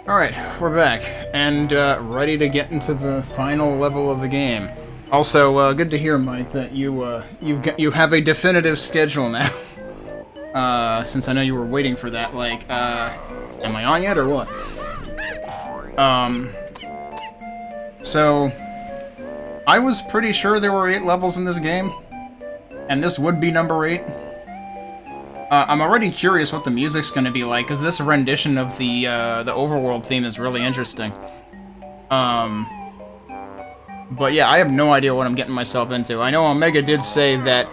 Alright, we're back, and ready to get into the final level of the game. Also, good to hear, Mike, that you have a definitive schedule now. Since I know you were waiting for that, like, am I on yet, or what? So, I was pretty sure there were 8 levels in this game, and this would be number 8. I'm already curious what the music's gonna be like, because this rendition of the overworld theme is really interesting. But yeah, I have no idea what I'm getting myself into. I know Omega did say that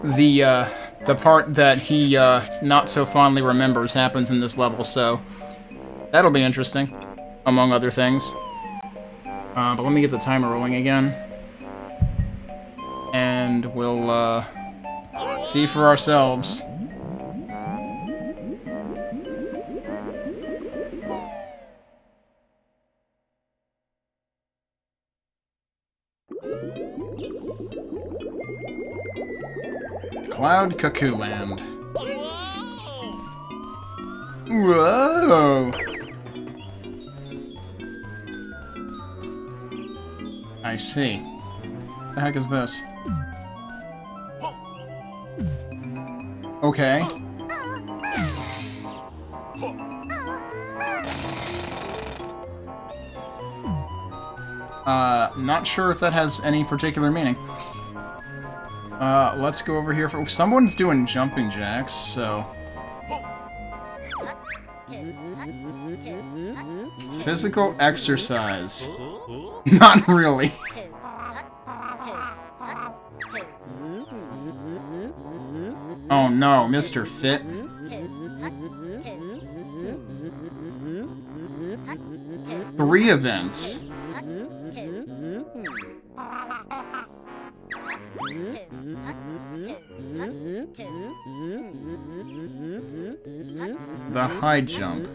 the part that he not so fondly remembers happens in this level, so that'll be interesting, among other things. But let me get the timer rolling again, and we'll see for ourselves. Cloud Cuckooland. Whoa! I see. What the heck is this? Okay. Not sure if that has any particular meaning. Let's go over here for... Someone's doing jumping jacks, so... Physical exercise. Not really. Oh no, Mr. Fit. Three events. The high jump.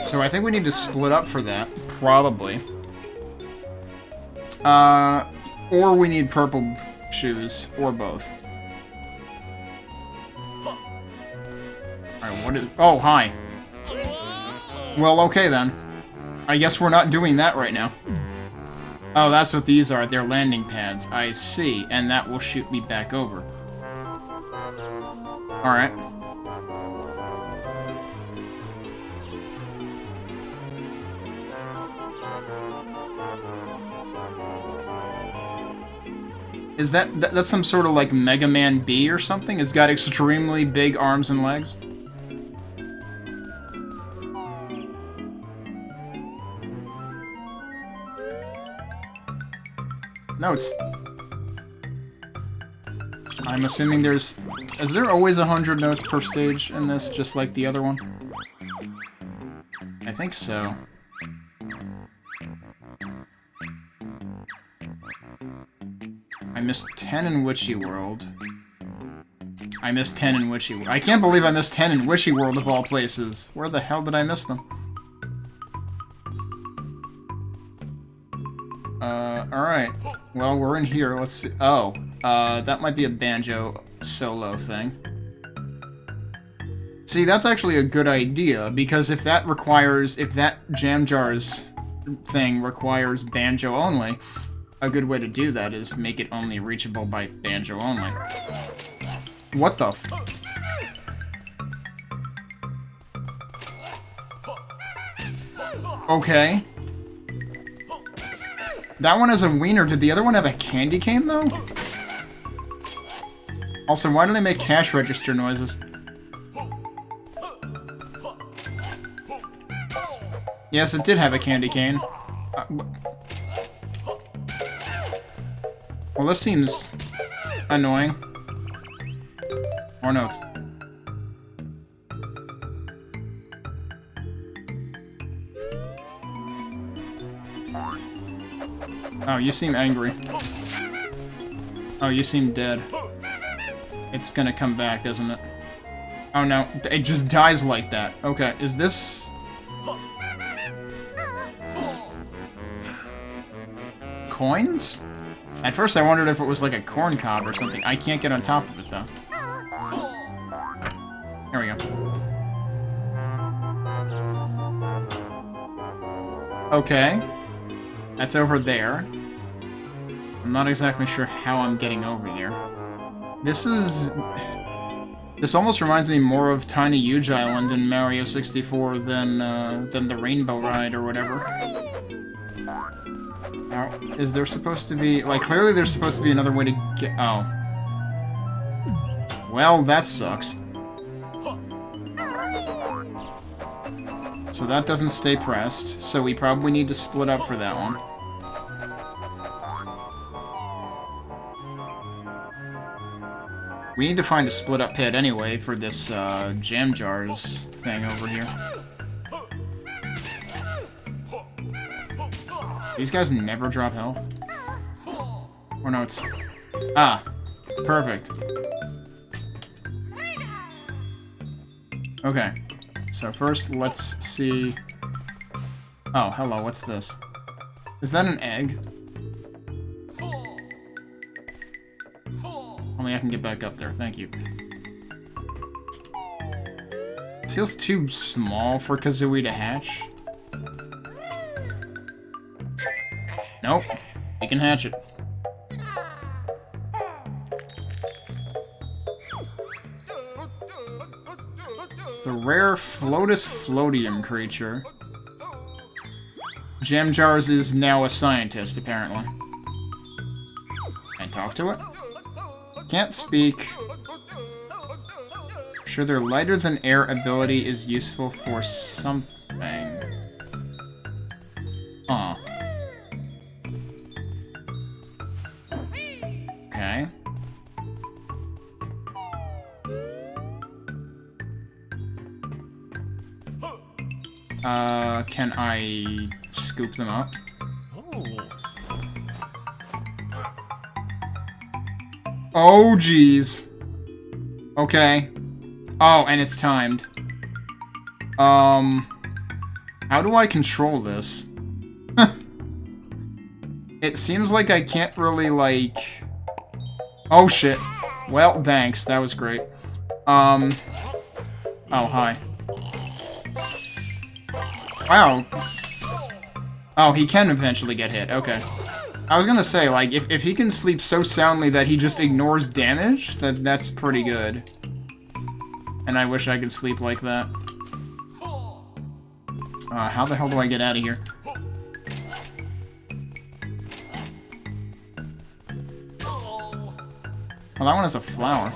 So I think we need to split up for that, probably. Or we need purple shoes, or both. Alright, what is... Oh, hi. Well, okay then. I guess we're not doing that right now. Oh, that's what these are. They're landing pads. I see. And that will shoot me back over. Alright. Is that's some sort of like Mega Man B or something? It's got extremely big arms and legs. Notes. I'm assuming there's... Is there always 100 notes per stage in this, just like the other one? I think so. I missed 10 in Witchy World. I missed 10 in Witchy World. I can't believe I missed 10 in Witchy World of all places. Where the hell did I miss them? Alright. Well, we're in here. Let's see. Oh, that might be a Banjo solo thing. See, that's actually a good idea, because if that Jam Jars thing requires Banjo only, a good way to do that is make it only reachable by Banjo only. What the f... Okay. That one has a wiener. Did the other one have a candy cane, though? Also, why do they make cash register noises? Yes, it did have a candy cane. Well, this seems annoying. More notes. Oh, you seem angry. Oh, you seem dead. It's gonna come back, isn't it? Oh no, it just dies like that. Okay, is this... coins? At first I wondered if it was like a corn cob or something. I can't get on top of it though. There we go. Okay. That's over there. I'm not exactly sure how I'm getting over there. This almost reminds me more of Tiny Huge Island in Mario 64 than the Rainbow Ride or whatever. Now, is there supposed to be... like, clearly there's supposed to be another way to get... oh. Well, that sucks. So that doesn't stay pressed, so we probably need to split up for that one. We need to find a split-up pit anyway for this jam jars thing over here. These guys never drop health? Or no, it's... ah, perfect. Okay, so first let's see... oh, hello, what's this? Is that an egg? Only I can get back up there, thank you. It feels too small for Kazooie to hatch. Nope, we can hatch it. It's a rare Floatus Floatium creature. Jam Jars is now a scientist, apparently. Can I talk to it? Can't speak. I'm sure their lighter than air ability is useful for something. Huh. Okay. Can I scoop them up? Oh, jeez. Okay. Oh, and it's timed. How do I control this? It seems like I can't really, like... oh, shit. Well, thanks. That was great. Oh, hi. Wow. Oh, he can eventually get hit. Okay. I was gonna say, like, if he can sleep so soundly that he just ignores damage, that's pretty good. And I wish I could sleep like that. How the hell do I get out of here? Well, that one has a flower.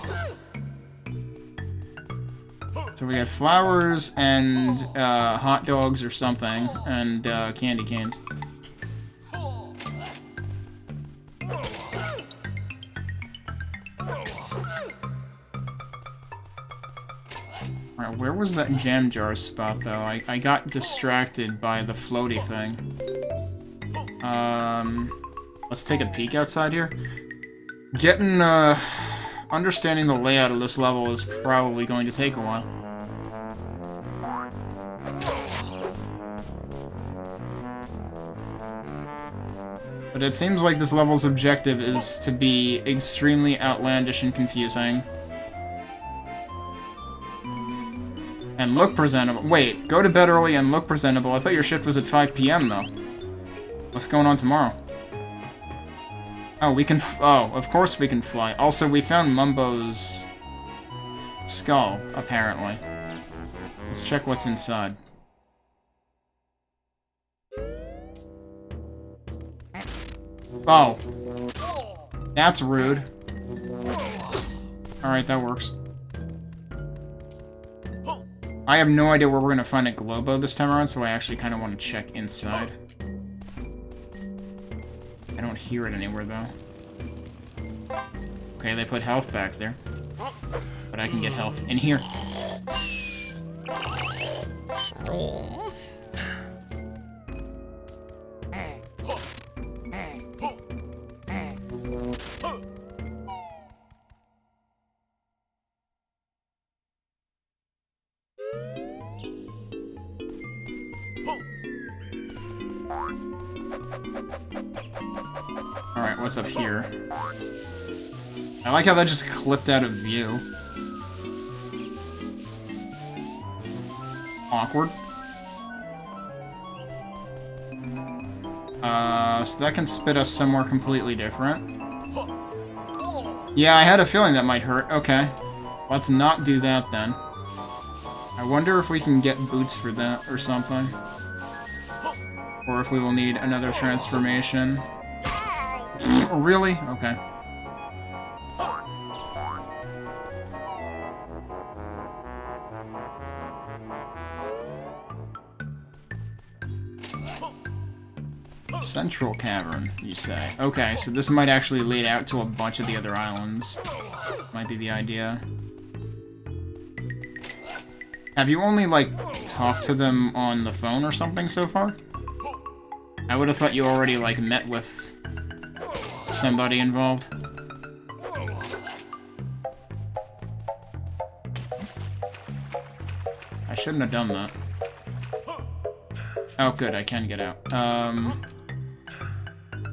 So we got flowers and hot dogs or something, and candy canes. Alright, where was that jam jar spot, though? I got distracted by the floaty thing. Let's take a peek outside here. Getting, understanding the layout of this level is probably going to take a while. But it seems like this level's objective is to be extremely outlandish and confusing. And look presentable. Wait, go to bed early and look presentable. I thought your shift was at 5 PM, though. What's going on tomorrow? Oh, we can oh, of course we can fly. Also, we found Mumbo's skull, apparently. Let's check what's inside. Oh. That's rude. Alright, that works. I have no idea where we're gonna find a Globo this time around, so I actually kind of want to check inside. I don't hear it anywhere, though. Okay, they put health back there. But I can get health in here. Alright, what's up here? I like how that just clipped out of view. Awkward. So that can spit us somewhere completely different. Yeah, I had a feeling that might hurt. Okay. Let's not do that then. I wonder if we can get boots for that or something. Or if we will need another transformation. Really? Okay. Central Cavern, you say? Okay, so this might actually lead out to a bunch of the other islands. Might be the idea. Have you only, like, talked to them on the phone or something so far? I would have thought you already, like, met with somebody involved. I shouldn't have done that. Oh, good, I can get out.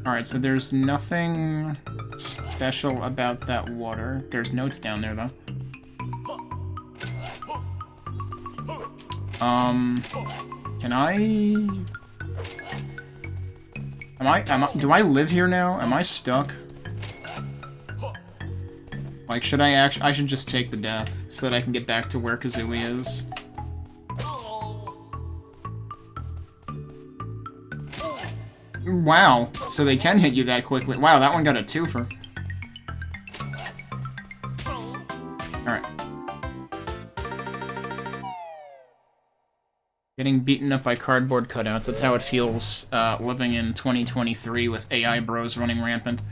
Alright, so there's nothing special about that water. There's notes down there, though. Can I... do I live here now? Am I stuck? Like, should I should just take the death so that I can get back to where Kazooie is. Wow, so they can hit you that quickly. Wow, that one got a twofer. Alright. Getting beaten up by cardboard cutouts. That's how it feels living in 2023 with AI bros running rampant.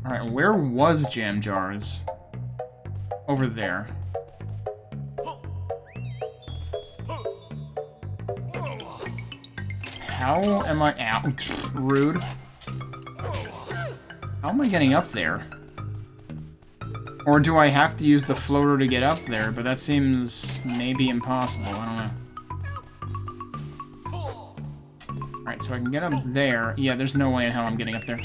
Alright, where was Jam Jars? Over there. How am I out? Rude. How am I getting up there? Or do I have to use the floater to get up there? But that seems maybe impossible. I don't know. Alright, so I can get up there. Yeah, there's no way in hell I'm getting up there.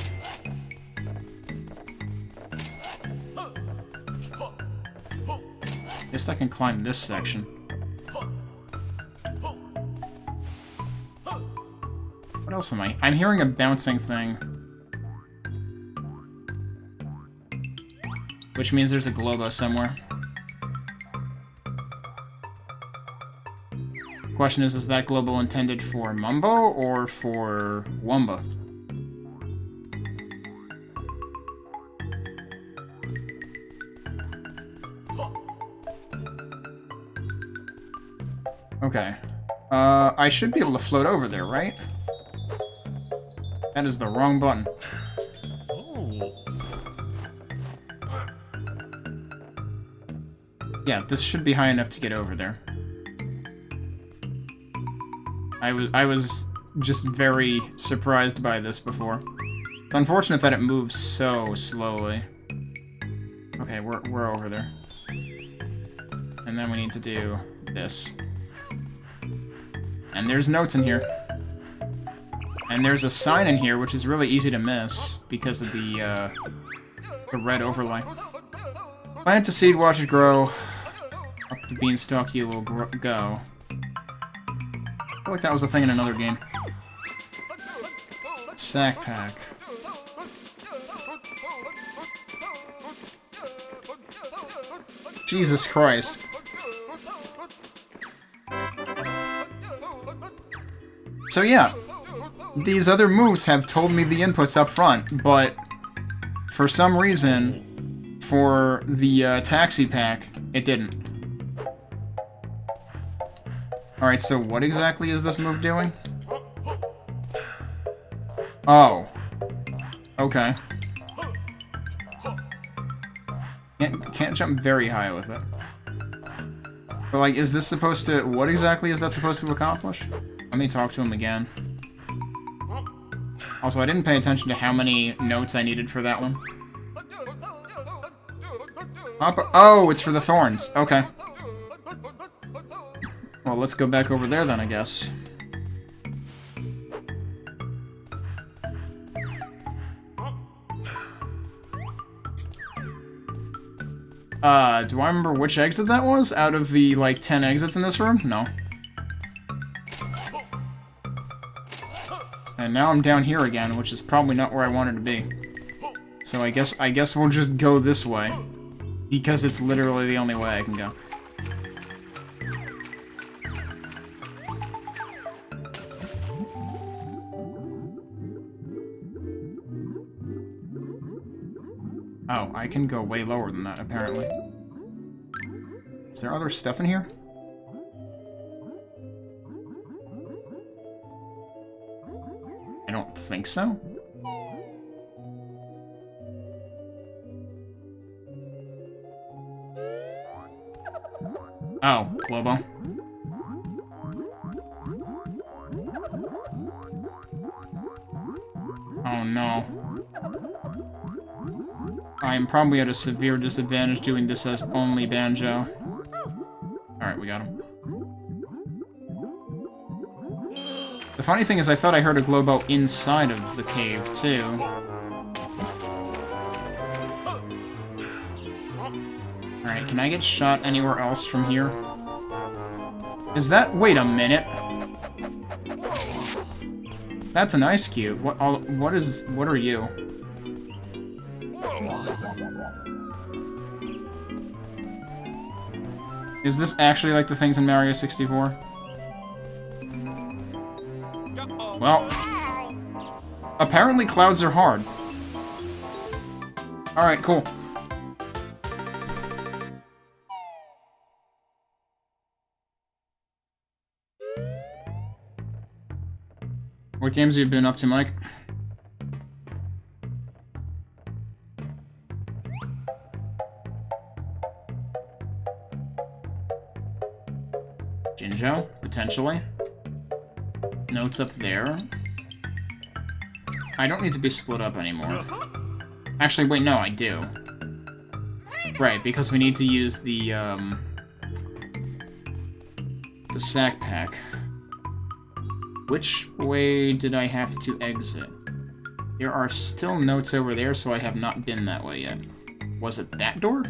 Guess I can climb this section. What else am I? I'm hearing a bouncing thing. Which means there's a Globo somewhere. Question is that Globo intended for Mumbo or for Wumba? Okay. I should be able to float over there, right? That is the wrong button. Yeah, this should be high enough to get over there. I was just very surprised by this before. It's unfortunate that it moves so slowly. Okay, we're over there. And then we need to do this. And there's notes in here. And there's a sign in here which is really easy to miss because of the red overlay. Plant a seed, watch it grow. Up the beanstalk you will go. I feel like that was a thing in another game. Sack pack. Jesus Christ. So yeah, these other moves have told me the inputs up front, but for some reason, for the taxi pack, it didn't. Alright, so what exactly is this move doing? Oh. Okay. Can't jump very high with it. But, like, is this supposed to... What exactly is that supposed to accomplish? Let me talk to him again. Also, I didn't pay attention to how many notes I needed for that one. Oh, it's for the thorns. Okay. Well, let's go back over there then, I guess. Do I remember which exit that was? Out of the, like, 10 exits in this room? No. And now I'm down here again, which is probably not where I wanted to be. So I guess we'll just go this way. Because it's literally the only way I can go. Oh, I can go way lower than that, apparently. Is there other stuff in here? I don't think so. Oh, Globo. Oh no. I am probably at a severe disadvantage doing this as only Banjo. Alright, we got him. The funny thing is I thought I heard a Globo inside of the cave, too. Alright, can I get shot anywhere else from here? Is that... Wait a minute. That's an ice cube. What are you? Is this actually like the things in Mario 64? Well, apparently clouds are hard. Alright, cool. What games have you been up to, Mike? Jinjo, potentially. Notes up there. I don't need to be split up anymore. Actually, wait, no, I do. Right, because we need to use the sack pack. Which way did I have to exit? There are still notes over there, so I have not been that way yet. Was it that door?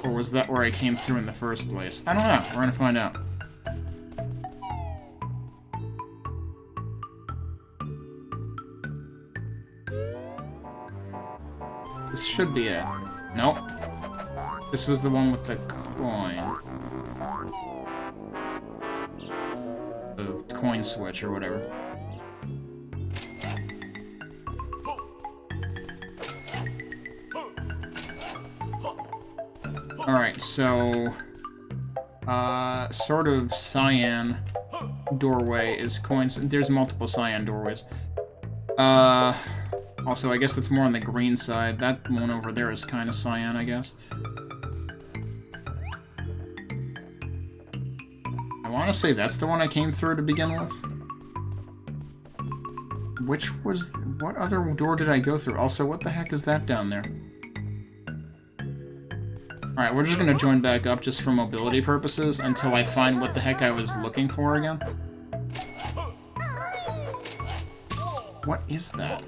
Or was that where I came through in the first place? I don't know. We're gonna find out. This should be it. Nope. This was the one with the coin. The coin switch or whatever. Alright, so... sort of cyan doorway is coins. There's multiple cyan doorways. Also, I guess that's more on the green side. That one over there is kind of cyan, I guess. I want to say that's the one I came through to begin with. Which was... What other door did I go through? Also, what the heck is that down there? Alright, we're just gonna join back up just for mobility purposes until I find what the heck I was looking for again. What is that?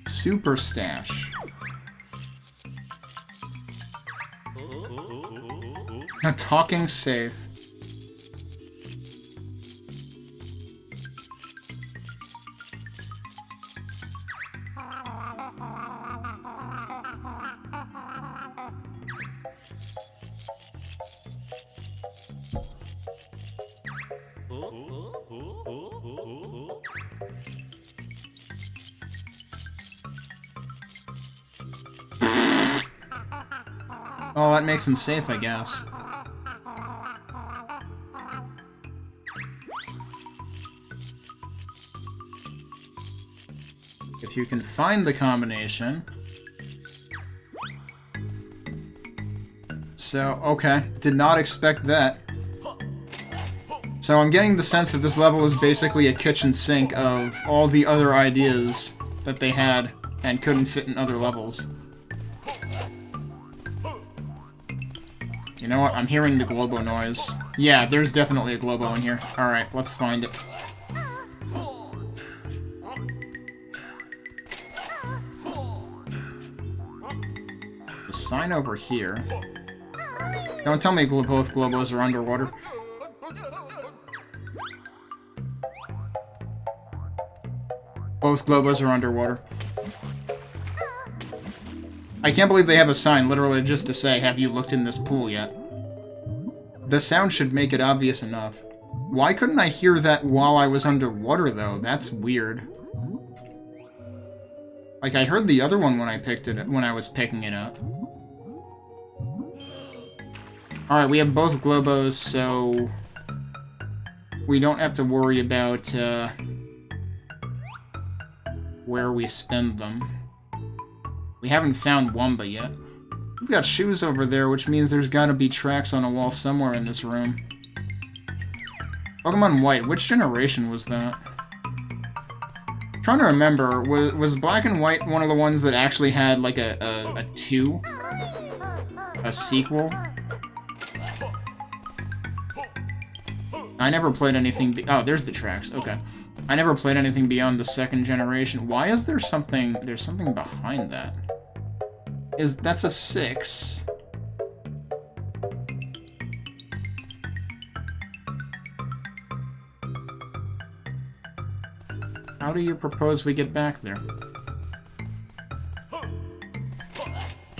Super stash. A talking safe. Oh, that makes him safe, I guess. If you can find the combination. So, okay. Did not expect that. So I'm getting the sense that this level is basically a kitchen sink of all the other ideas that they had and couldn't fit in other levels. You know what? I'm hearing the Globo noise. Yeah, there's definitely a Globo in here. Alright, let's find it. a sign over here. Don't tell me both globos are underwater. Both globos are underwater. I can't believe they have a sign literally just to say, have you looked in this pool yet? The sound should make it obvious enough. Why couldn't I hear that while I was underwater, though? That's weird. Like, I heard the other one when I was picking it up. Alright, we have both globos, so we don't have to worry about where we spend them. We haven't found Wumba yet. We've got shoes over there, which means there's gotta be tracks on a wall somewhere in this room. Pokemon White, which generation was that? I'm trying to remember, was Black and White one of the ones that actually had, like, a 2? A sequel? I never played anything oh, there's the tracks, okay. I never played anything beyond the 2nd generation. Why is there something, there's something behind that? That's a 6. How do you propose we get back there?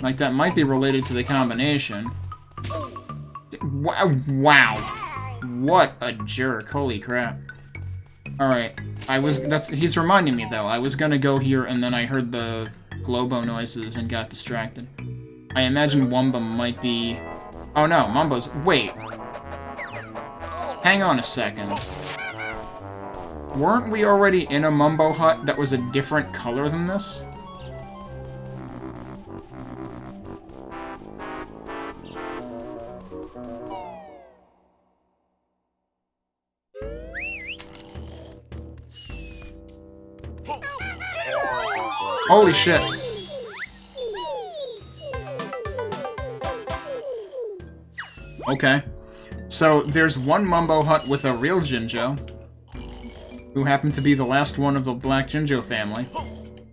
Like, that might be related to the combination. Wow. What a jerk. Holy crap. Alright. He's reminding me, though. I was gonna go here, and then I heard the Globo noises and got distracted. I imagine Wumba might be... Oh no, Mumbo's... Wait. Hang on a second. Weren't we already in a Mumbo hut that was a different color than this? Holy shit. Okay. So, there's one Mumbo hut with a real Jinjo, who happened to be the last one of the Black Jinjo family.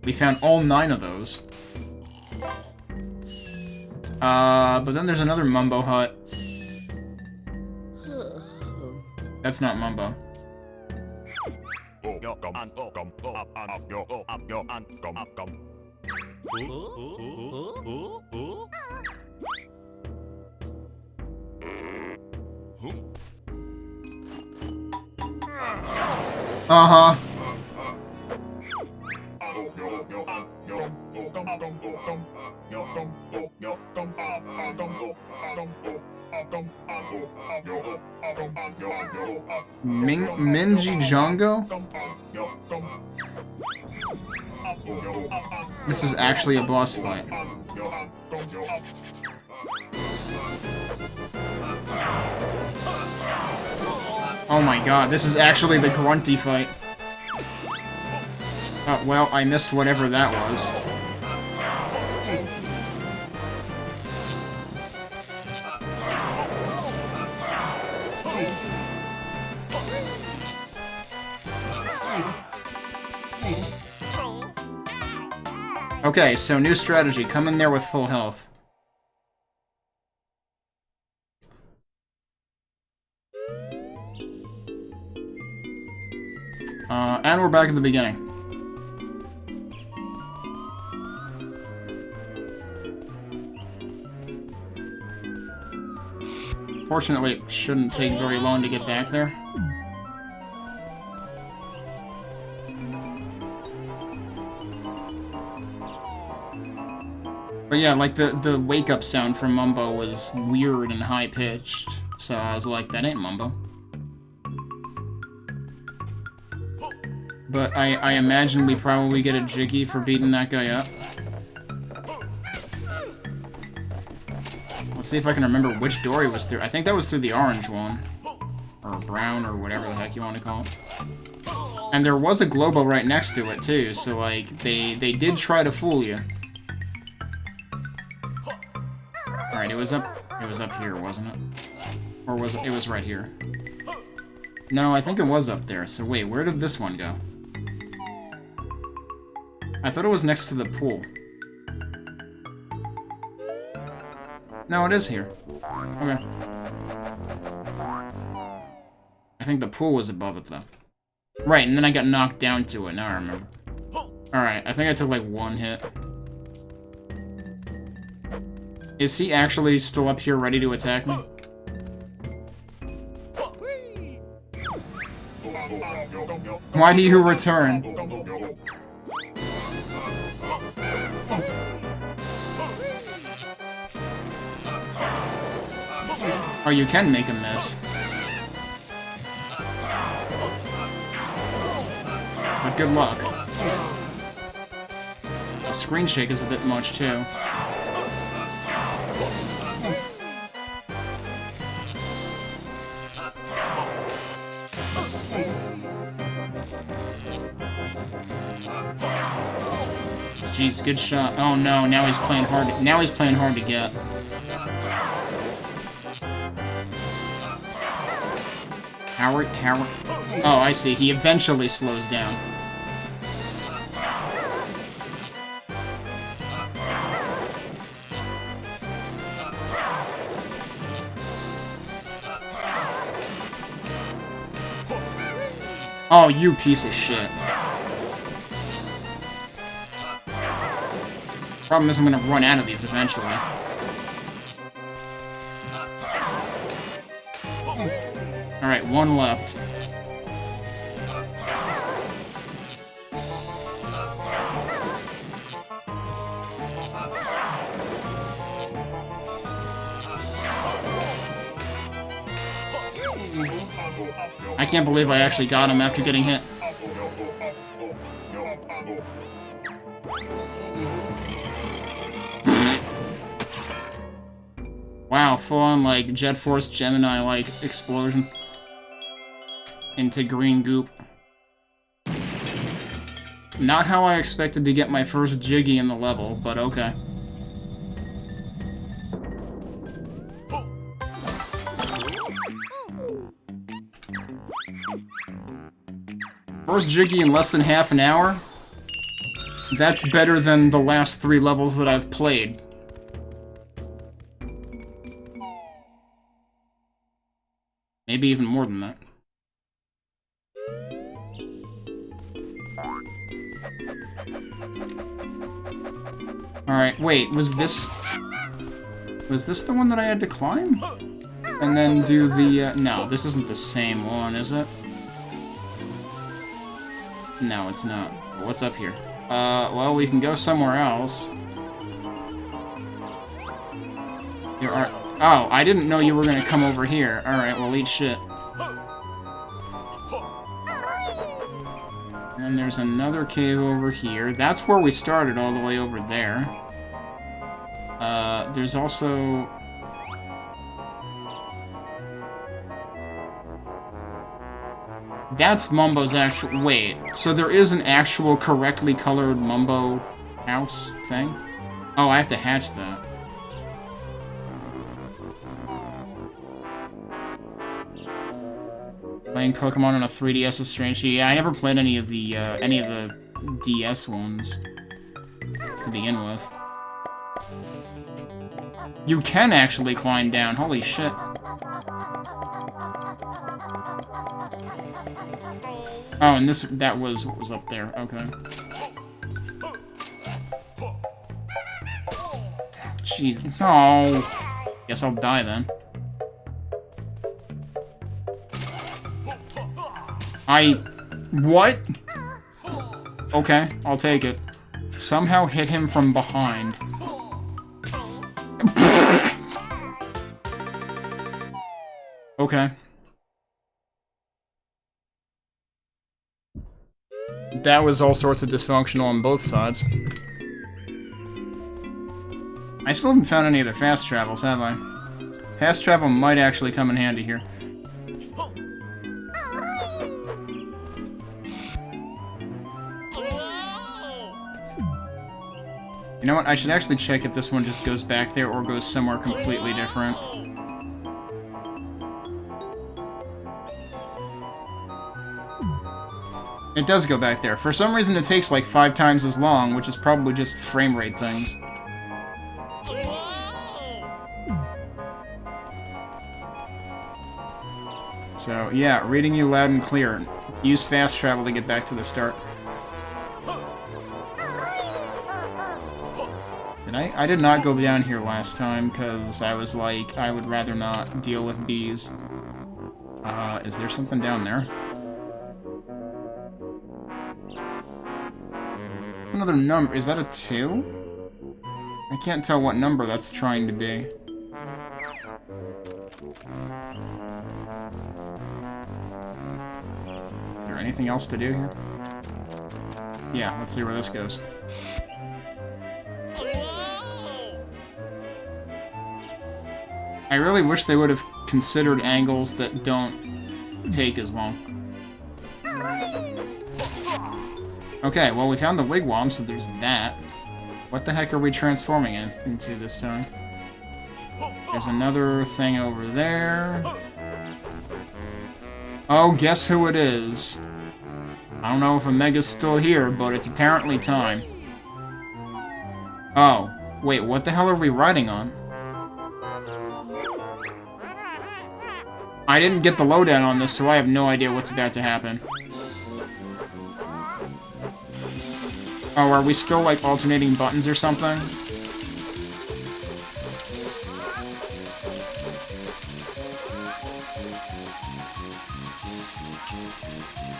We found all 9 of those. But then there's another Mumbo hut. That's not Mumbo. Uh-huh. Minji Jongo? This is actually a boss fight. Oh my god, this is actually the grunty fight. Oh, well, I missed whatever that was. Okay, so new strategy. Come in there with full health. And we're back at the beginning. Fortunately, it shouldn't take very long to get back there. But yeah, like, the wake-up sound from Mumbo was weird and high-pitched, so I was like, that ain't Mumbo. But I imagine we probably get a Jiggy for beating that guy up. Let's see if I can remember which door he was through. I think that was through the orange one. Or brown, or whatever the heck you want to call it. And there was a Globo right next to it, too, so, like, they did try to fool you. Alright, it was up here, wasn't it? Or was it was right here? No, I think it was up there. So wait, where did this one go? I thought it was next to the pool. No, it is here. Okay. I think the pool was above it, though. Right, and then I got knocked down to it. Now I remember. Alright, I think I took, like, 1 hit. Is he actually still up here ready to attack me? Why do you return? Oh, you can make a miss. But good luck. The screen shake is a bit much, too. Jeez, good shot. Oh no, now he's playing hard. Now he's playing hard to get. Howard. Oh, I see. He eventually slows down. Oh, you piece of shit. Problem is I'm gonna run out of these eventually. Alright, 1 left. I can't believe I actually got him after getting hit. Wow, full-on, like, Jet Force Gemini-like explosion into green goop. Not how I expected to get my first Jiggy in the level, but okay. First Jiggy in less than half an hour? That's better than the last 3 levels that I've played. Maybe even more than that. Alright, wait, was this the one that I had to climb? And then do the, no, this isn't the same one, is it? No, it's not. What's up here? Well, we can go somewhere else. There are... Oh, I didn't know you were gonna come over here. Alright, well, eat shit. And there's another cave over here. That's where we started, all the way over there. There's also... That's Mumbo's actual... Wait, so there is an actual correctly colored Mumbo house thing? Oh, I have to hatch that. Playing Pokemon on a 3DS is strange. Yeah, I never played any of the DS ones to begin with. You can actually climb down. Holy shit. Oh, and that was what was up there. Okay. Jeez. No. Guess I'll die then. What? Okay, I'll take it. Somehow hit him from behind. Okay. That was all sorts of dysfunctional on both sides. I still haven't found any other fast travels, have I? Fast travel might actually come in handy here. You know what? I should actually check if this one just goes back there or goes somewhere completely different. It does go back there. For some reason it takes like 5 times as long, which is probably just frame rate things. So, yeah, reading you loud and clear. Use fast travel to get back to the start. I did not go down here last time, because I was like, I would rather not deal with bees. Is there something down there? Another number. Is that a 2? I can't tell what number that's trying to be. Is there anything else to do here? Yeah, let's see where this goes. I really wish they would have considered angles that don't take as long. Okay, well, we found the wigwam, so there's that. What the heck are we transforming into this time? There's another thing over there. Oh, guess who it is? I don't know if Omega's still here, but it's apparently time. Oh, wait, what the hell are we riding on? I didn't get the lowdown on this, so I have no idea what's about to happen. Oh, are we still, like, alternating buttons or something?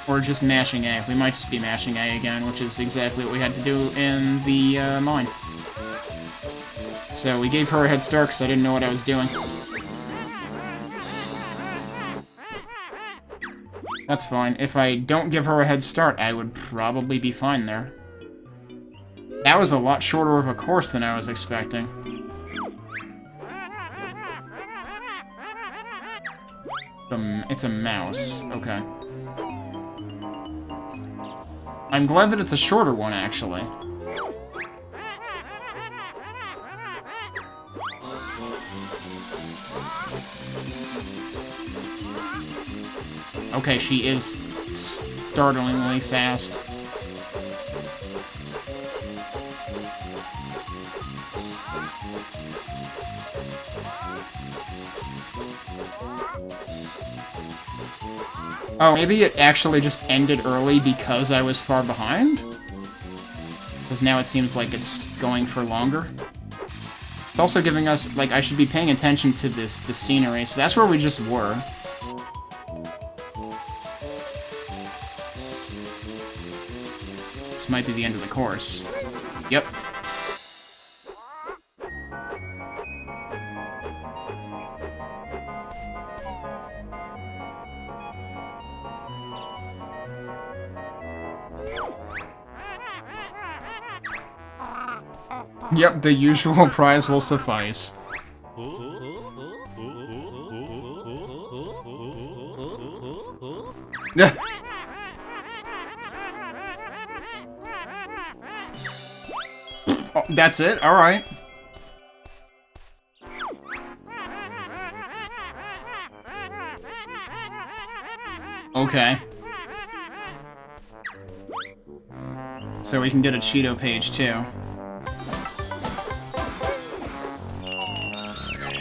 Or just mashing A. We might just be mashing A again, which is exactly what we had to do in the mine. So we gave her a head start because I didn't know what I was doing. That's fine. If I don't give her a head start, I would probably be fine there. That was a lot shorter of a course than I was expecting. It's a mouse. Okay. I'm glad that it's a shorter one, actually. Okay, she is startlingly fast. Oh, maybe it actually just ended early because I was far behind? Because now it seems like it's going for longer. It's also giving us, like, I should be paying attention to the scenery, so that's where we just were. This might be the end of the course. Yep. Yep, the usual prize will suffice. Oh, that's it? Alright. Okay. So we can get a Cheeto page, too.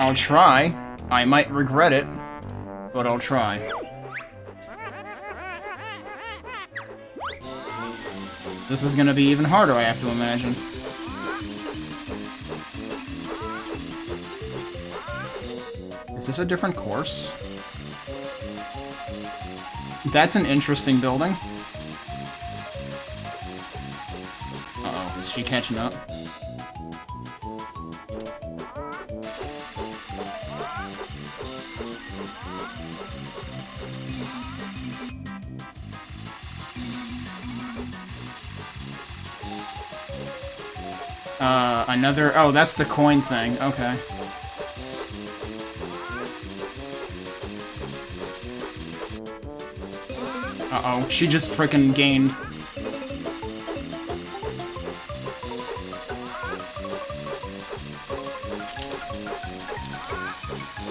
I'll try. I might regret it, but I'll try. This is gonna be even harder, I have to imagine. Is this a different course? That's an interesting building. Uh-oh, is she catching up? Another... Oh, that's the coin thing. Okay. Uh-oh. She just frickin' gained.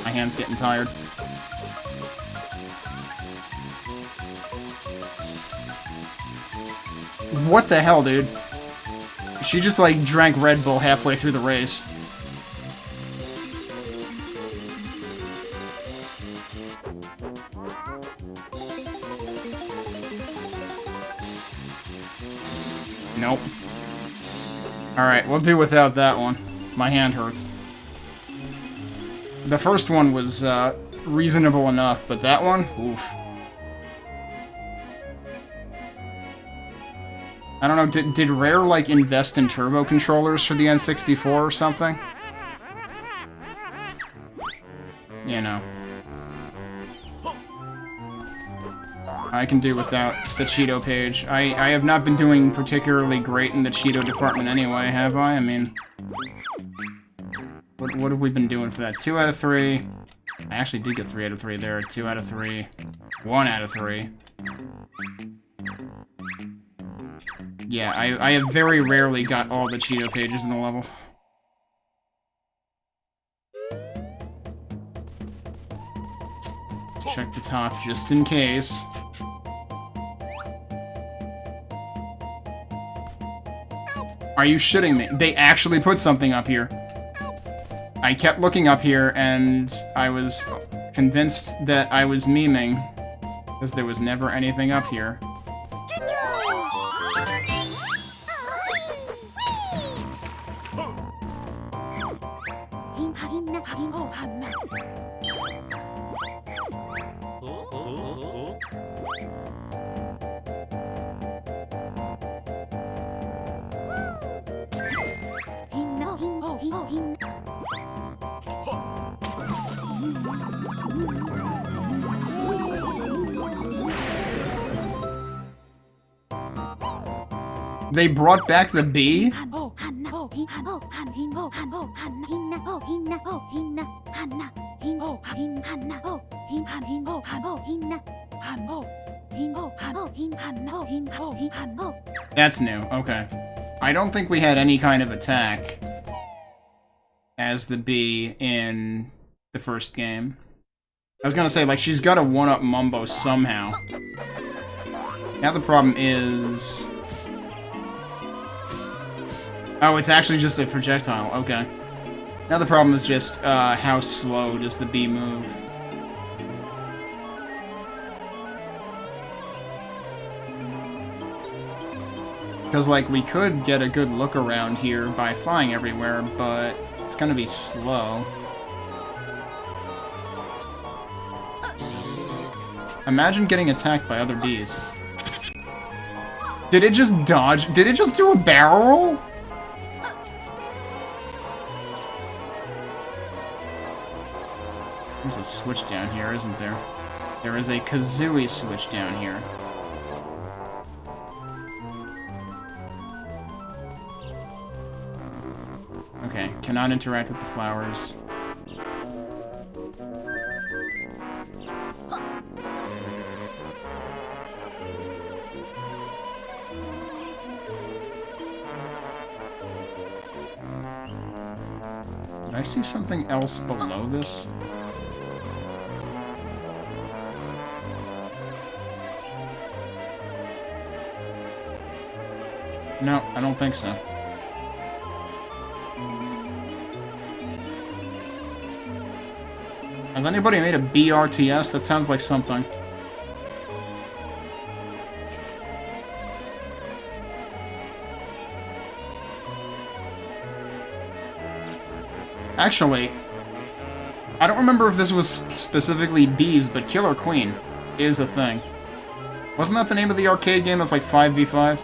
My hand's getting tired. What the hell, dude? She just, like, drank Red Bull halfway through the race. Alright, we'll do without that one. My hand hurts. The first one was, reasonable enough, but that one? Oof. I don't know, did Rare, like, invest in turbo controllers for the N64 or something? You know. I can do without the Cheeto page. I have not been doing particularly great in the Cheeto department anyway, have I? I mean... What have we been doing for that? 2 out of 3. I actually did get 3 out of 3 there. 2 out of 3. 1 out of 3. Yeah, I have very rarely got all the Cheeto pages in the level. Let's check the top just in case. Are you shitting me? They actually put something up here. I kept looking up here, and I was convinced that I was memeing, because there was never anything up here. They brought back the bee? That's new, okay. I don't think we had any kind of attack as the bee in the first game. I was gonna say, like, she's gotta one-up Mumbo somehow. Now the problem is... Oh, it's actually just a projectile, okay. Now the problem is just, how slow does the bee move? Because, like, we could get a good look around here by flying everywhere, but it's gonna be slow. Imagine getting attacked by other bees. Did it just dodge? Did it just do a barrel roll? There's a switch down here, isn't there? There is a Kazooie switch down here. Okay, cannot interact with the flowers. Did I see something else below this? No, I don't think so. Has anybody made a BRTS? That sounds like something. Actually, I don't remember if this was specifically bees, but Killer Queen is a thing. Wasn't that the name of the arcade game that's like 5v5?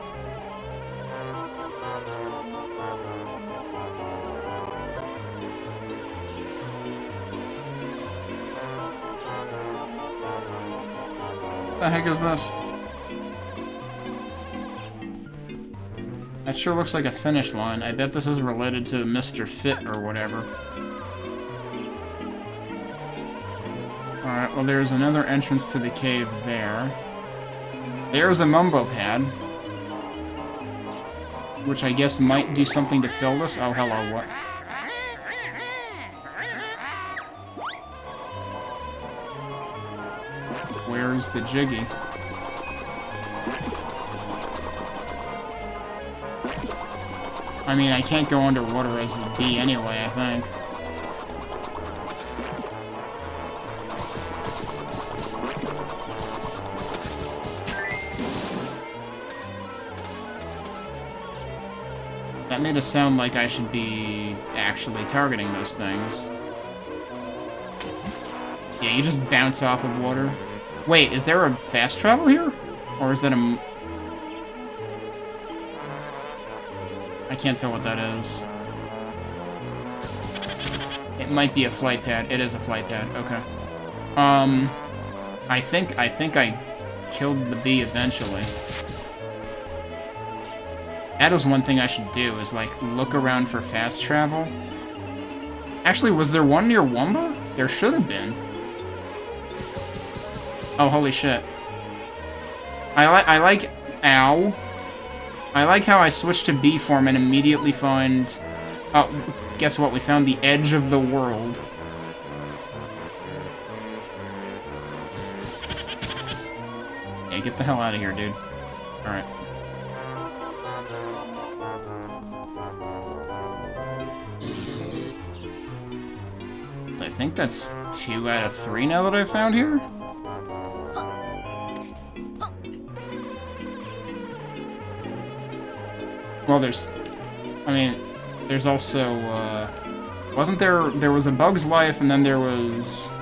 What the heck is this? That sure looks like a finish line. I bet this is related to Mr. Fit or whatever. Alright, well there's another entrance to the cave there. There's a Mumbo pad. Which I guess might do something to fill this. Oh, hello, what? Where's the Jiggy? I mean, I can't go underwater as the bee anyway, I think. That made it sound like I should be actually targeting those things. Yeah, you just bounce off of water. Wait, is there a fast travel here? Or is that a... I can't tell what that is. It might be a flight pad. It is a flight pad. Okay. I think I killed the bee eventually. That is one thing I should do, is, like, look around for fast travel. Actually, was there one near Mumbo? There should have been. Oh, holy shit. I like... Ow. I like how I switched to bee form and immediately find... Oh, guess what? We found the edge of the world. Yeah, get the hell out of here, dude. Alright. I think that's 2 out of 3 now that I've found here. Well, there's... I mean, there's also, wasn't there... There was A Bug's Life, and then there was...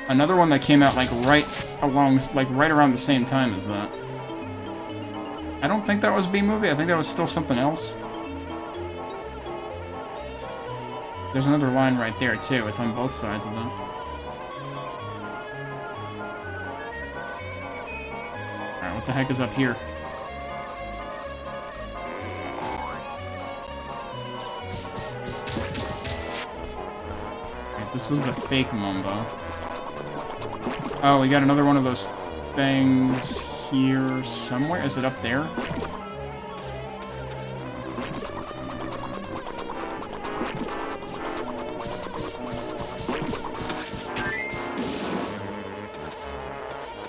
another one that came out, like, right around the same time as that. I don't think that was B-Movie. I think that was still something else. There's another line right there, too. It's on both sides of them. Alright, what the heck is up here? Alright, this was the fake Mumbo. Oh, we got another one of those things here somewhere. Is it up there?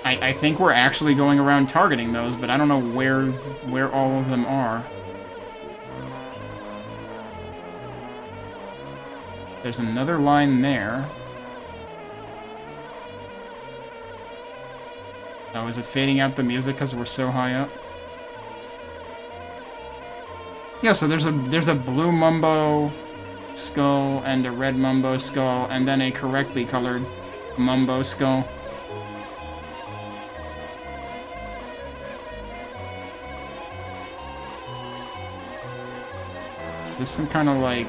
I think we're actually going around targeting those, but I don't know where all of them are. There's another line there. Oh, is it fading out the music because we're so high up? Yeah, so there's a blue Mumbo skull and a red Mumbo skull, and then a correctly colored Mumbo skull. Is this some kind of, like,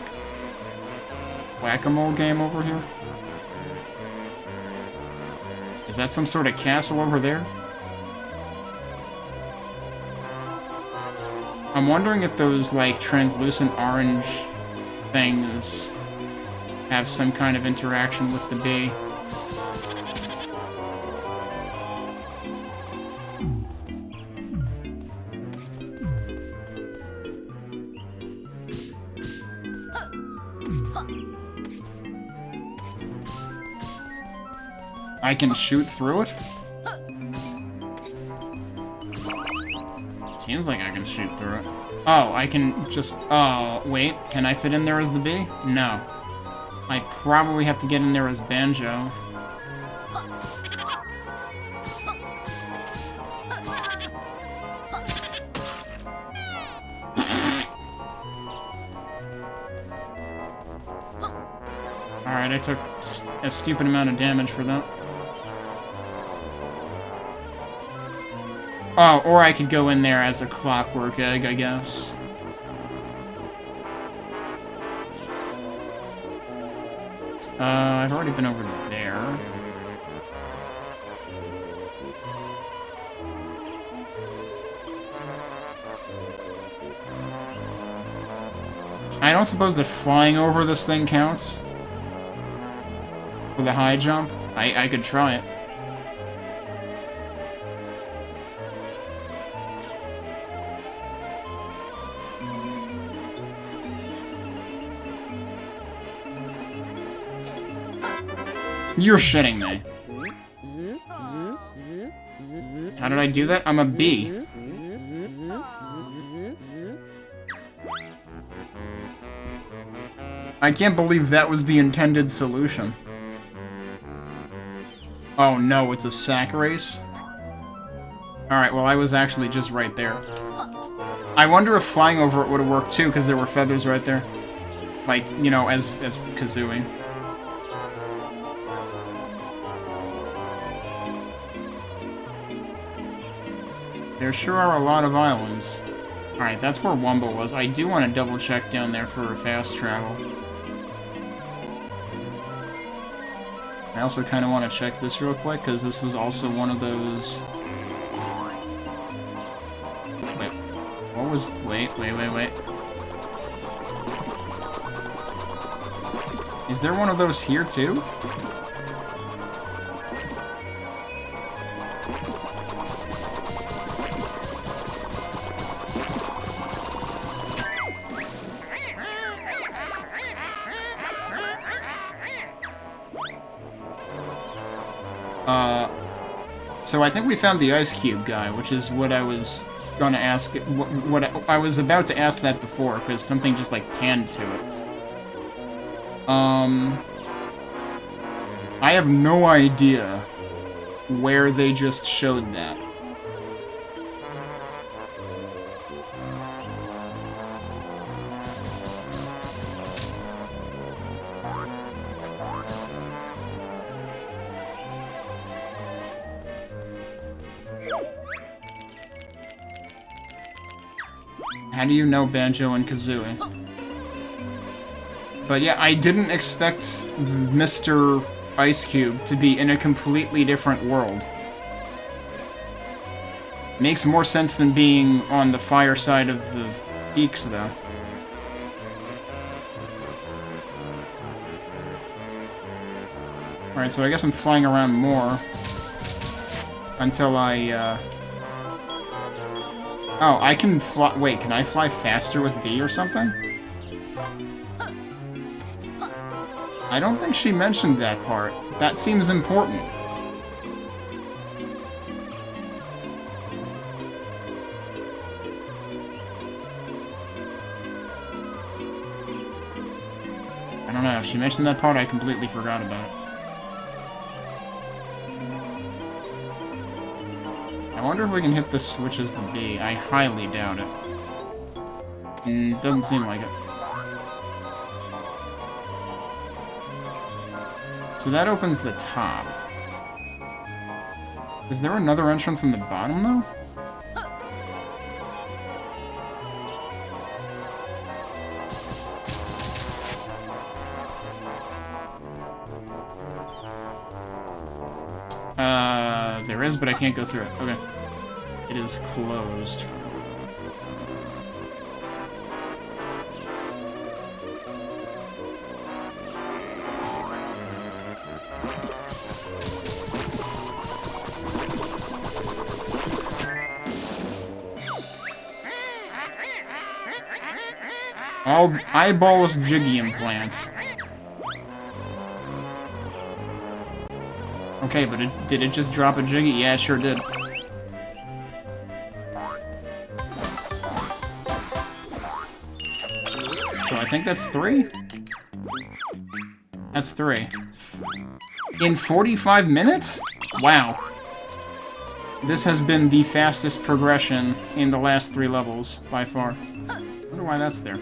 whack-a-mole game over here? Is that some sort of castle over there? I'm wondering if those, like, translucent orange things have some kind of interaction with the bee. I can shoot through it? Seems like I can shoot through it. Oh, I can just... Oh, wait. Can I fit in there as the bee? No. I probably have to get in there as Banjo. Alright, I took a stupid amount of damage for that. Oh, or I could go in there as a clockwork egg, I guess. I've already been over there. I don't suppose that flying over this thing counts? With a high jump? I could try it. You're shitting me. How did I do that? I'm a bee. I can't believe that was the intended solution. Oh no, it's a sack race? Alright, well I was actually just right there. I wonder if flying over it would have worked too, because there were feathers right there. Like, you know, as Kazooie. There sure are a lot of islands. Alright, that's where Mumbo was. I do want to double check down there for fast travel. I also kind of want to check this real quick, because this was also one of those... Wait, what was... Wait. Is there one of those here, too? So I think we found the ice cube guy, which is what I was gonna ask. What I was about to ask that before, because something just like panned to it. I have no idea where they just showed that. How do you know Banjo and Kazooie? But yeah, I didn't expect Mr. Ice Cube to be in a completely different world. Makes more sense than being on the fire side of the peaks, though. Alright, so I guess I'm flying around more until I, Oh, I can fly... Wait, can I fly faster with B or something? I don't think she mentioned that part. That seems important. I don't know. If she mentioned that part, I completely forgot about it. I wonder if we can hit the switch as the B. I highly doubt it. Doesn't seem like it. So that opens the top. Is there another entrance in the bottom, though? There is, but I can't go through it. Okay. It is closed. All eyeballs jiggy implants. Okay, but did it just drop a jiggy? Yeah, it sure did. So I think that's 3? That's 3. In 45 minutes? Wow. This has been the fastest progression in the last 3 levels, by far. I wonder why that's there.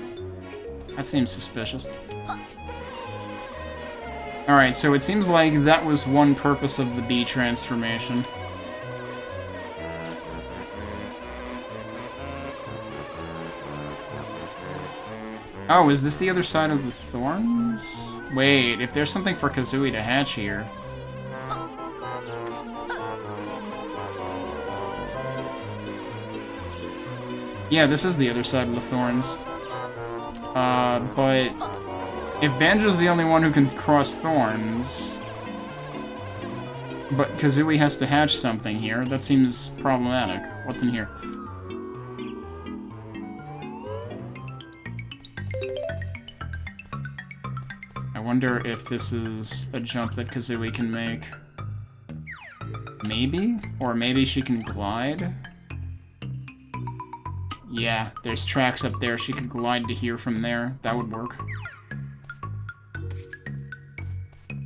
That seems suspicious. Alright, so it seems like that was one purpose of the bee transformation. Oh, is this the other side of the thorns? Wait, if there's something for Kazooie to hatch here... Yeah, this is the other side of the thorns. But... if Banjo's the only one who can cross thorns... but Kazooie has to hatch something here, that seems problematic. What's in here? I wonder if this is a jump that Kazooie can make. Maybe? Or maybe she can glide? Yeah, there's tracks up there. She could glide to here from there. That would work.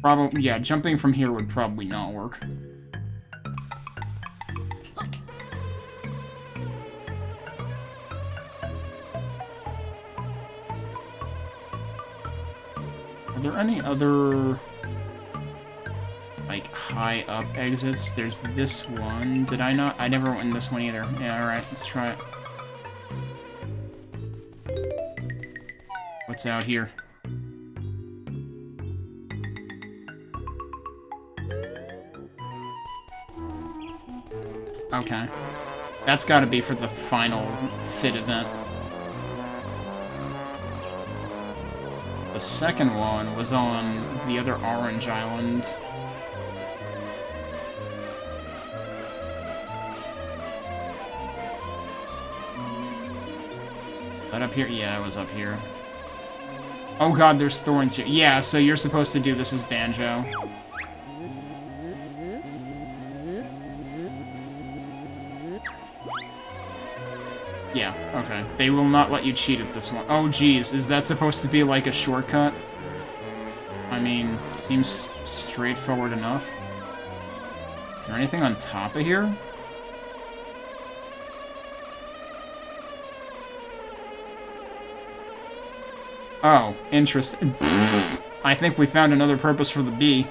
Probably, yeah, jumping from here would probably not work. Are there any other, like, high up exits? There's this one. Did I not? I never went in this one either. Yeah, alright, let's try it. What's out here? Okay. That's gotta be for the final fit event. The second one was on the other orange island. That up here? Yeah, it was up here. Oh god, there's thorns here. Yeah, so you're supposed to do this as Banjo. Yeah, okay. They will not let you cheat at this one. Oh, geez. Is that supposed to be like a shortcut? I mean, seems straightforward enough. Is there anything on top of here? Oh, interesting. I think we found another purpose for the bee.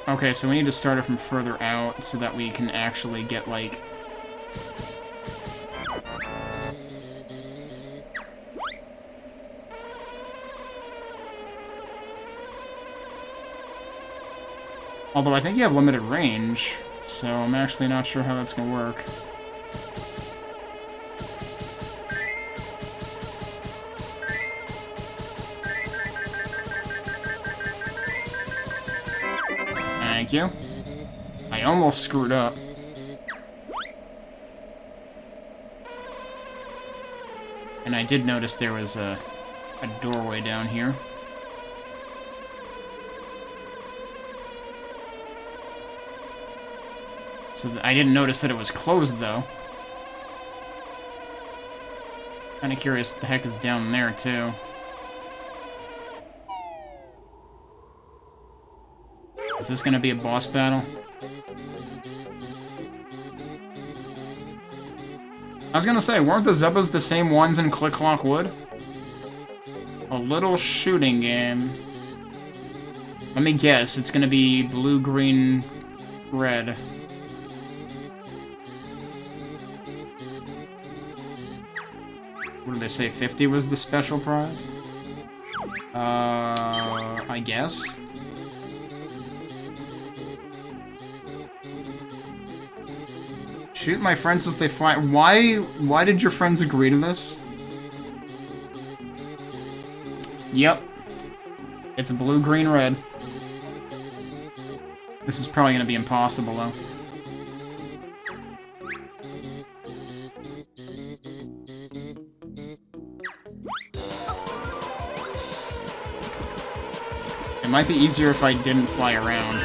Okay, so we need to start it from further out so that we can actually get, like... Although I think you have limited range, so I'm actually not sure how that's gonna work. Thank you. I almost screwed up. And I did notice there was a doorway down here. So I didn't notice that it was closed, though. Kinda curious what the heck is down there, too. Is this gonna be a boss battle? I was gonna say, weren't the Zebras the same ones in Click Clock Wood? A little shooting game. Let me guess, it's gonna be blue, green, red. What did they say, 50 was the special prize? I guess. Shoot my friends as they fly. Why did your friends agree to this? Yep. It's blue, green, red. This is probably gonna be impossible, though. It might be easier if I didn't fly around.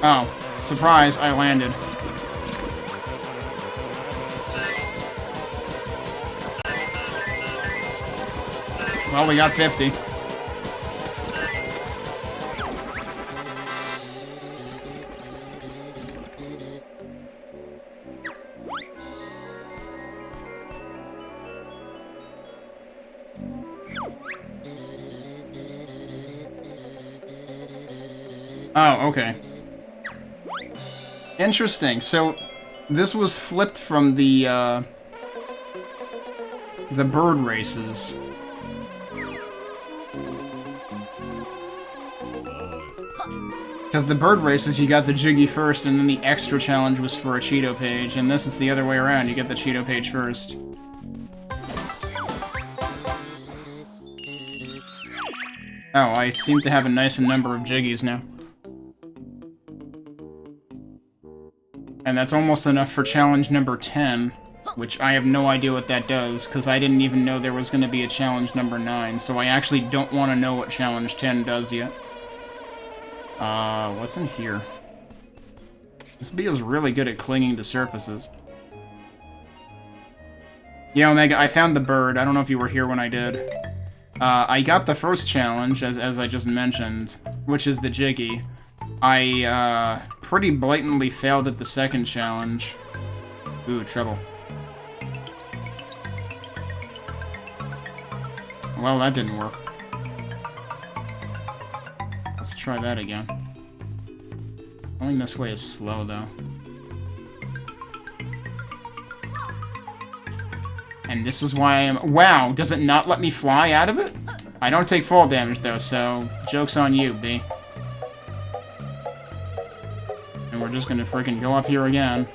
Oh, surprise, I landed. Well, we got 50. Oh, okay. Interesting. So, this was flipped from the bird races. Because because the bird races, you got the Jiggy first, and then the extra challenge was for a Cheeto page, and this is the other way around, you get the Cheeto page first. Oh, I seem to have a nice number of Jiggies now. And that's almost enough for challenge number 10, which I have no idea what that does, because I didn't even know there was going to be a challenge number 9, so I actually don't want to know what challenge 10 does yet. What's in here? This bee is really good at clinging to surfaces. Yeah, Omega, I found the bird. I don't know if you were here when I did. I got the first challenge, as I just mentioned, which is the Jiggy. I, pretty blatantly failed at the second challenge. Ooh, trouble. Well, that didn't work. Let's try that again. Going this way is slow, though. And this is why I am... Wow, does it not let me fly out of it? I don't take fall damage, though, so joke's on you, B. And we're just gonna freaking go up here again.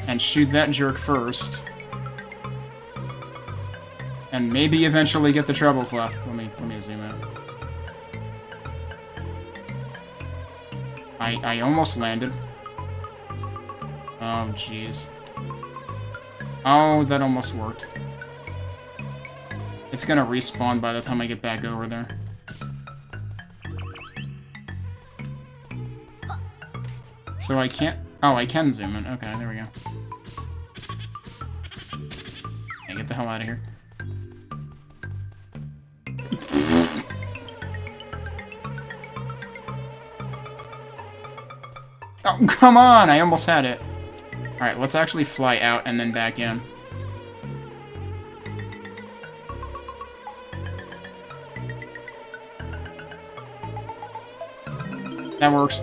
And shoot that jerk first. And maybe eventually get the treble clef. Let me zoom out. I almost landed. Oh, jeez. Oh, that almost worked. It's gonna respawn by the time I get back over there. So I can't... Oh, I can zoom in. Okay, there we go. Okay, get the hell out of here. Oh, come on! I almost had it. Alright, let's actually fly out and then back in. That works.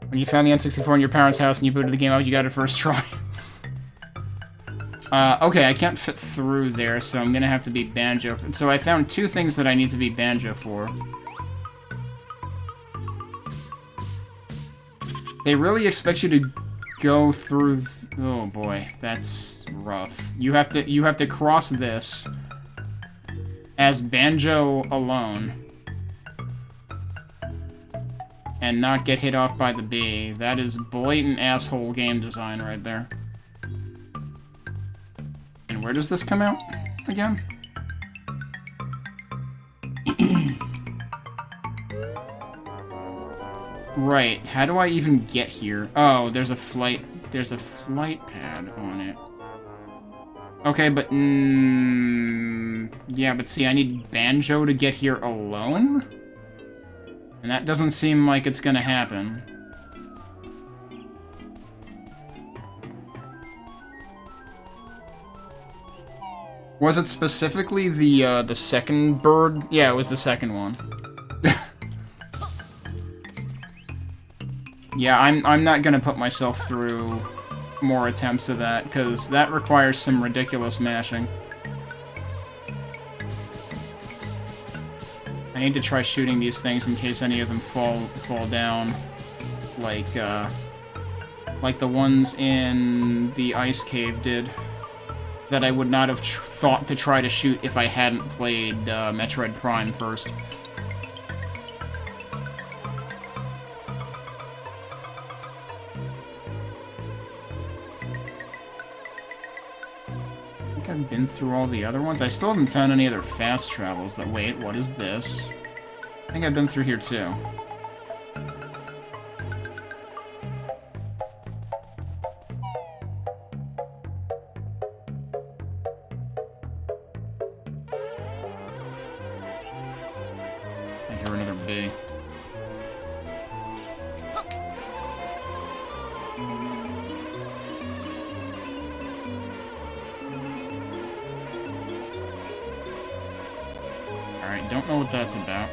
When you found the N64 in your parents' house and you booted the game out, you got it first try. Okay, I can't fit through there, so I'm gonna have to be Banjo. So I found 2 things that I need to be Banjo for. They really expect you to go through... Oh boy, that's rough. You have to cross this as Banjo alone. And not get hit off by the bee. That is blatant asshole game design right there. And where does this come out again? Right, how do I even get here? Oh, there's a flight pad on it. Okay, but yeah, but see, I need Banjo to get here alone? And that doesn't seem like it's gonna happen. Was it specifically the second bird? Yeah, it was the second one. Yeah, I'm not gonna put myself through more attempts of that, because that requires some ridiculous mashing. I need to try shooting these things in case any of them fall down, like the ones in the ice cave did, that I would not have thought to try to shoot if I hadn't played Metroid Prime first. I think I've been through all the other ones. I still haven't found any other fast travels that... Wait, what is this? I think I've been through here too. I hear another bee. Alright, don't know what that's about.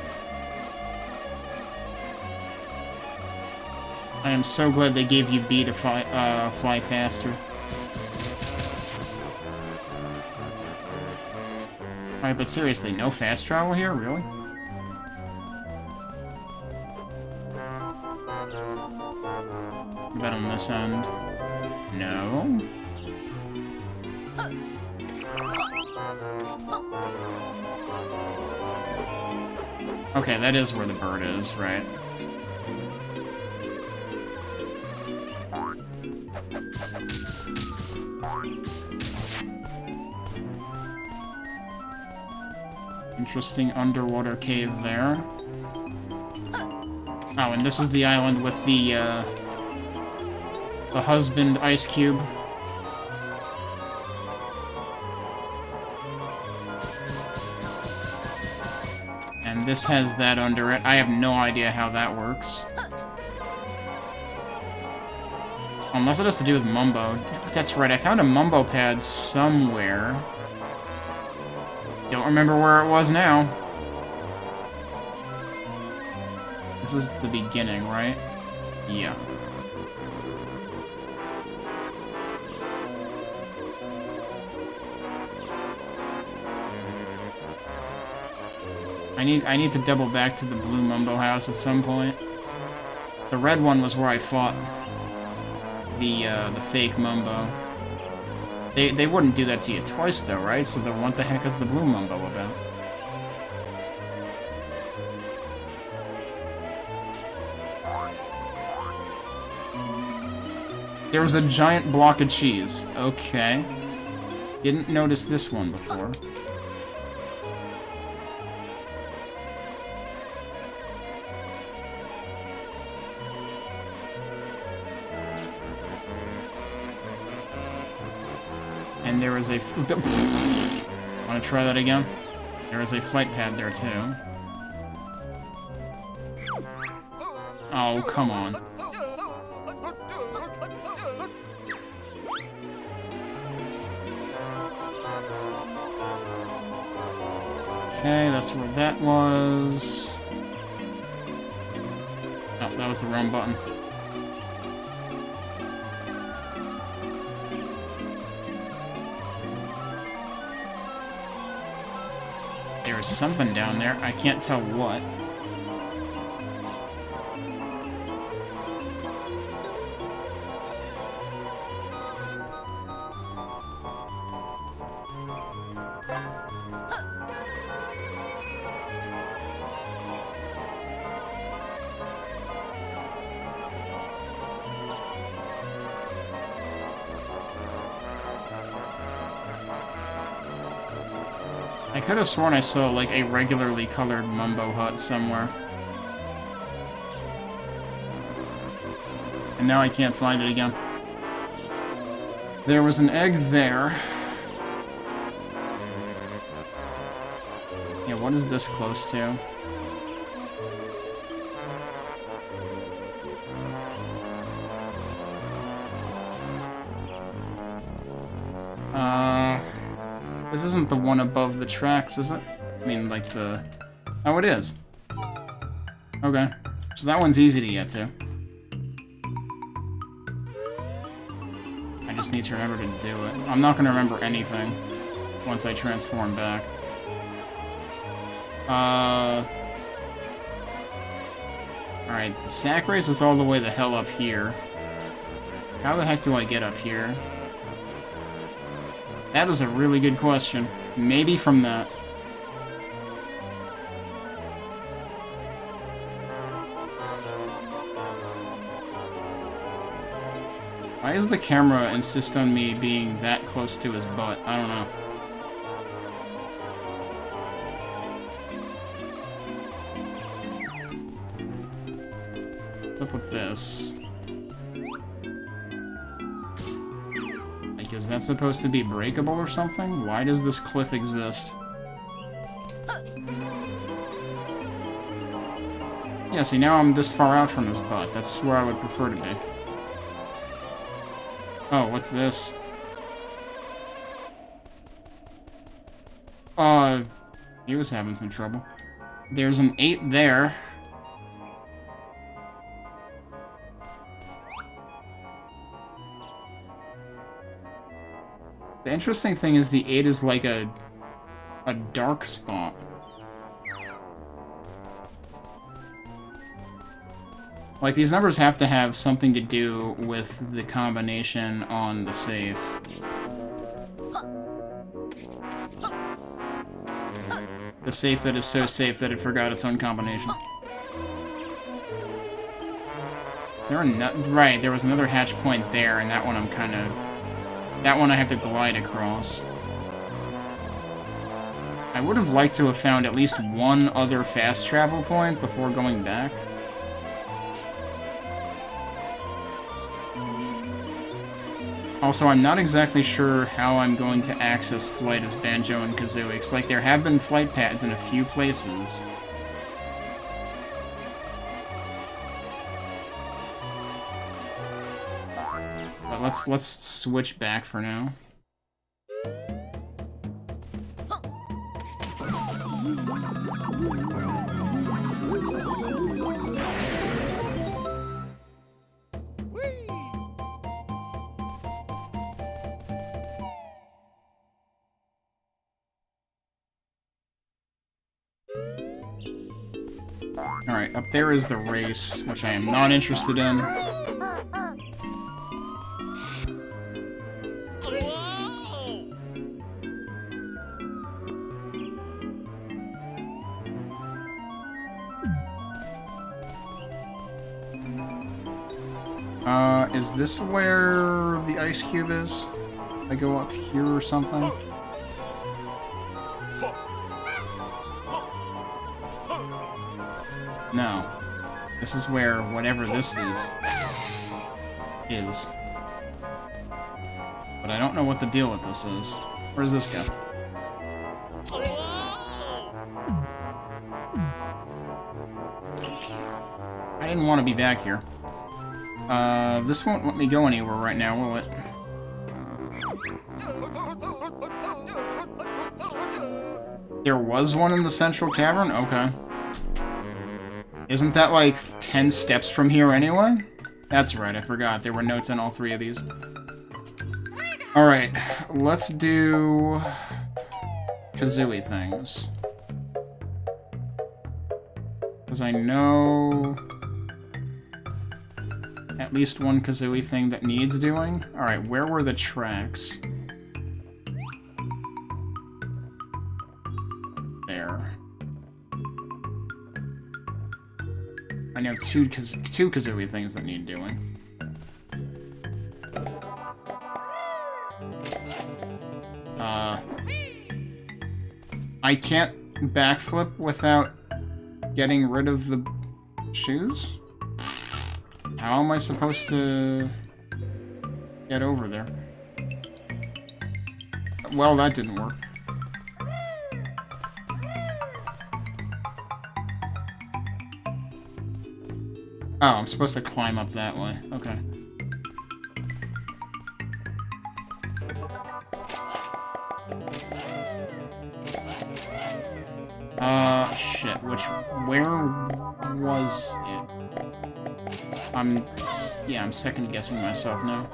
I am so glad they gave you B to fly faster. Alright, but seriously, no fast travel here? Really? What about on this end? No? Okay, that is where the bird is, right? Interesting underwater cave there. Oh, and this is the island with the husband ice cube. And this has that under it. I have no idea how that works. Unless it has to do with Mumbo. That's right, I found a Mumbo pad somewhere. Don't remember where it was now. This is the beginning, right? Yeah. I need to double back to the blue Mumbo house at some point. The red one was where I fought the fake Mumbo. They wouldn't do that to you twice though, right? So then what the heck is the blue Mumbo about? There was a giant block of cheese. Okay. Didn't notice this one before. And there is a... Want to try that again? There is a flight pad there, too. Oh, come on. Okay, that's where that was. Oh, that was the wrong button. There's something down there. I can't tell what. I could have sworn I saw, like, a regularly colored Mumbo hut somewhere. And now I can't find it again. There was an egg there. Yeah, what is this close to? This isn't the one above the tracks, is it? I mean, like the... Oh, it is. Okay. So that one's easy to get to. I just need to remember to do it. I'm not gonna remember anything once I transform back. Alright, the sack race is all the way the hell up here. How the heck do I get up here? That is a really good question. Maybe from that. Why does the camera insist on me being that close to his butt? I don't know. What's up with this? Is that supposed to be breakable or something? Why does this cliff exist? Yeah, see, now I'm this far out from his butt. That's where I would prefer to be. Oh, what's this? He was having some trouble. There's an 8 there. The interesting thing is the 8 is like a A dark spot. Like, these numbers have to have something to do with the combination on the safe. The safe that is so safe that it forgot its own combination. Is there a right, there was another hatch point there, and that one I'm kind of... That one I have to glide across. I would have liked to have found at least one other fast travel point before going back. Also, I'm not exactly sure how I'm going to access flight as Banjo and Kazooie, because, like, there have been flight pads in a few places. But let's switch back for now. Alright, up there is the race, which I am not interested in. Is this where the ice cube is? I go up here or something? No. This is where whatever this is. But I don't know what the deal with this is. Where does this go? I didn't want to be back here. This won't let me go anywhere right now, will it? There was one in the central cavern? Okay. Isn't that like 10 steps from here anyway? That's right, I forgot. There were notes on all three of these. Alright, let's do Kazooie things. Because I know at least one Kazooie thing that needs doing. Alright, where were the tracks? There. I know two Kazooie things that need doing. I can't backflip without getting rid of the shoes? How am I supposed to get over there? Well, that didn't work. Oh, I'm supposed to climb up that way. Okay. Shit. Where was it? I'm second guessing myself now.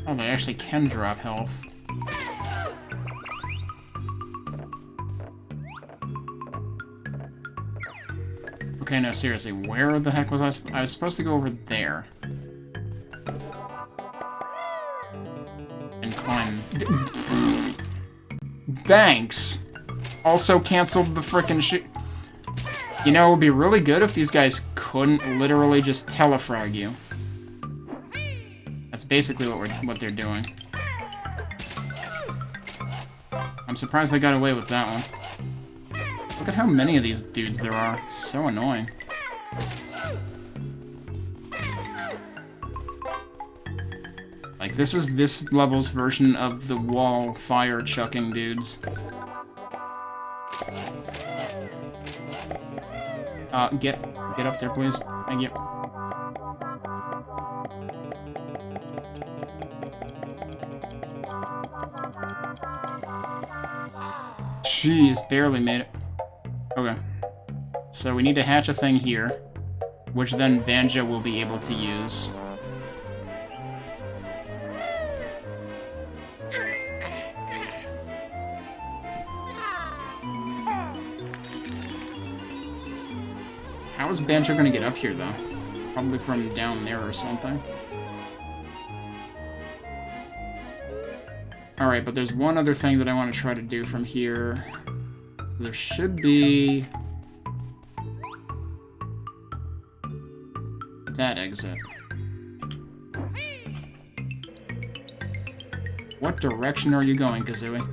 Oh, they actually can drop health. Okay, no, seriously, where the heck was I was supposed to go over there. And climb. Thanks! Also canceled the frickin' shit. You know, it would be really good if these guys couldn't literally just telefrag you. That's basically what they're doing. I'm surprised I got away with that one. Look at how many of these dudes there are. It's so annoying. Like, this is this level's version of the wall fire chucking dudes. Get up there, please. Thank Thank you. Jeez, barely made it. Okay. So we need to hatch a thing here, which then Banjo will be able to use. How is Banjo gonna get up here, though? Probably from down there or something. Alright, but there's one other thing that I want to try to do from here. There should be... that exit. What direction are you going, Kazooie?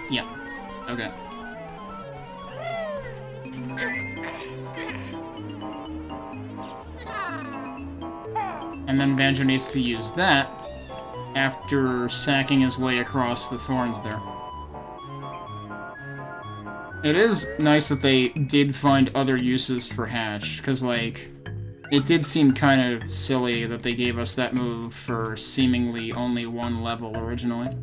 Yeah. Okay. And then Banjo needs to use that after sacking his way across the thorns there. It is nice that they did find other uses for Hatch, because, like, it did seem kind of silly that they gave us that move for seemingly only one level originally.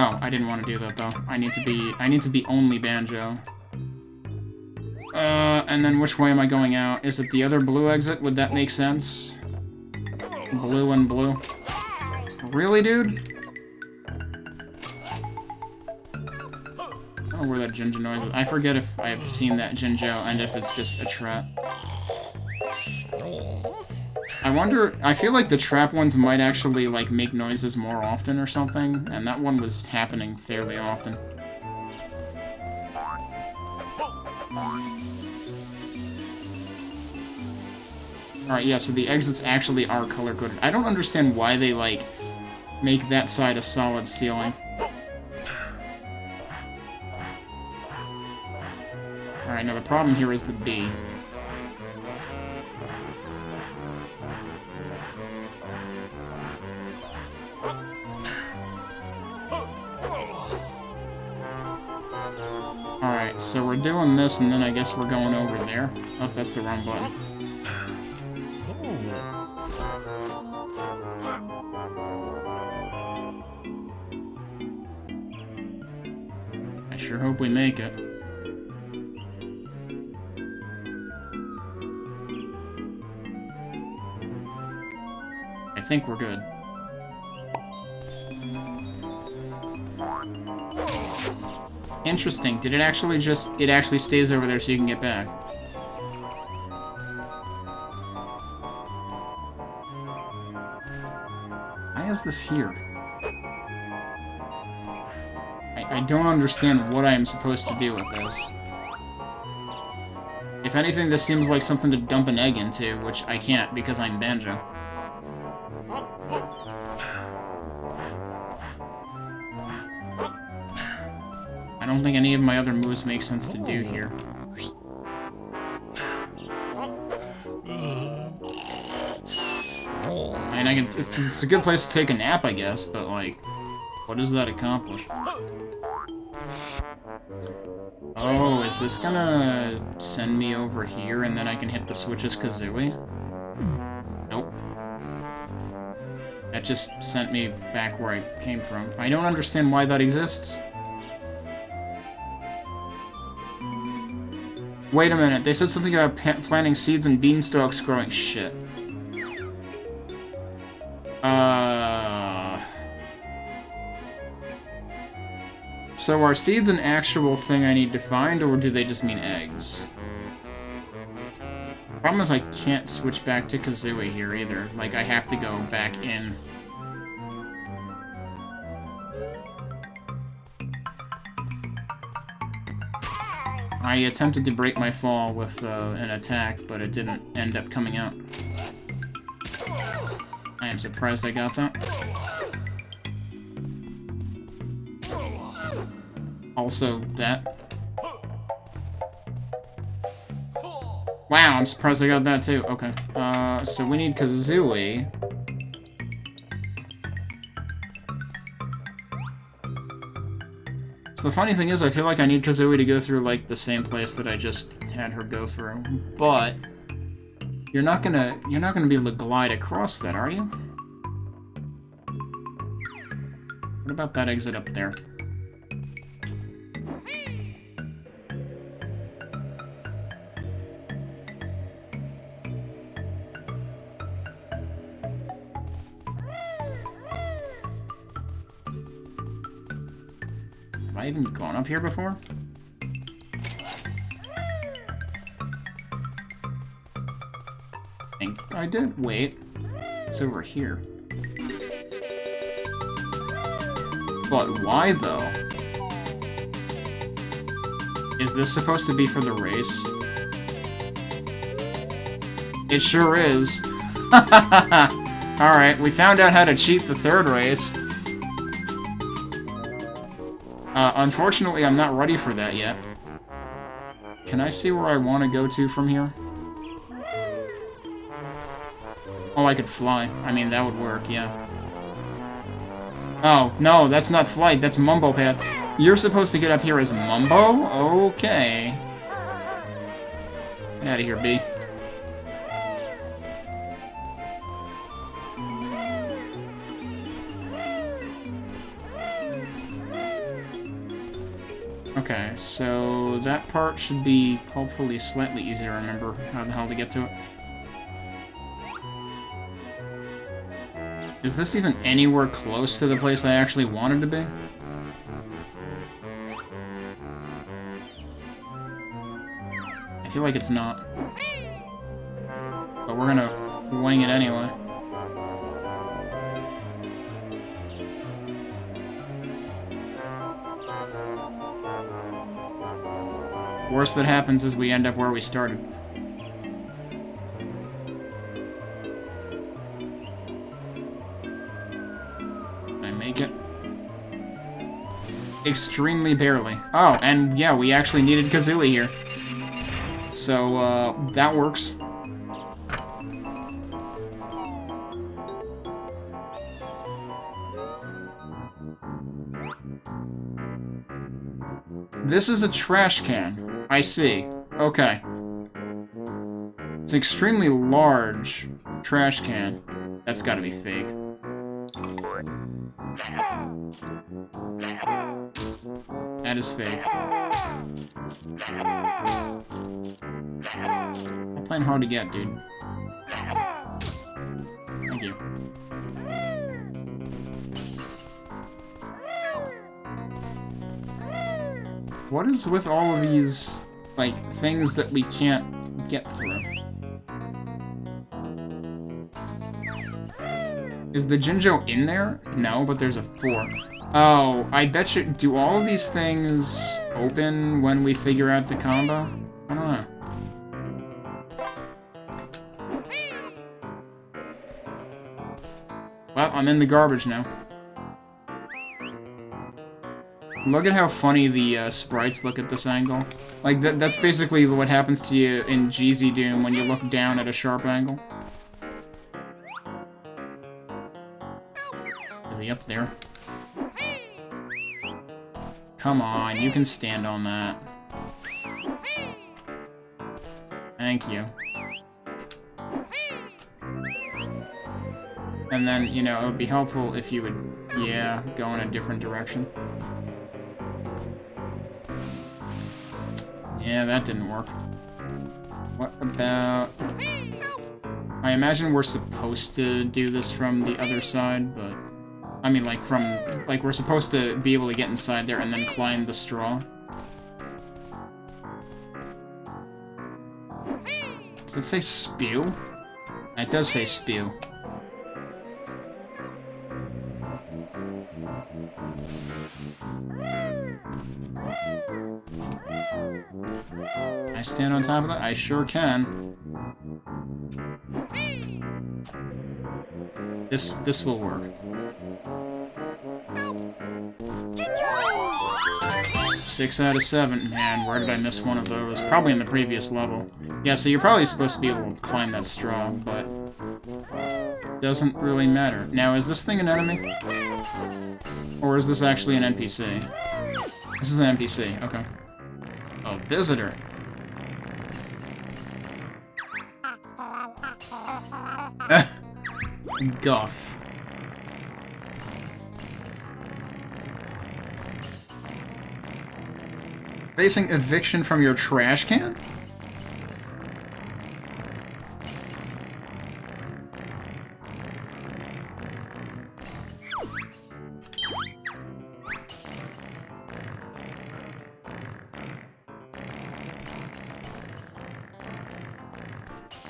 Oh, I didn't want to do that though. I need to be only Banjo. And then which way am I going out? Is it the other blue exit? Would that make sense? Blue and blue. Really, dude? I don't know where that Jinjo noise is. I forget if I've seen that Jinjo and if it's just a trap. I wonder, I feel like the trap ones might actually, like, make noises more often or something, and that one was happening fairly often. Alright, yeah, so the exits actually are color-coded. I don't understand why they, like, make that side a solid ceiling. Alright, now the problem here is the B. Alright, so we're doing this, and then I guess we're going over there. Oh, that's the wrong button. I sure hope we make it. I think we're good. Interesting. Did it actually just... it actually stays over there so you can get back. Why is this here? I don't understand what I am supposed to do with this. If anything, this seems like something to dump an egg into, which I can't because I'm Banjo. I don't think any of my other moves make sense to do here. I mean, it's a good place to take a nap, I guess, but, like, what does that accomplish? Oh, is this gonna send me over here and then I can hit the switch as Kazooie? Nope. That just sent me back where I came from. I don't understand why that exists. Wait a minute, they said something about planting seeds and beanstalks growing. Shit. So are seeds an actual thing I need to find, or do they just mean eggs? Problem is I can't switch back to Kazooie here either. Like, I have to go back in. I attempted to break my fall with an attack, but it didn't end up coming out. I am surprised I got that. Also, that. Wow, I'm surprised I got that too. Okay. So we need Kazooie. So the funny thing is, I feel like I need Kazooie to go through, like, the same place that I just had her go through. But you're not gonna be able to glide across that, are you? What about that exit up there? Have I even gone up here before? I think I did. Wait. It's over here. But why, though? Is this supposed to be for the race? It sure is. Alright, we found out how to cheat the third race. Unfortunately, I'm not ready for that yet. Can I see where I want to go to from here? Oh, I could fly. I mean, that would work, yeah. Oh, no, that's not flight, that's Mumbo pad. You're supposed to get up here as Mumbo? Okay. Get out of here, B. Okay, so that part should be hopefully slightly easier to remember how the hell to get to it. Is this even anywhere close to the place I actually wanted to be? I feel like it's not. But we're gonna wing it anyway. Worst that happens is we end up where we started. Can I make it? Extremely barely. Oh, and yeah, we actually needed Kazooie here. So, that works. This is a trash can. I see. Okay. It's an extremely large trash can. That's gotta be fake. That is fake. I'm playing hard to get, dude. Thank you. What is with all of these, like, things that we can't get through? Is the Jinjo in there? No, but there's a 4. Oh, I bet you... Do all of these things open when we figure out the combo? I don't know. Well, I'm in the garbage now. Look at how funny the sprites look at this angle. Like, that's basically what happens to you in Jeezy Doom when you look down at a sharp angle. Is he up there? Come on, you can stand on that. Thank you. And then, you know, it would be helpful if you would, yeah, go in a different direction. Yeah, that didn't work. What about... I imagine we're supposed to do this from the other side, but... I mean, like, from... Like, we're supposed to be able to get inside there and then climb the straw. Does it say spew? It does say spew. stand on top of that? I sure can. This will work. 6 out of 7. Man, where did I miss one of those? Probably in the previous level. Yeah, so you're probably supposed to be able to climb that straw, but doesn't really matter. Now, is this thing an enemy? Or is this actually an NPC? This is an NPC, okay. Oh, visitor. Guff. Facing eviction from your trash can?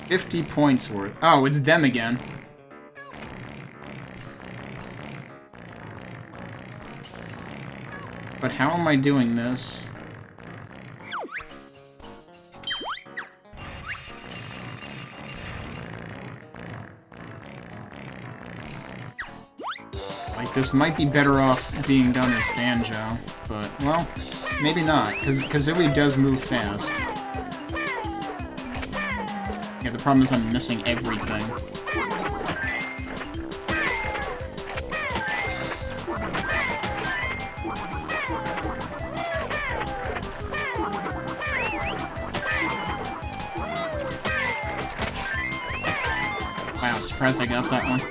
$50 points worth. Oh, it's them again. But how am I doing this? Like, this might be better off being done as Banjo, but, well, maybe not, because Kazooie does move fast. Yeah, the problem is I'm missing everything. Wow, surprised I got that one.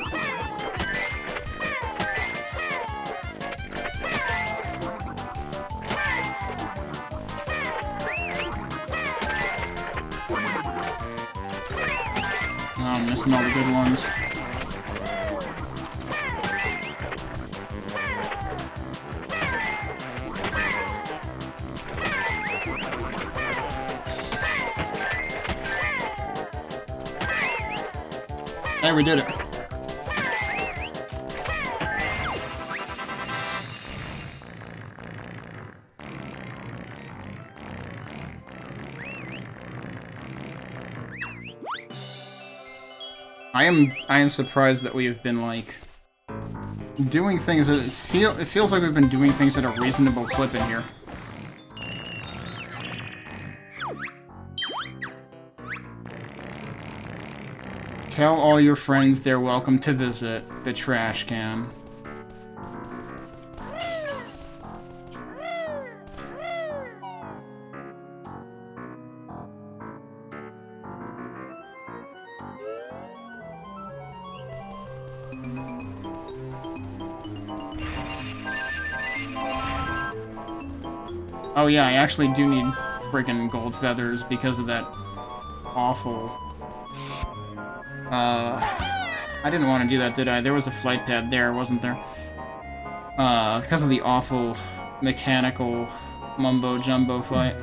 Oh, I'm missing all the good ones. Hey, we did it. I am surprised that we have been, like, doing things that it feels like we've been doing things at a reasonable clip in here. Tell all your friends they're welcome to visit the trash can. Oh yeah, I actually do need friggin' gold feathers because of that awful... I didn't want to do that, did I? There was a flight pad there, wasn't there? Because of the awful mechanical mumbo-jumbo fight.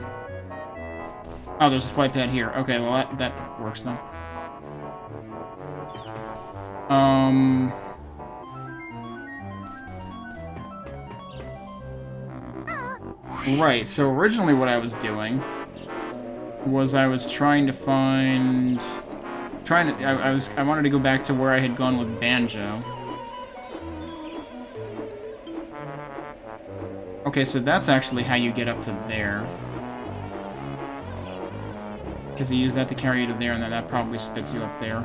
Oh, there's a flight pad here. Okay, well that works then. Right, so originally what I was doing was I was trying to find... I wanted to go back to where I had gone with Banjo. Okay, so that's actually how you get up to there. Because you use that to carry you to there, and then that probably spits you up there.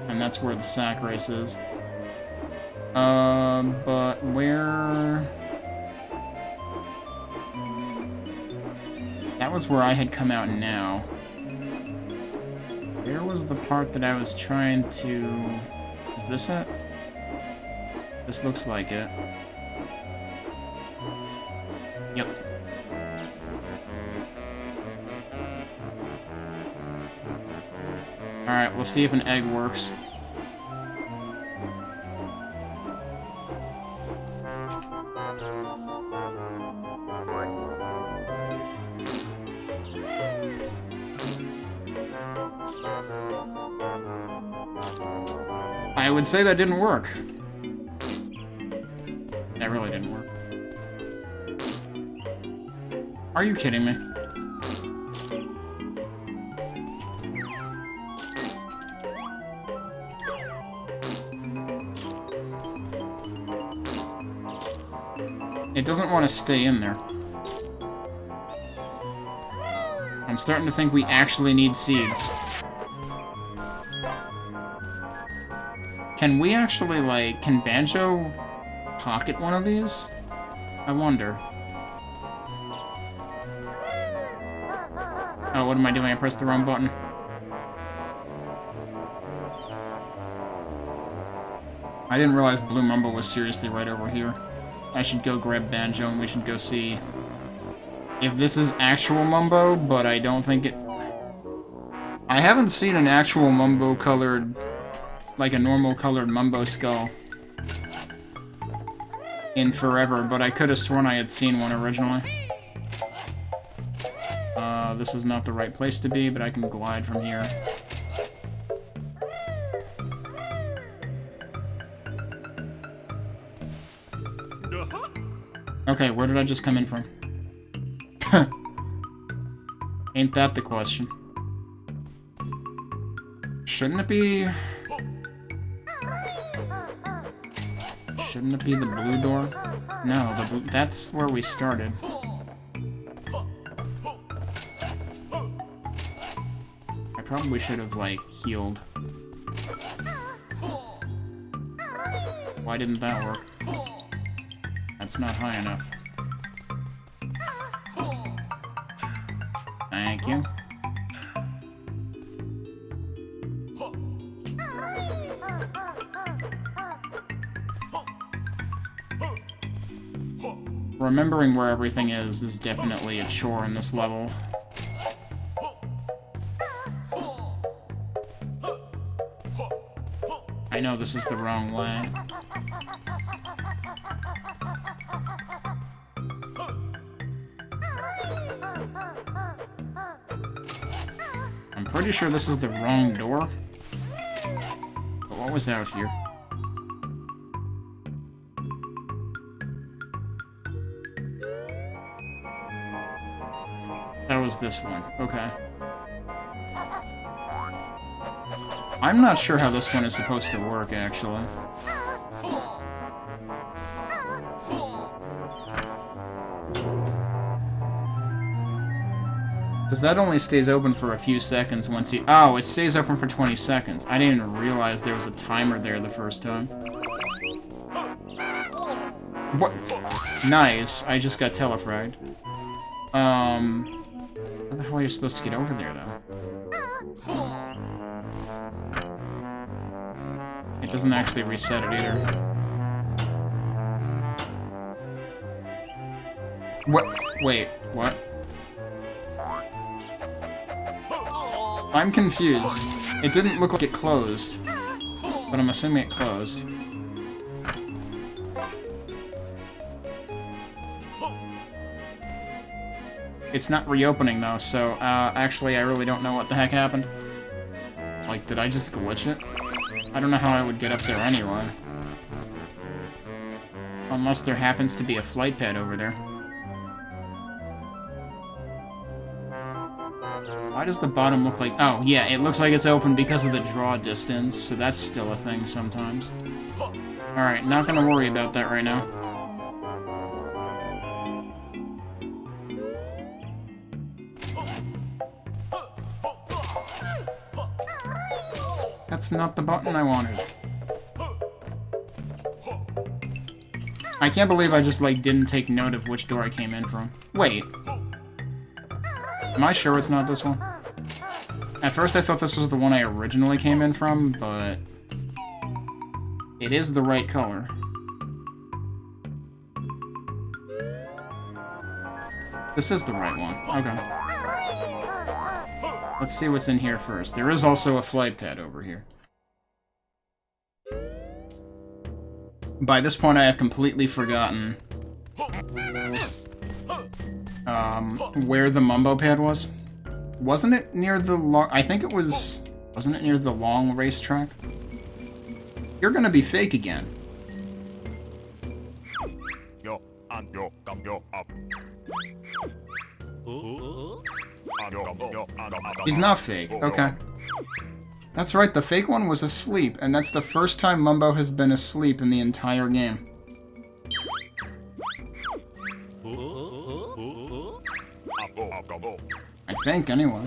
And that's where the sack race is. But where... That was where I had come out now. Where was the part that I was trying to... Is this it? This looks like it. Yep. Alright, we'll see if an egg works. I would say that didn't work. That really didn't work. Are you kidding me? It doesn't want to stay in there. I'm starting to think we actually need seeds. Can we actually, like, can Banjo pocket one of these? I wonder. Oh, what am I doing? I pressed the wrong button. I didn't realize Blue Mumbo was seriously right over here. I should go grab Banjo and we should go see if this is actual Mumbo, but I don't think it... I haven't seen an actual Mumbo-colored, like a normal-colored Mumbo skull in forever, but I could have sworn I had seen one originally. This is not the right place to be, but I can glide from here. Okay, where did I just come in from? Ain't that the question? Shouldn't it be... Shouldn't it be the blue door? No, the blue... That's where we started. I probably should have, like, healed. Why didn't that work? That's not high enough. Thank you. Remembering where everything is definitely a chore in this level. I know this is the wrong way. I'm pretty sure this is the wrong door. But what was out here? That was this one. Okay. I'm not sure how this one is supposed to work, actually. Because that only stays open for a few seconds once you... Oh, it stays open for 20 seconds. I didn't even realize there was a timer there the first time. What? Nice. I just got telefragged. How the hell are you supposed to get over there, though? It doesn't actually reset it either. What? Wait, what? I'm confused. It didn't look like it closed, but I'm assuming it closed. It's not reopening, though, so, actually, I really don't know what the heck happened. Like, did I just glitch it? I don't know how I would get up there anyway. Unless there happens to be a flight pad over there. Why does the bottom look like... Oh, yeah, it looks like it's open because of the draw distance, so that's still a thing sometimes. Alright, not gonna worry about that right now. That's not the button I wanted. I can't believe I just, like, didn't take note of which door I came in from. Wait. Am I sure it's not this one? At first I thought this was the one I originally came in from, but... it is the right color. This is the right one. Okay. Let's see what's in here first. There is also a flight pad over here. By this point, I have completely forgotten where the Mumbo pad was. Wasn't it near the long... I think it was... Wasn't it near the long racetrack? You're gonna be fake again. He's not fake. Okay. That's right, the fake one was asleep, and that's the first time Mumbo has been asleep in the entire game. I think, anyway.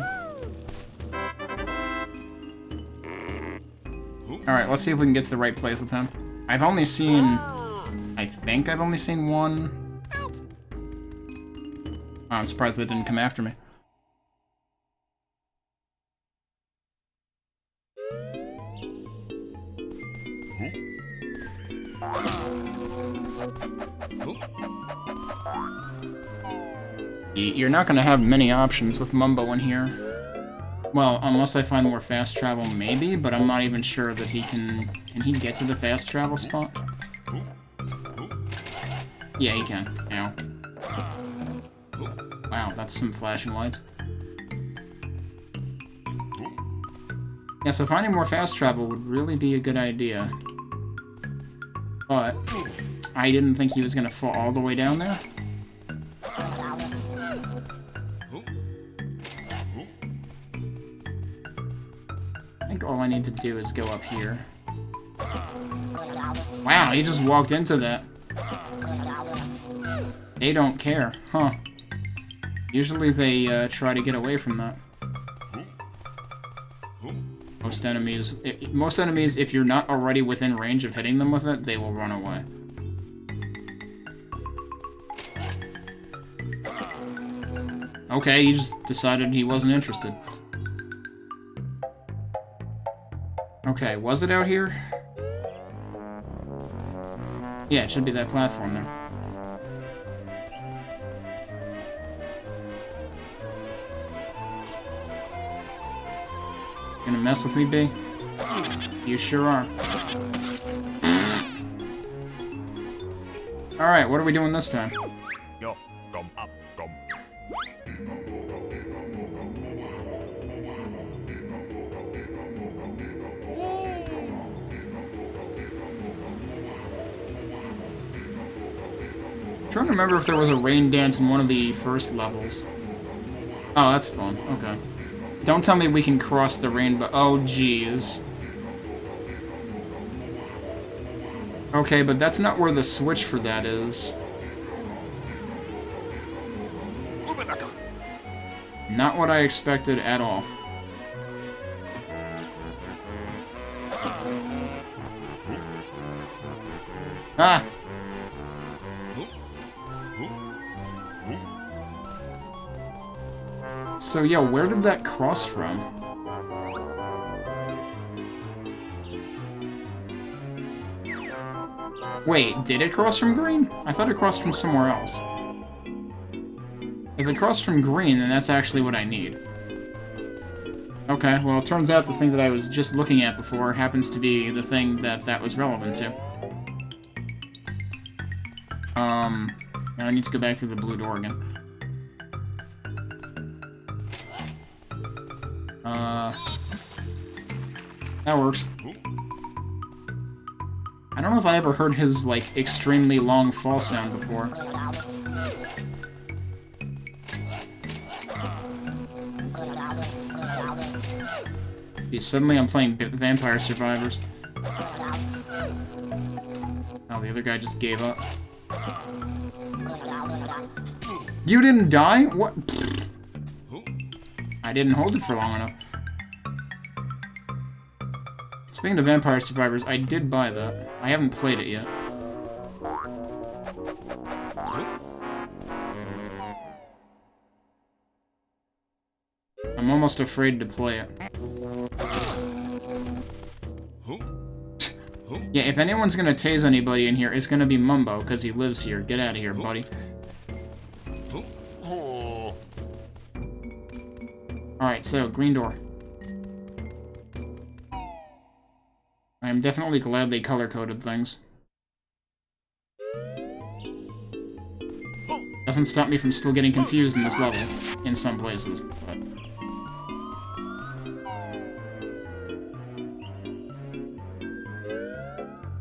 Alright, let's see if we can get to the right place with him. I've only seen... I think I've only seen one. Oh, I'm surprised they didn't come after me. You're not going to have many options with Mumbo in here. Well, unless I find more fast travel, maybe, but I'm not even sure that he can... Can he get to the fast travel spot? Yeah, he can. Ow. Wow, that's some flashing lights. Yeah, so finding more fast travel would really be a good idea. But I didn't think he was going to fall all the way down there. I think all I need to do is go up here. Wow, he just walked into that. They don't care, huh? Usually they try to get away from that. Most enemies, if you're not already within range of hitting them with it, they will run away. Okay, he just decided he wasn't interested. Okay, was it out here? Yeah, it should be that platform there. Gonna mess with me, B? You sure are. Alright, what are we doing this time? I'm trying to remember if there was a rain dance in one of the first levels. Oh, that's fun. Okay. Don't tell me we can cross the rainbow. Oh, jeez. Okay, but that's not where the switch for that is. Not what I expected at all. Ah! So, yeah, where did that cross from? Wait, did it cross from green? I thought it crossed from somewhere else. If it crossed from green, then that's actually what I need. Okay, well, it turns out the thing that I was just looking at before happens to be the thing that was relevant to. Now I need to go back through the blue door again. That works. I don't know if I ever heard his, like, extremely long fall sound before. Suddenly I'm playing Vampire Survivors. Oh, the other guy just gave up. You didn't die? What? I didn't hold it for long enough. Speaking of Vampire Survivors, I did buy that. I haven't played it yet. I'm almost afraid to play it. Yeah, if anyone's gonna tase anybody in here, it's gonna be Mumbo, because he lives here. Get out of here, buddy. Alright, so, green door. I am definitely glad they color-coded things. Doesn't stop me from still getting confused in this level, in some places, but...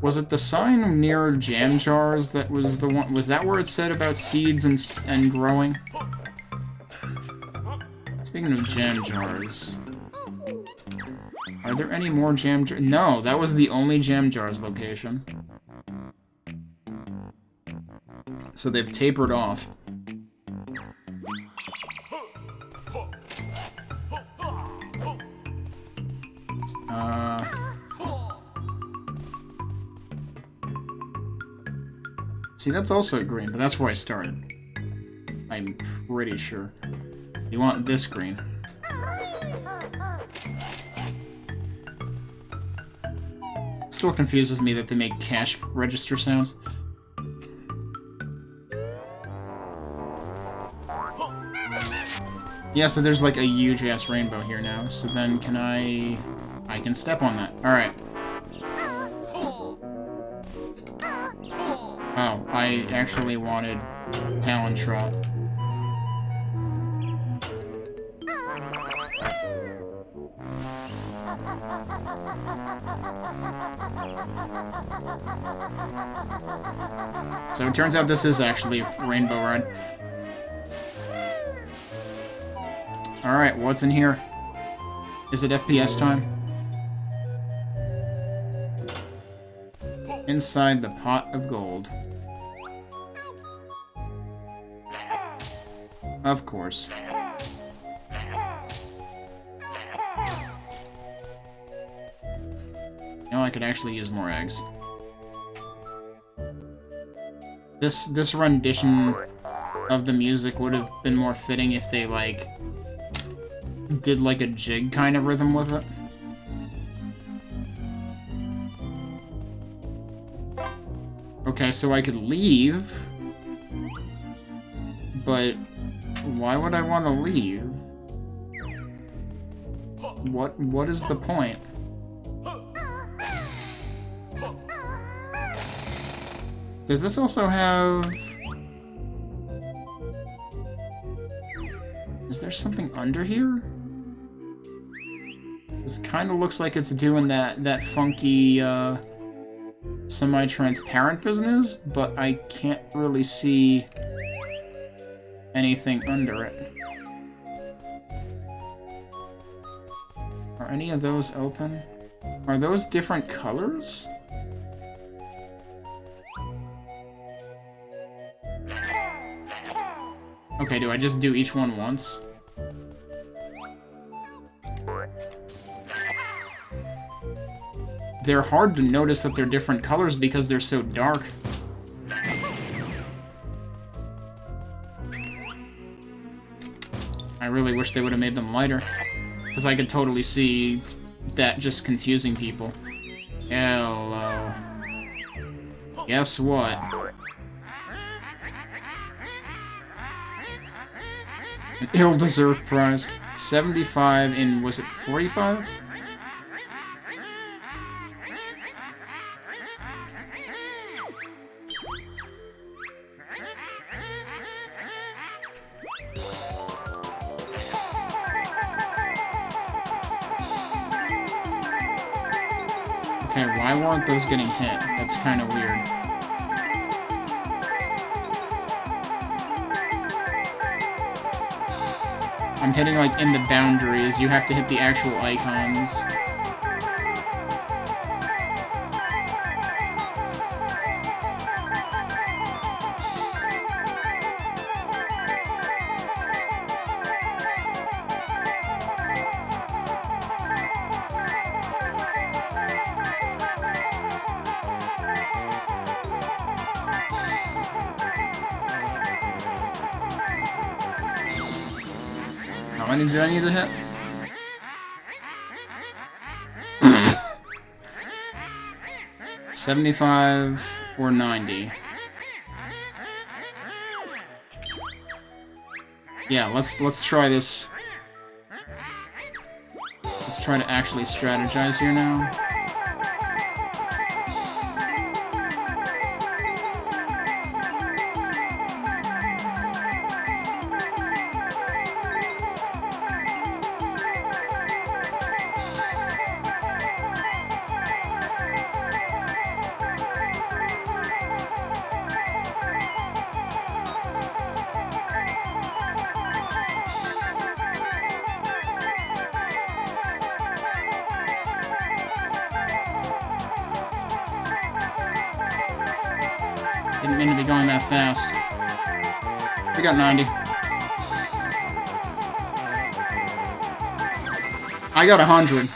Was it the sign near jam jars that was the one? Was that where it said about seeds and growing? Speaking of jam jars... Are there any more jam jars? No, that was the only jam jars location. So they've tapered off. See, that's also green, but that's where I started. I'm pretty sure. You want this green. It still confuses me that they make cash register sounds. Yeah, so there's like a huge-ass rainbow here now. So then can I can step on that. Alright. Oh, I actually wanted Talon Trot. So it turns out this is actually Rainbow Ride. Alright, what's in here? Is it FPS time? Inside the pot of gold. Of course. You know, I could actually use more eggs. This rendition of the music would have been more fitting if they, like, did, like, a jig kind of rhythm with it. Okay, so I could leave, but why would I want to leave? What is the point? Does this also have... Is there something under here? This kind of looks like it's doing that funky, semi-transparent business, but I can't really see anything under it. Are any of those open? Are those different colors? Okay, do I just do each one once? They're hard to notice that they're different colors because they're so dark. I really wish they would have made them lighter, because I could totally see that just confusing people. Hello. Guess what? An ill-deserved prize. 75 in, was it 45? Okay, why weren't those getting hit? That's kind of weird. I'm hitting, like, in the boundaries. You have to hit the actual icons. How many did I need to hit? $75 or $90. Yeah, let's try this. Let's try to actually strategize here now. Didn't mean to be going that fast. We got 90. I got 100.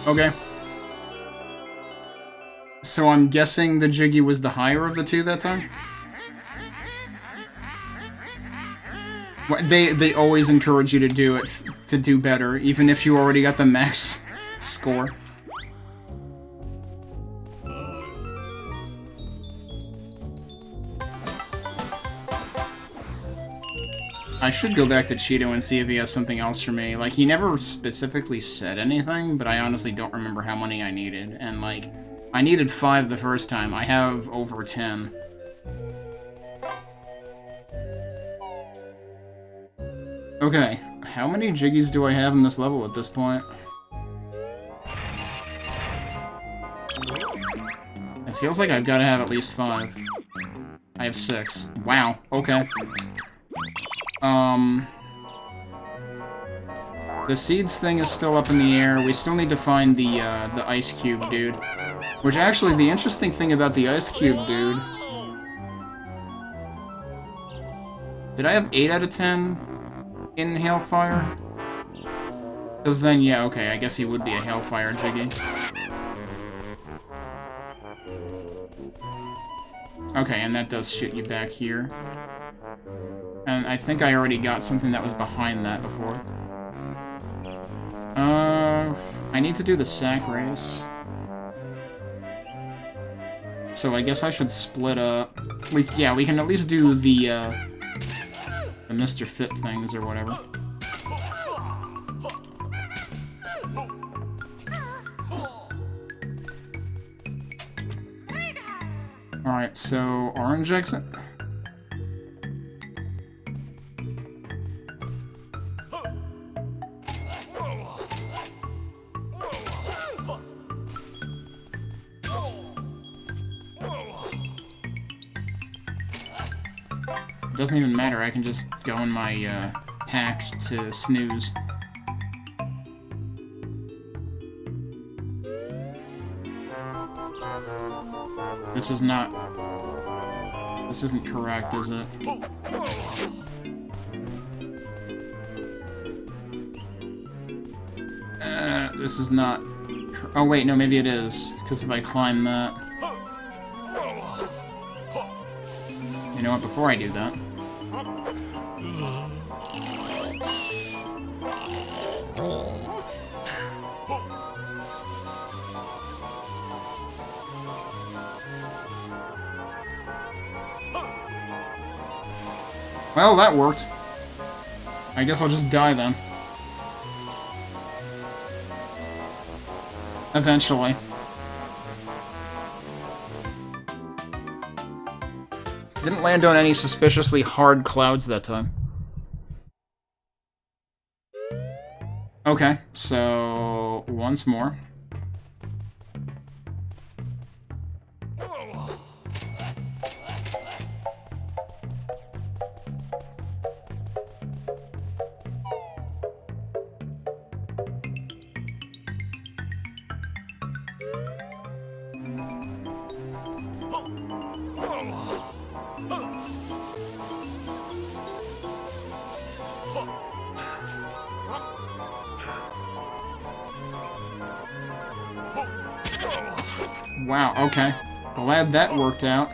Okay. So I'm guessing the Jiggy was the higher of the two that time? They always encourage you to do it, to do better, even if you already got the max score. I should go back to Cheeto and see if he has something else for me. Like, he never specifically said anything, but I honestly don't remember how many I needed. And, like, I needed 5 the first time. I have over 10. Okay, how many Jiggies do I have in this level at this point? It feels like I've got to have at least 5. I have 6. Wow, okay. The seeds thing is still up in the air. We still need to find the ice cube dude. Which actually, the interesting thing about the ice cube dude... Did I have 8 out of 10 in Hailfire? Because then, yeah, okay, I guess he would be a Hailfire Jiggy. Okay, and that does shoot you back here. And I think I already got something that was behind that before. I need to do the sack race. So I guess I should split up. We can at least do the Mr. Fit things or whatever. Alright, so orange exit. It doesn't even matter, I can just go in my pack to snooze. This isn't correct, is it? This is not... Oh wait, no, maybe it is, because if I climb that... You know what, before I do that... Well, that worked. I guess I'll just die then. Eventually. Didn't land on any suspiciously hard clouds that time. Okay, so once more. Wow, okay. Glad that worked out.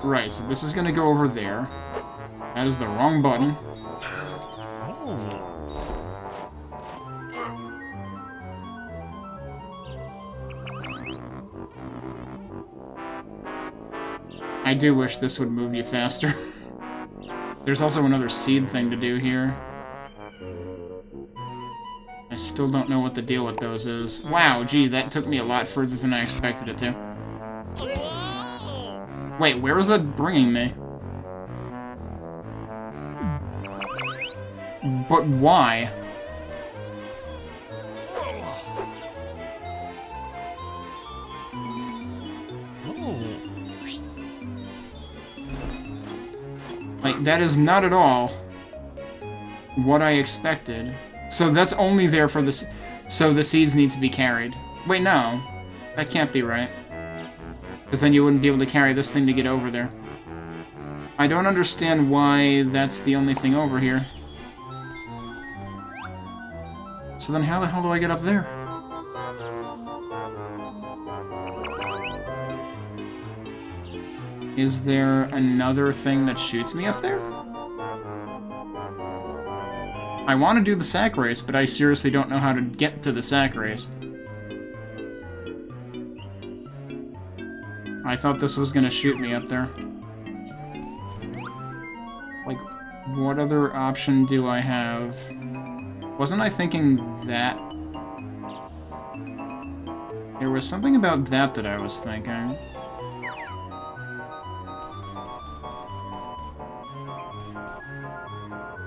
Right, so this is gonna go over there. That is the wrong button. I do wish this would move you faster. There's also another seed thing to do here. I still don't know what the deal with those is. Wow, gee, that took me a lot further than I expected it to. Wait, where is that bringing me? But why? Like, that is not at all what I expected. So that's only there for this. So the seeds need to be carried. Wait, no. That can't be right. Because then you wouldn't be able to carry this thing to get over there. I don't understand why that's the only thing over here. So then how the hell do I get up there? Is there another thing that shoots me up there? I want to do the sack race, but I seriously don't know how to get to the sack race. I thought this was gonna shoot me up there. Like, what other option do I have? Wasn't I thinking that? There was something about that I was thinking.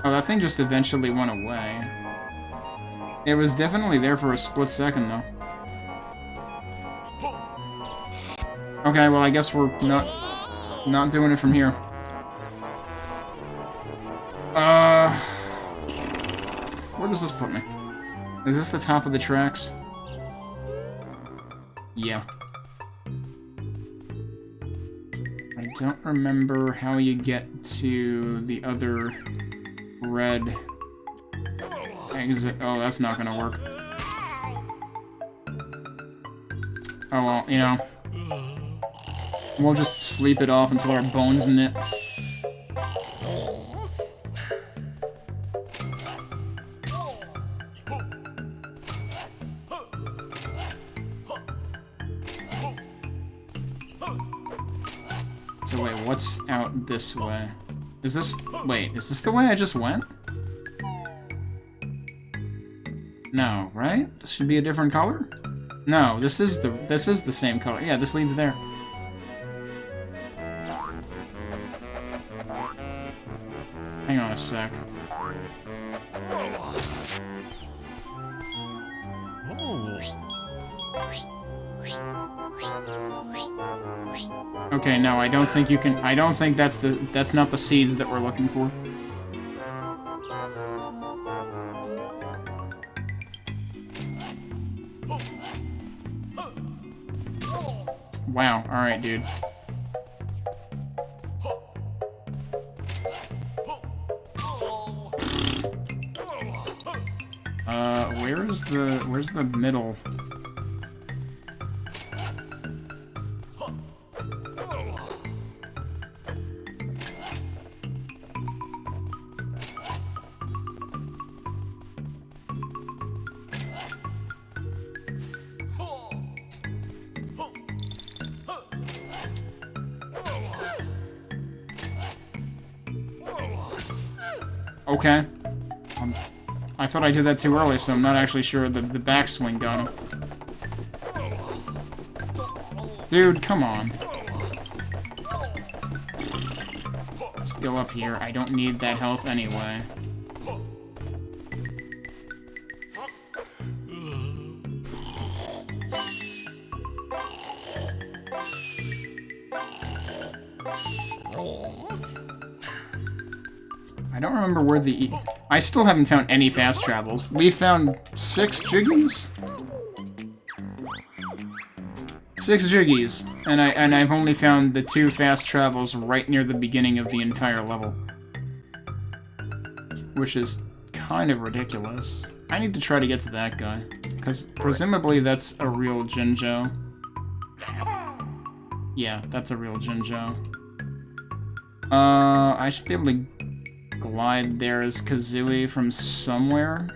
Oh, that thing just eventually went away. It was definitely there for a split second, though. Okay, well, I guess we're not doing it from here. Where does this put me? Is this the top of the tracks? Yeah. I don't remember how you get to the other red exit. Oh, that's not gonna work. Oh well, you know. We'll just sleep it off until our bones in it. So wait, what's out this way? Is this... Wait, is this the way I just went? No, right? This should be a different color? No, this is the same color. Yeah, this leads there. Hang on a sec. Okay, no, I don't think you can... I don't think that's not the seeds that we're looking for. Wow, alright, dude. Where's the middle? Okay. I thought I did that too early, so I'm not actually sure the backswing got him. Dude, come on. Let's go up here. I don't need that health anyway. I don't remember where the... I still haven't found any fast travels. We found 6 jiggies? 6 jiggies. And I've only found the 2 fast travels right near the beginning of the entire level. Which is kind of ridiculous. I need to try to get to that guy. Because presumably that's a real Jinjo. Yeah, that's a real Jinjo. I should be able to glide there as Kazooie from somewhere.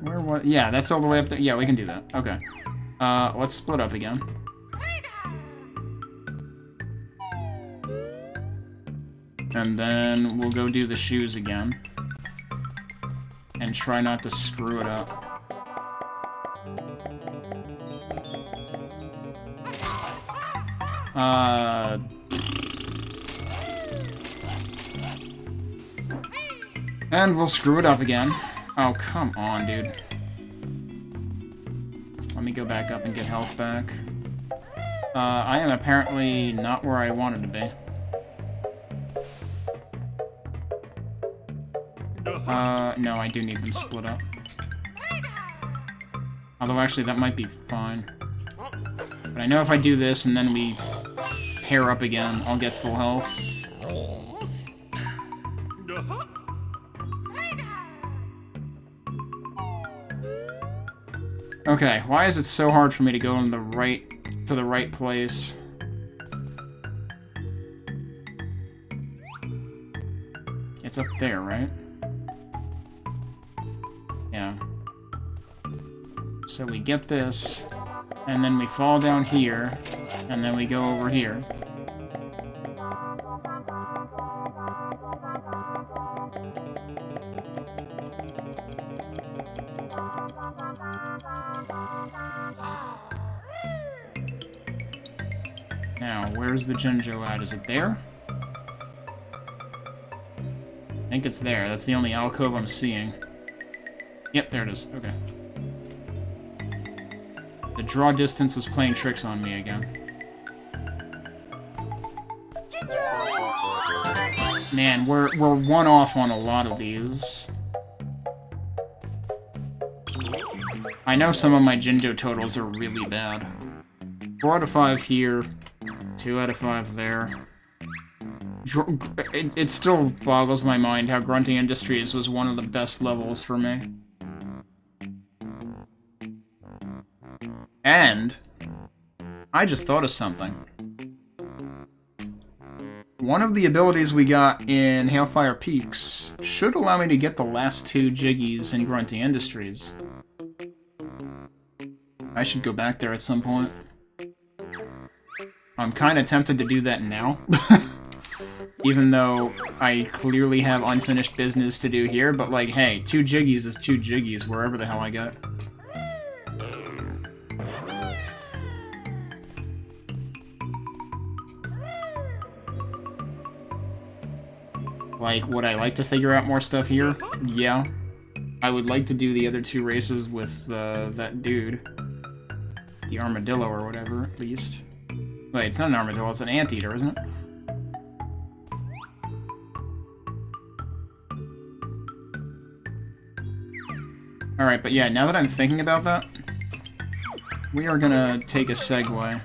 Where was... Yeah, that's all the way up there. Yeah, we can do that. Okay. Let's split up again. And then we'll go do the shoes again. And try not to screw it up. And we'll screw it up again. Oh, come on, dude. Let me go back up and get health back. I am apparently not where I wanted to be. No, I do need them split up. Although, actually, that might be fine. But I know if I do this and then we pair up again, I'll get full health. Okay, why is it so hard for me to go in the right place? It's up there, right? Yeah. So we get this, and then we fall down here, and then we go over here. Now, where's the Jinjo at? Is it there? I think it's there. That's the only alcove I'm seeing. Yep, there it is. Okay. The draw distance was playing tricks on me again. Man, we're one off on a lot of these. I know some of my Jinjo totals are really bad. 4 out of 5 here, 2 out of 5 there. It still boggles my mind how Grunting Industries was one of the best levels for me. And I just thought of something. One of the abilities we got in Hailfire Peaks should allow me to get the last 2 jiggies in Grunting Industries. I should go back there at some point. I'm kind of tempted to do that now. Even though I clearly have unfinished business to do here, but like, hey, 2 jiggies is 2 jiggies, wherever the hell I get. Like, would I like to figure out more stuff here? Yeah. I would like to do the other 2 races with that dude. The armadillo or whatever, at least. Wait, it's not an armadillo, it's an anteater, isn't it? Alright, but yeah, now that I'm thinking about that, we are gonna take a segue.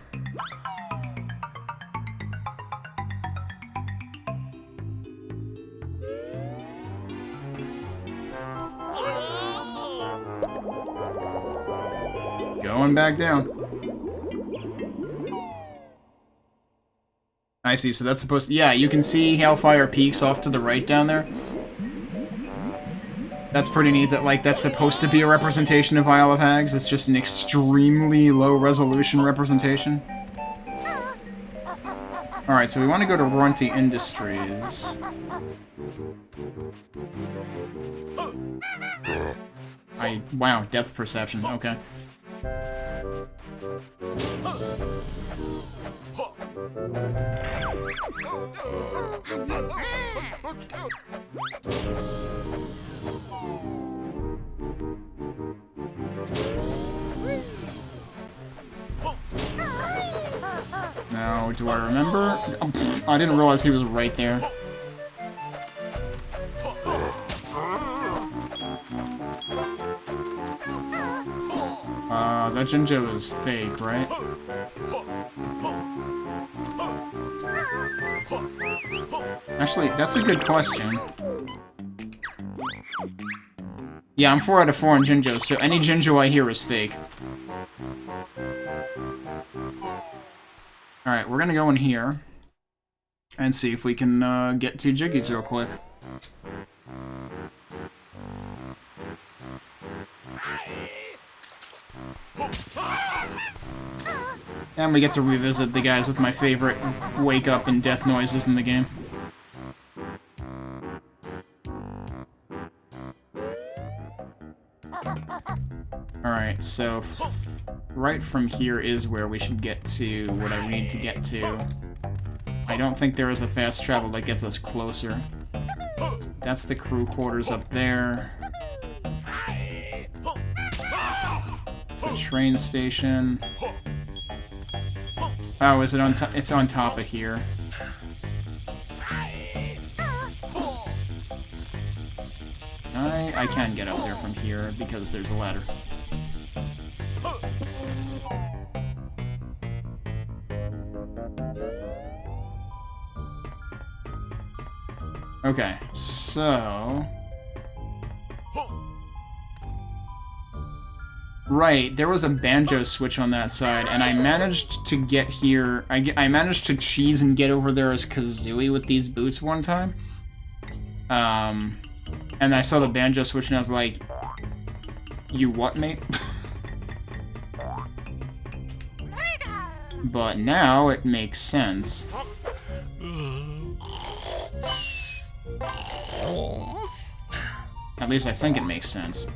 Going back down. I see, so that's supposed to... Yeah, you can see Hailfire Peaks off to the right down there. That's pretty neat that, like, that's supposed to be a representation of Isle of Hags. It's just an extremely low-resolution representation. Alright, so we want to go to Grunty Industries. Wow, depth perception, okay. Now, do I remember? Oh, pfft, I didn't realize he was right there. That Jinjo is fake, right? Actually, that's a good question. Yeah, I'm 4 out of 4 on Jinjo, so any Jinjo I hear is fake. Alright, we're gonna go in here and see if we can get 2 jiggies real quick. And we get to revisit the guys with my favorite wake up and death noises in the game. Alright, so right from here is where we should get to what I need to get to. I don't think there is a fast travel that gets us closer. That's the crew quarters up there. It's the train station. Oh, is it on top? It's on top of here. I can get up there from here because there's a ladder. Okay, so... Right, there was a banjo switch on that side, and I managed to get here... I managed to cheese and get over there as Kazooie with these boots one time. And I saw the banjo switch and I was like, you what, mate? But now it makes sense. At least I think it makes sense.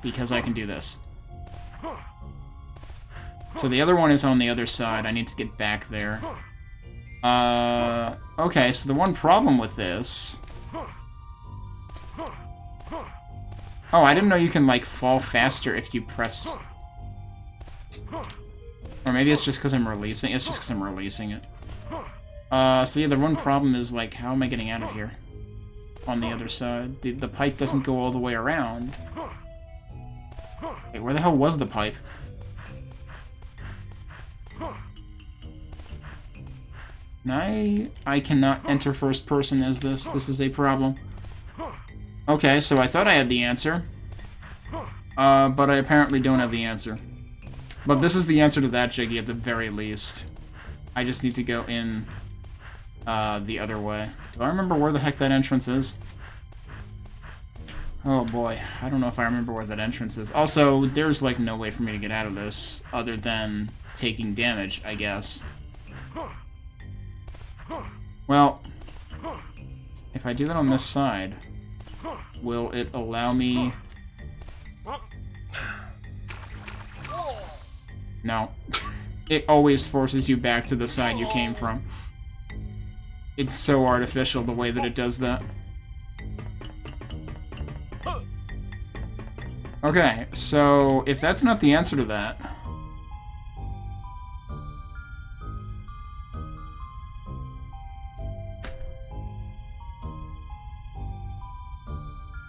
Because I can do this. So the other one is on the other side. I need to get back there. Okay, so the one problem with this... Oh, I didn't know you can, like, fall faster if you press... Or maybe it's just because I'm releasing... It's just because I'm releasing it. So yeah, the one problem is, like, how am I getting out of here? On the other side. The pipe doesn't go all the way around. Wait, where the hell was the pipe? I cannot enter first person as this. This is a problem. Okay, so I thought I had the answer. But I apparently don't have the answer. But this is the answer to that Jiggy at the very least. I just need to go in the other way. Do I remember where the heck that entrance is? Oh boy, I don't know if I remember where that entrance is. Also, there's like no way for me to get out of this other than taking damage, I guess. Well, if I do that on this side, will it allow me... No. It always forces you back to the side you came from. It's so artificial the way that it does that. Okay, so if that's not the answer to that...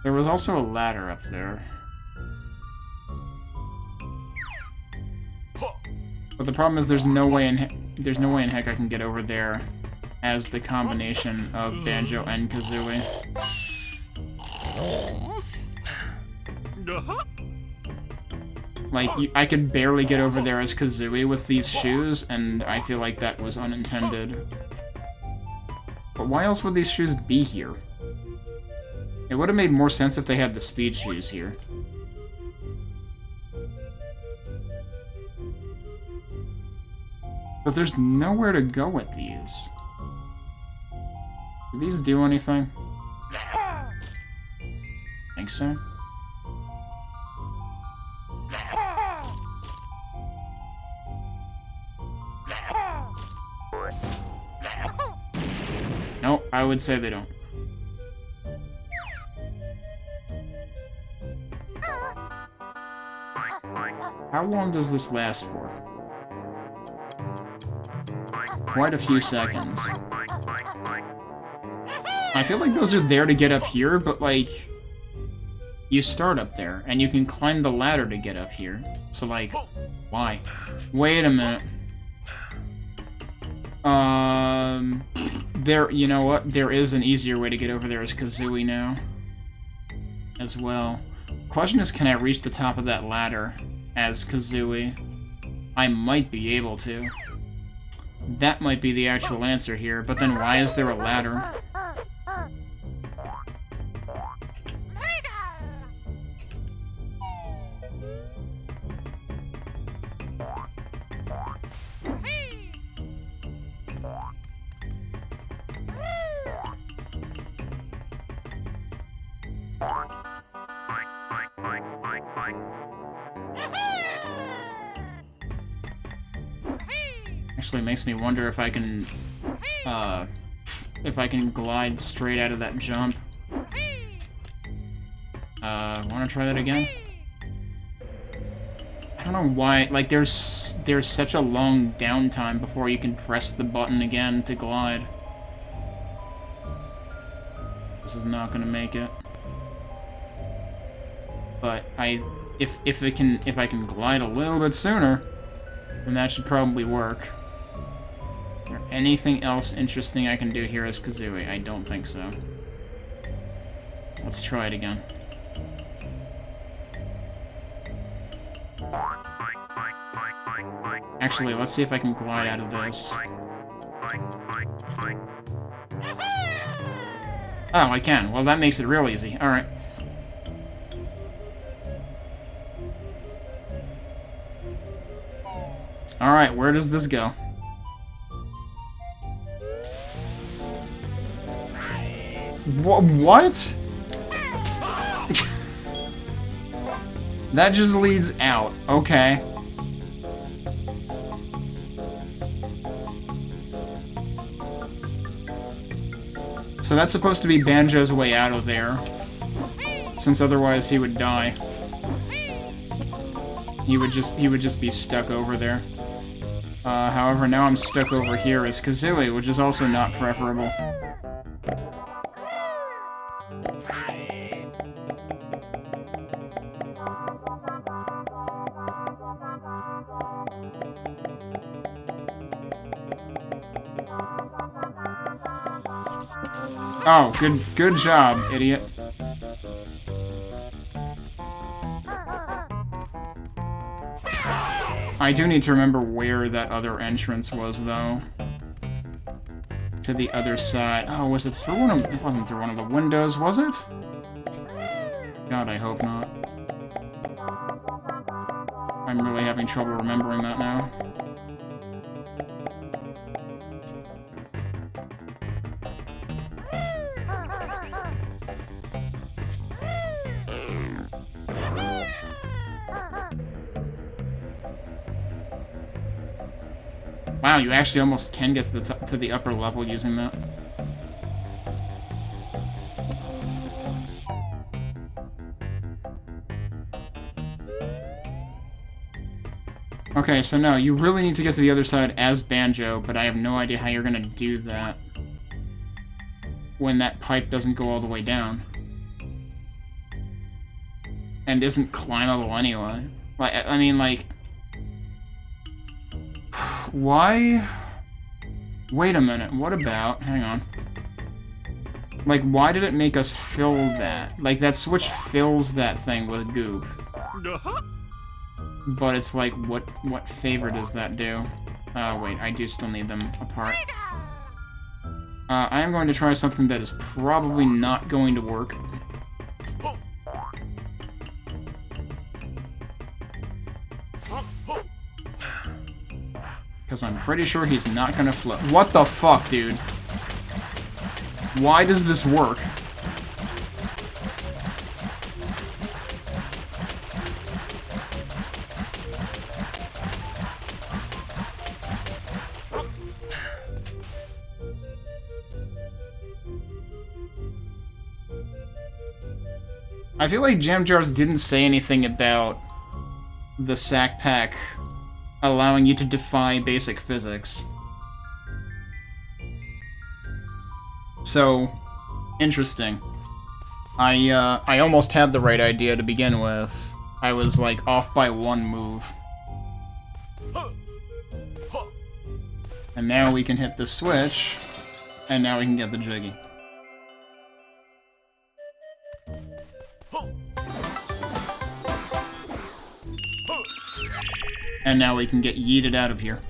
There was also a ladder up there. But the problem is there's no way in heck I can get over there as the combination of Banjo and Kazooie. Like, I could barely get over there as Kazooie with these shoes, and I feel like that was unintended. But why else would these shoes be here? It would have made more sense if they had the speed shoes here. Because there's nowhere to go with these. Do these do anything? Think so? Nope, I would say they don't. How long does this last for? Quite a few seconds. I feel like those are there to get up here, but like... You start up there, and you can climb the ladder to get up here. So like, why? Wait a minute. You know what? There is an easier way to get over there as Kazooie now. As well. Question is, can I reach the top of that ladder as Kazooie? I might be able to. That might be the actual answer here, but then why is there a ladder? Actually makes me wonder if I can glide straight out of that jump. Wanna try that again? I don't know why, like there's such a long downtime before you can press the button again to glide. This is not gonna make it. But I if I can glide a little bit sooner, then that should probably work. Is there anything else interesting I can do here as Kazooie? I don't think so. Let's try it again. Actually, let's see if I can glide out of this. Oh, I can. Well, that makes it real easy. Alright. Alright, where does this go? What? That just leads out. Okay. So that's supposed to be Banjo's way out of there, since otherwise he would die. He would just be stuck over there. However, now I'm stuck over here as Kazooie, which is also not preferable. Oh, good job, idiot. I do need to remember where that other entrance was, though. To the other side. Oh, was it through one of... It wasn't through one of the windows, was it? God, I hope not. I'm really having trouble remembering that now. Wow, you actually almost can get to the upper level using that. Okay, so no, you really need to get to the other side as Banjo, but I have no idea how you're gonna do that when that pipe doesn't go all the way down. And isn't climbable anyway. Like, I mean, like... Why? Wait a minute, what about... Hang on. Like, why did it make us fill that? Like, that switch fills that thing with goop. But it's like, what favor does that do? Wait, I do still need them apart. I am going to try something that is probably not going to work. Because I'm pretty sure he's not gonna float. What the fuck, dude? Why does this work? I feel like Jam Jars didn't say anything about the sack pack allowing you to defy basic physics. So, interesting. I almost had the right idea to begin with. I was, like, off by one move. And now we can hit the switch, and now we can get the jiggy. And now we can get yeeted out of here.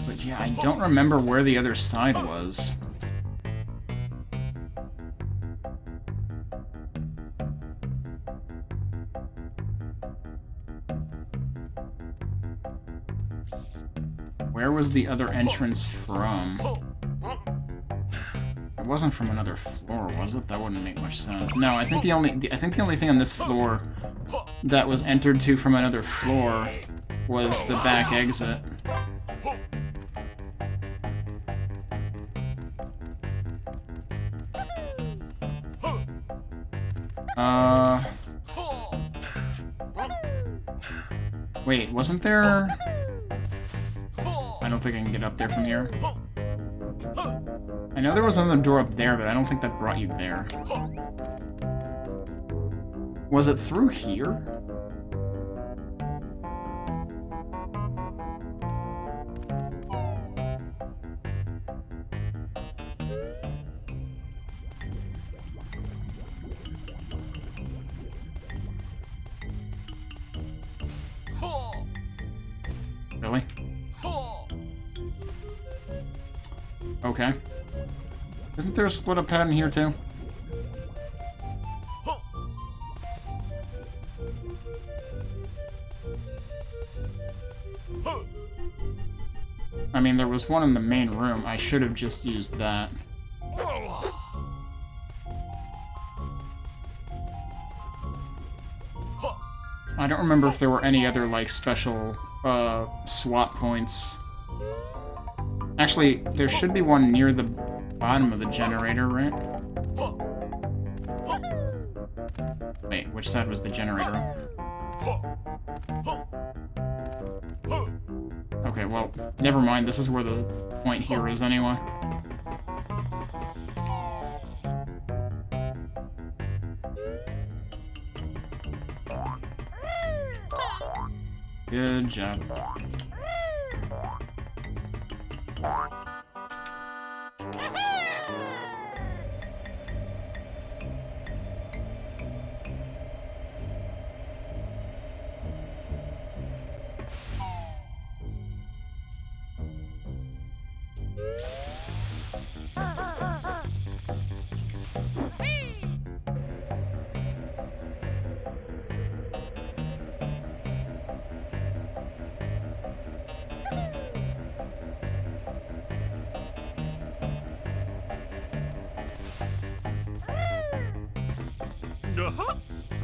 But yeah, I don't remember where the other side was. Where was the other entrance from? It wasn't from another floor, was it? That wouldn't make much sense. No, I think the only thing on this floor that was entered to from another floor was the back exit. Wait, wasn't there... I don't think I can get up there from here. I know there was another door up there, but I don't think that brought you there. Was it through here? Really? Okay. Isn't there a split-up pad in here, too? I mean, there was one in the main room. I should have just used that. I don't remember if there were any other, like, special, swap points. Actually, there should be one near the bottom of the generator, right? Wait, which side was the generator? Okay, well, never mind. This is where the point here is anyway. Good job.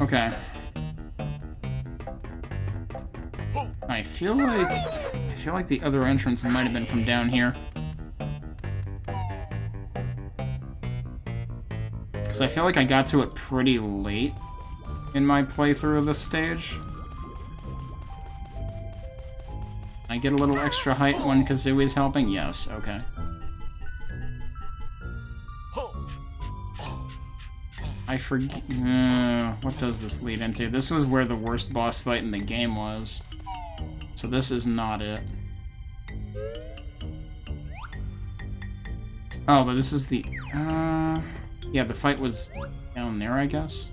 Okay. I feel like the other entrance might have been from down here. Because I feel like I got to it pretty late in my playthrough of this stage. I get a little extra height when Kazooie's helping? Yes, okay. I forget... what does this lead into? This was where the worst boss fight in the game was. So this is not it. Oh, but this is the... yeah, the fight was down there, I guess?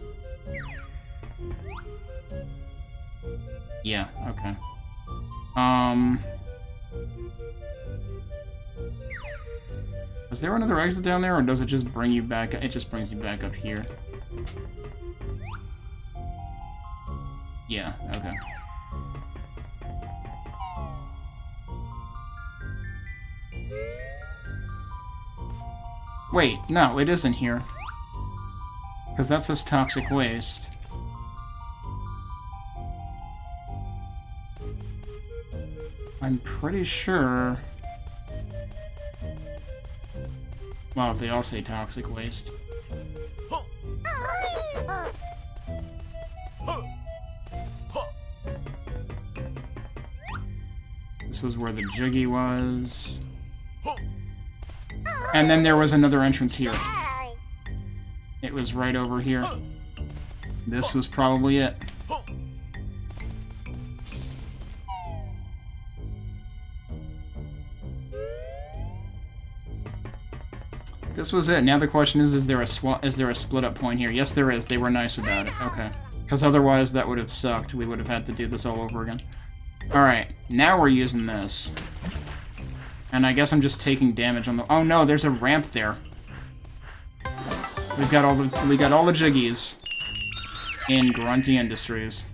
Yeah, okay. Was there another exit down there, or does it just bring you back? It just brings you back up here. Yeah, okay. Wait, no, it isn't here. Because that says toxic waste. I'm pretty sure... Wow, they all say toxic waste. This was where the jiggy was. And then there was another entrance here. It was right over here. This was probably it. This was it. Now the question is there a split up point here? Yes, there is. They were nice about it. Okay. Because otherwise that would have sucked. We would have had to do this all over again. Alright, now we're using this. And I guess I'm just taking damage on the... Oh no, there's a ramp there. We got all the jiggies in Grunty Industries.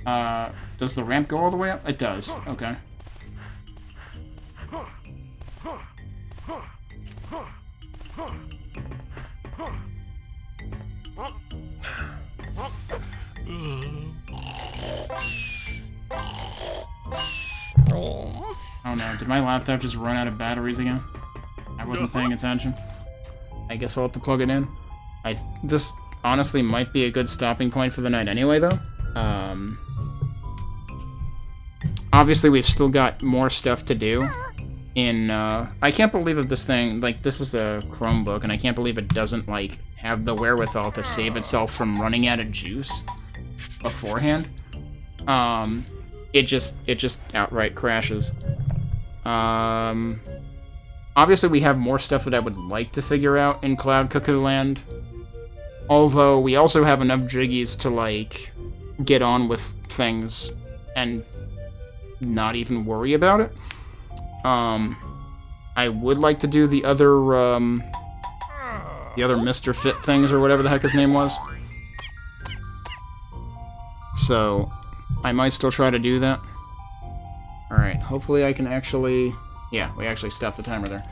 Does the ramp go all the way up? It does. Okay. Oh no, did my laptop just run out of batteries again? I wasn't paying attention. I guess I'll have to plug it in. This honestly might be a good stopping point for the night anyway, though. Obviously, we've still got more stuff to do. I can't believe that this thing, like, this is a Chromebook, and I can't believe it doesn't, like, have the wherewithal to save itself from running out of juice beforehand. It just outright crashes. Obviously, we have more stuff that I would like to figure out in Cloud Cuckooland. Although, we also have enough jiggies to, like, get on with things and not even worry about it. I would like to do the other Mr. Fit things, or whatever the heck his name was. So, I might still try to do that. Alright, hopefully I can actually... Yeah, we actually stopped the timer there.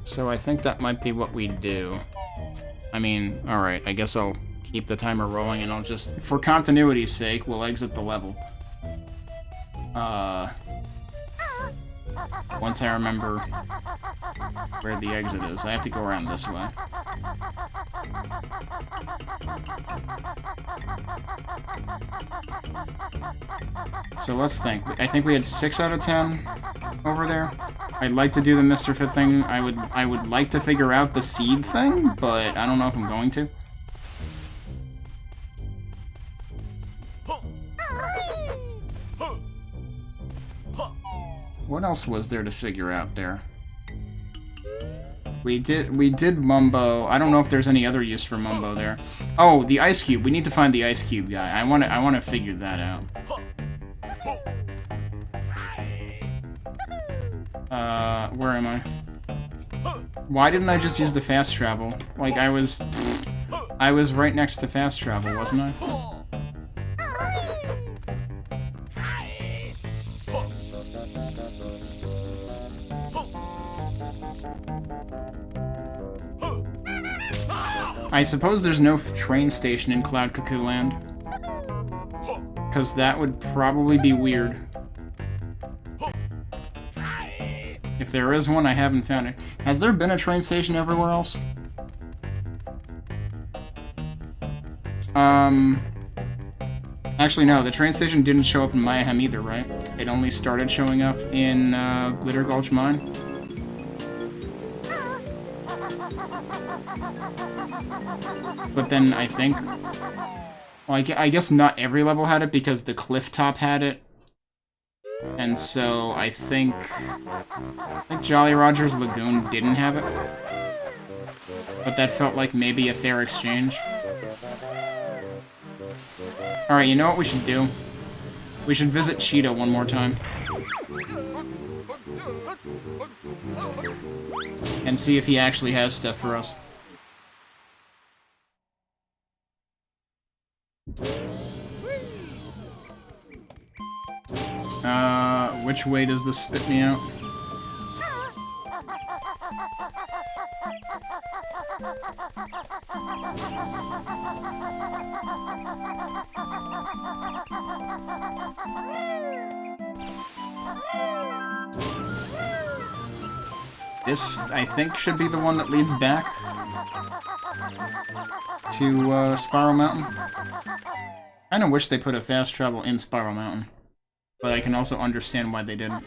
So I think that might be what we do. I mean, alright, I guess I'll keep the timer rolling and I'll just... For continuity's sake, we'll exit the level. Once I remember where the exit is. I have to go around this way. So let's think. I think we had 6 out of 10 over there. I'd like to do the Mr. Fit thing. I would like to figure out the seed thing, but I don't know if I'm going to. What else was there to figure out there? We did Mumbo. I don't know if there's any other use for Mumbo there. Oh, the ice cube. We need to find the ice cube guy. I wanna figure that out. Where am I? Why didn't I just use the fast travel? Like, I was right next to fast travel, wasn't I? I suppose there's no train station in Cloud Cuckooland. Because that would probably be weird. If there is one, I haven't found it. Has there been a train station everywhere else? Actually, no, the train station didn't show up in Mayhem either, right? It only started showing up in Glitter Gulch Mine. But then I think... Well, I guess not every level had it because the cliff top had it. And so I think Jolly Roger's Lagoon didn't have it. But that felt like maybe a fair exchange. Alright, you know what we should do? We should visit Cheetah one more time. And see if he actually has stuff for us. Which way does this spit me out? This, I think, should be the one that leads back to Spiral Mountain. I kinda wish they put a fast travel in Spiral Mountain. But I can also understand why they didn't.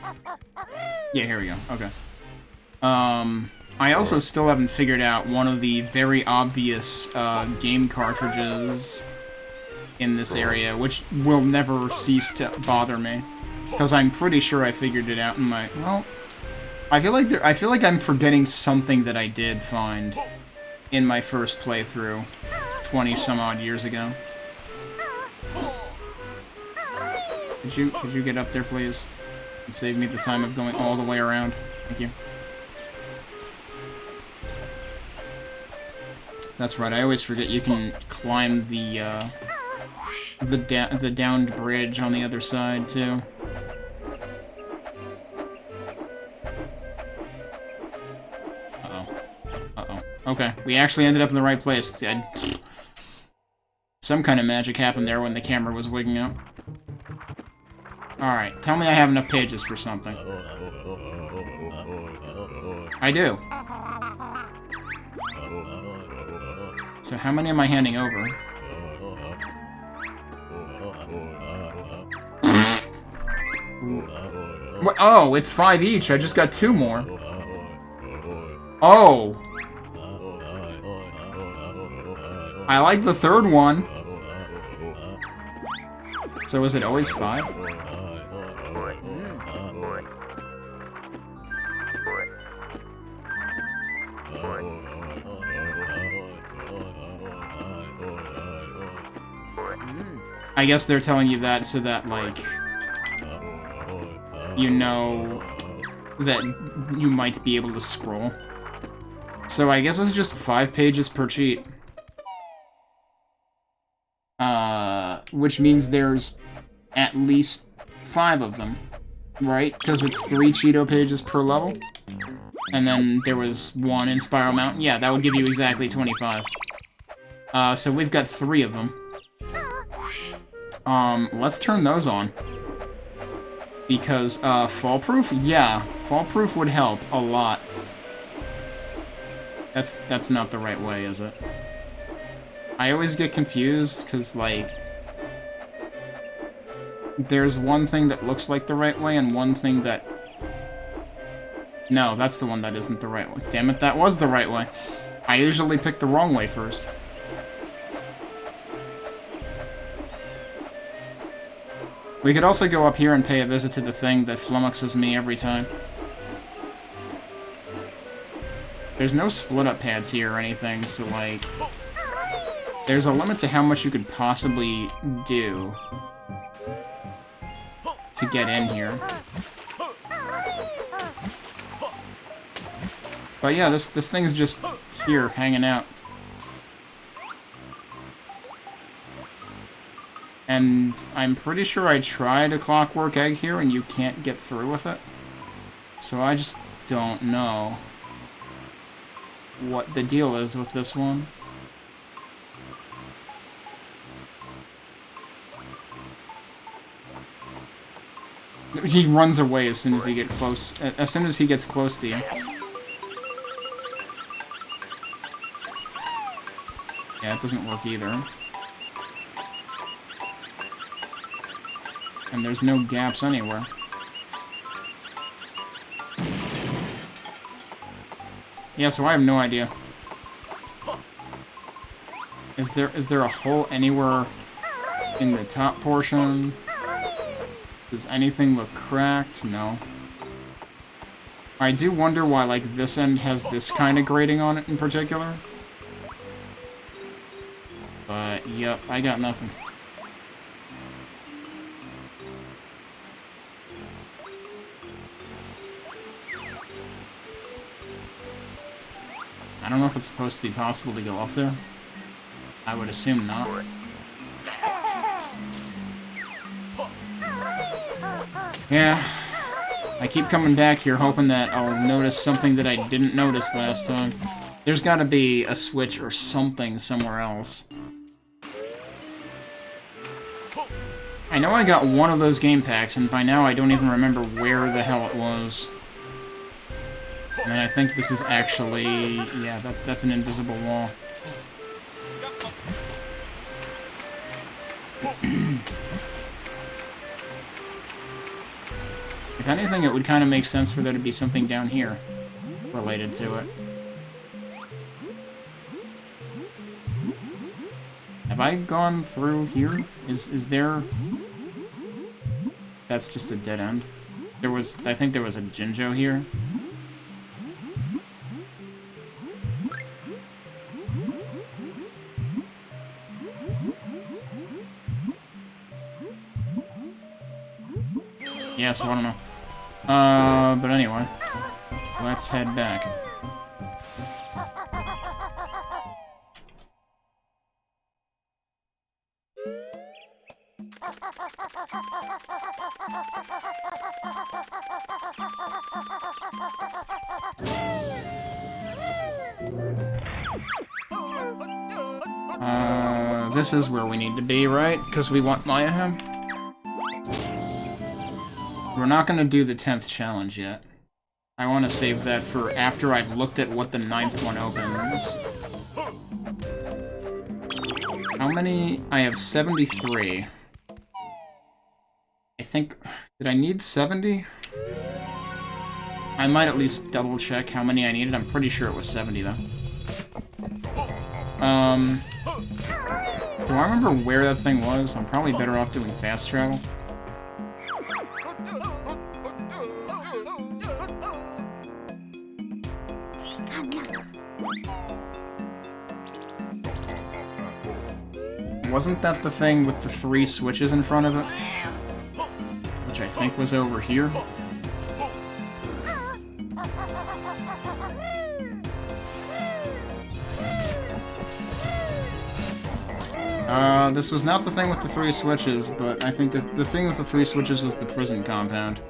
Yeah, here we go. Okay. I also still haven't figured out one of the very obvious game cartridges in this area, which will never cease to bother me. Because I'm pretty sure I figured it out in my... Well, I feel like I'm forgetting something that I did find in my first playthrough 20-some-odd years ago. Could you get up there, please? And save me the time of going all the way around. Thank you. That's right, I always forget you can climb the downed bridge on the other side, too. Uh-oh. Uh-oh. Okay, we actually ended up in the right place. Some kind of magic happened there when the camera was wigging out. Alright, tell me I have enough pages for something. I do. So how many am I handing over? What? Oh, it's 5 each. I just got 2 more. Oh. I like the 3rd one. So is it always 5? I guess they're telling you that so that, like, you know that you might be able to scroll. So I guess it's just 5 pages per cheat. Which means there's at least 5 of them, right? Because it's 3 Cheeto pages per level. And then there was 1 in Spiral Mountain. Yeah, that would give you exactly 25. So we've got 3 of them. Let's turn those on. Because, fall proof? Yeah, fall proof would help a lot. That's not the right way, is it? I always get confused, because, like, there's one thing that looks like the right way, and one thing that... No, that's the one that isn't the right way. Damn it, that was the right way. I usually pick the wrong way first. We could also go up here and pay a visit to the thing that flummoxes me every time. There's no split-up pads here or anything, so, like... There's a limit to how much you could possibly do to get in here. But yeah, this thing's just here, hanging out. And I'm pretty sure I tried a clockwork egg here and you can't get through with it. So I just don't know what the deal is with this one. He runs away as soon as he gets close. As soon as he gets close to you. Yeah, it doesn't work either. And there's no gaps anywhere. Yeah, so I have no idea. Is there a hole anywhere in the top portion? Does anything look cracked? No. I do wonder why, like, this end has this kind of grating on it in particular. But, yep, I got nothing. I don't know if it's supposed to be possible to go up there. I would assume not. Yeah, I keep coming back here hoping that I'll notice something that I didn't notice last time. There's gotta be a switch or something somewhere else. I know I got one of those game packs, and by now I don't even remember where the hell it was. And I think this is actually... yeah, that's an invisible wall. If anything, it would kind of make sense for there to be something down here related to it. Have I gone through here? Is there... That's just a dead end. There was... I think there was a Jinjo here. Yeah, so I don't know. But anyway, let's head back. This is where we need to be, right? Because we want Maya. We're not going to do the 10th challenge yet. I want to save that for after I've looked at what the 9th one opens. How many? I have 73. I think... Did I need 70? I might at least double check how many I needed. I'm pretty sure it was 70, though. Do I remember where that thing was? I'm probably better off doing fast travel. Wasn't that the thing with the 3 switches in front of it? Which I think was over here. This was not the thing with the 3 switches, but I think the thing with the 3 switches was the prison compound.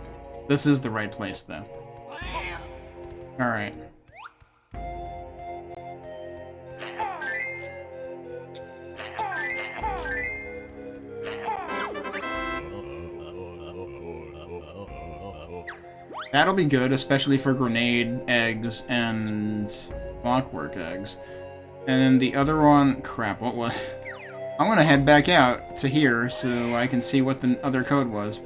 This is the right place, though. Alright. That'll be good, especially for grenade eggs and clockwork eggs. And then the other one... Crap, what was... I'm gonna head back out to here so I can see what the other code was.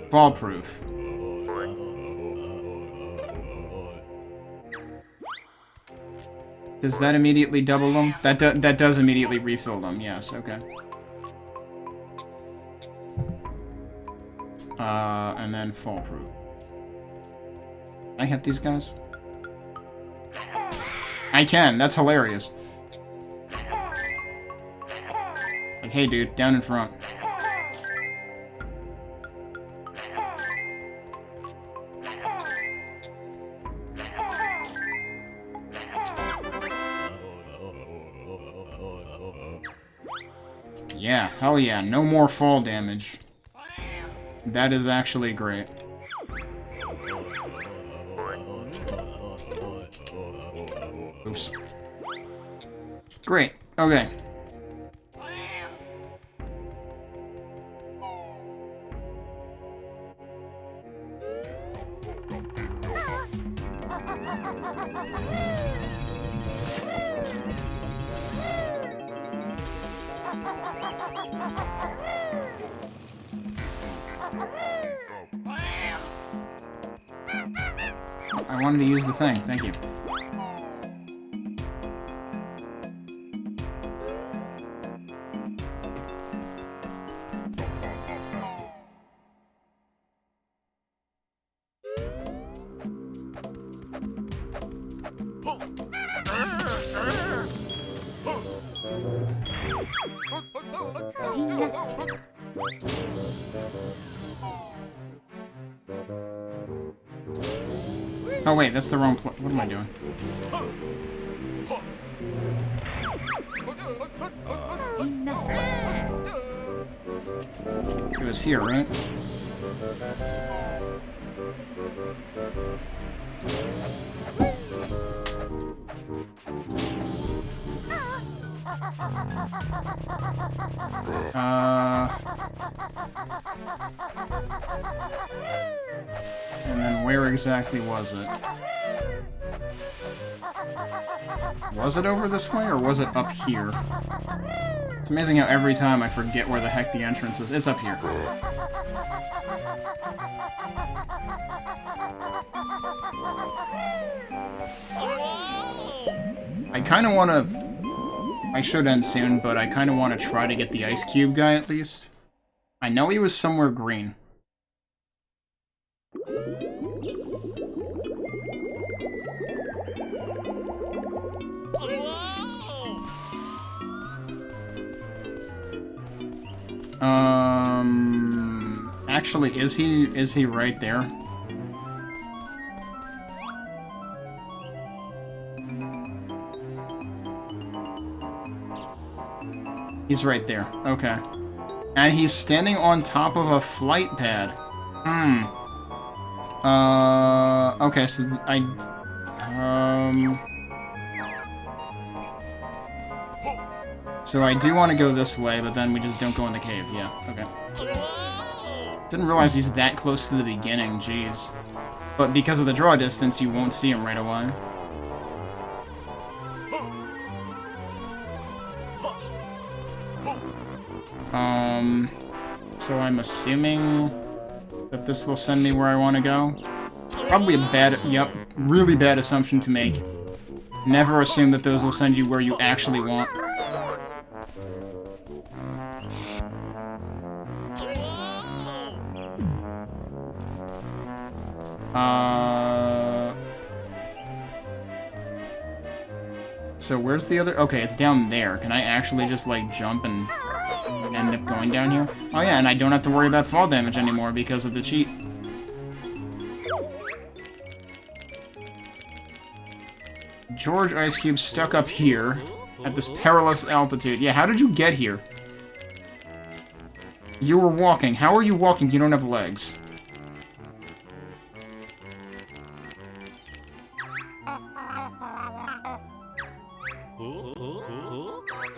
Fall proof. Does that immediately double them? That does immediately refill them, yes, okay. And then fall proof. Can I hit these guys? I can, that's hilarious. Like, hey dude, down in front. Yeah, hell yeah, no more fall damage. That is actually great. Oops. Great, okay. I wanted to use the thing, thank you. Oh wait, that's the wrong what am I doing? It was here, right? And then where exactly was it? Was it over this way, or was it up here? It's amazing how every time I forget where the heck the entrance is. It's up here. I kinda wanna... I should end soon, but I kinda wanna try to get the ice cube guy at least. I know he was somewhere green. Actually, is he right there? He's right there. Okay. And he's standing on top of a flight pad. Okay, so So I do want to go this way, but then we just don't go in the cave. Yeah, okay. Didn't realize he's that close to the beginning, jeez. But because of the draw distance, you won't see him right away. So I'm assuming that this will send me where I want to go. Probably a bad, yep, really bad assumption to make. Never assume that those will send you where you actually want. So where's the other? Okay, it's down there. Can I actually just, like, jump and end up going down here? Oh yeah, and I don't have to worry about fall damage anymore because of the cheat. George Ice Cube stuck up here at this perilous altitude. Yeah, how did you get here? You were walking. How are you walking? You don't have legs.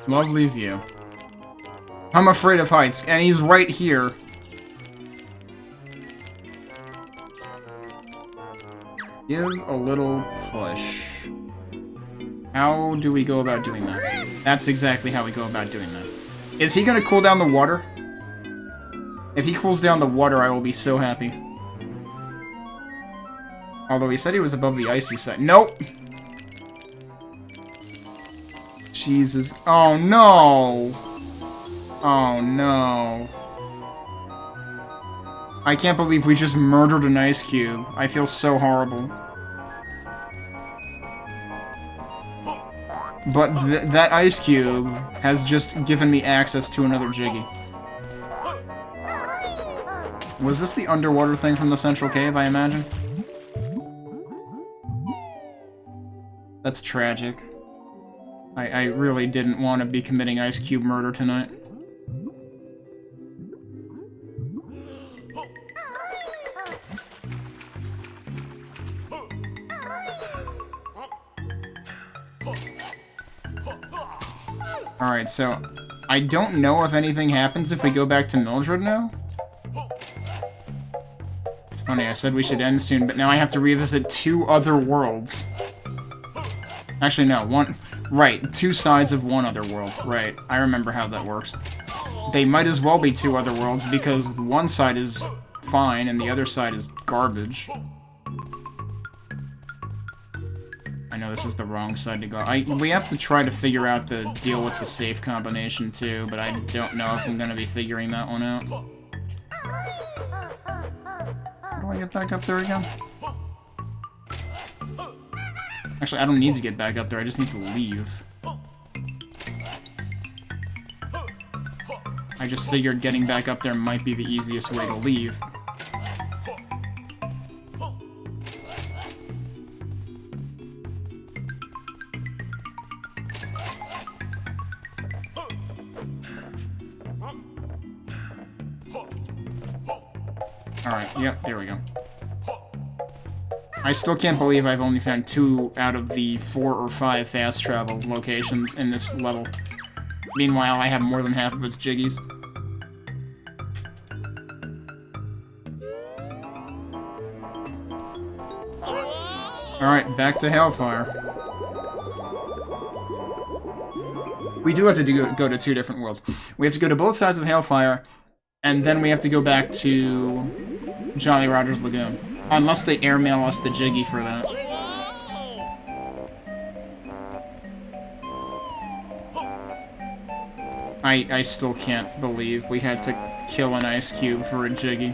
Lovely view. I'm afraid of heights, and he's right here. Give a little push. How do we go about doing that? That's exactly how we go about doing that. Is he gonna cool down the water? If he cools down the water, I will be so happy. Although he said he was above the icy side. Nope! Jesus. Oh no! Oh no. I can't believe we just murdered an ice cube. I feel so horrible. But that ice cube has just given me access to another Jiggy. Was this the underwater thing from the central cave, I imagine? That's tragic. I really didn't want to be committing ice cube murder tonight. Alright, so I don't know if anything happens if we go back to Mildred now. It's funny, I said we should end soon, but now I have to revisit 2 other worlds. Actually, no, one... Right, 2 sides of one other world. Right, I remember how that works. They might as well be 2 other worlds, because one side is fine and the other side is garbage. I know this is the wrong side to go. We have to try to figure out the deal with the safe combination, too, but I don't know if I'm gonna be figuring that one out. How do I get back up there again? Actually, I don't need to get back up there, I just need to leave. I just figured getting back up there might be the easiest way to leave. Alright, yep, there we go. I still can't believe I've only found 2 out of the 4 or 5 fast travel locations in this level. Meanwhile, I have more than half of its jiggies. Alright, back to Hellfire. We do have to go to 2 different worlds. We have to go to both sides of Hellfire, and then we have to go back to Jolly Roger's Lagoon. Unless they airmail us the Jiggy for that. I still can't believe we had to kill an ice cube for a Jiggy.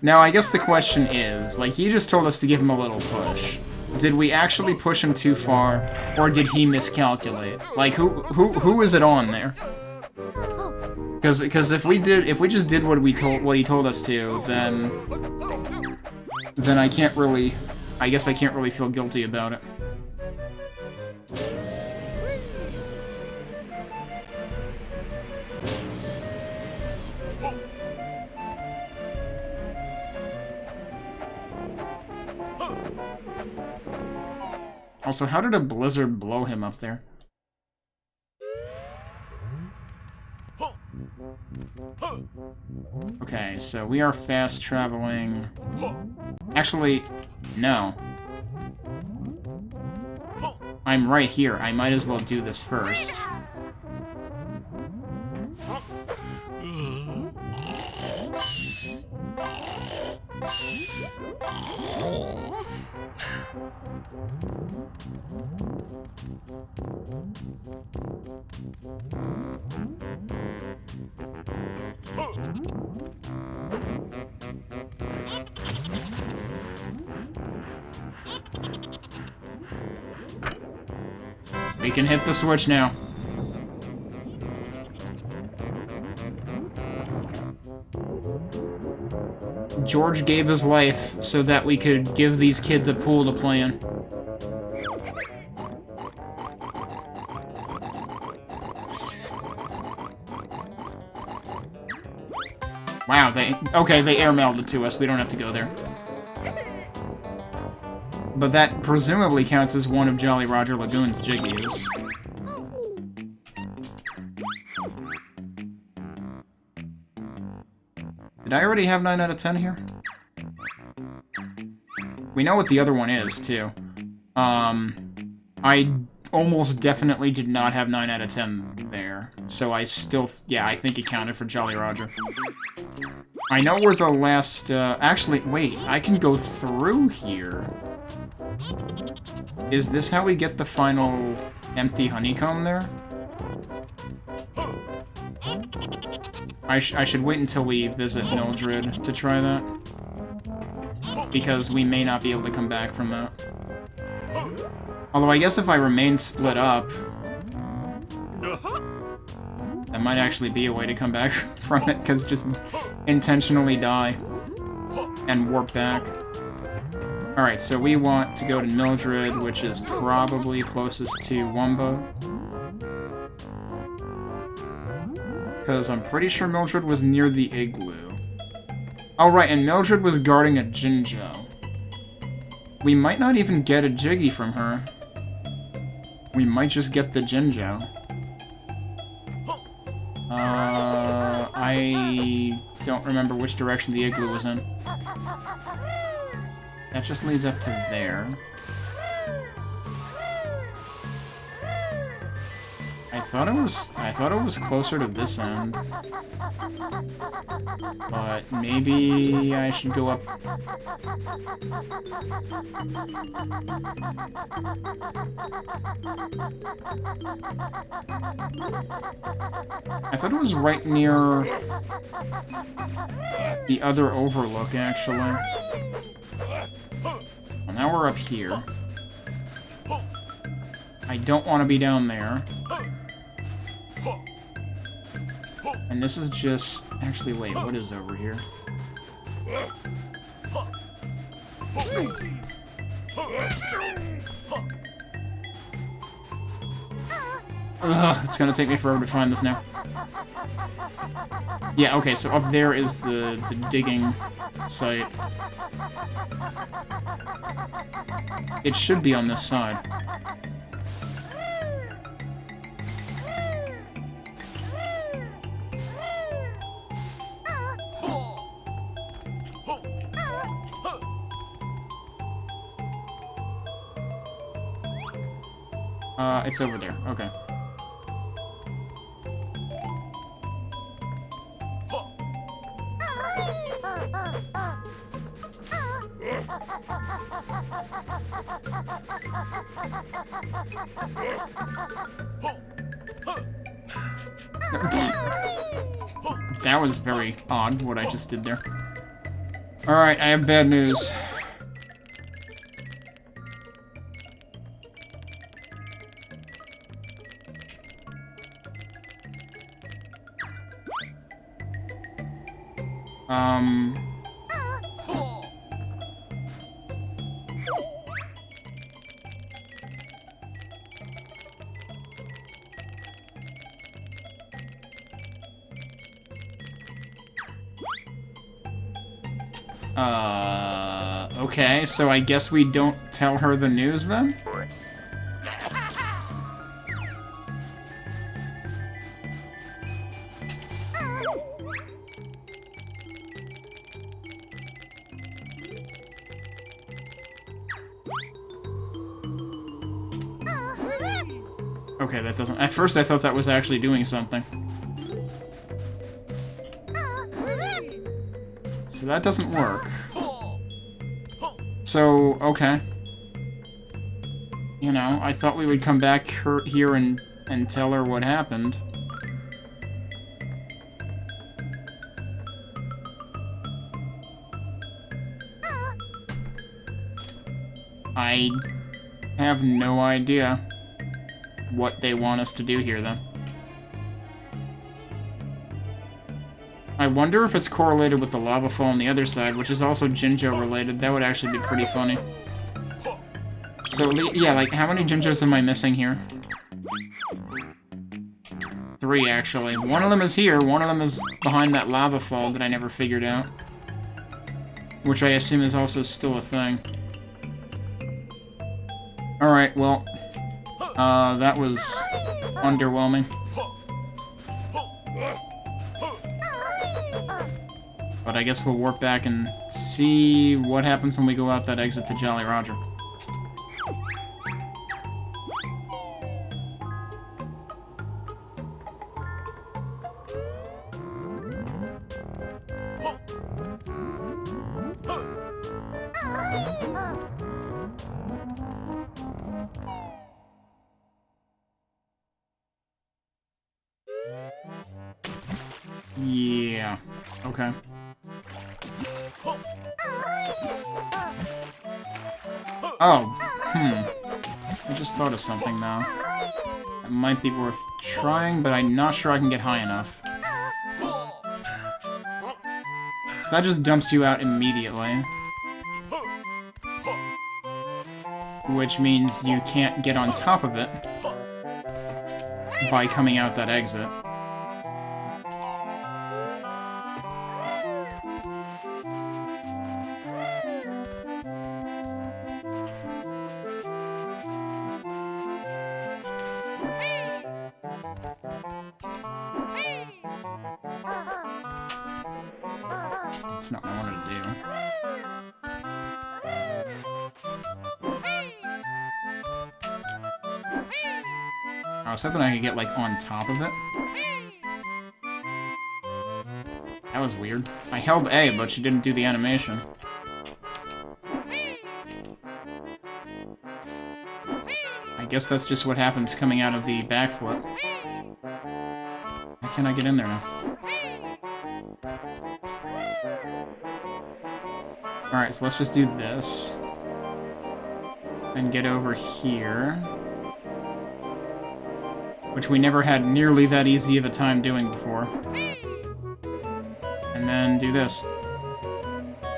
Now, I guess the question is, like, he just told us to give him a little push. Did we actually push him too far, or did he miscalculate? Like, who is it on there? Because if we just did what he told us to, then I can't really, I guess I can't really feel guilty about it. Also, how did a blizzard blow him up there? Okay, so we are fast traveling. Actually, no. I'm right here. I might as well do this first. We can hit the switch now. George gave his life so that we could give these kids a pool to play in. Wow, they airmailed it to us. We don't have to go there. But that presumably counts as one of Jolly Roger Lagoon's jiggies. Did I already have 9 out of 10 here? We know what the other one is, too. I almost definitely did not have 9 out of 10 there. So I still... yeah, I think it counted for Jolly Roger. I know we're the last... actually, wait. I can go through here. Is this how we get the final empty honeycomb there? I should wait until we visit Mildred to try that. Because we may not be able to come back from that. Although I guess if I remain split up... that might actually be a way to come back from it, because just intentionally die and warp back. Alright, so we want to go to Mildred, which is probably closest to Mumbo. Because I'm pretty sure Mildred was near the igloo. Oh, right, and Mildred was guarding a Jinjo. We might not even get a Jiggy from her. We might just get the Jinjo. I don't remember which direction the igloo was in. That just leads up to there. I thought it was closer to this end. But maybe I should go up. I thought it was right near the other overlook, actually. Well, now we're up here. I don't want to be down there. And this is just... actually, wait, what is over here? Ugh, it's gonna take me forever to find this now. Yeah, okay, so up there is the digging site. It should be on this side. It's over there. Okay. That was very odd, what I just did there. Alright, I have bad news. Okay, so I guess we don't tell her the news then? Okay, that doesn't... At first I thought that was actually doing something. So that doesn't work. So, okay. You know, I thought we would come back here and tell her what happened. I have no idea what they want us to do here, though. I wonder if it's correlated with the lava fall on the other side, which is also Jinjo related. That would actually be pretty funny. So, yeah, like, how many Jinjos am I missing here? 3, actually. One of them is here, one of them is behind that lava fall that I never figured out. Which I assume is also still a thing. Alright, well, that was underwhelming. But I guess we'll warp back and see what happens when we go out that exit to Jolly Roger. Yeah, okay. Oh, I just thought of something now. It might be worth trying, but I'm not sure I can get high enough. So that just dumps you out immediately. Which means you can't get on top of it by coming out that exit. That's not what I wanted to do. I was hoping I could get, like, on top of it. That was weird. I held A, but she didn't do the animation. I guess that's just what happens coming out of the backflip. Why can't I get in there now? Alright, so let's just do this. And get over here. Which we never had nearly that easy of a time doing before. And then do this.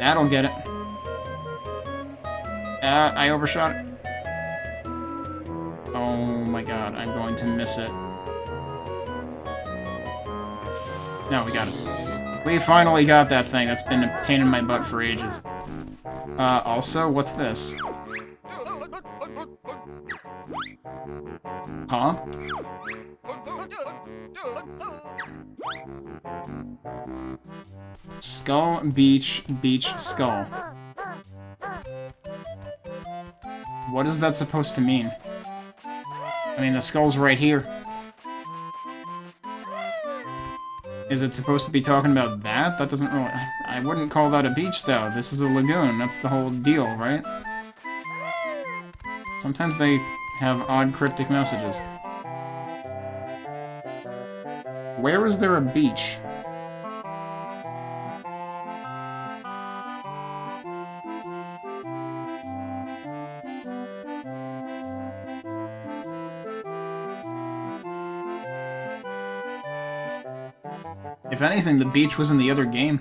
That'll get it. I overshot it. Oh my god, I'm going to miss it. No, we got it. We finally got that thing. That's been a pain in my butt for ages. Also, what's this? Huh? Skull, beach, beach, skull. What is that supposed to mean? I mean, the skull's right here. Is it supposed to be talking about that? That doesn't really... I wouldn't call that a beach, though. This is a lagoon. That's the whole deal, right? Sometimes they have odd cryptic messages. Where is there a beach? If anything, the beach was in the other game.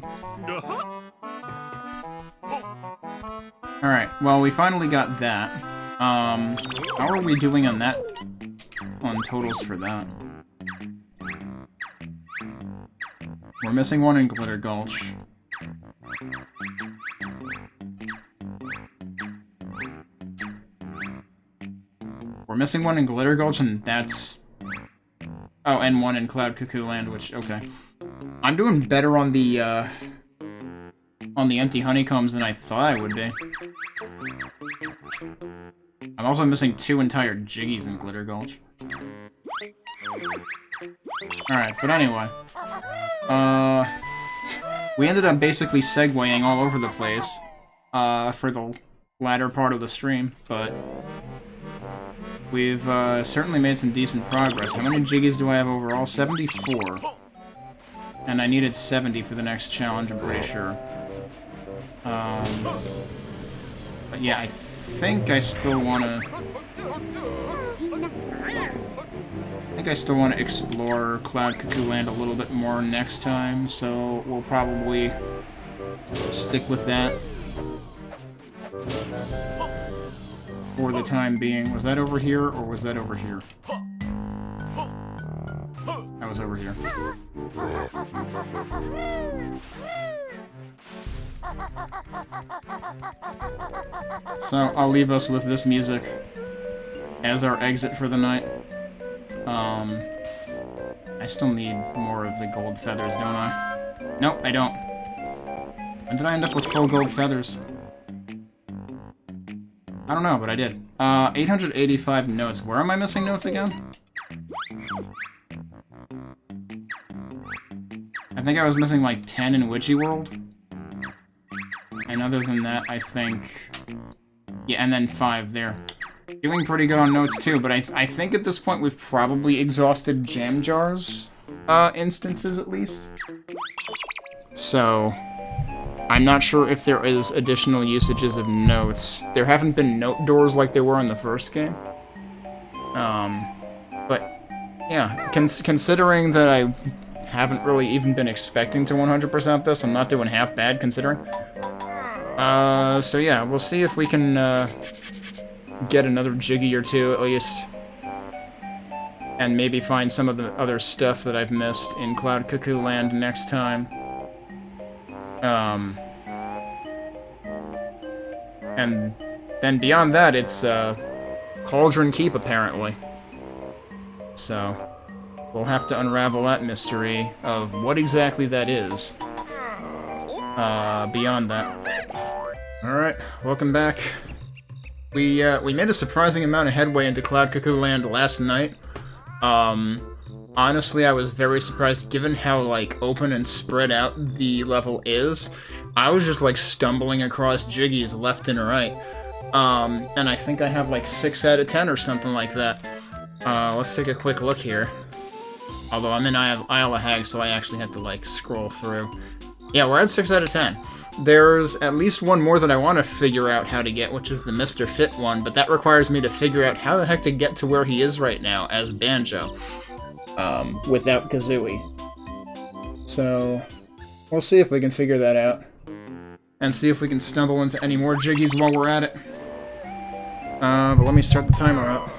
Alright, well, we finally got that. How are we doing on that? On totals for that? We're missing one in Glitter Gulch. We're missing one in Glitter Gulch, and that's... Oh, and one in Cloud Cuckooland, which, okay. I'm doing better on the empty honeycombs than I thought I would be. I'm also missing 2 entire jiggies in Glitter Gulch. Alright, but anyway. We ended up basically segueing all over the place, for the latter part of the stream, but we've, certainly made some decent progress. How many jiggies do I have overall? 74. And I needed 70 for the next challenge, I'm pretty sure. But yeah, I think I still wanna... explore Cloud Cuckooland a little bit more next time, so we'll probably stick with that for the time being. Was that over here, or was that over here? That was over here. So, I'll leave us with this music as our exit for the night. I still need more of the gold feathers, don't I? Nope, I don't. When did I end up with full gold feathers? I don't know, but I did. 885 notes. Where am I missing notes again? I think I was missing like 10 in Witchy World. And other than that, I think... Yeah, and then 5 there. Doing pretty good on notes too, but I think at this point we've probably exhausted Jam Jar's instances at least. So, I'm not sure if there is additional usages of notes. There haven't been note doors like there were in the first game. But, yeah, considering that I haven't really even been expecting to 100% this, I'm not doing half bad considering. So yeah, we'll see if we can, get another jiggy or two at least. And maybe find some of the other stuff that I've missed in Cloud Cuckooland next time. And then beyond that, it's, Cauldron Keep, apparently. So, we'll have to unravel that mystery of what exactly that is. Beyond that. Alright, welcome back. We made a surprising amount of headway into Cloud Cuckooland last night. Honestly, I was very surprised given how, like, open and spread out the level is. I was just, like, stumbling across jiggies left and right. And I think I have, like, 6 out of 10 or something like that. Let's take a quick look here. Although I'm in Isle of Hags, so I actually have to, like, scroll through. Yeah, we're at 6 out of 10. There's at least one more that I want to figure out how to get, which is the Mr. Fit one, but that requires me to figure out how the heck to get to where he is right now as Banjo, without Kazooie. So, we'll see if we can figure that out, and see if we can stumble into any more jiggies while we're at it. But let me start the timer up.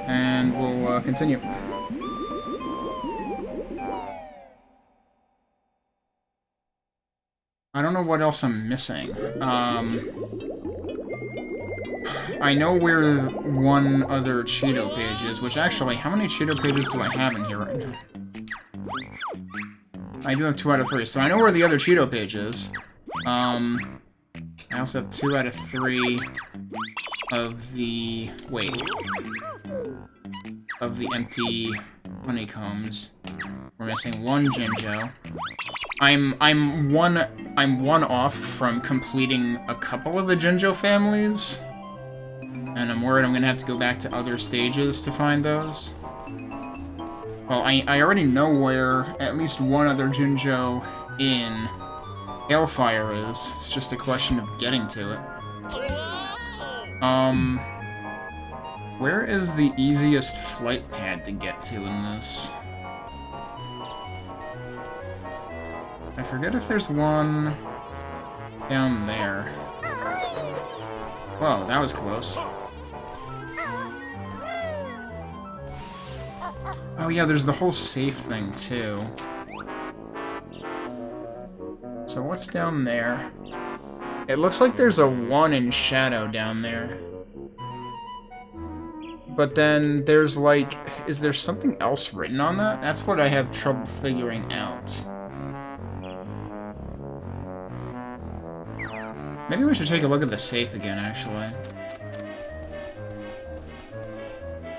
And we'll, continue. I don't know what else I'm missing. I know where one other Cheeto page is, which actually, how many Cheeto pages do I have in here right now? I do have 2 out of 3, so I know where the other Cheeto page is. I also have 2 out of 3 of the... wait. Of the empty honeycombs. We're missing 1 Jinjo. I'm one off from completing a couple of the Jinjo families, and I'm worried I'm gonna have to go back to other stages to find those. Well, I already know where at least one other Jinjo in Hailfire is. It's just a question of getting to it. Where is the easiest flight pad to get to in this? I forget if there's one down there. Whoa, that was close. Oh yeah, there's the whole safe thing, too. So what's down there? It looks like there's a 1 in shadow down there. But then there's like... is there something else written on that? That's what I have trouble figuring out. Maybe we should take a look at the safe again, actually.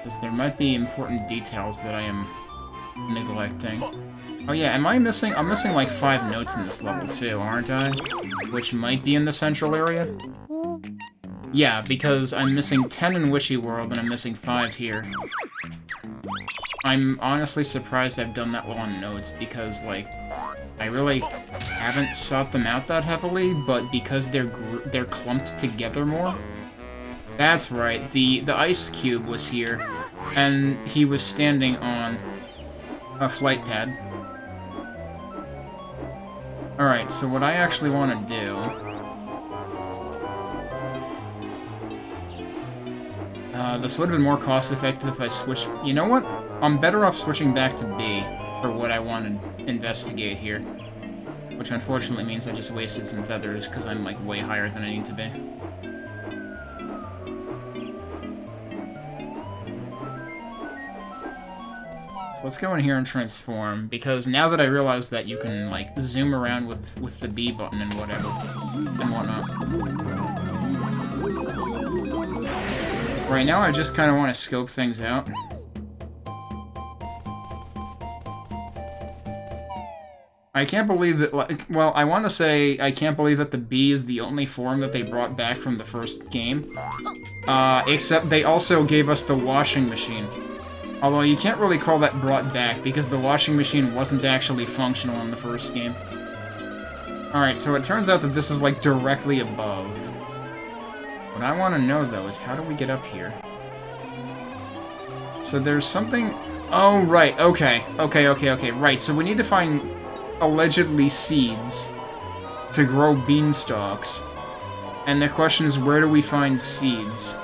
Because there might be important details that I am neglecting. Oh yeah, am I missing? I'm missing like 5 notes in this level too, aren't I? Which might be in the central area? Yeah, because I'm missing 10 in Wishy World and I'm missing 5 here. I'm honestly surprised I've done that well on notes because, like, I really haven't sought them out that heavily, but because they're clumped together more. That's right, the ice cube was here, and he was standing on a flight pad. Alright, so what I actually want to do... this would have been more cost-effective if I switched... You know what? I'm better off switching back to B for what I want to investigate here. Which unfortunately means I just wasted some feathers, because I'm, like, way higher than I need to be. So let's go in here and transform, because now that I realize that you can, like, zoom around with the B button and whatever, and whatnot. Right now I just kind of want to scope things out. I can't believe that, like, well, I want to say I can't believe that the bee is the only form that they brought back from the first game. Except they also gave us the washing machine. Although you can't really call that brought back, because the washing machine wasn't actually functional in the first game. Alright, so it turns out that this is, like, directly above. What I want to know, though, is how do we get up here? So there's something... Oh, right, okay, right, so we need to find... allegedly seeds to grow beanstalks. And the question is, where do we find seeds?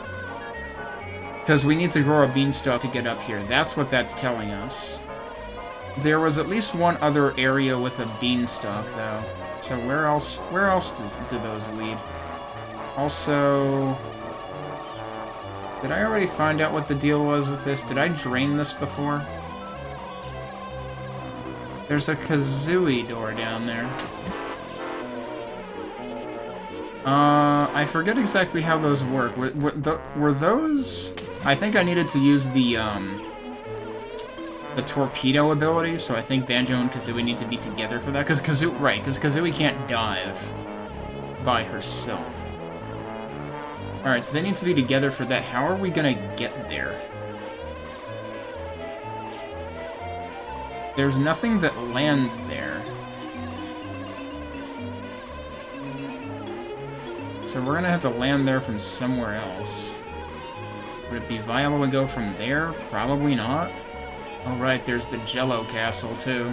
Because we need to grow a beanstalk to get up here. That's what that's telling us. There was at least one other area with a beanstalk, though. So where else do those lead? Also... Did I already find out what the deal was with this? Did I drain this before? There's a kazooie door down there. I forget exactly how those work. Were those... I think I needed to use the torpedo ability, so I think Banjo and Kazooie need to be together for that. Because Kazooie can't dive by herself. Alright, so they need to be together for that. How are we gonna get there? There's nothing that lands there. So we're gonna have to land there from somewhere else. Would it be viable to go from there? Probably not. Oh right, there's the Jello Castle too.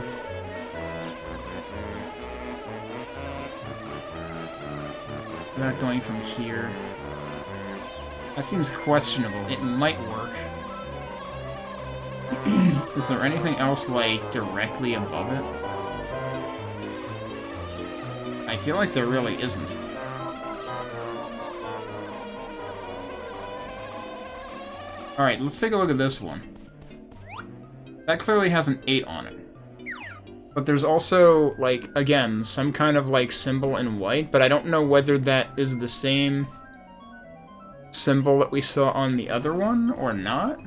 What about going from here? That seems questionable. It might work. Is there anything else, like, directly above it? I feel like there really isn't. Alright, let's take a look at this one. That clearly has an 8 on it. But there's also, like, again, some kind of, like, symbol in white, but I don't know whether that is the same symbol that we saw on the other one, or not.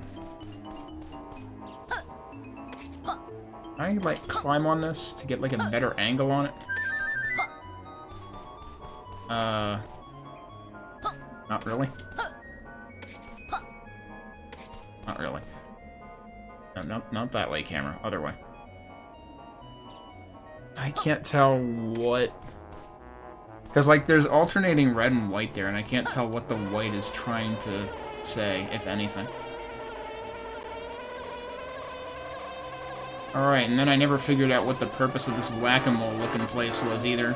Can I, like, climb on this to get, like, a better angle on it? Not really. Not really. No, not that way, camera. Other way. I can't tell what... Because, like, there's alternating red and white there, and I can't tell what the white is trying to say, if anything. Alright, and then I never figured out what the purpose of this whack-a-mole looking place was, either.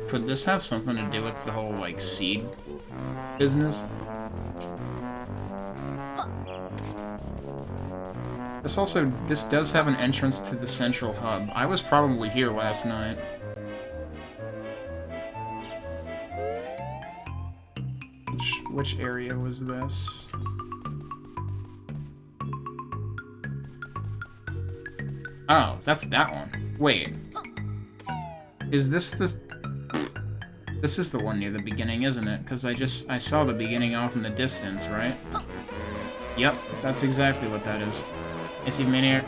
Could this have something to do with the whole, like, seed business? This does have an entrance to the central hub. I was probably here last night. Which area was this? Oh, that's that one. Wait. Is this the... This is the one near the beginning, isn't it? Because I saw the beginning off in the distance, right? Yep, that's exactly what that is. Is he mini? It's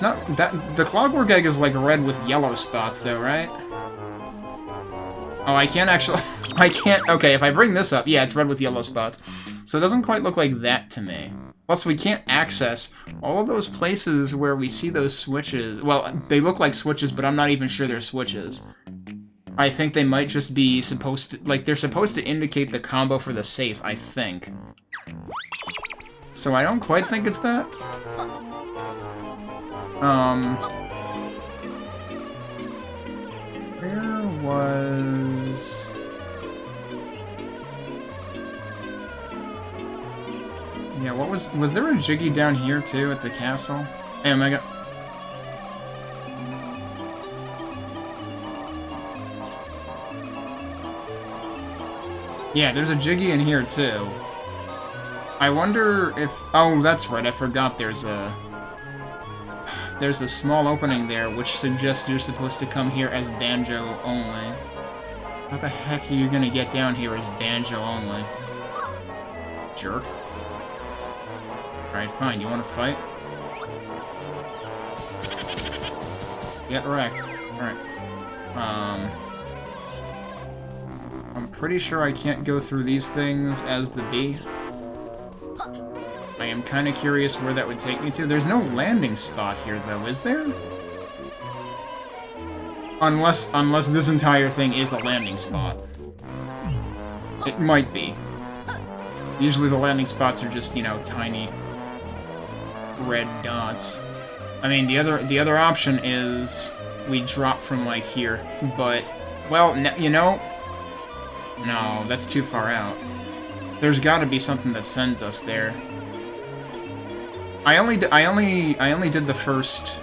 not that the clockwork egg is like red with yellow spots though, right? Oh, I can't actually I can't okay, if I bring this up, yeah, it's red with yellow spots. So it doesn't quite look like that to me. Plus we can't access all of those places where we see those switches. Well, they look like switches, but I'm not even sure they're switches. I think they might just be supposed to, like, they're supposed to indicate the combo for the safe, I think. So I don't quite think it's that. Where was... Yeah, what was there a jiggy down here, too, at the castle? Hey, Omega. Yeah, there's a jiggy in here, too. I wonder if... Oh, that's right, I forgot there's a small opening there, which suggests you're supposed to come here as Banjo only. How the heck are you gonna get down here as Banjo only? Jerk. Alright, fine, you wanna fight? Get wrecked. Alright. I'm pretty sure I can't go through these things as the bee. I am kind of curious where that would take me to. There's no landing spot here, though, is there? Unless this entire thing is a landing spot. It might be. Usually the landing spots are just, you know, tiny red dots. I mean, the other option is we drop from, like, here. But, well, you know... No, that's too far out. There's gotta be something that sends us there. I only did the first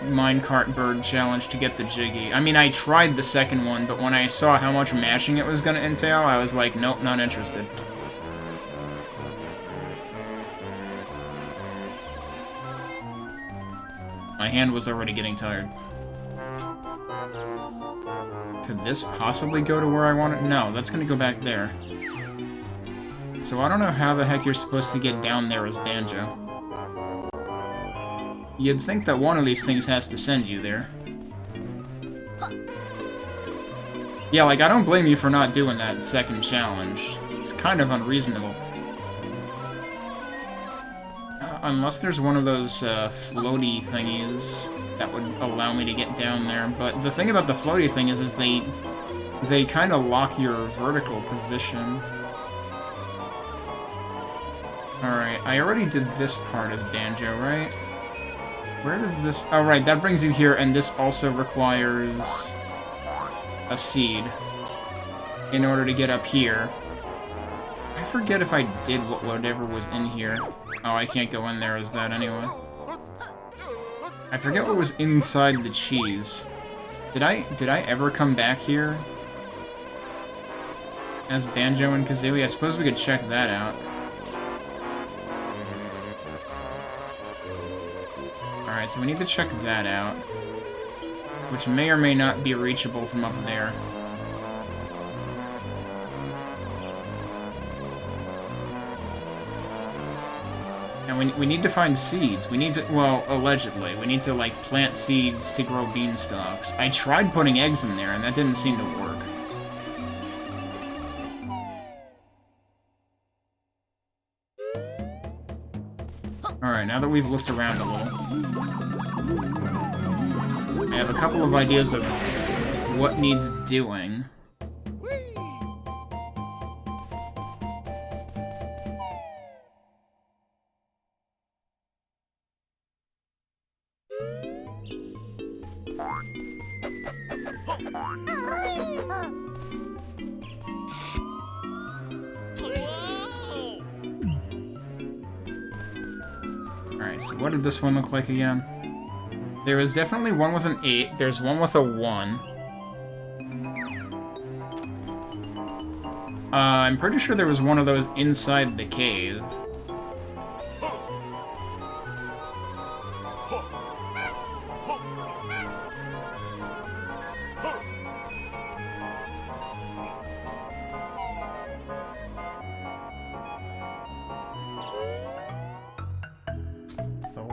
minecart bird challenge to get the jiggy. I mean, I tried the second one, but when I saw how much mashing it was gonna entail, I was like, nope, not interested. My hand was already getting tired. Could this possibly go to where I want it? No, that's gonna go back there. So I don't know how the heck you're supposed to get down there as Banjo. You'd think that one of these things has to send you there. Yeah, like, I don't blame you for not doing that second challenge. It's kind of unreasonable. Unless there's one of those floaty thingies that would allow me to get down there. But the thing about the floaty thing is they kind of lock your vertical position. Alright, I already did this part as Banjo, right? Where does this... Oh, right, that brings you here, and this also requires a seed in order to get up here. I forget if I did whatever was in here. Oh, I can't go in there as that anyway. I forget what was inside the cheese. Did I ever come back here as Banjo and Kazooie? I suppose we could check that out. Alright, so we need to check that out, which may or may not be reachable from up there. And we need to find seeds. We need to, well, allegedly, we need to, like, plant seeds to grow beanstalks. I tried putting eggs in there, and that didn't seem to work. Alright, now that we've looked around a little, I have a couple of ideas of what needs doing. Alright, so what did this one look like again? There was definitely one with an 8, there's one with a 1. I'm pretty sure there was one of those inside the cave.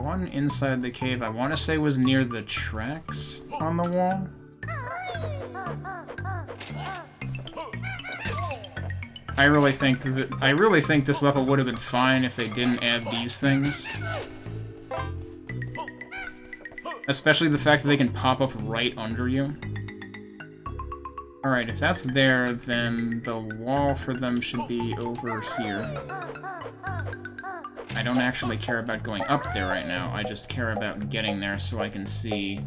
one inside the cave I want to say was near the tracks on the wall. I really think this level would have been fine if they didn't add these things. Especially the fact that they can pop up right under you. Alright, if that's there, then the wall for them should be over here. I don't actually care about going up there right now, I just care about getting there so I can see...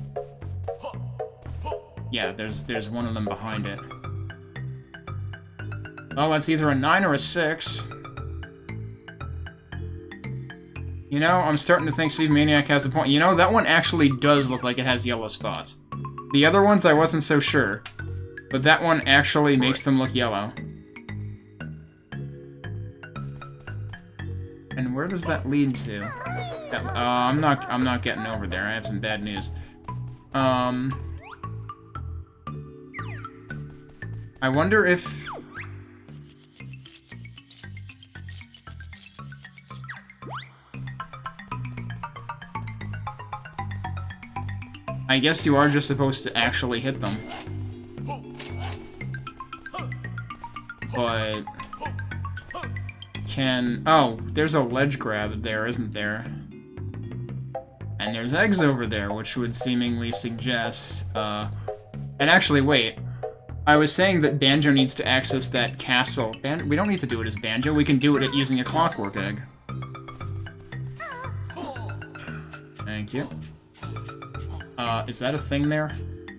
Yeah, there's one of them behind it. Well, that's either a 9 or a 6. You know, I'm starting to think Steve Maniac has a point. You know, that one actually does look like it has yellow spots. The other ones I wasn't so sure. But that one actually makes them look yellow. And where does that lead to? I'm not getting over there. I have some bad news. I wonder if... I guess you are just supposed to actually hit them. But... Oh, there's a ledge grab there, isn't there? And there's eggs over there, which would seemingly suggest, And actually, wait. I was saying that Banjo needs to access that castle. We don't need to do it as Banjo, we can do it using a clockwork egg. Thank you. Is that a thing there?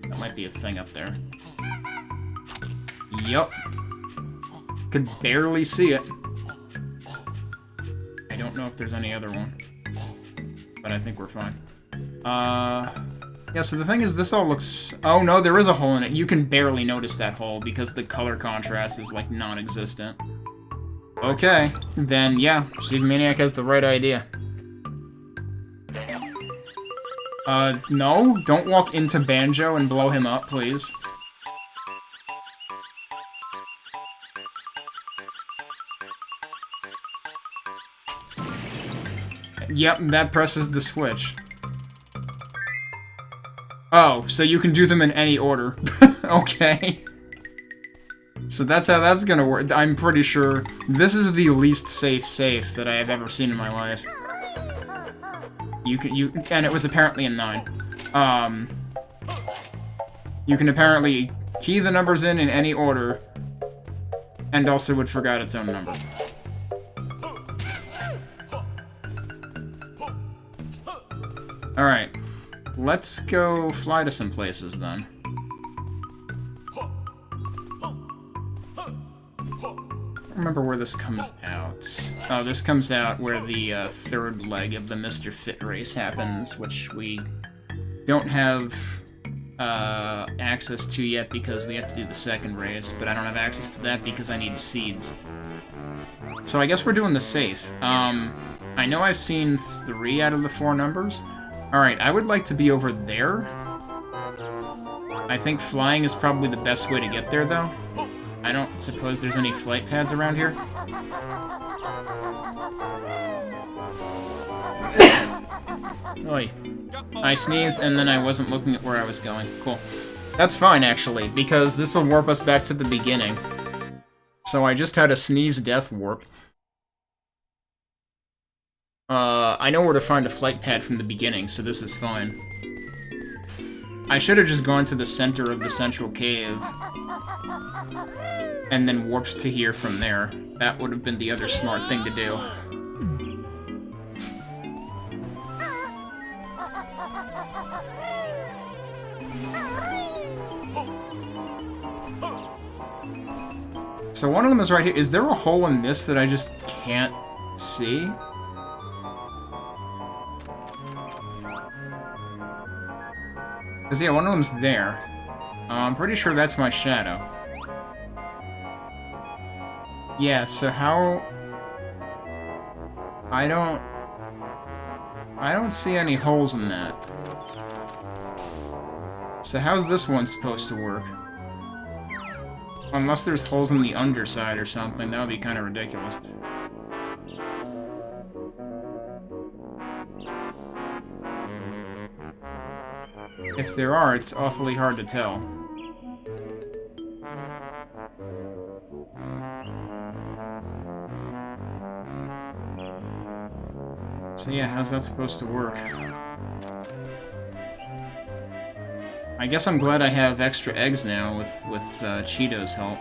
That might be a thing up there. Yup. Could barely see it. I don't know if there's any other one. But I think we're fine. Yeah, so the thing is, this all looks... Oh, no, there is a hole in it. You can barely notice that hole because the color contrast is, like, non-existent. Okay, then, yeah, Steve Maniac has the right idea. No, don't walk into Banjo and blow him up, please. Yep, that presses the switch. Oh, so you can do them in any order. Okay. So that's how that's gonna work. I'm pretty sure this is the least safe that I have ever seen in my life. And it was apparently a 9. You can apparently key the numbers in any order, and also would forgot its own number. Alright, let's go fly to some places then. I don't remember where this comes out. Oh, this comes out where the third leg of the Mr. Fit race happens, which we don't have access to yet because we have to do the second race, but I don't have access to that because I need seeds. So I guess we're doing the safe. I know I've seen 3 out of the 4 numbers. Alright, I would like to be over there. I think flying is probably the best way to get there, though. I don't suppose there's any flight pads around here. Oi. I sneezed, and then I wasn't looking at where I was going. Cool. That's fine, actually, because this will warp us back to the beginning. So I just had a sneeze death warp. I know where to find a flight pad from the beginning, so this is fine. I should have just gone to the center of the central cave. And then warped to here from there. That would have been the other smart thing to do. So one of them is right here. Is there a hole in this that I just can't see? Because, yeah, one of them's there. I'm pretty sure that's my shadow. Yeah, so how... I don't see any holes in that. So how's this one supposed to work? Unless there's holes in the underside or something, that would be kind of ridiculous. If there are, it's awfully hard to tell. So yeah, how's that supposed to work? I guess I'm glad I have extra eggs now with Cheeto's help.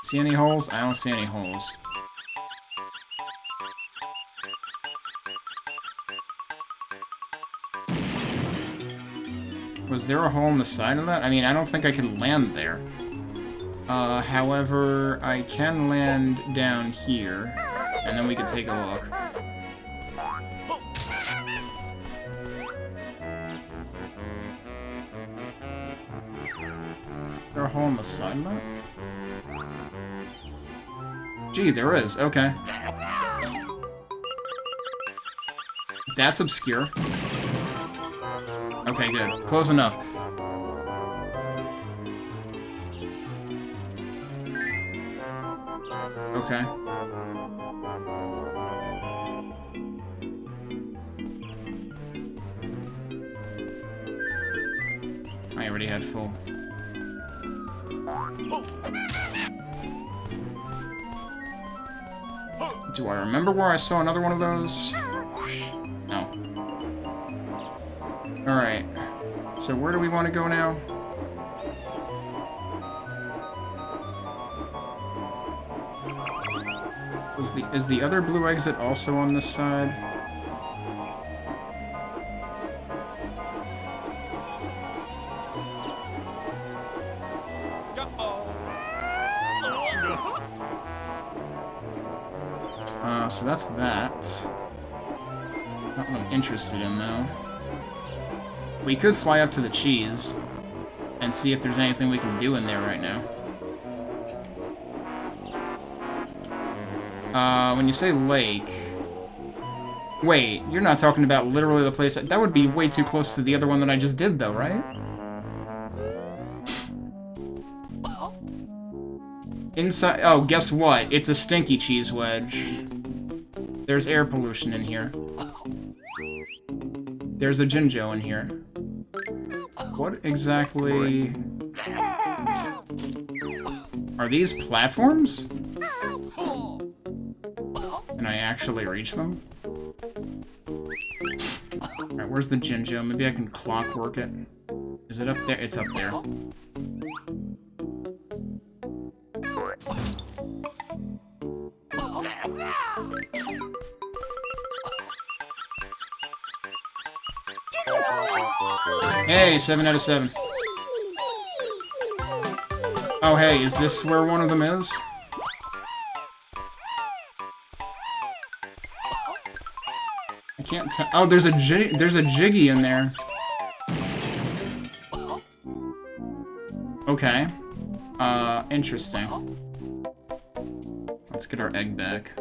See any holes? I don't see any holes. Was there a hole in the side of that? I mean, I don't think I could land there. However, I can land down here, and then we can take a look. Is there a hole in the side of that? Gee, there is. Okay. That's obscure. Okay, good. Close enough. Okay. I already had full. Do I remember where I saw another one of those? No. Alright. So where do we want to go now? Is the other blue exit also on this side? So that's that. Not what I'm interested in, though. We could fly up to the cheese and see if there's anything we can do in there right now. When you say lake... Wait, you're not talking about literally the place... That would be way too close to the other one that I just did, though, right? Inside... Oh, guess what? It's a stinky cheese wedge. There's air pollution in here. There's a Jinjo in here. What exactly... Are these platforms? Can I actually reach them? Alright, where's the Jinjo? Maybe I can clockwork it. Is it up there? It's up there. Hey, 7 out of 7. Oh, hey, is this where one of them is? I can't tell. Oh, there's a jiggy in there. Okay. Interesting. Let's get our egg back.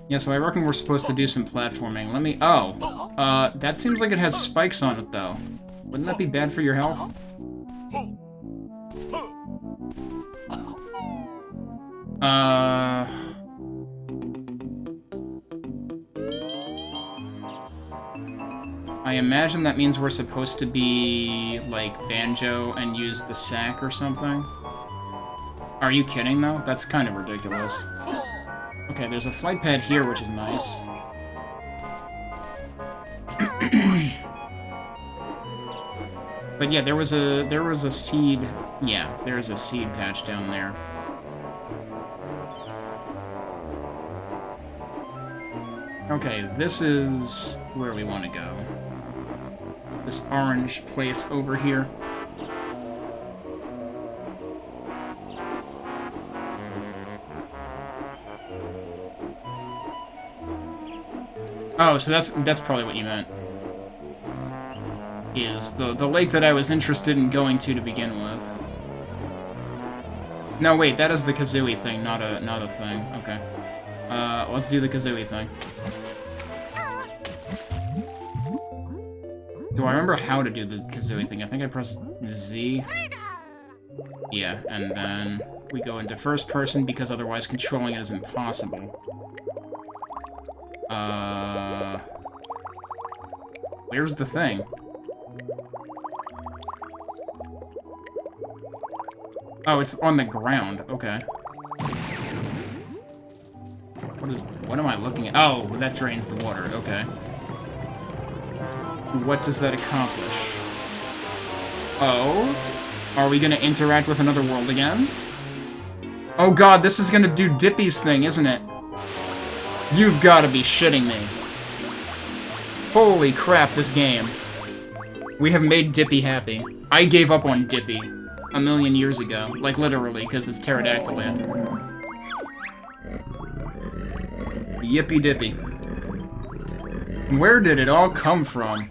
Yeah, so I reckon we're supposed to do some platforming. Let me... Oh! That seems like it has spikes on it, though. Wouldn't that be bad for your health? I imagine that means we're supposed to be, like, Banjo and use the sack or something. Are you kidding, though? That's kind of ridiculous. Okay, there's a flight pad here, which is nice. But yeah, there was a seed. Yeah, there's a seed patch down there. Okay, this is where we want to go. This orange place over here. Oh, so that's probably what you meant. Is the lake that I was interested in going to begin with. No, wait, that is the Kazooie thing, not a thing. Okay. Let's do the Kazooie thing. Do I remember how to do the kazooie thing? I think I press Z. Yeah, and then we go into first person because otherwise controlling it is impossible. Where's the thing? Oh, it's on the ground. Okay. What am I looking at? Oh, that drains the water. Okay. What does that accomplish? Oh? Are we gonna interact with another world again? Oh god, this is gonna do Dippy's thing, isn't it? You've gotta be shitting me. Holy crap, this game. We have made Dippy happy. I gave up on Dippy a million years ago. Like, literally, because it's Pterodactyl Land. Yippee Dippy. Where did it all come from?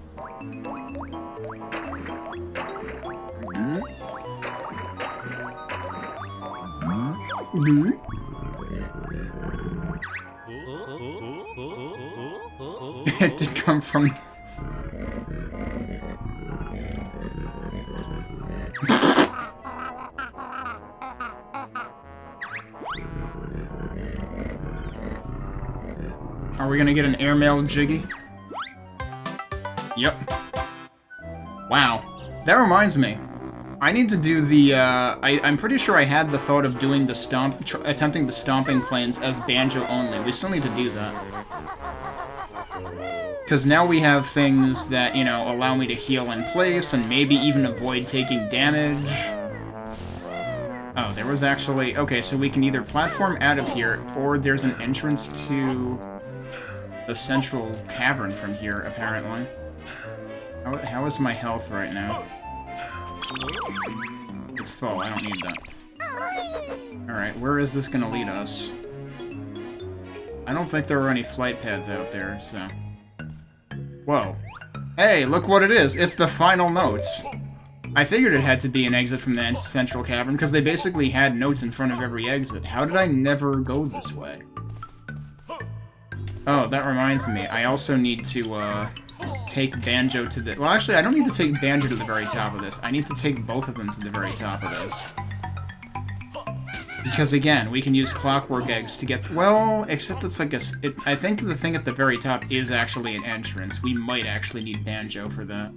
It did come from... Are we gonna get an airmail jiggy? Yep. Wow. That reminds me. I need to do the, I'm pretty sure I had the thought of doing the attempting the stomping planes as Banjo only. We still need to do that. Because now we have things that, you know, allow me to heal in place and maybe even avoid taking damage. Oh, there was actually... Okay, so we can either platform out of here, or there's an entrance to the central cavern from here, apparently. How is my health right now? It's full, I don't need that. Alright, where is this gonna lead us? I don't think there are any flight pads out there, so... Whoa. Hey, look what it is! It's the final notes! I figured it had to be an exit from the central cavern, because they basically had notes in front of every exit. How did I never go this way? Oh, that reminds me. I also need to, take Banjo to the... Well, actually, I don't need to take Banjo to the very top of this. I need to take both of them to the very top of this. Because, again, we can use clockwork eggs to get... Well, except it's like a... I think the thing at the very top is actually an entrance. We might actually need Banjo for that.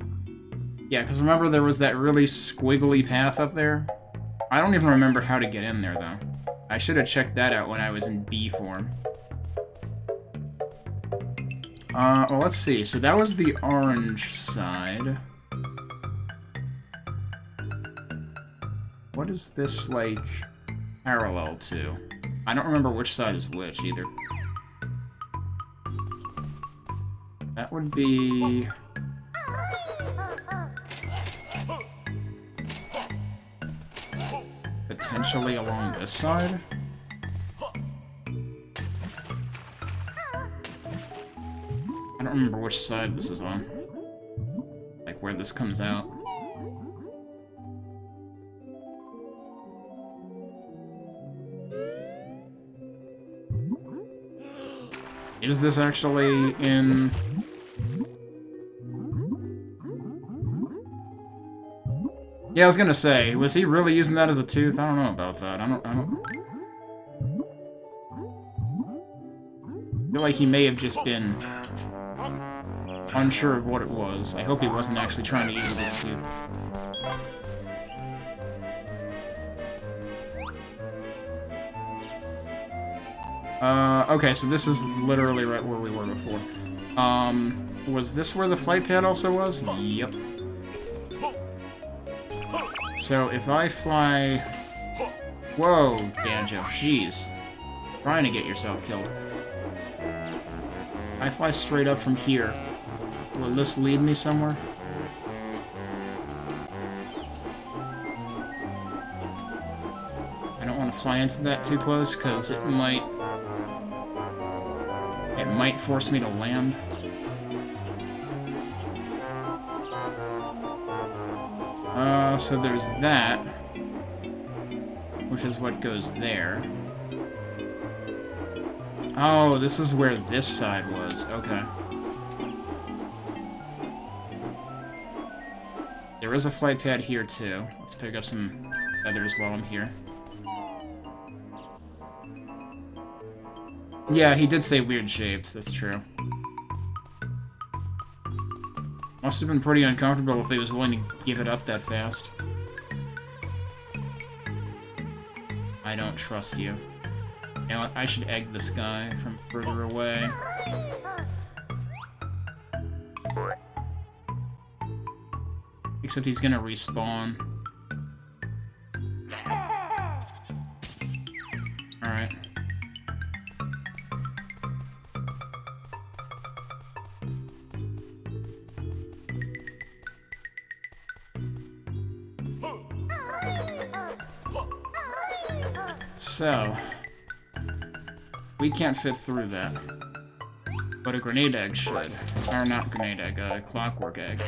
Yeah, because remember there was that really squiggly path up there? I don't even remember how to get in there, though. I should have checked that out when I was in B form. Well, let's see. So that was the orange side. What is this, like, parallel to? I don't remember which side is which, either. That would be... potentially along this side? I don't remember which side this is on. Like, where this comes out. Is this actually in... Yeah, I was gonna say, was he really using that as a tooth? I don't know about that. I don't... I feel like he may have just been unsure of what it was. I hope he wasn't actually trying to use it as a tooth. Okay, so this is literally right where we were before. Was this where the flight pad also was? Yep. So if I fly... Whoa, Banjo, jeez. Trying to get yourself killed. If I fly straight up from here, will this lead me somewhere? I don't want to fly into that too close, because it might force me to land. So there's that, which is what goes there. Oh, this is where this side was. Okay. There is a flight pad here, too. Let's pick up some feathers while I'm here. Yeah, he did say weird shapes, that's true. Must have been pretty uncomfortable if he was willing to give it up that fast. I don't trust you. You know what, I should egg this guy from further away. Except he's gonna respawn. Alright. So, we can't fit through that. But a grenade egg should. Or not grenade egg, a clockwork egg.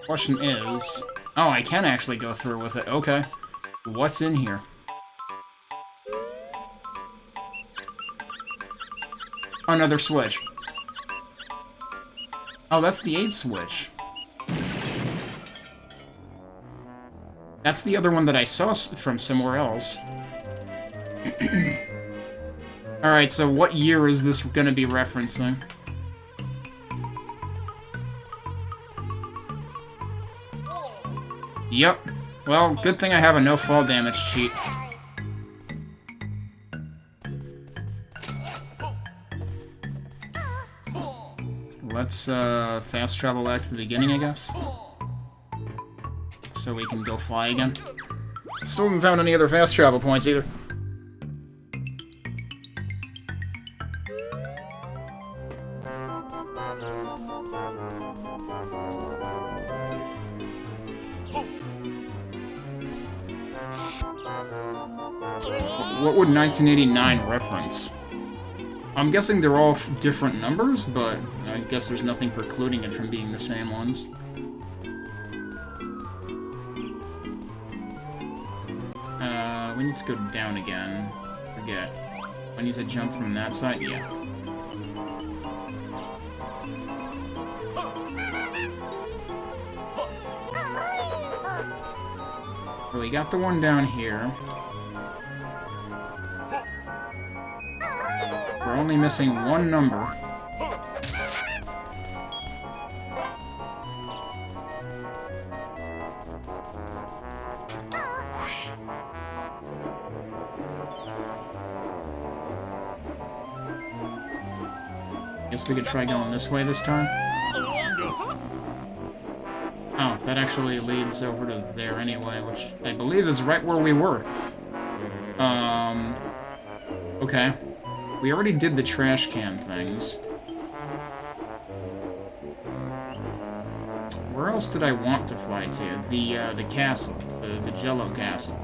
Question is... Oh, I can actually go through with it. Okay. What's in here? Another switch. Oh, that's the 8 switch. That's the other one that I saw from somewhere else. Alright, so what year is this gonna be referencing? Yep. Well, good thing I have a no fall damage cheat. Let's fast travel back to the beginning, I guess. So we can go fly again. Still haven't found any other fast travel points either. What would 1989 reference? I'm guessing they're all different numbers, but I guess there's nothing precluding it from being the same ones. We need to go down again. Forget. I need to jump from that side? Yeah. So we got the one down here. We're only missing one number. Guess we could try going this way this time. Oh, that actually leads over to there anyway, which I believe is right where we were. Okay. We already did the trash can things. Where else did I want to fly to? The castle. The Jello castle.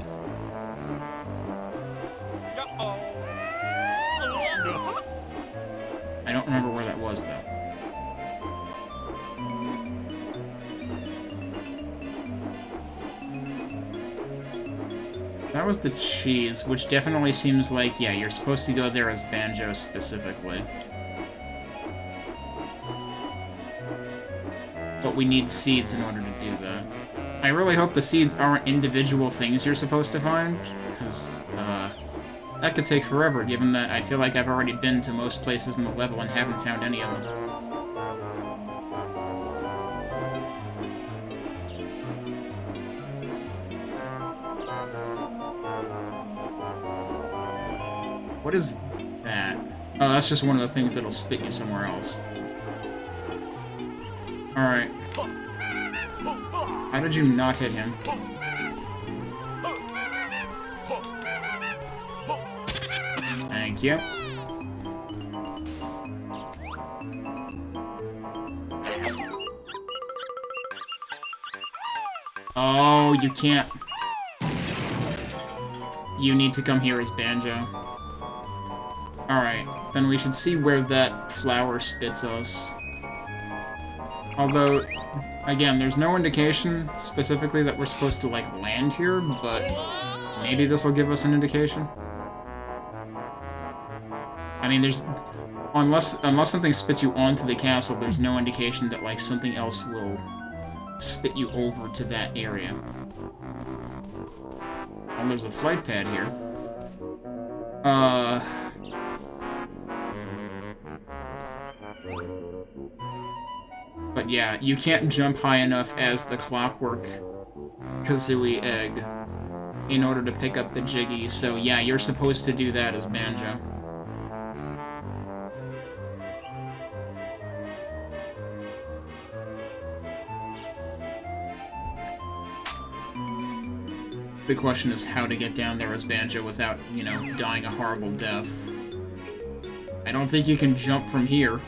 I don't remember where that was, though. That was the cheese, which definitely seems like, yeah, you're supposed to go there as Banjo specifically. But we need seeds in order to do that. I really hope the seeds aren't individual things you're supposed to find, because, that could take forever, given that I feel like I've already been to most places in the level and haven't found any of them. What is that? Oh, that's just one of the things that'll spit you somewhere else. Alright. How did you not hit him? Thank you. Oh, you can't. You need to come here as Banjo. Alright, then we should see where that flower spits us. Although, again, there's no indication specifically that we're supposed to, like, land here, but maybe this will give us an indication. I mean, there's... Unless something spits you onto the castle, there's no indication that, like, something else will spit you over to that area. Oh, there's a flight pad here. But yeah, you can't jump high enough as the Clockwork Kazooie egg in order to pick up the Jiggy, so yeah, you're supposed to do that as Banjo. The question is how to get down there as Banjo without, you know, dying a horrible death. I don't think you can jump from here.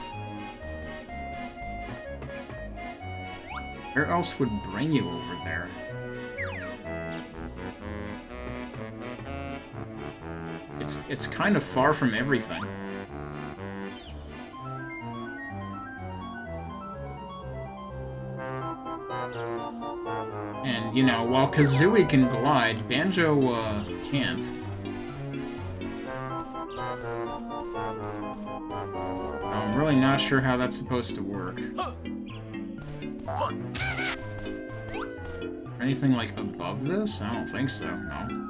Where else would bring you over there? It's kind of far from everything. And, you know, while Kazooie can glide, Banjo, can't. I'm really not sure how that's supposed to work. Anything, like, above this? I don't think so, no.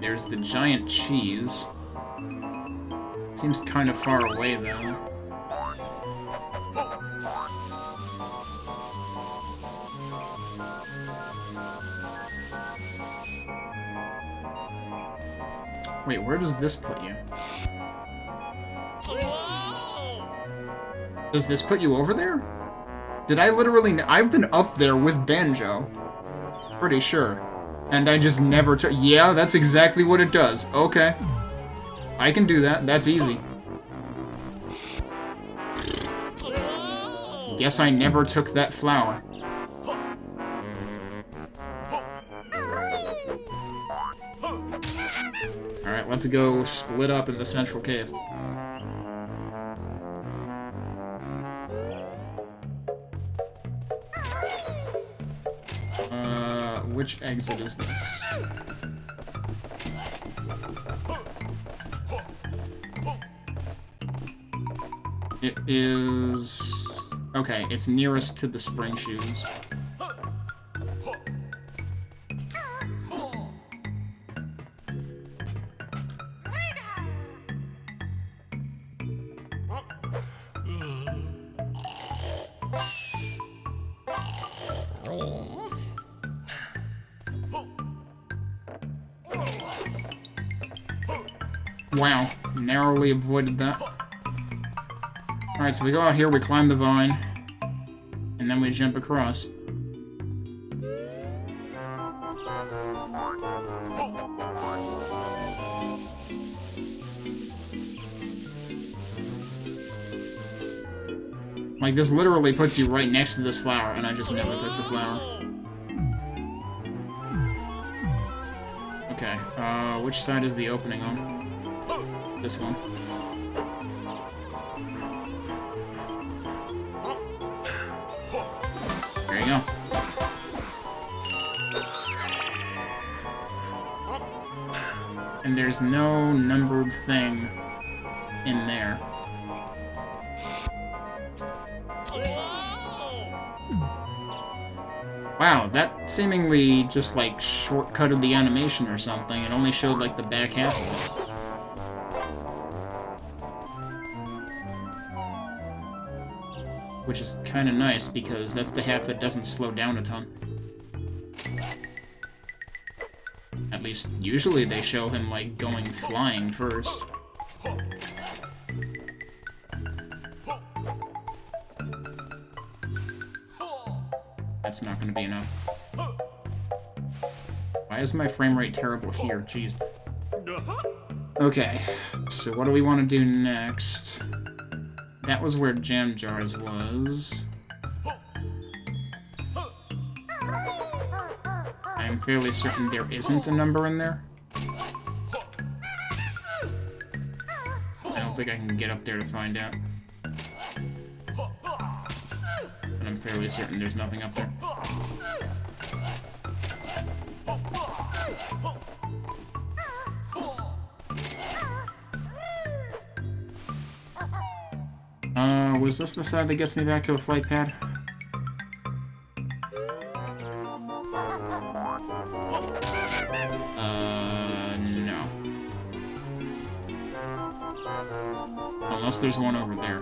There's the giant cheese. Seems kind of far away, though. Wait, where does this put you? Does this put you over there? Did I literally... I've been up there with Banjo. Pretty sure. And I just never took... Yeah, that's exactly what it does. Okay. I can do that. That's easy. Guess I never took that flower. Alright, let's go split up in the central cave. Which exit is this? It is... Okay, it's nearest to the spring shoes. Wow, narrowly avoided that. Alright, so we go out here, we climb the vine, and then we jump across. Like, this literally puts you right next to this flower, and I just never took the flower. Okay, which side is the opening on? This one. There you go. And there's no numbered thing in there. Wow, that seemingly just, like, shortcutted the animation or something. It only showed, like, the back half of it. Which is kind of nice, because that's the half that doesn't slow down a ton. At least, usually they show him, like, going flying first. That's not gonna be enough. Why is my frame rate terrible here? Jeez. Okay, so what do we want to do next? That was where Jam Jars was. I'm fairly certain there isn't a number in there. I don't think I can get up there to find out. But I'm fairly certain there's nothing up there. Now, was this the side that gets me back to a flight pad? No. Unless there's one over there.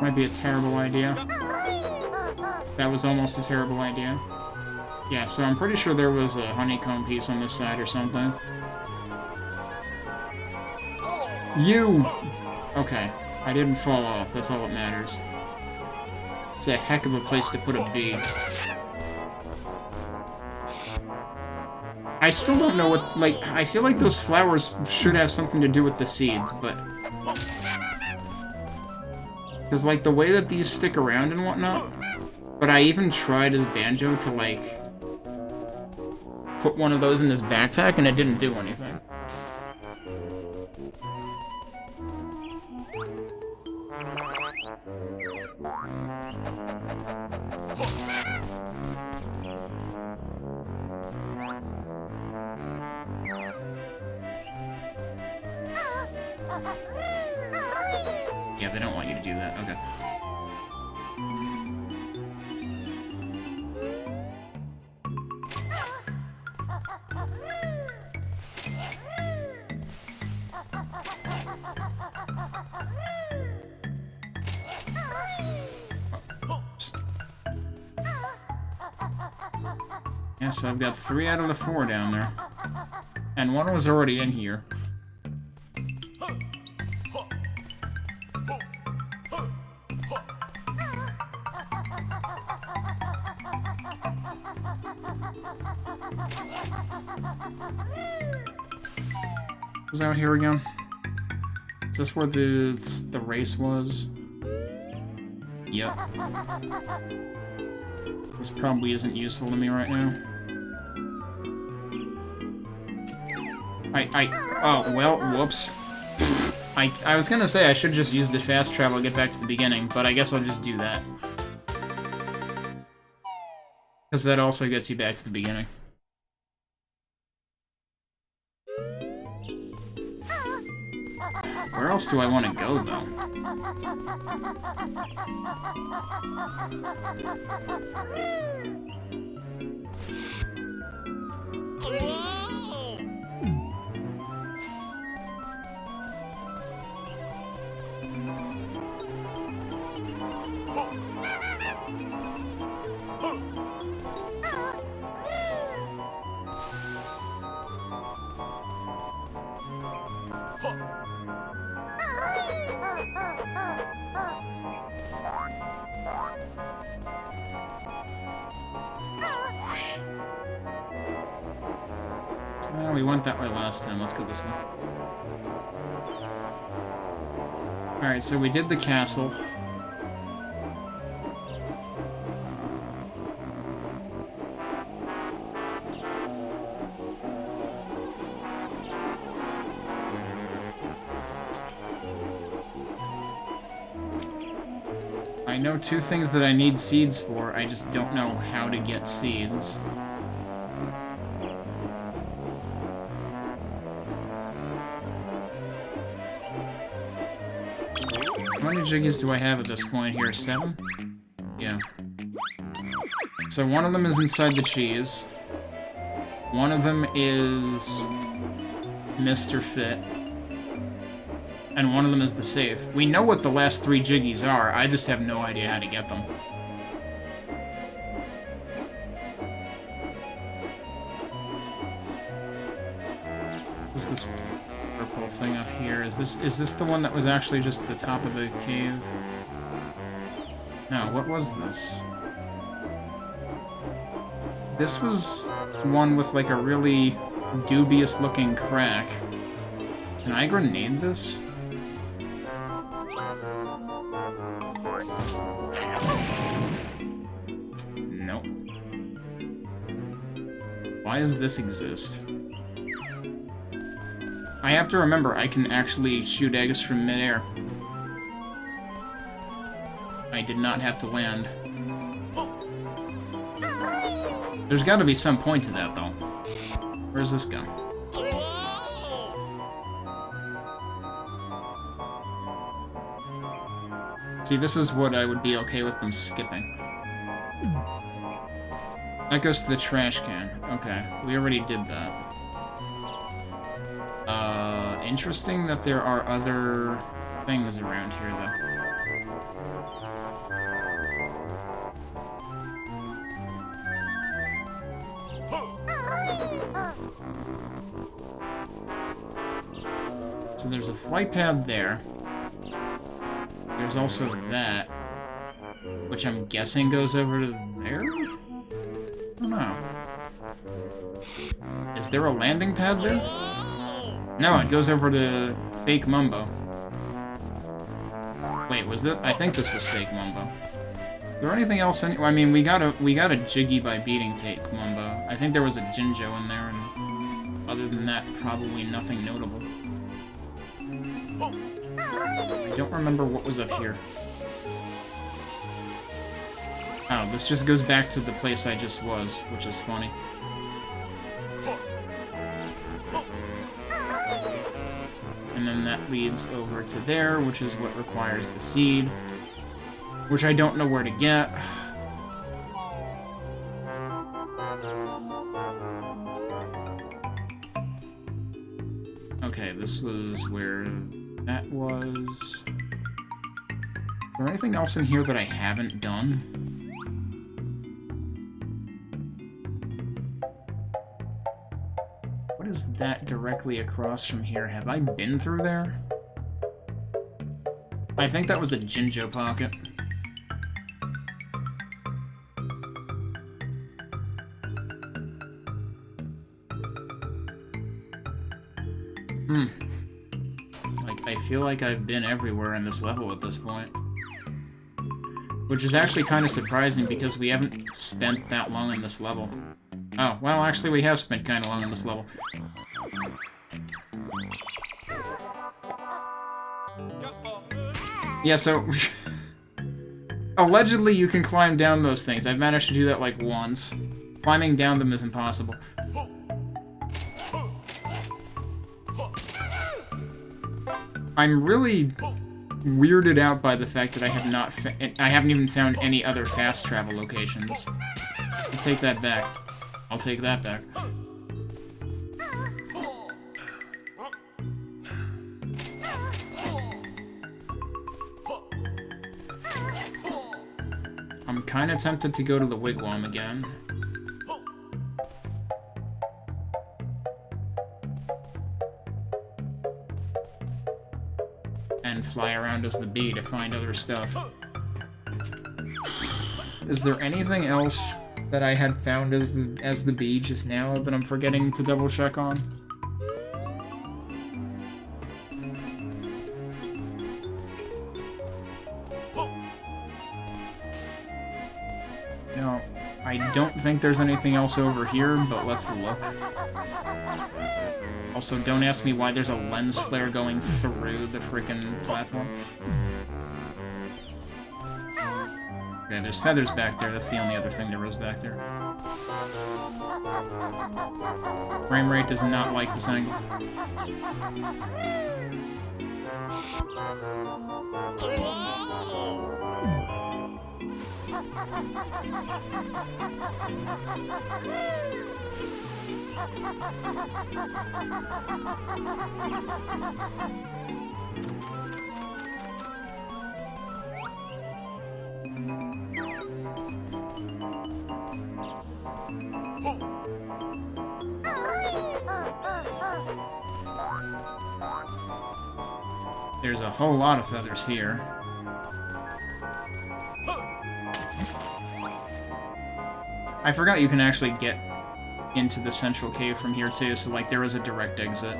Might be a terrible idea. That was almost a terrible idea. Yeah, so I'm pretty sure there was a honeycomb piece on this side or something. You! Okay, I didn't fall off, that's all that matters. It's a heck of a place to put a bee. I still don't know what, like, I feel like those flowers should have something to do with the seeds, but... Because, like, the way that these stick around and whatnot, but I even tried as Banjo to, like, put one of those in his backpack, and it didn't do anything. Yeah, they don't want you to do that. Okay. Yeah, so I've got 3 out of the 4 down there. And one was already in here. Was out here again? Is this where the race was? Yep. This probably isn't useful to me right now. Oh, well, whoops. I was gonna say I should just use the fast travel to get back to the beginning, but I guess I'll just do that. Because that also gets you back to the beginning. Where else do I want to go, though? Well, we went that way last time. Let's go this way. Alright, so we did the castle. I know 2 things that I need seeds for, I just don't know how to get seeds. How many jiggies do I have at this point here? 7? Yeah. So one of them is inside the cheese. One of them is Mr. Fit. And one of them is the safe. We know what the last 3 jiggies are, I just have no idea how to get them. What's this purple thing up here? Is this the one that was actually just the top of the cave? No, what was this? This was one with like a really dubious looking crack. Can I grenade this? Nope. Why does this exist? I have to remember, I can actually shoot eggs from midair. I did not have to land. There's gotta be some point to that, though. Where's this go? See, this is what I would be okay with them skipping. That goes to the trash can. Okay, we already did that. Interesting that there are other things around here, though. So there's a flight pad there. There's also that, which I'm guessing goes over to there? I don't know. Is there a landing pad there? No, it goes over to fake Mumbo. Wait, was that? I think this was fake Mumbo. Is there anything else in? I mean, we got a jiggy by beating fake Mumbo. I think there was a Jinjo in there, and other than that, probably nothing notable. I don't remember what was up here. Oh, this just goes back to the place I just was, which is funny. And then that leads over to there, which is what requires the seed, which I don't know where to get. Okay, this was where that was. Is there anything else in here that I haven't done? What is that directly across from here? Have I been through there? I think that was a Jinjo pocket. Like, I feel like I've been everywhere in this level at this point. Which is actually kind of surprising because we haven't spent that long in this level. Oh, well, actually we have spent kind of long in this level. Yeah, so... allegedly you can climb down those things. I've managed to do that like once. Climbing down them is impossible. I'm really weirded out by the fact that I haven't even found any other fast travel locations. I'll take that back. I'll take that back. I'm kind of tempted to go to the wigwam again. And fly around as the bee to find other stuff. Is there anything else that I had found as the bee just now that I'm forgetting to double check on? No, I don't think there's anything else over here, but let's look. Also, don't ask me why there's a lens flare going through the frickin' platform. Okay, there's feathers back there. That's the only other thing there is back there. Frame rate does not like this angle. There's a whole lot of feathers here. I forgot you can actually get into the central cave from here too, so like there is a direct exit.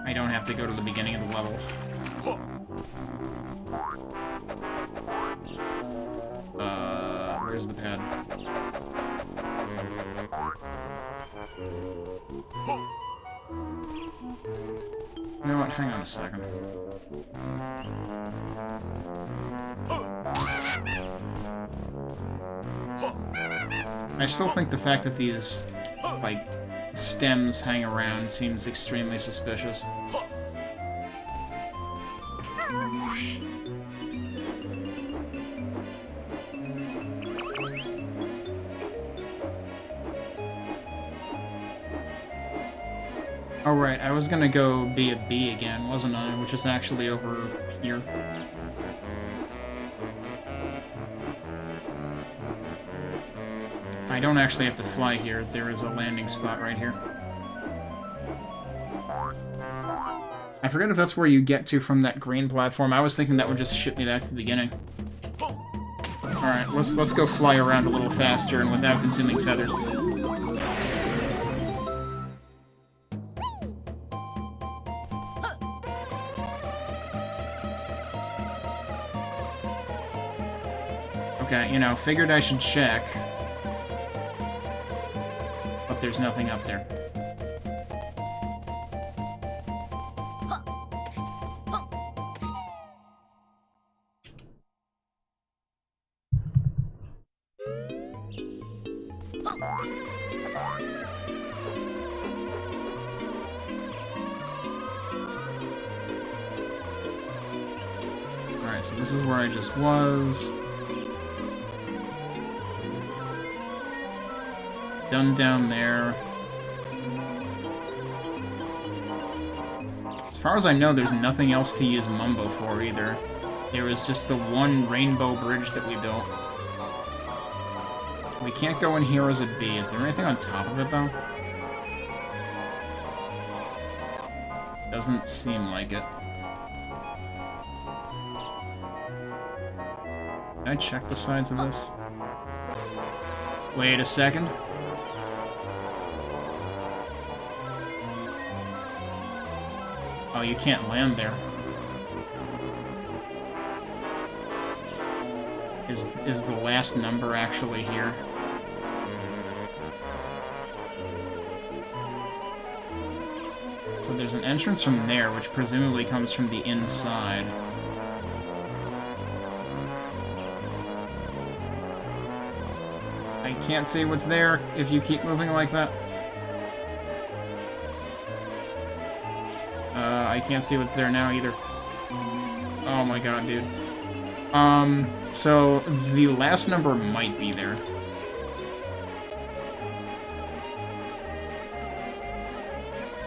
I don't have to go to the beginning of the level. Where's the pad? You know what? Hang on a second. I still think the fact that these, like, stems hang around seems extremely suspicious. Oh right, I was gonna go be a bee again, wasn't I? Which is actually over here. I don't actually have to fly here. There is a landing spot right here. I forget if that's where you get to from that green platform. I was thinking that would just ship me back to the beginning. Alright, let's go fly around a little faster and without consuming feathers. Okay, you know, figured I should check. But there's nothing up there. Alright, so this is where I just was. Done down there. As far as I know, there's nothing else to use Mumbo for either. There was just the one rainbow bridge that we built. We can't go in here as a bee. Is there anything on top of it, though? Doesn't seem like it. Can I check the sides of this? Wait a second. Oh, you can't land there. Is the last number actually here? So there's an entrance from there, which presumably comes from the inside. I can't see what's there if you keep moving like that. I can't see what's there now either. Oh my god, dude. So the last number might be there.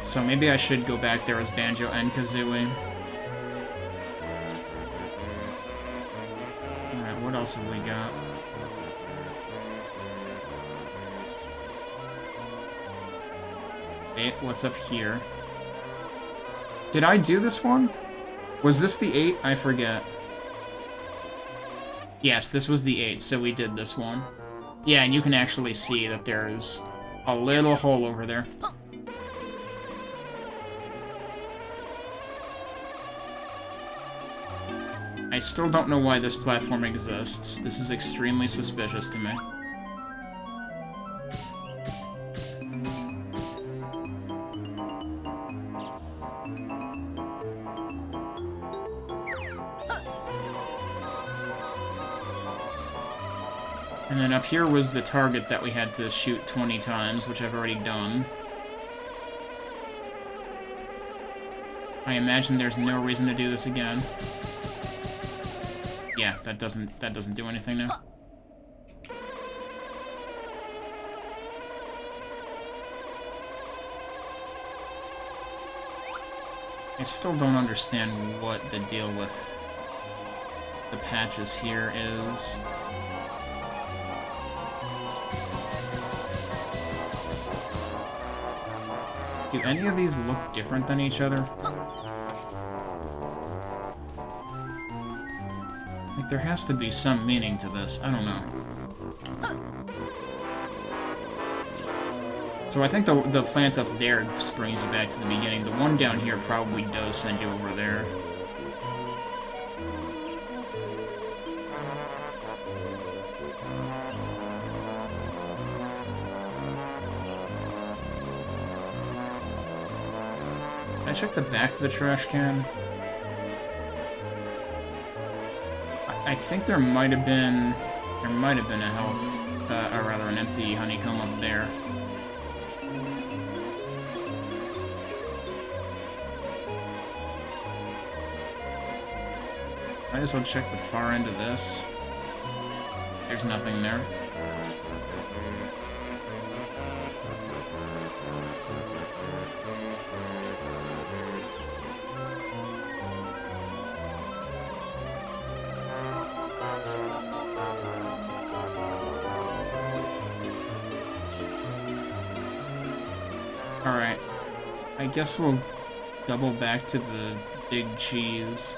So maybe I should go back there as Banjo and Kazooie. Alright, what else have we got? Hey, what's up here? Did I do this one? Was this the 8? I forget. Yes, this was the 8, so we did this one. Yeah, and you can actually see that there's a little hole over there. I still don't know why this platform exists. This is extremely suspicious to me. And then up here was the target that we had to shoot 20 times, which I've already done. I imagine there's no reason to do this again. Yeah, that doesn't do anything now. I still don't understand what the deal with the patches here is. Do any of these look different than each other? Like, there has to be some meaning to this. I don't know. So I think the plant up there brings you back to the beginning. The one down here probably does send you over there. I check the back of the trash can? I think there might have been a health, or rather an empty honeycomb up there. Might as well check the far end of this. There's nothing there. Alright. I guess we'll double back to the big cheese.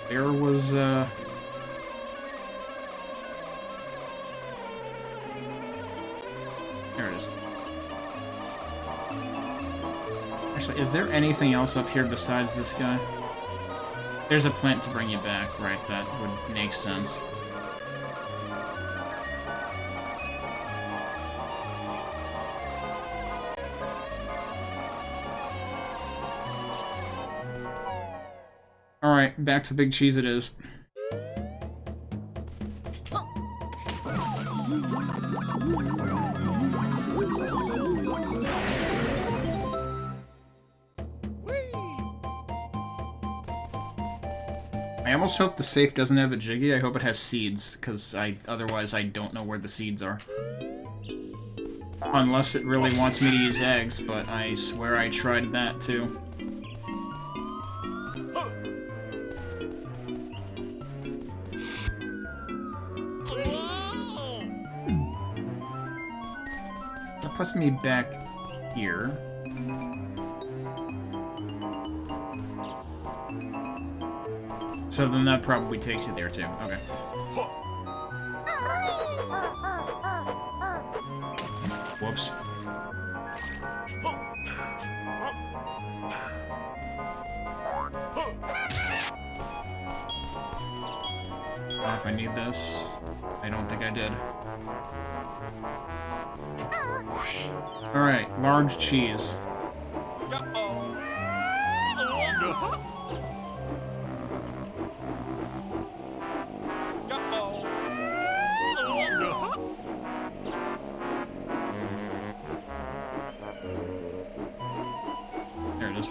There was, There it is. Actually, is there anything else up here besides this guy? There's a plant to bring you back, right? That would make sense. Alright, back to Big Cheese it is. I almost hope the safe doesn't have a jiggy. I hope it has seeds, because otherwise I don't know where the seeds are. Unless it really wants me to use eggs, but I swear I tried that too. That puts me back here. So then that probably takes you there too. Okay. Whoops. If I need this, I don't think I did. Alright, large cheese. There it is.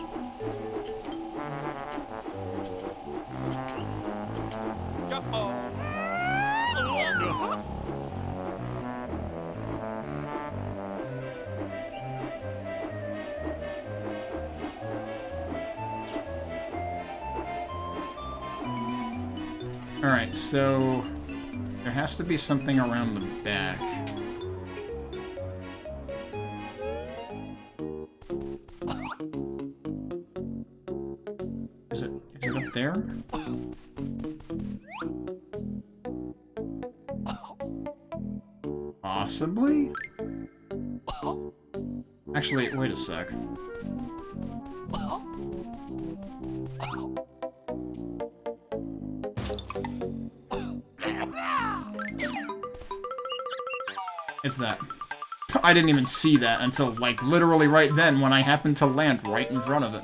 Alright, so there has to be something around the back. Is it up there? Possibly? Actually, wait a sec. It's that. I didn't even see that until, like, literally right then when I happened to land right in front of it.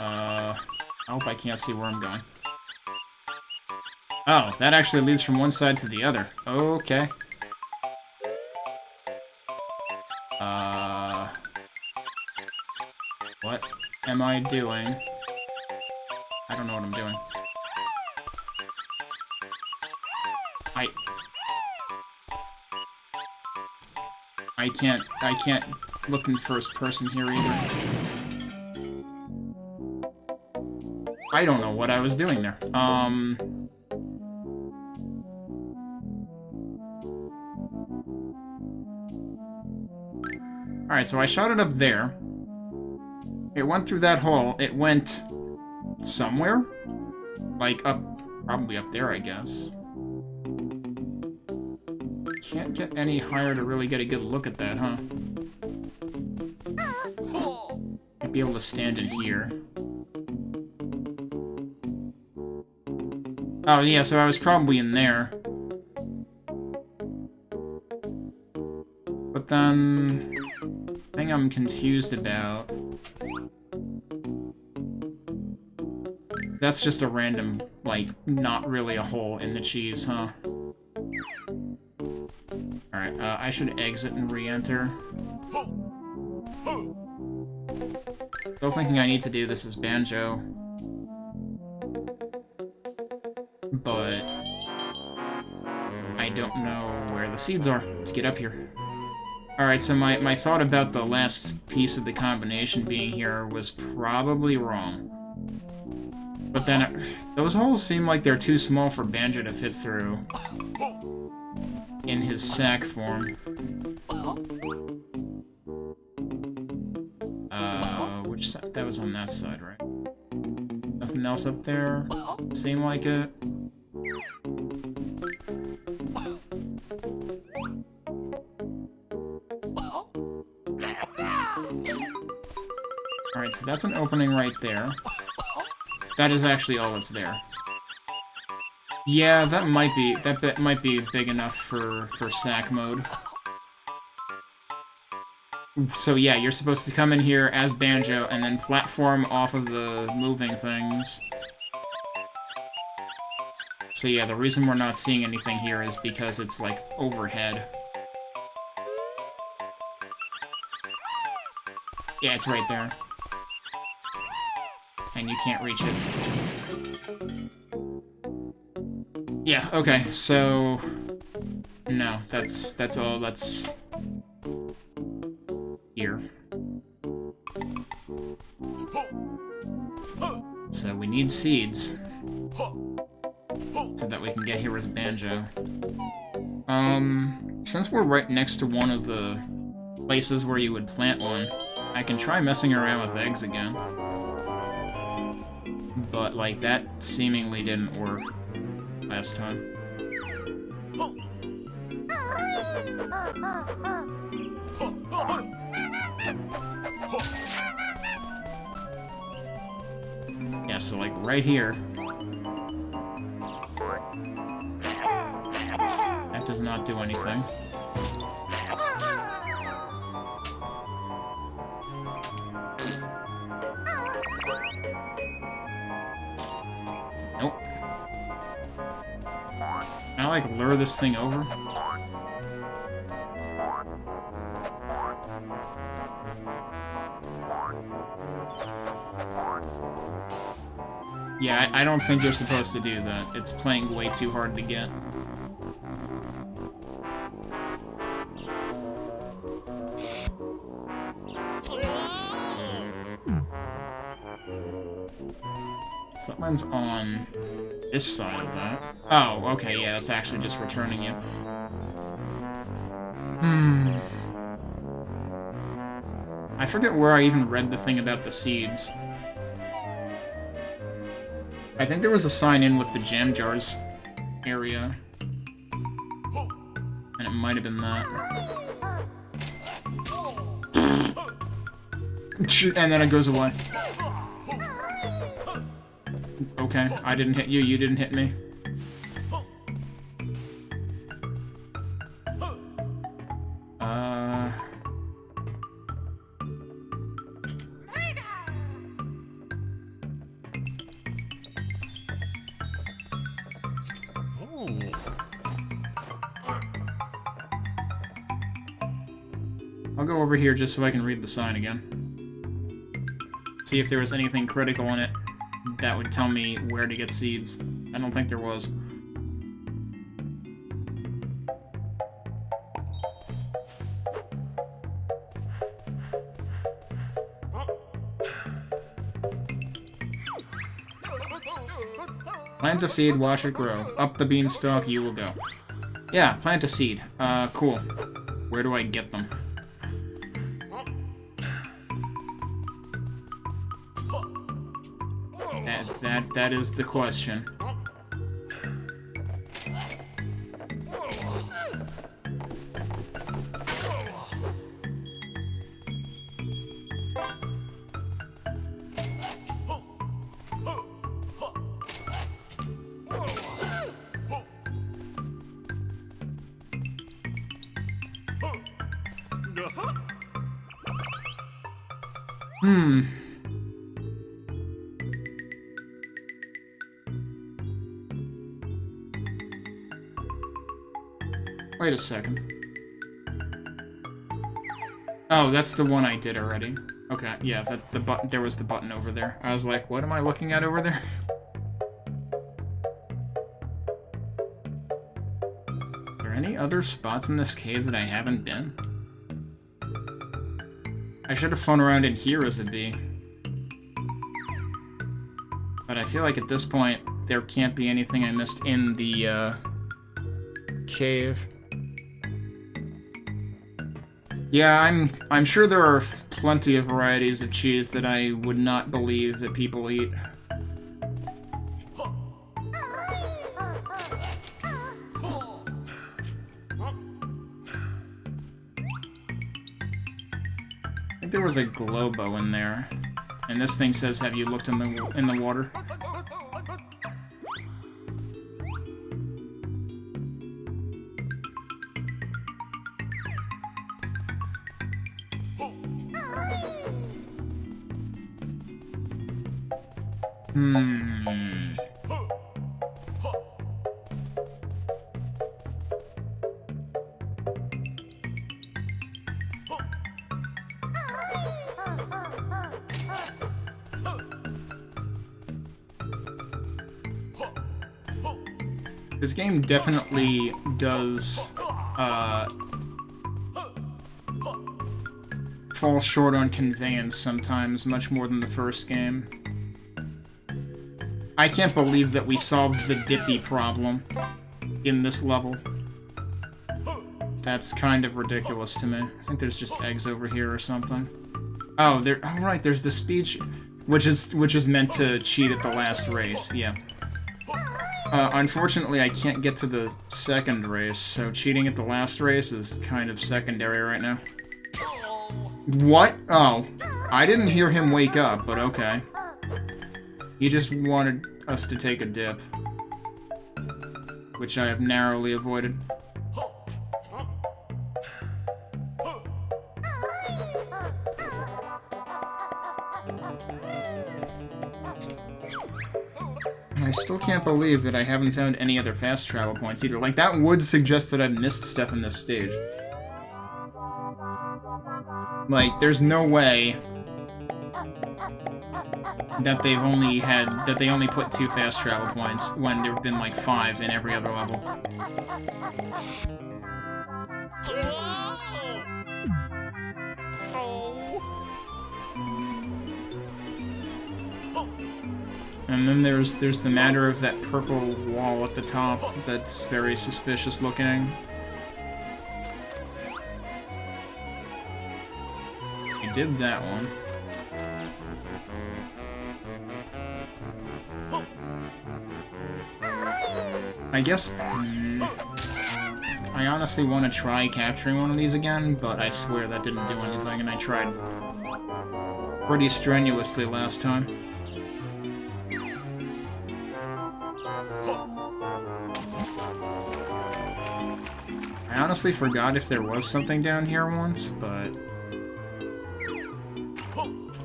I hope I can't see where I'm going. Oh, that actually leads from one side to the other. Okay. What am I doing? I don't know what I'm doing. I can't look in first person here either. I don't know what I was doing there. Alright, so I shot it up there. It went through that hole. It went somewhere? Like up, probably up there, I guess. Can't get any higher to really get a good look at that, huh? Might be able to stand in here. Oh, yeah, so I was probably in there. But then... the thing I'm confused about... that's just a random, like, not really a hole in the cheese, huh? Alright, I should exit and re-enter. Still thinking I need to do this as Banjo. But... I don't know where the seeds are. Let's get up here. Alright, so my thought about the last piece of the combination being here was probably wrong. But then, those holes seem like they're too small for Banjo to fit through in his sack form. Which side? That was on that side, right? Nothing else up there? Seem like it? Alright, so that's an opening right there. That is actually all that's there. Yeah, that might be big enough for sack mode. So yeah, you're supposed to come in here as Banjo and then platform off of the moving things. So yeah, the reason we're not seeing anything here is because it's like overhead. Yeah, it's right there. And you can't reach it. Yeah, okay, so... no, that's all that's... here. So we need seeds. So that we can get here with Banjo. Since we're right next to one of the places where you would plant one, I can try messing around with eggs again. But, like, that seemingly didn't work last time. Yeah, so, like, right here. That does not do anything. Nope. Can I, like, lure this thing over? Yeah, I don't think you're supposed to do that. It's playing way too hard to get. Something's on this side of that. Oh, okay, yeah, that's actually just returning you. I forget where I even read the thing about the seeds. I think there was a sign in with the jam jars area. And it might have been that. And then it goes away. Okay, I didn't hit you, you didn't hit me. I'll go over here just so I can read the sign again. See if there was anything critical in it that would tell me where to get seeds. I don't think there was. Plant a seed, watch it grow. Up the beanstalk you will go. Yeah, plant a seed. Cool. Where do I get them? That is the question. Wait a second. Oh, that's the one I did already. Okay, yeah, the button. There was the button over there. I was like, what am I looking at over there? Are there any other spots in this cave that I haven't been? I should have phoned around in here as a bee. But I feel like at this point, there can't be anything I missed in the, cave. Yeah, I'm sure there are plenty of varieties of cheese that I would not believe that people eat. I think there was a Globo in there. And this thing says, have you looked in the water? This game definitely does, fall short on conveyance sometimes, much more than the first game. I can't believe that we solved the Dippy problem in this level. That's kind of ridiculous to me. I think there's just eggs over here or something. Oh, oh right, there's the speech, which is meant to cheat at the last race, yeah. Unfortunately, I can't get to the second race, so cheating at the last race is kind of secondary right now. What? Oh. I didn't hear him wake up, but okay. He just wanted us to take a dip. Which I have narrowly avoided. I still can't believe that I haven't found any other fast travel points either. Like, that would suggest that I've missed stuff in this stage. Like, there's no way that they only put 2 fast travel points when there've been like 5 in every other level. And then there's the matter of that purple wall at the top that's very suspicious looking. I did that one. I guess... I honestly want to try capturing one of these again, but I swear that didn't do anything, and I tried pretty strenuously last time. I honestly forgot if there was something down here once, but...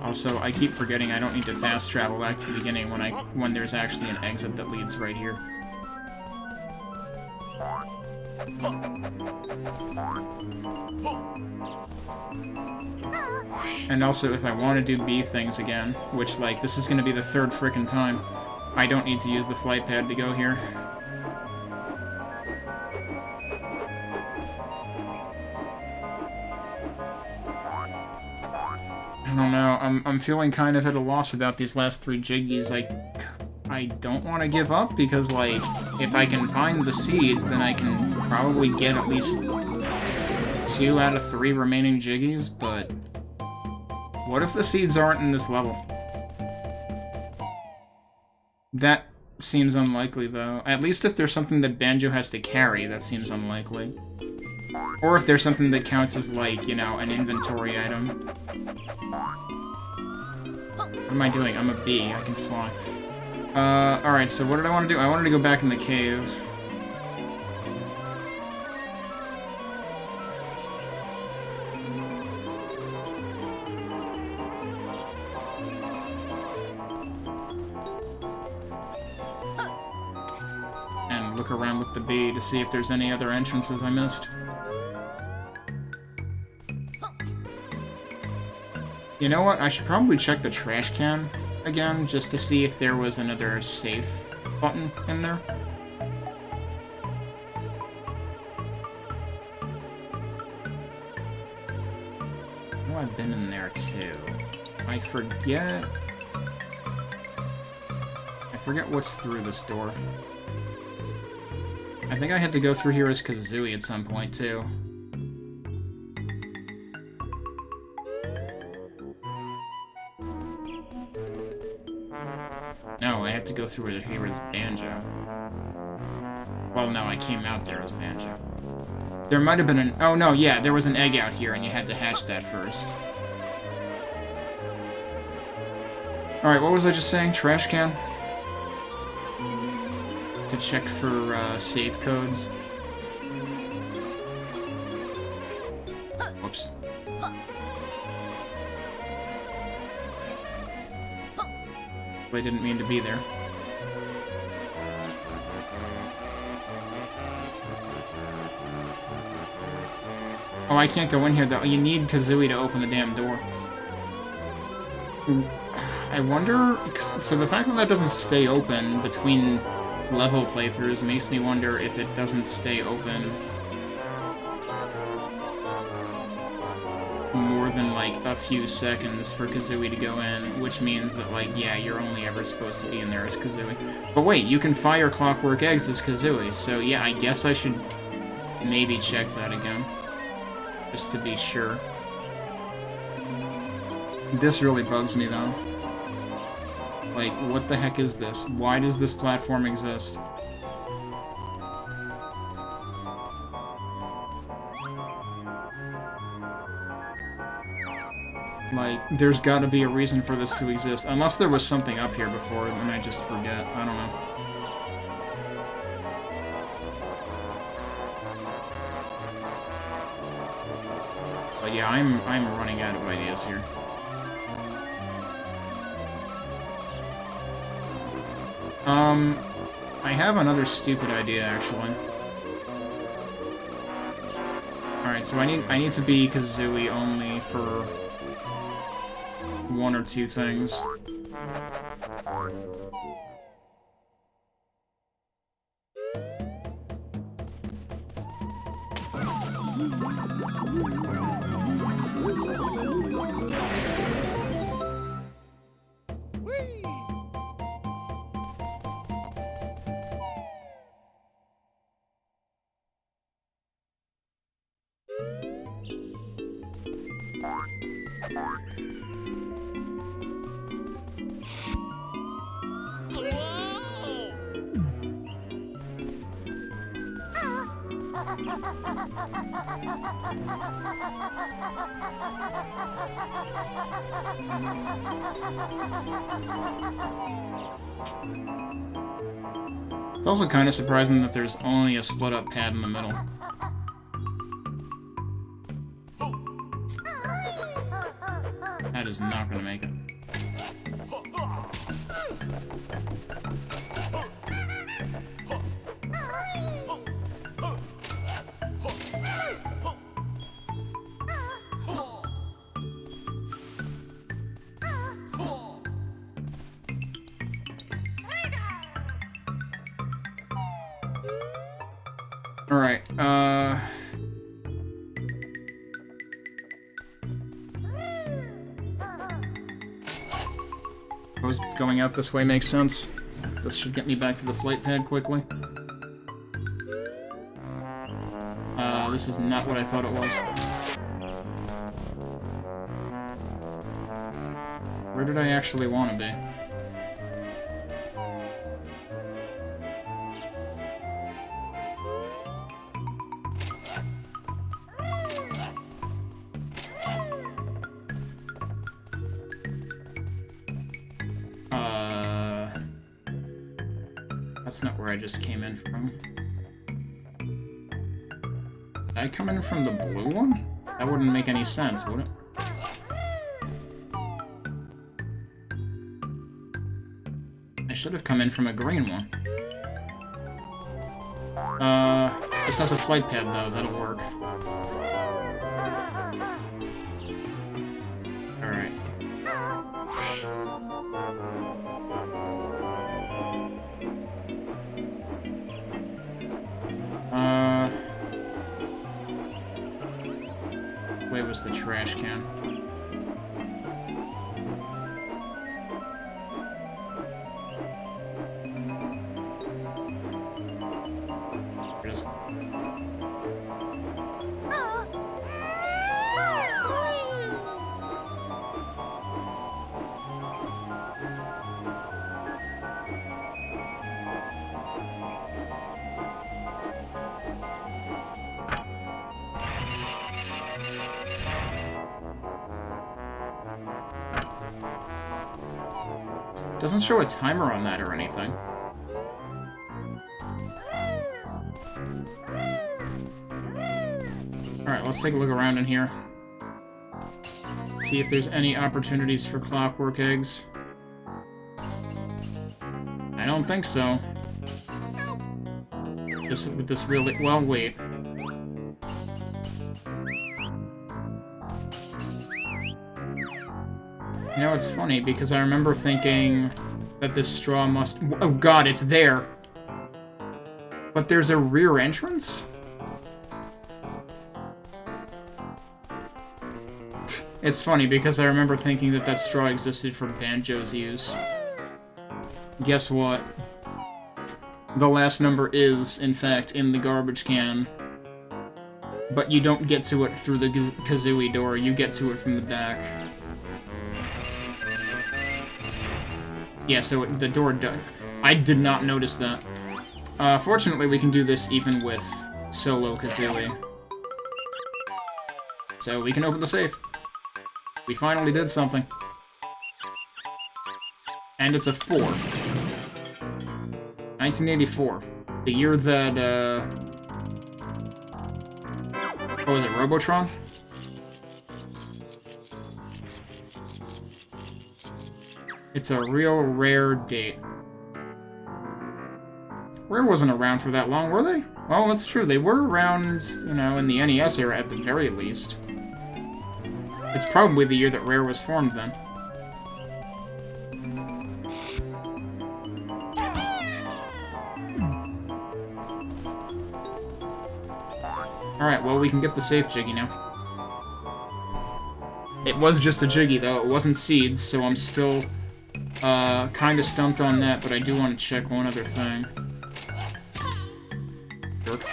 Also, I keep forgetting I don't need to fast travel back to the beginning when there's actually an exit that leads right here. And also, if I want to do bee things again, which, like, this is gonna be the 3rd frickin' time, I don't need to use the flight pad to go here. I don't know, I'm feeling kind of at a loss about these last 3 jiggies. I don't want to give up, because, like, if I can find the seeds, then I can probably get at least 2 out of 3 remaining jiggies, but... what if the seeds aren't in this level? That seems unlikely, though. At least if there's something that Banjo has to carry, that seems unlikely. Or if there's something that counts as, like, you know, an inventory item. What am I doing? I'm a bee. I can fly. Alright, so what did I want to do? I wanted to go back in the cave. look around with the bee to see if there's any other entrances I missed. You know what? I should probably check the trash can again, just to see if there was another safe button in there. I know I've been in there too. I forget what's through this door. I think I had to go through here as Kazooie at some point too. No, I had to go through here as Banjo. Well, no, I came out there as Banjo. There might have been an... Oh, no, yeah, there was an egg out here, and you had to hatch that first. Alright, what was I just saying? Trash can? To check for save codes. Whoops. I didn't mean to be there. Oh, I can't go in here, though. You need Kazooie to open the damn door. I wonder... So the fact that that doesn't stay open between level playthroughs makes me wonder if it doesn't stay open more than, like, a few seconds for Kazooie to go in, which means that, like, yeah, you're only ever supposed to be in there as Kazooie. But wait, you can fire clockwork eggs as Kazooie, so yeah, I guess I should maybe check that again, just to be sure. This really bugs me, though. Like, what the heck is this? Why does this platform exist? Like, there's gotta be a reason for this to exist. Unless there was something up here before, and I just forget. I don't know. But yeah, I'm running out of ideas here. I have another stupid idea, actually. Alright, so I need to be Kazooie only for one or two things. It's also kind of surprising that there's only a split-up pad in the middle. That is not gonna make it. Alright, suppose going out this way makes sense. This should get me back to the flight pad quickly. This is not what I thought it was. Where did I actually want to be? That's not where I just came in from. Did I come in from the blue one? That wouldn't make any sense, would it? I should have come in from a green one. This has a flight pad, though. That'll work. Alright. Where was the trash can? There it is. Doesn't show a timer on that or anything. Alright, let's take a look around in here. See if there's any opportunities for clockwork eggs. I don't think so. With this really... Well, wait. You know, it's funny, because I remember thinking that this straw must... Oh god, it's there! But there's a rear entrance? It's funny, because I remember thinking that that straw existed for Banjo's use. Guess what? The last number is, in fact, in the garbage can. But you don't get to it through the Kazooie door, you get to it from the back. Yeah, so the door done. I did not notice that. Fortunately, we can do this even with solo Kazooie. So we can open the safe. We finally did something. And it's a 4. 1984. The year that, what was it, Robotron? It's a real rare date. Rare wasn't around for that long, were they? Well, that's true. They were around, you know, in the NES era at the very least. It's probably the year that Rare was formed, then. Alright, well, we can get the safe Jiggy now. It was just a Jiggy, though. It wasn't seeds, so I'm still... kinda stumped on that, but I do want to check one other thing. Jerk.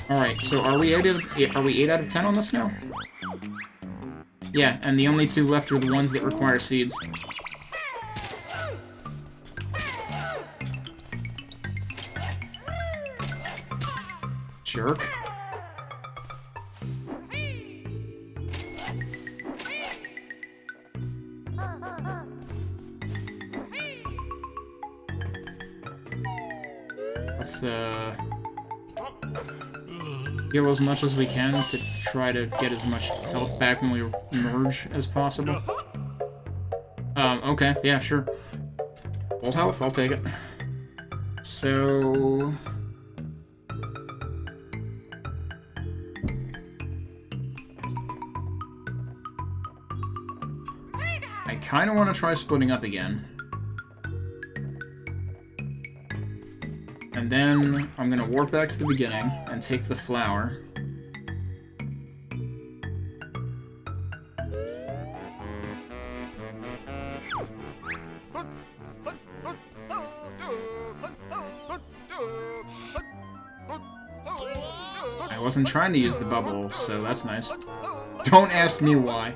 Alright, so are we 8 out of 10 on this now? Yeah, and the only 2 left are the ones that require seeds. Jerk. Let's, heal as much as we can to try to get as much health back when we emerge as possible. Okay, yeah, sure. Full health, I'll take it. So... I kinda want to try splitting up again. And then I'm gonna warp back to the beginning and take the flower. I wasn't trying to use the bubble, so that's nice. Don't ask me why.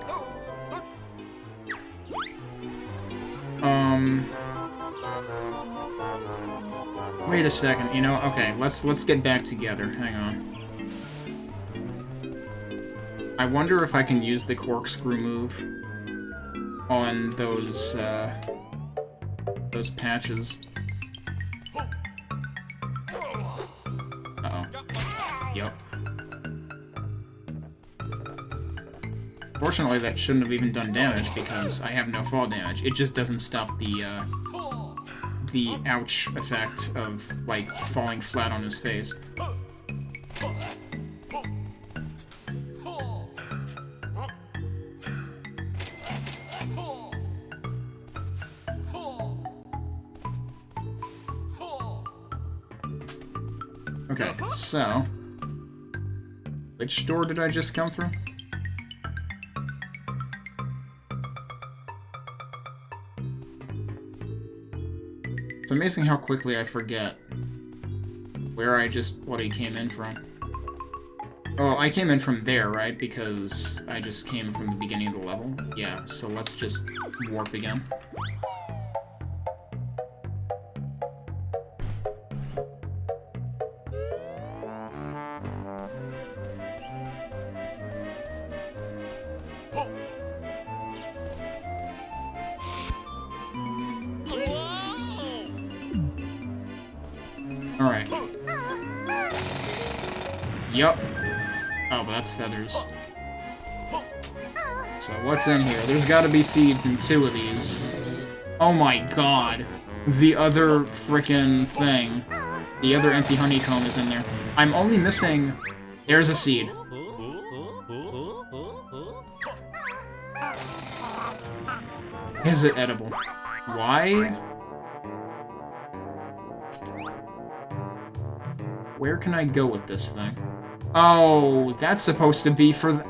Wait a second, you know, okay, let's get back together. Hang on. I wonder if I can use the corkscrew move on those patches. Uh-oh. Yup. Fortunately, that shouldn't have even done damage because I have no fall damage. It just doesn't stop the ouch effect of, like, falling flat on his face. Okay, so... which door did I just come through? It's amazing how quickly I forget where what I came in from. Oh, I came in from there, right? Because I just came from the beginning of the level? Yeah, so let's just warp again. Alright. Yup. Oh, but that's feathers. So what's in here? There's gotta be seeds in 2 of these. Oh my god. The other frickin' thing. The other empty honeycomb is in there. I'm only missing... There's a seed. Is it edible? Why? Where can I go with this thing? Oh, that's supposed to be for the...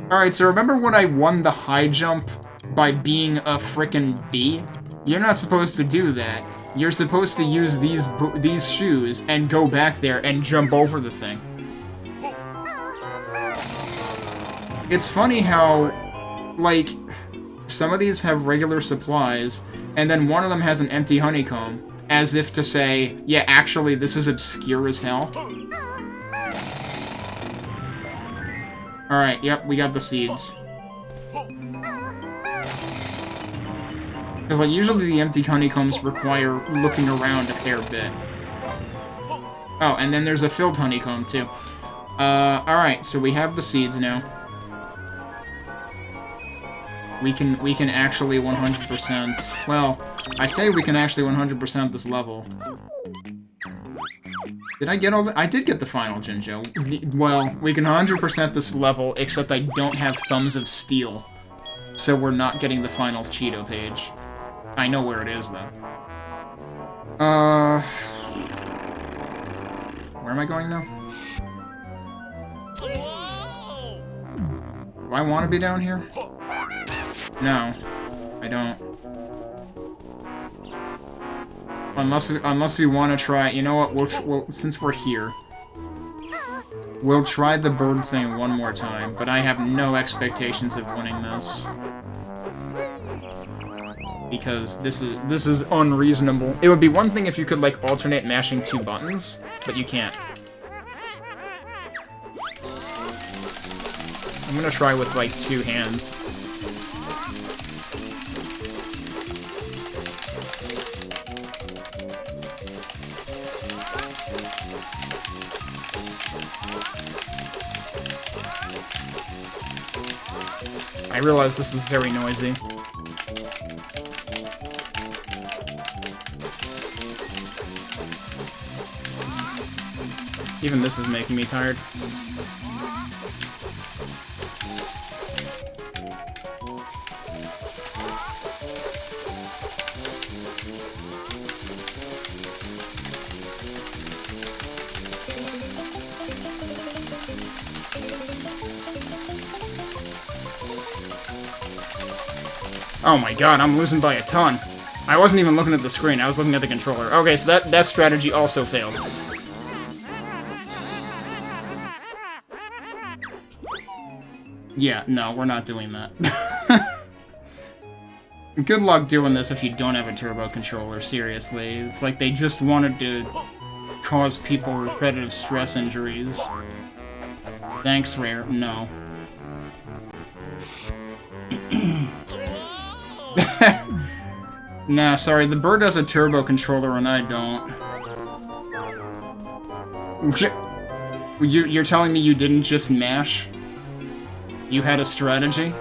Alright, so remember when I won the high jump by being a frickin' bee? You're not supposed to do that. You're supposed to use these shoes and go back there and jump over the thing. It's funny how, like, some of these have regular supplies, and then one of them has an empty honeycomb. As if to say, yeah, actually, this is obscure as hell. Alright, yep, we got the seeds. Because, like, usually the empty honeycombs require looking around a fair bit. Oh, and then there's a filled honeycomb, too. Alright, so we have the seeds now. We can actually 100%... Well, I say we can actually 100% this level. Did I get all the... I did get the final Jinjo. Well, we can 100% this level, except I don't have Thumbs of Steel. So we're not getting the final Cheeto page. I know where it is, though. Where am I going now? Do I want to be down here? No, I don't. Unless we want to try. You know what? We'll since we're here, we'll try the bird thing one more time. But I have no expectations of winning this because this is unreasonable. It would be one thing if you could like alternate mashing 2 buttons, but you can't. I'm gonna try with like 2 hands. I realize this is very noisy. Even this is making me tired. Oh my god, I'm losing by a ton. I wasn't even looking at the screen, I was looking at the controller. Okay, so that strategy also failed. Yeah, no, we're not doing that. Good luck doing this if you don't have a turbo controller, seriously. It's like they just wanted to cause people repetitive stress injuries. Thanks, Rare. No. Nah, sorry, the bird has a turbo controller and I don't. You're telling me you didn't just mash? You had a strategy?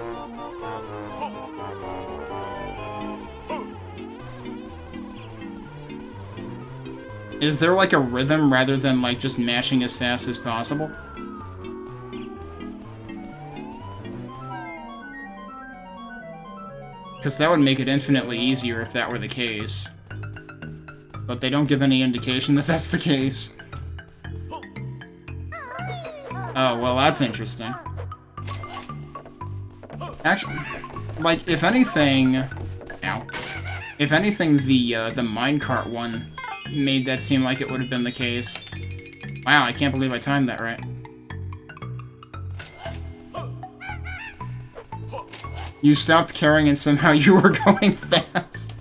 Is there like a rhythm rather than like just mashing as fast as possible? Because that would make it infinitely easier if that were the case. But they don't give any indication that that's the case. Oh, well, that's interesting. Actually, like, if anything... Ow. If anything, the minecart one made that seem like it would have been the case. Wow, I can't believe I timed that right. You stopped caring and somehow you were going fast.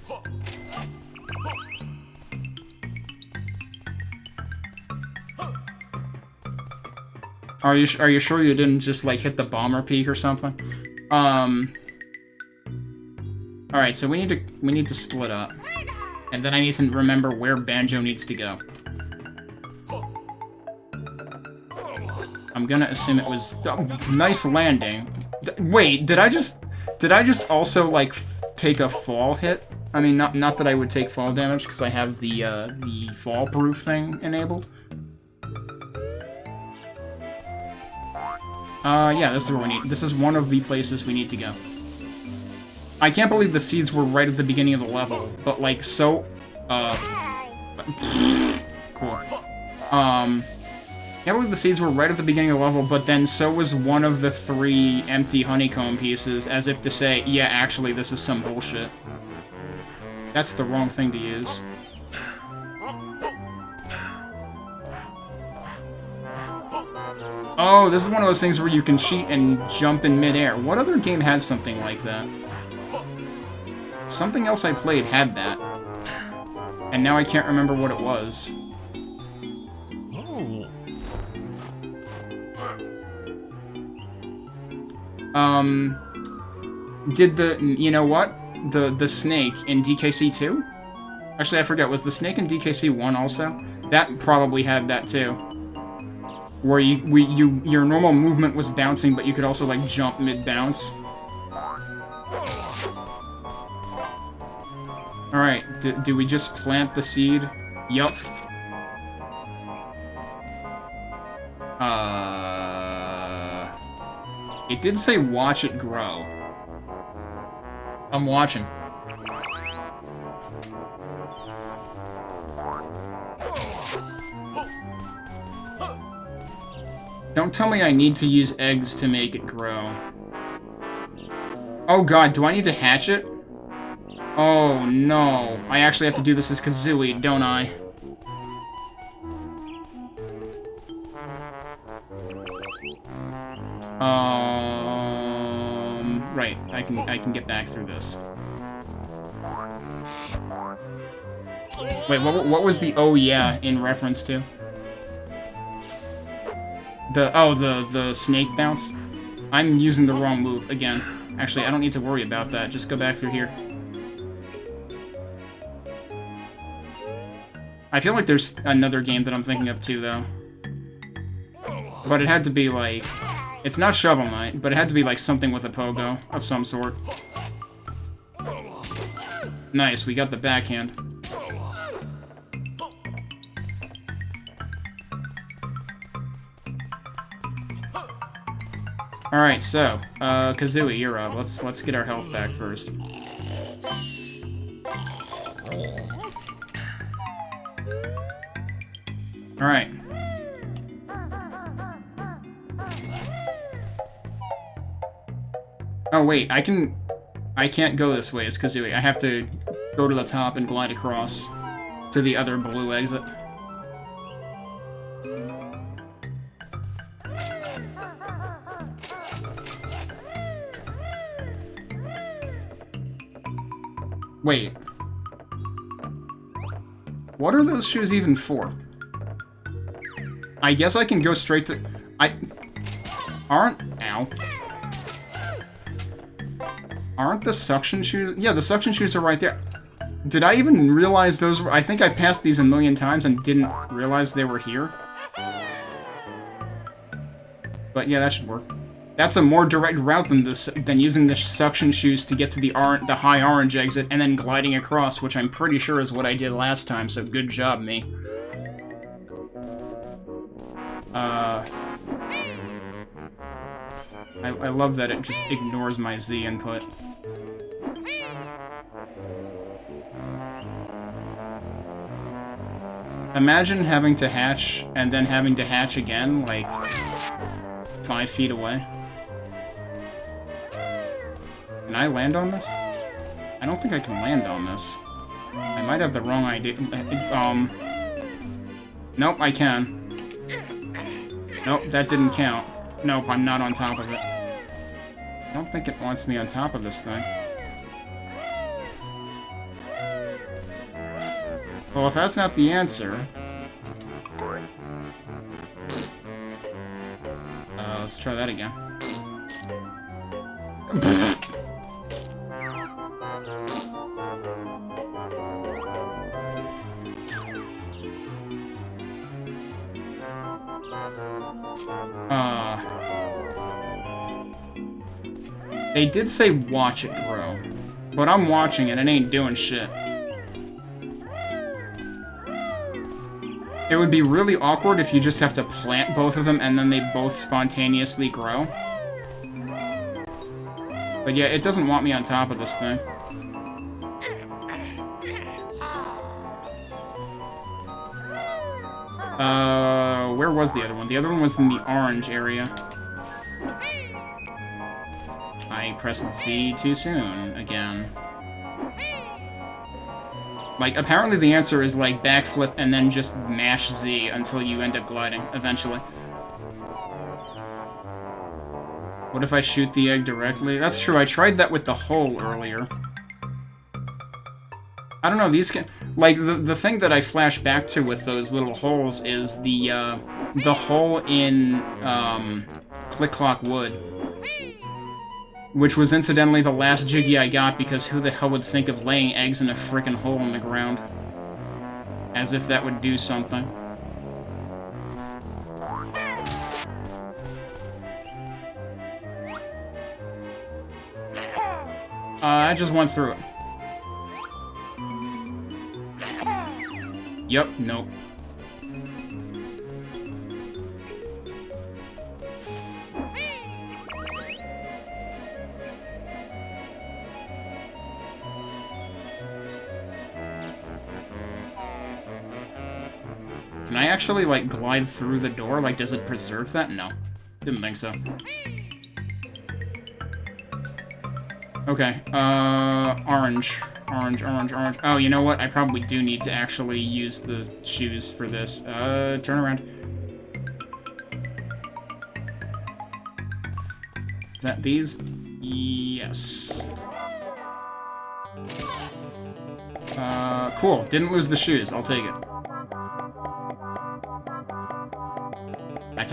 Are you sure you didn't just like hit the bomber peak or something? Alright, so we need to split up. And then I need to remember where Banjo needs to go. I'm gonna assume it was... Oh, nice landing. Wait, did I just also, like, take a fall hit? I mean, not that I would take fall damage, because I have the fall-proof thing enabled. Yeah, this is where we need... This is one of the places we need to go. I can't believe the seeds were right at the beginning of the level, but, like, so... Cool. Can't believe the seeds were right at the beginning of the level, but then so was one of the 3 empty honeycomb pieces, as if to say, yeah, actually, this is some bullshit. That's the wrong thing to use. Oh, this is one of those things where you can cheat and jump in midair. What other game has something like that? Something else I played had that. And now I can't remember what it was. Did the... You know what? The snake in DKC 2? Actually, I forget. Was the snake in DKC 1 also? That probably had that too. Where your normal movement was bouncing, but you could also, like, jump mid-bounce. Alright, do we just plant the seed? Yup. It did say watch it grow. I'm watching. Don't tell me I need to use eggs to make it grow. Oh god, do I need to hatch it? Oh no. I actually have to do this as Kazooie, don't I? Right. I can get back through this. Wait, what was the oh yeah in reference to? The snake bounce? I'm using the wrong move again. Actually, I don't need to worry about that. Just go back through here. I feel like there's another game that I'm thinking of too, though. But it had to be like... It's not Shovel Knight, but it had to be like something with a pogo of some sort. Nice, we got the backhand. Alright, so, Kazooie, you're up. Let's get our health back first. Alright. Oh wait, I can't go this way as Kazooie. I have to go to the top and glide across to the other blue exit. Wait. What are those shoes even for? I guess I can go straight to... Ow. Aren't the suction shoes... Yeah, the suction shoes are right there. Did I even realize those were... I think I passed these a million times and didn't realize they were here. But yeah, that should work. That's a more direct route than using the suction shoes to get to the high orange exit and then gliding across, which I'm pretty sure is what I did last time, so good job, me. I love that it just ignores my Z input. Imagine having to hatch, and then having to hatch again, like, 5 feet away. Can I land on this? I don't think I can land on this. I might have the wrong idea. Nope, I can. Nope, that didn't count. Nope, I'm not on top of it. I don't think it wants me on top of this thing. Well, if that's not the answer... let's try that again. They did say watch it grow, but I'm watching it and it ain't doing shit. It would be really awkward if you just have to plant both of them and then they both spontaneously grow. But yeah, it doesn't want me on top of this thing. Where was the other one? The other one was in the orange area. I pressed Z too soon, again. Like, apparently the answer is, like, backflip and then just mash Z until you end up gliding, eventually. What if I shoot the egg directly? That's true, I tried that with the hole earlier. I don't know, these can... Like, the thing that I flash back to with those little holes is the hole in, Click Clock Wood. Which was incidentally the last Jiggy I got, because who the hell would think of laying eggs in a frickin' hole in the ground? As if that would do something. I just went through it. Yep, nope. Can I actually, like, glide through the door? Like, does it preserve that? No. Didn't think so. Okay, orange. Orange, orange, orange. Oh, you know what? I probably do need to actually use the shoes for this. Turn around. Is that these? Yes. Cool. Didn't lose the shoes. I'll take it. I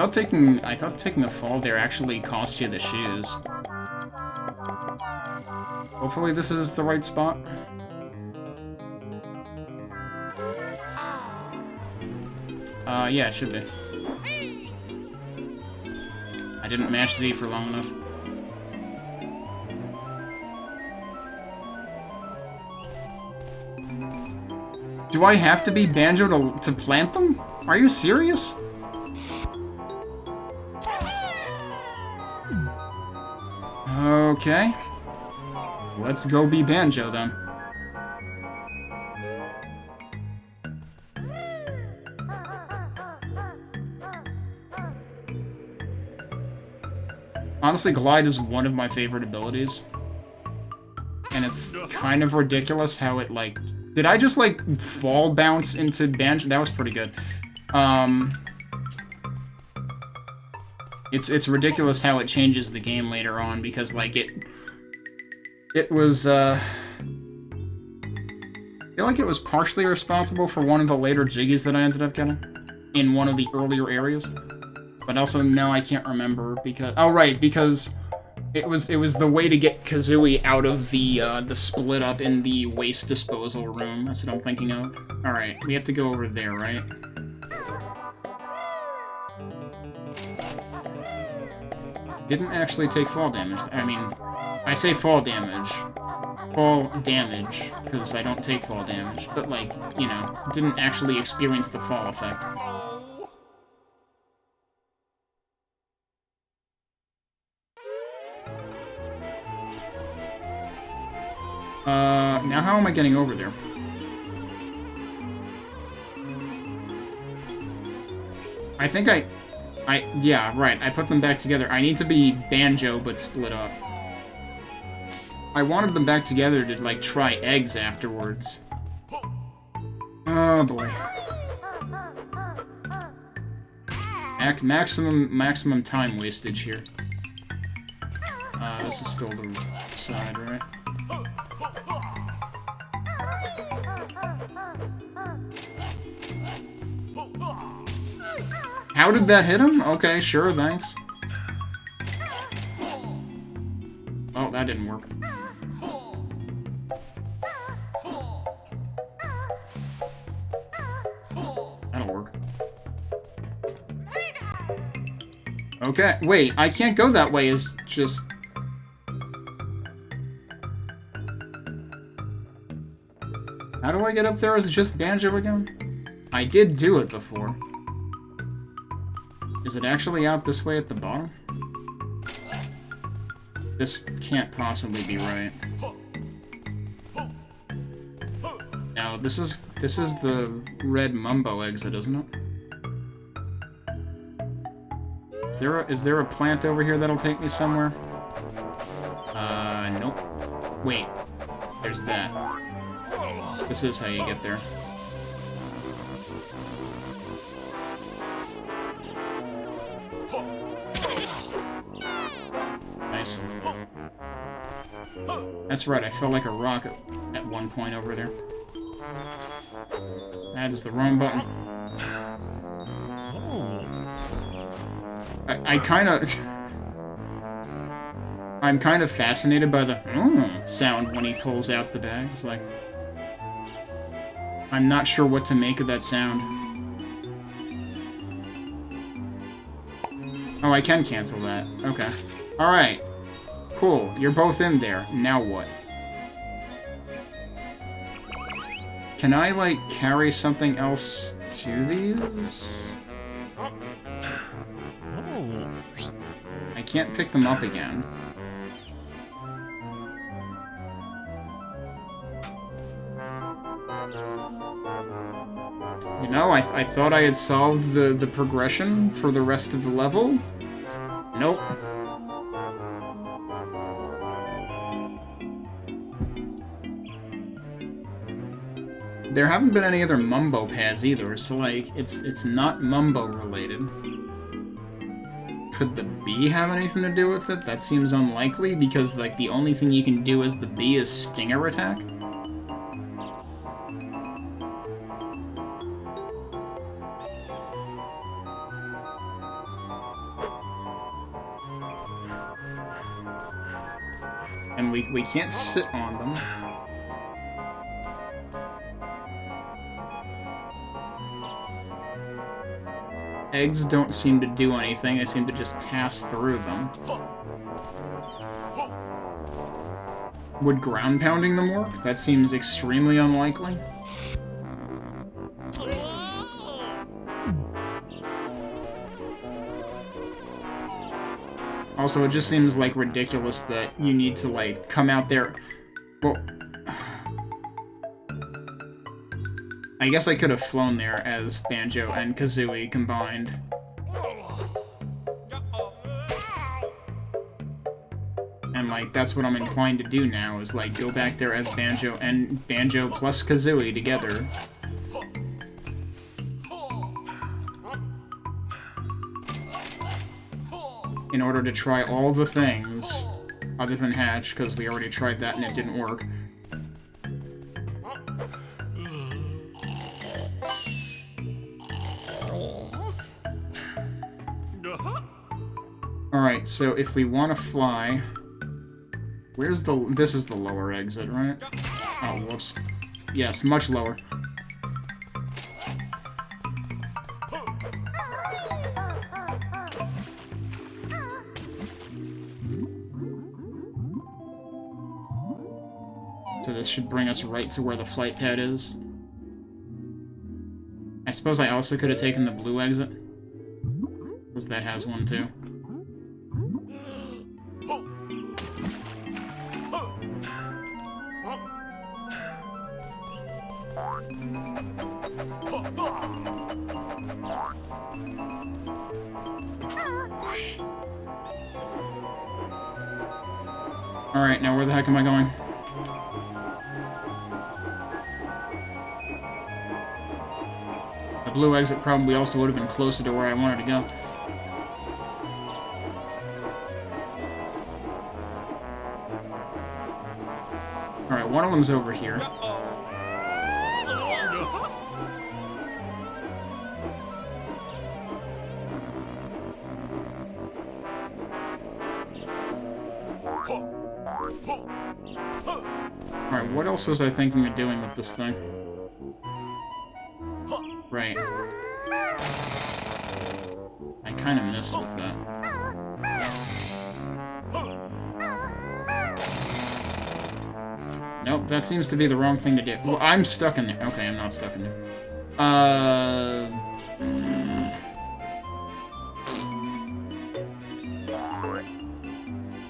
thought taking a fall there actually cost you the shoes. Hopefully this is the right spot. Yeah, it should be. I didn't mash Z for long enough. Do I have to be Banjo to plant them? Are you serious? Okay. Let's go be Banjo, then. Honestly, Glide is one of my favorite abilities. And it's kind of ridiculous how it, like... Did I just, like, fall bounce into Banjo? That was pretty good. It's ridiculous how it changes the game later on, because, like, it was, I feel like it was partially responsible for one of the later jiggies that I ended up getting in one of the earlier areas. But also, now I can't remember, because... Oh, right, because it was the way to get Kazooie out of the split up in the waste disposal room. That's what I'm thinking of. Alright, we have to go over there, right? didn't actually take fall damage. I mean, I say fall damage. Fall damage, because I don't take fall damage. But, like, you know, didn't actually experience the fall effect. Now how am I getting over there? I think yeah, right, I put them back together. I need to be Banjo, but split up. I wanted them back together to, like, try eggs afterwards. Oh, boy. Maximum time wastage here. This is still the side, right? How did that hit him? Okay, sure, thanks. Oh, that didn't work. That'll work. Okay, wait, I can't go that way, it's just... How do I get up there as just Banjo again? I did do it before. Is it actually out this way at the bottom? This can't possibly be right. No, this is the red Mumbo exit, isn't it? Is there a plant over here that'll take me somewhere? Nope. Wait. There's that. This is how you get there. Nice. That's right, I felt like a rock at one point over there. That is the wrong button. I kinda... I'm kind of fascinated by the sound when he pulls out the bag. It's like... I'm not sure what to make of that sound. Oh, I can cancel that. Okay. Alright. Cool. You're both in there. Now what? Can I, like, carry something else to these? I can't pick them up again. You know, I thought I had solved the progression for the rest of the level. Nope. There haven't been any other Mumbo pads either, so, like, it's not Mumbo related. Could the bee have anything to do with it? That seems unlikely, because, like, the only thing you can do as the bee is stinger attack. And we can't sit on them. Eggs don't seem to do anything, they seem to just pass through them. Would ground pounding them work? That seems extremely unlikely. Also, it just seems, like, ridiculous that you need to, like, come out there... Well... I guess I could have flown there as Banjo and Kazooie combined. And, like, that's what I'm inclined to do now, is, like, go back there as Banjo and Banjo plus Kazooie together. In order to try all the things, other than Hatch, because we already tried that and it didn't work. Alright, so if we want to fly... Where's the... This is the lower exit, right? Oh, whoops. Yes, much lower. So this should bring us right to where the flight pad is. I suppose I also could have taken the blue exit, because that has one too. Alright, now where the heck am I going? The blue exit probably also would have been closer to where I wanted to go. Alright, one of them's over here. Alright, what else was I thinking of doing with this thing? Right. I kind of missed with that. Nope, that seems to be the wrong thing to do. Well, I'm stuck in there. Okay, I'm not stuck in there.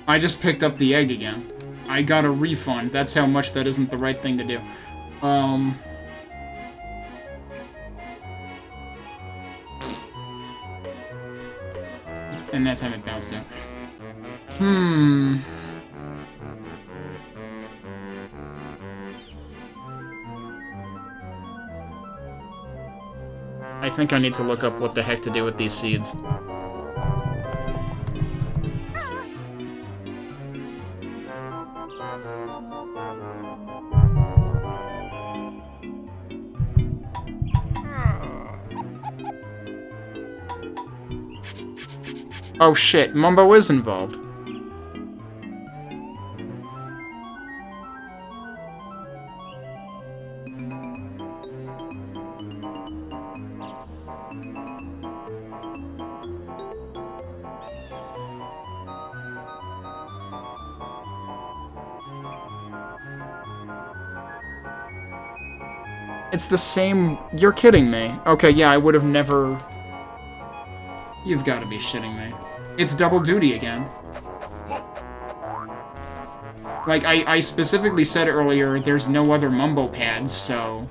I just picked up the egg again. I got a refund. That's how much that isn't the right thing to do. And that time it bounced down. I think I need to look up what the heck to do with these seeds. Oh shit, Mumbo is involved. It's the same... You're kidding me. Okay, yeah, I would have never... You've got to be shitting me. It's double duty again. Like, I specifically said earlier, there's no other Mumbo pads, so...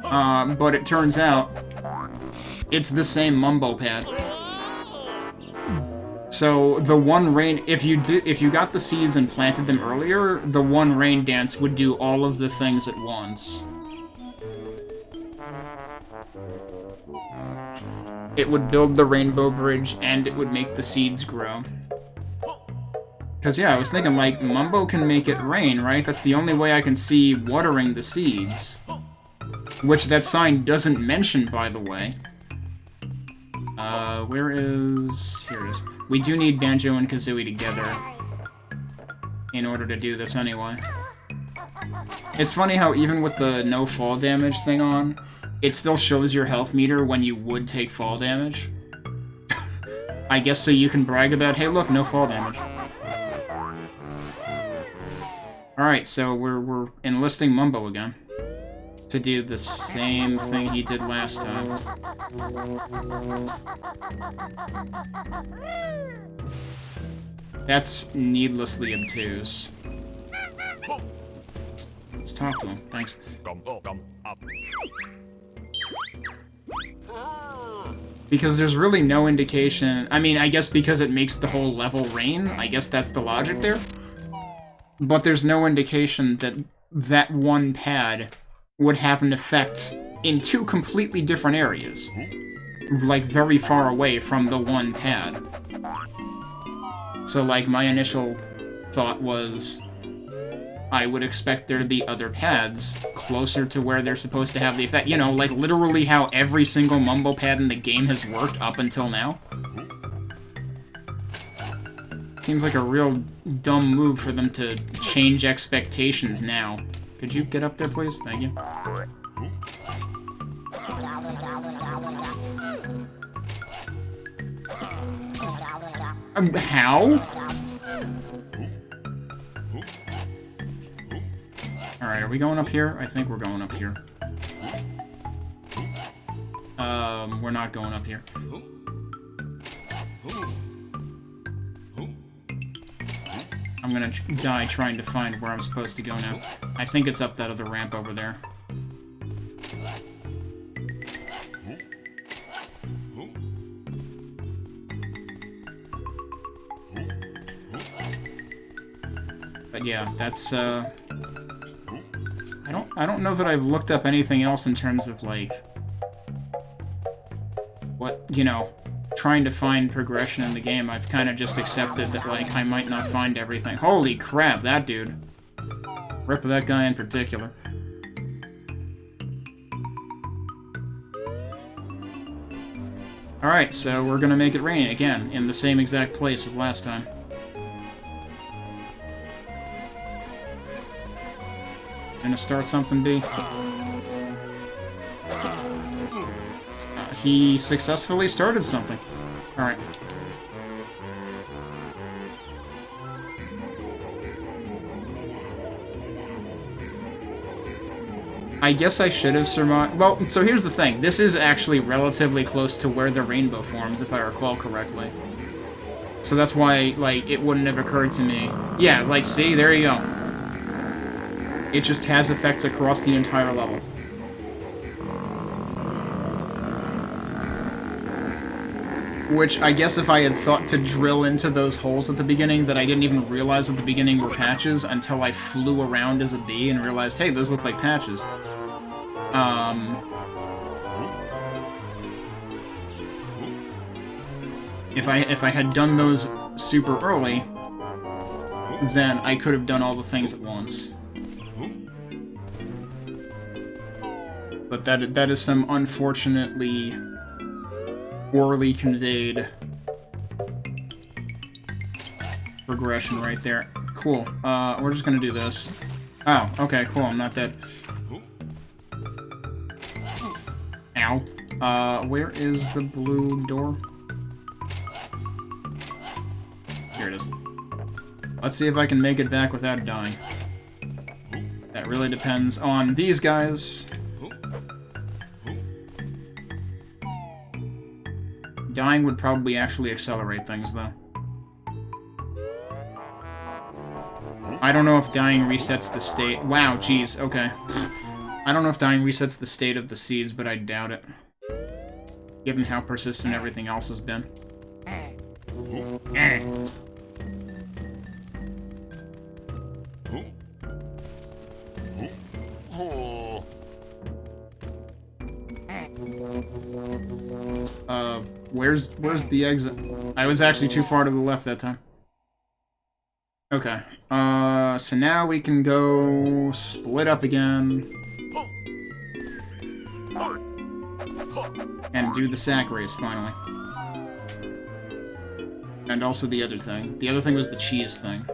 but it turns out, it's the same Mumbo pad. So, the one rain... If you got the seeds and planted them earlier, the one rain dance would do all of the things at once. It would build the rainbow bridge, and it would make the seeds grow. Because, yeah, I was thinking, like, Mumbo can make it rain, right? That's the only way I can see watering the seeds. Which that sign doesn't mention, by the way. Where is... Here it is. We do need Banjo and Kazooie together in order to do this anyway. It's funny how even with the no fall damage thing on, it still shows your health meter when you would take fall damage. I guess so you can brag about, hey look, no fall damage. Alright, so we're enlisting Mumbo again. To do the same thing he did last time. That's needlessly obtuse. Let's talk to him, thanks. Because there's really no indication... I mean, I guess because it makes the whole level rain, I guess that's the logic there. But there's no indication that that one pad would have an effect in two completely different areas. Like, very far away from the one pad. So, like, my initial thought was... I would expect there to be other pads closer to where they're supposed to have the effect. You know, like, literally how every single Mumbo pad in the game has worked up until now. Seems like a real dumb move for them to change expectations now. Could you get up there, please? Thank you. How? Alright, are we going up here? I think we're going up here. We're not going up here. I'm gonna die trying to find where I'm supposed to go now. I think it's up that other ramp over there. But yeah, that's, I don't know that I've looked up anything else in terms of, like, what, you know, trying to find progression in the game. I've kind of just accepted that, like, I might not find everything. Holy crap, that dude. Rip that guy in particular. Alright, so we're gonna make it rain again, in the same exact place as last time. Gonna start something, B. He successfully started something. Alright. I guess I should have surmised... Well, so here's the thing. This is actually relatively close to where the rainbow forms, if I recall correctly. So that's why, like, it wouldn't have occurred to me. Yeah, like, see? There you go. It just has effects across the entire level. Which, I guess if I had thought to drill into those holes at the beginning that I didn't even realize at the beginning were patches until I flew around as a bee and realized, hey, those look like patches. If I had done those super early, then I could have done all the things at once. But that is some unfortunately poorly conveyed progression right there. Cool. We're just gonna do this. Oh, okay, cool. I'm not dead. Ow. Where is the blue door? Here it is. Let's see if I can make it back without dying. That really depends on these guys. Dying would probably actually accelerate things, though. I don't know if dying resets the state... Wow, jeez, okay. I don't know if dying resets the state of the seeds, but I doubt it. Given how persistent everything else has been. Where's the exit? I was actually too far to the left that time. Okay. So now we can go split up again. And do the sack race, finally. And also the other thing. The other thing was the cheese thing.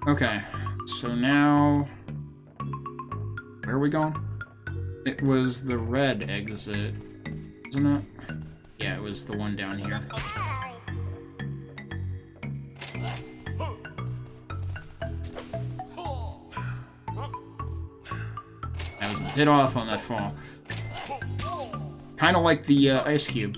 Okay, so now... Where are we going? It was the red exit, isn't it? Yeah, it was the one down here. I was a bit off on that fall. Kinda like the ice cube.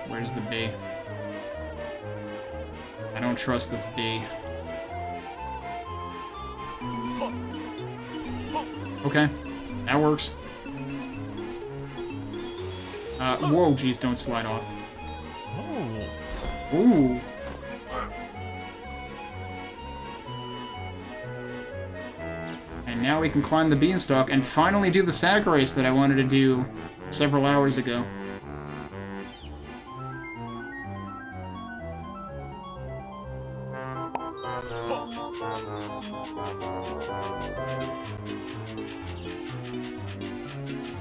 Where's the bee? I don't trust this bee. Okay, that works. Whoa, geez, don't slide off. Ooh. And now we can climb the beanstalk and finally do the sack race that I wanted to do several hours ago.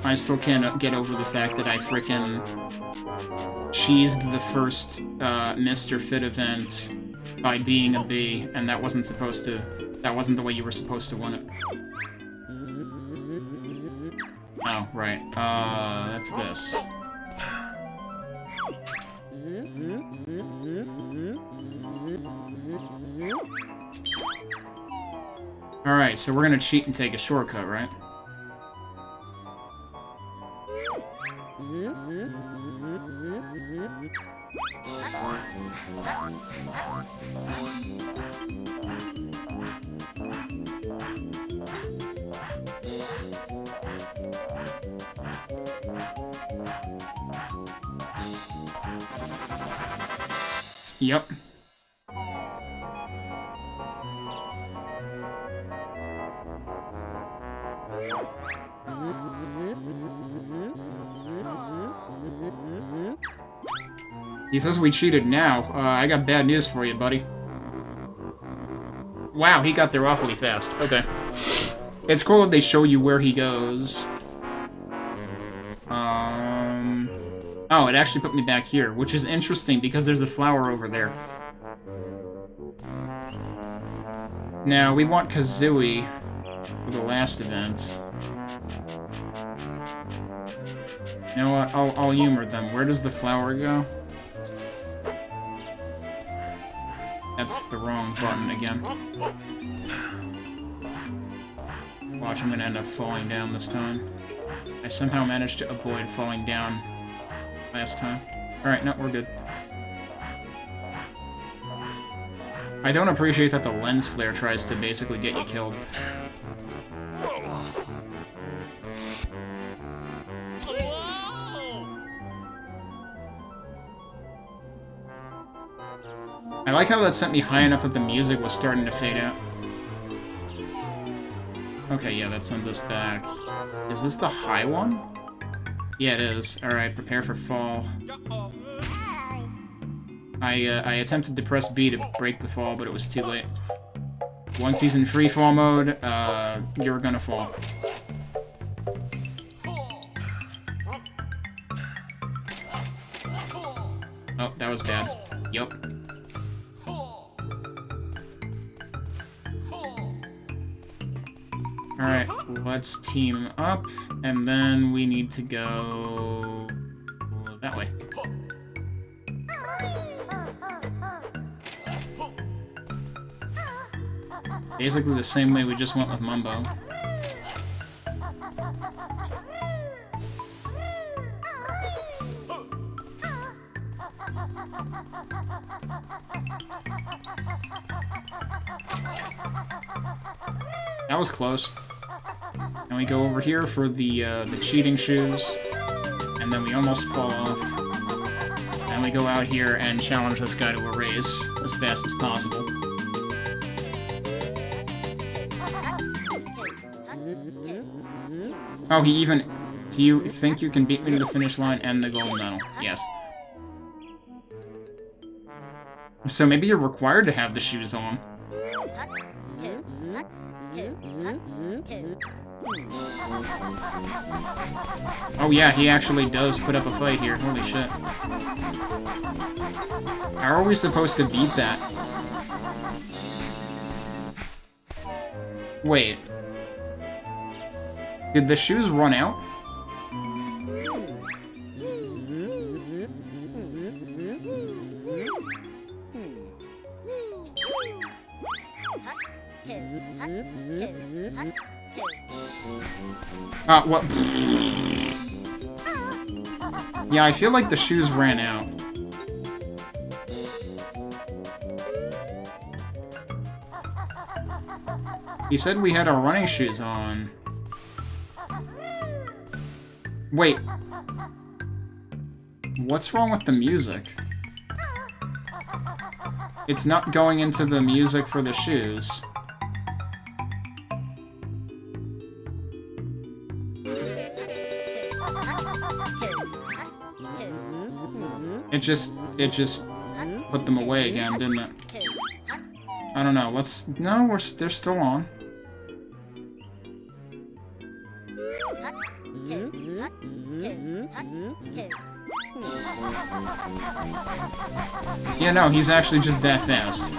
I still can't get over the fact that I frickin' cheesed the first Mr. Fit event by being a bee, and that wasn't supposed to... That wasn't the way you were supposed to win it. Oh, right. That's this. Alright, so we're gonna cheat and take a shortcut, right? Yep. He says we cheated now. I got bad news for you, buddy. Wow, he got there awfully fast. Okay. It's cool that they show you where he goes. Oh, it actually put me back here, which is interesting because there's a flower over there. Now, we want Kazooie for the last event. You know what? I'll humor them. Where does the flower go? That's the wrong button again. Watch, I'm gonna end up falling down this time. I somehow managed to avoid falling down last time. Alright, no, we're good. I don't appreciate that the lens flare tries to basically get you killed. I like how that sent me high enough that the music was starting to fade out. Okay, yeah, that sends us back. Is this the high one? Yeah, it is. Alright, prepare for fall. I attempted to press B to break the fall, but it was too late. Once he's in free fall mode, you're gonna fall. Oh, that was bad. Yup. Alright, let's team up, and then we need to go that way. Basically the same way we just went with Mumbo. That was close. And we go over here for the cheating shoes, and then we almost fall off. And we go out here and challenge this guy to a race as fast as possible. Oh, he even... Do you think you can beat me to the finish line and the gold medal? Yes. So maybe you're required to have the shoes on. Oh yeah, he actually does put up a fight here. Holy shit. How are we supposed to beat that? Wait. Did the shoes run out? What? Yeah, I feel like the shoes ran out. He said we had our running shoes on. Wait. What's wrong with the music? It's not going into the music for the shoes. It just put them away again, didn't it? I don't know. No, they're still on. Yeah, no, he's actually just that fast.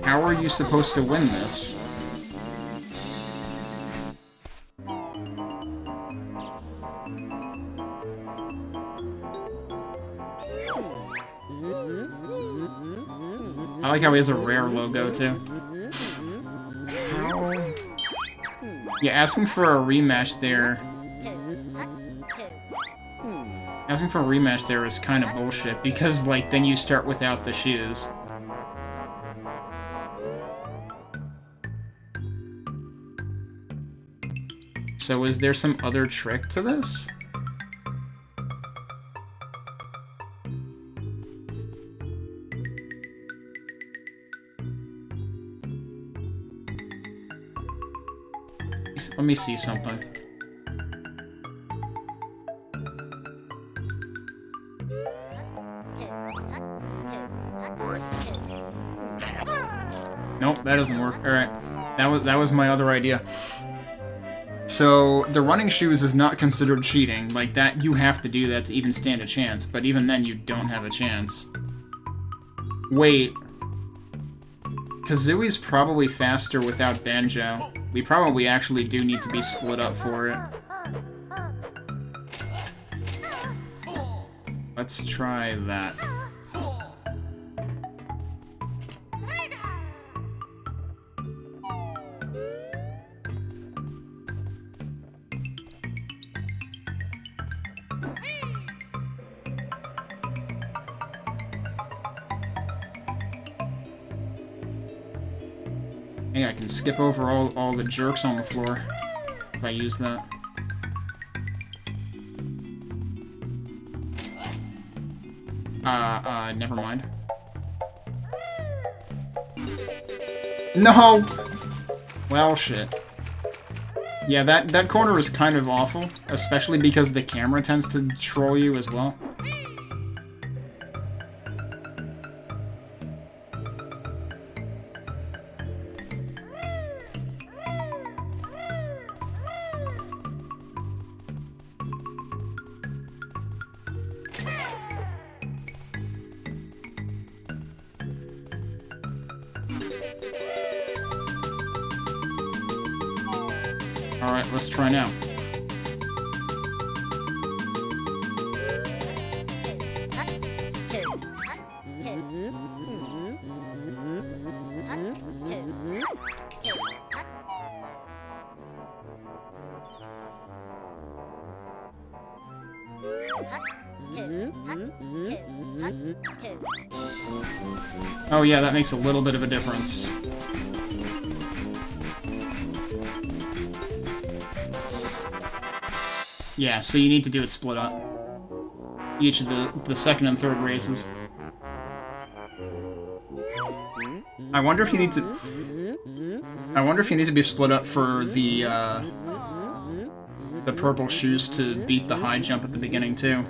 How are you supposed to win this? I like how he has a rare logo, too. How? Yeah, asking for a rematch there... Asking for a rematch there is kind of bullshit, because, like, then you start without the shoes. So is there some other trick to this? Let me see something. Nope, that doesn't work. Alright. That was my other idea. So, the running shoes is not considered cheating. Like, that, you have to do that to even stand a chance. But even then, you don't have a chance. Wait. Kazooie's probably faster without Banjo. We probably actually do need to be split up for it. Let's try that. I can skip over all the jerks on the floor if I use that. Never mind. No! Well, shit. Yeah, that corner is kind of awful, especially because the camera tends to troll you as well. Alright, let's try now. Oh yeah, that makes a little bit of a difference. Yeah, so you need to do it split up. Each of the second and third races. I wonder if you need to... I wonder if you need to be split up for the purple shoes to beat the high jump at the beginning, too.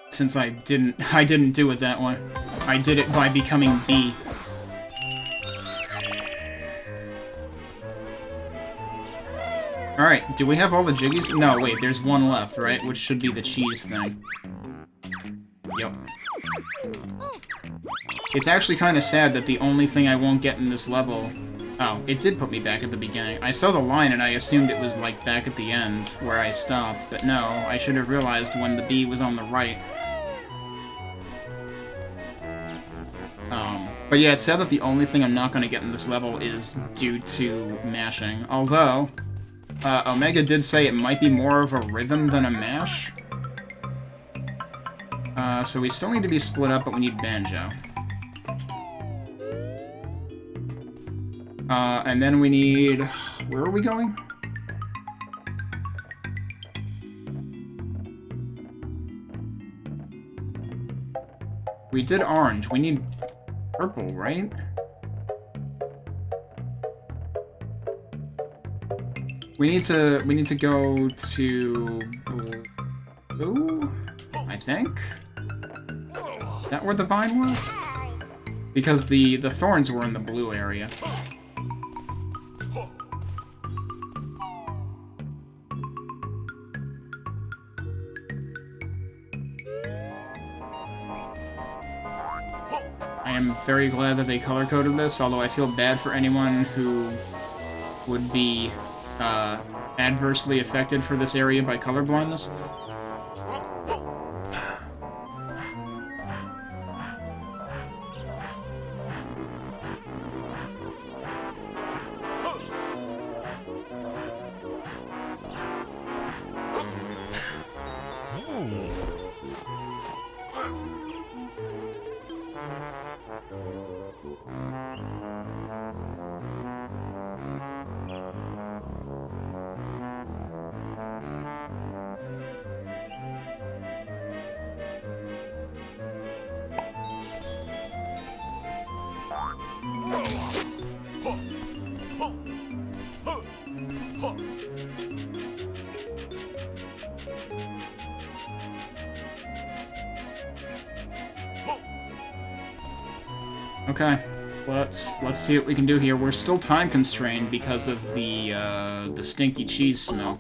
Since I didn't do it that way. I did it by becoming B. Alright, do we have all the jiggies? No, wait, there's one left, right? Which should be the cheese thing. Yep. It's actually kind of sad that the only thing I won't get in this level... Oh, it did put me back at the beginning. I saw the line and I assumed it was, like, back at the end, where I stopped, but no, I should have realized when the B was on the right. But yeah, it's sad that the only thing I'm not going to get in this level is due to mashing. Although... Omega did say it might be more of a rhythm than a mash. So we still need to be split up, but we need Banjo. And then we need... Where are we going? We did orange. We need purple, right? We need to go to blue, I think. Is that where the vine was? Because the thorns were in the blue area. I am very glad that they color-coded this, although I feel bad for anyone who would be adversely affected for this area by color blindness. Okay, let's see what we can do here. We're still time constrained because of the stinky cheese smell.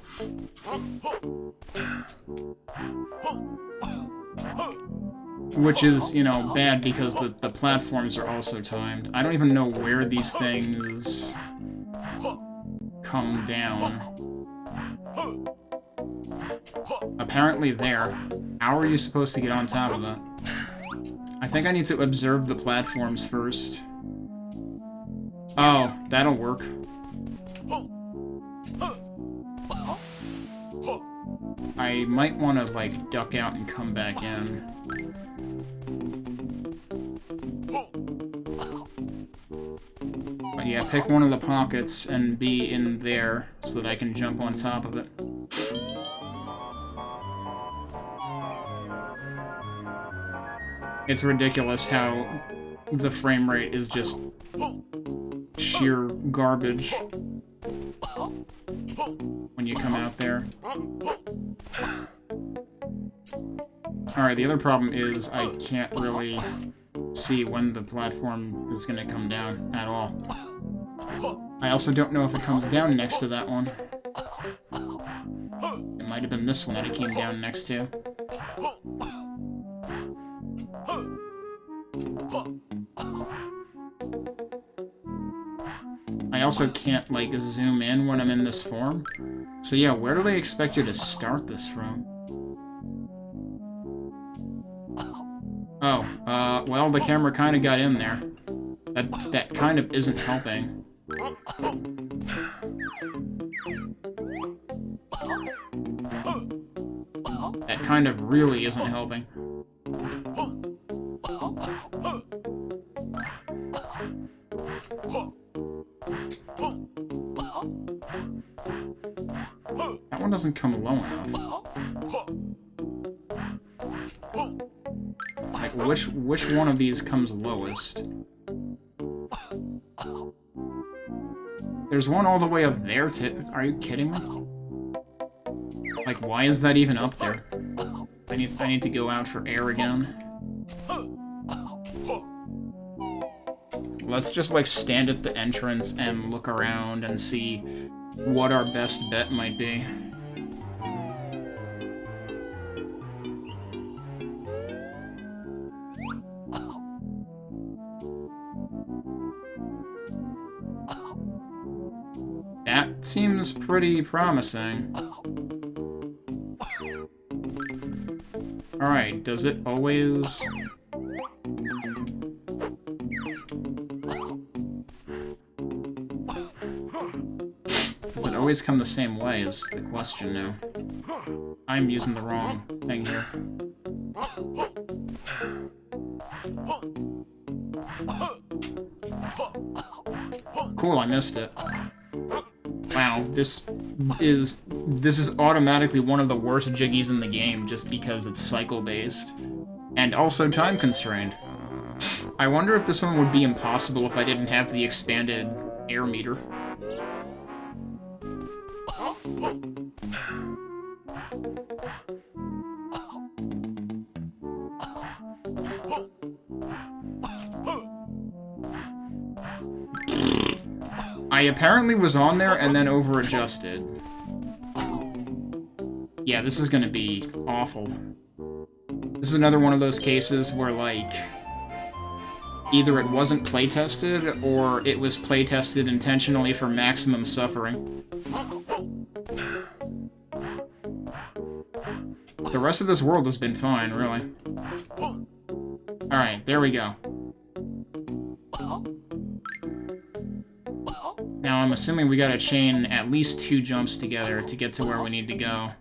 Which is, you know, bad because the platforms are also timed. I don't even know where these things come down. Apparently there. How are you supposed to get on top of that? I think I need to observe the platforms first. Oh, that'll work. I might want to, like, duck out and come back in. But yeah, pick one of the pockets and be in there so that I can jump on top of it. It's ridiculous how the frame rate is just sheer garbage when you come out there. Alright, the other problem is I can't really see when the platform is going to come down at all. I also don't know if it comes down next to that one. It might have been this one that it came down next to. I also can't, like, zoom in when I'm in this form. So yeah, where do they expect you to start this from? Oh, well, the camera kind of got in there. That kind of isn't helping. That kind of really isn't helping. That one doesn't come low enough. Like, which one of these comes lowest? There's one all the way up there to... Are you kidding me? Like, why is that even up there? I need to go out for air again. Let's just, like, stand at the entrance and look around and see what our best bet might be. That seems pretty promising. Alright, does it always... always come the same way is the question now. I'm using the wrong thing here. Cool, I missed it. Wow, this is automatically one of the worst jiggies in the game just because it's cycle-based. And also time-constrained. I wonder if this one would be impossible if I didn't have the expanded air meter. I apparently was on there and then over-adjusted. Yeah, this is gonna be awful. This is another one of those cases where, like, either it wasn't playtested, or it was playtested intentionally for maximum suffering. The rest of this world has been fine, really. Alright, there we go. Now, I'm assuming we gotta chain at least 2 jumps together to get to where we need to go.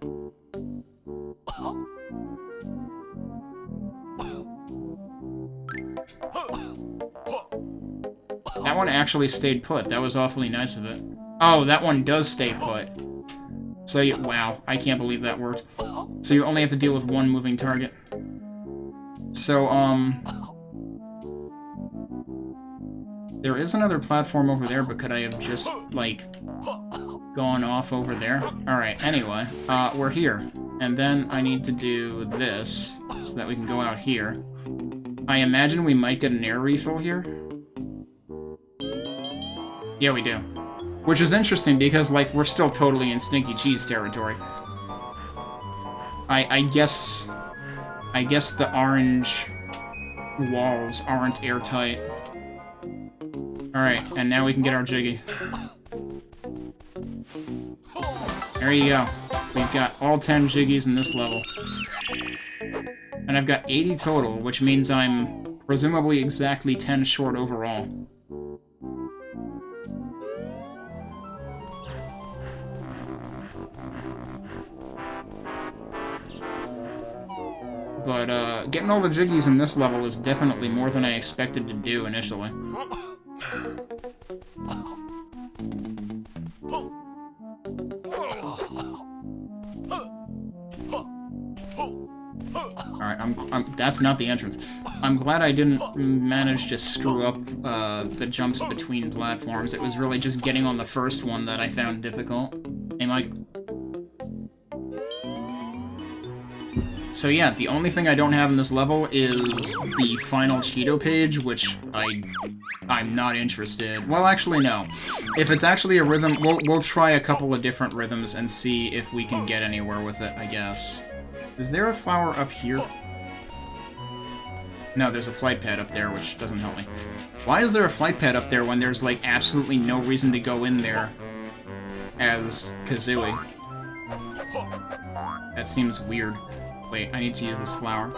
That one actually stayed put. That was awfully nice of it. Oh, that one does stay put. So, wow, I can't believe that worked. So you only have to deal with one moving target. So, there is another platform over there, but could I have just, like, gone off over there? Alright, anyway, we're here. And then I need to do this, so that we can go out here. I imagine we might get an air refill here. Yeah, we do. Which is interesting, because, like, we're still totally in Stinky Cheese territory. I guess the orange walls aren't airtight. Alright, and now we can get our jiggy. There you go. We've got all 10 jiggies in this level. And I've got 80 total, which means I'm presumably exactly 10 short overall. But, getting all the jiggies in this level is definitely more than I expected to do initially. Alright, that's not the entrance. I'm glad I didn't manage to screw up, the jumps between platforms. It was really just getting on the first one that I found difficult. Hey, Mike. So yeah, the only thing I don't have in this level is the final Cheeto page, which I'm not interested. Well, actually, no. If it's actually a rhythm, we'll try a couple of different rhythms and see if we can get anywhere with it, I guess. Is there a flower up here? No, there's a flight pad up there, which doesn't help me. Why is there a flight pad up there when there's, like, absolutely no reason to go in there as Kazooie? That seems weird. Wait, I need to use this flower.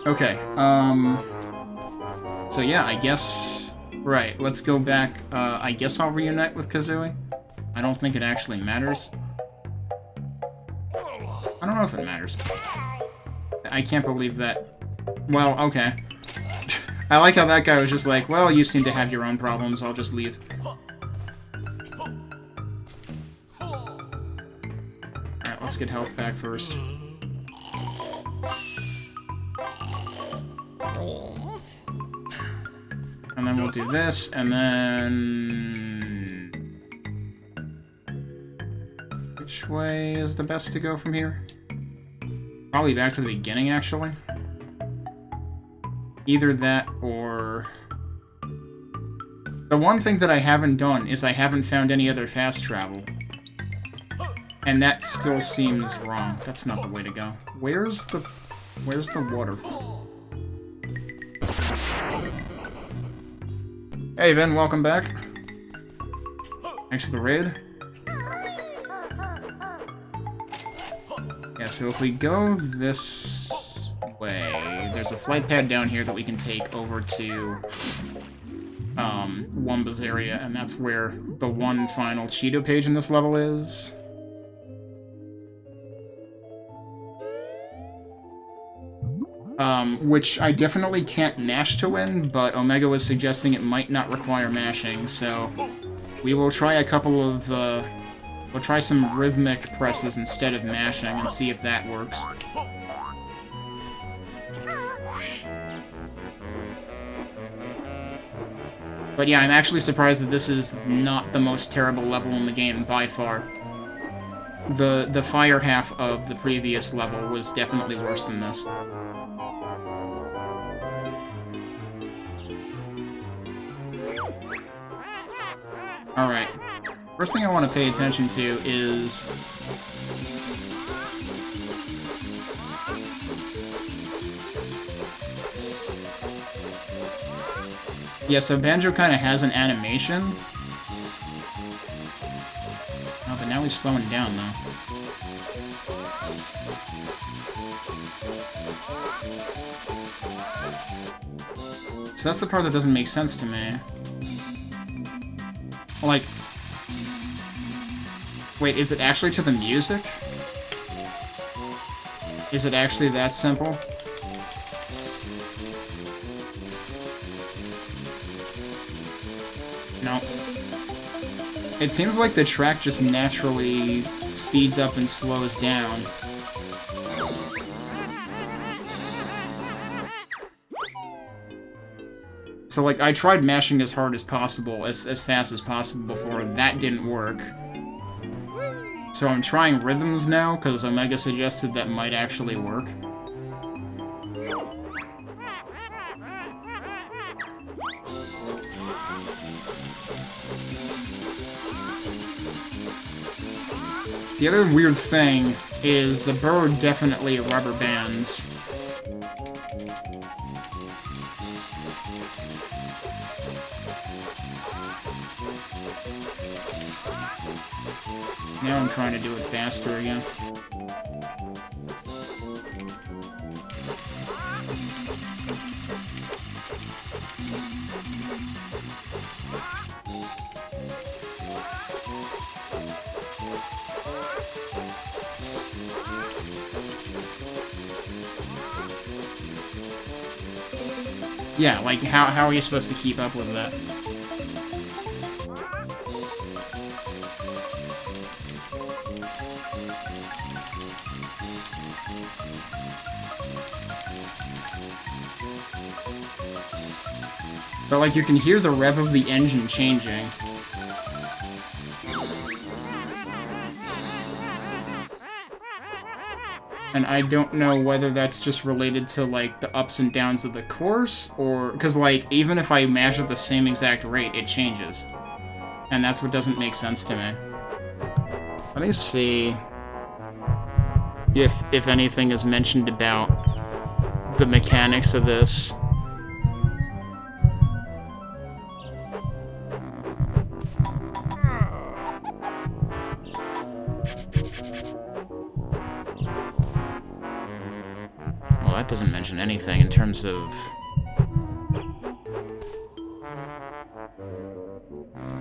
Okay, so yeah, I guess... Right, let's go back. I guess I'll reunite with Kazooie. I don't think it actually matters. I don't know if it matters. I can't believe that... Well, okay. I like how that guy was just like, well, you seem to have your own problems, I'll just leave. Alright, let's get health back first. And then we'll do this, and then... Which way is the best to go from here? Probably back to the beginning, actually. Either that, or... The one thing that I haven't done is I haven't found any other fast travel. And that still seems wrong. That's not the way to go. Where's the water? Hey, Vin, welcome back. Thanks for the raid. Yeah, so if we go this way, there's a flight pad down here that we can take over to Wumbo's area, and that's where the one final Cheeto page in this level is. Which I definitely can't mash to win, but Omega was suggesting it might not require mashing, so we will try a couple of, we'll try some rhythmic presses instead of mashing and see if that works. But yeah, I'm actually surprised that this is not the most terrible level in the game by far. The fire half of the previous level was definitely worse than this. Alright. First thing I want to pay attention to is... yeah, so Banjo kind of has an animation. Oh, but now he's slowing down, though. So that's the part that doesn't make sense to me. Like... wait, is it actually to the music? Is it actually that simple? No. It seems like the track just naturally speeds up and slows down. So, like, I tried mashing as hard as possible, as fast as possible before, that didn't work. So I'm trying rhythms now, because Omega suggested that might actually work. The other weird thing is the bird definitely rubber bands. Now I'm trying to do it faster again. Yeah, like, how are you supposed to keep up with that? But, like, you can hear the rev of the engine changing. And I don't know whether that's just related to, like, the ups and downs of the course, or... because, like, even if I mash at the same exact rate, it changes. And that's what doesn't make sense to me. Let me see... if anything is mentioned about the mechanics of this. Well, that doesn't mention anything in terms of...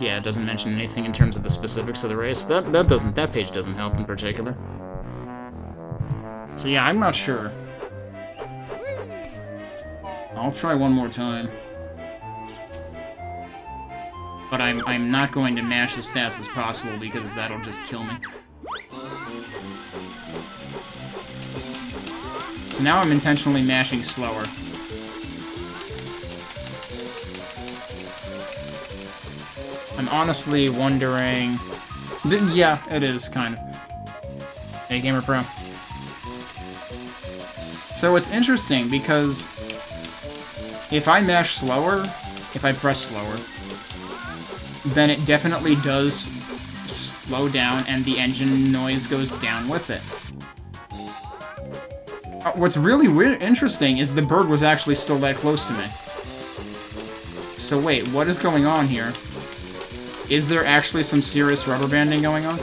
yeah, it doesn't mention anything in terms of the specifics of the race. That page doesn't help in particular. So yeah, I'm not sure. I'll try one more time. But I'm not going to mash as fast as possible because that'll just kill me. So now I'm intentionally mashing slower. I'm honestly wondering... yeah, it is, kind of. Hey, Gamer Pro. So it's interesting, because if I mash slower, if I press slower, then it definitely does slow down, and the engine noise goes down with it. What's really interesting is the bird was actually still that close to me. So wait, what is going on here? Is there actually some serious rubber banding going on?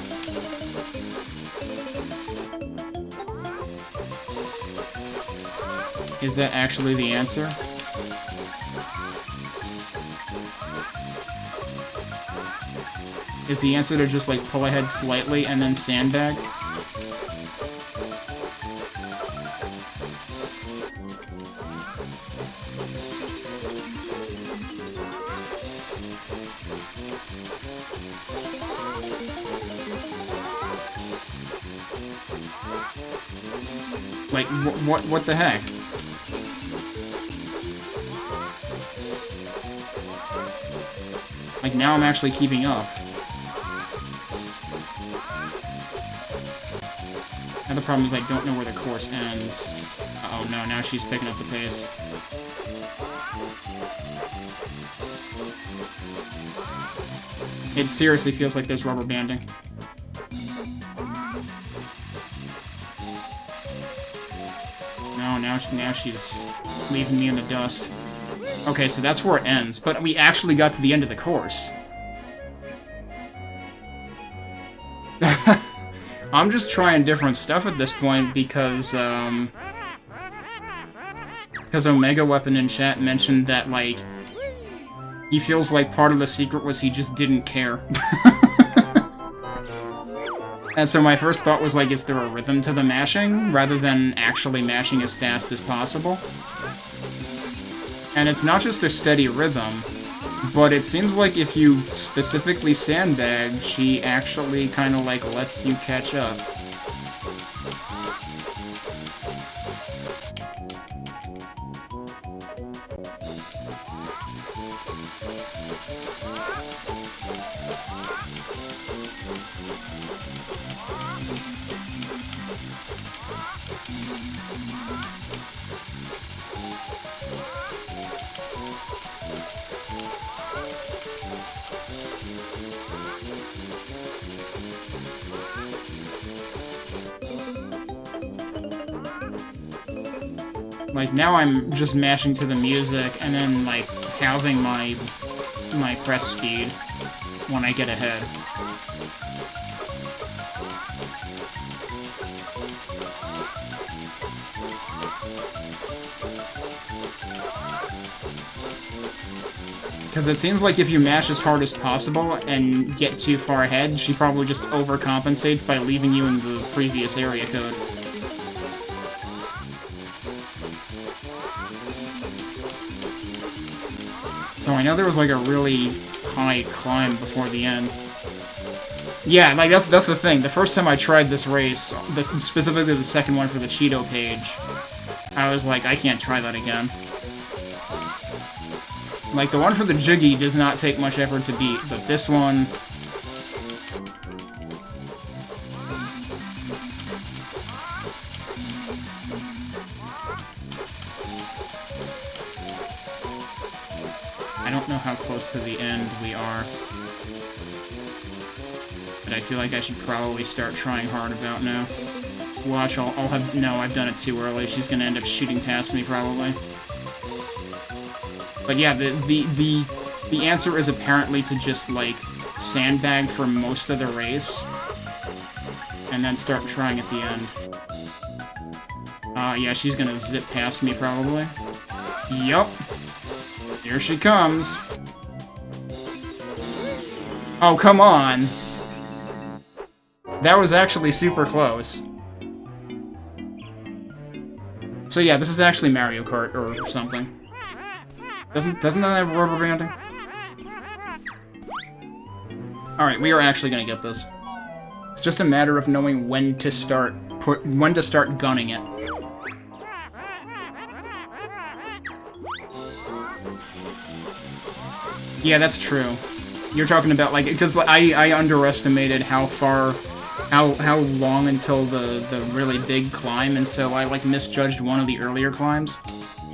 Is that actually the answer? Is the answer to just, like, pull ahead slightly and then sandbag? Like, what the heck? Like, now I'm actually keeping up. Now the problem is I don't know where the course ends. Uh-oh, no, now she's picking up the pace. It seriously feels like there's rubber banding. No, now she's leaving me in the dust. Okay, so that's where it ends, but we actually got to the end of the course. I'm just trying different stuff at this point because Omega Weapon in chat mentioned that, like, he feels like part of the secret was he just didn't care. And so my first thought was, like, is there a rhythm to the mashing, rather than actually mashing as fast as possible? And it's not just a steady rhythm, but it seems like if you specifically sandbag, she actually kind of, like, lets you catch up. Like, now I'm just mashing to the music and then, like, halving my press speed when I get ahead. Because it seems like if you mash as hard as possible and get too far ahead, she probably just overcompensates by leaving you in the previous area code. So I know there was, like, a really high climb before the end. Yeah, like, that's the thing. The first time I tried this race, specifically the second one for the Cheeto page, I was like, I can't try that again. Like, the one for the Jiggy does not take much effort to beat, but this one... I don't know how close to the end we are. But I feel like I should probably start trying hard about now. Watch, I'll have... No, I've done it too early. She's gonna end up shooting past me, probably. But yeah, the answer is apparently to just, like, sandbag for most of the race. And then start trying at the end. Yeah, she's gonna zip past me, probably. Yup. Here she comes. Oh, come on. That was actually super close. So yeah, this is actually Mario Kart or something. Doesn't that have rubber banding? Alright, we are actually gonna get this. It's just a matter of knowing when to start gunning it. Yeah, that's true. You're talking about, like, because I underestimated how long until the really big climb, and so I, like, misjudged one of the earlier climbs.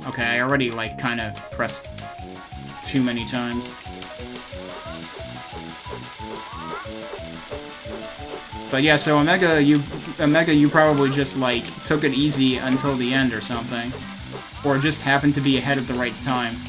Okay, I already, like, kind of pressed too many times. But yeah, so Omega, you probably just, like, took it easy until the end or something. Or just happened to be ahead at the right time.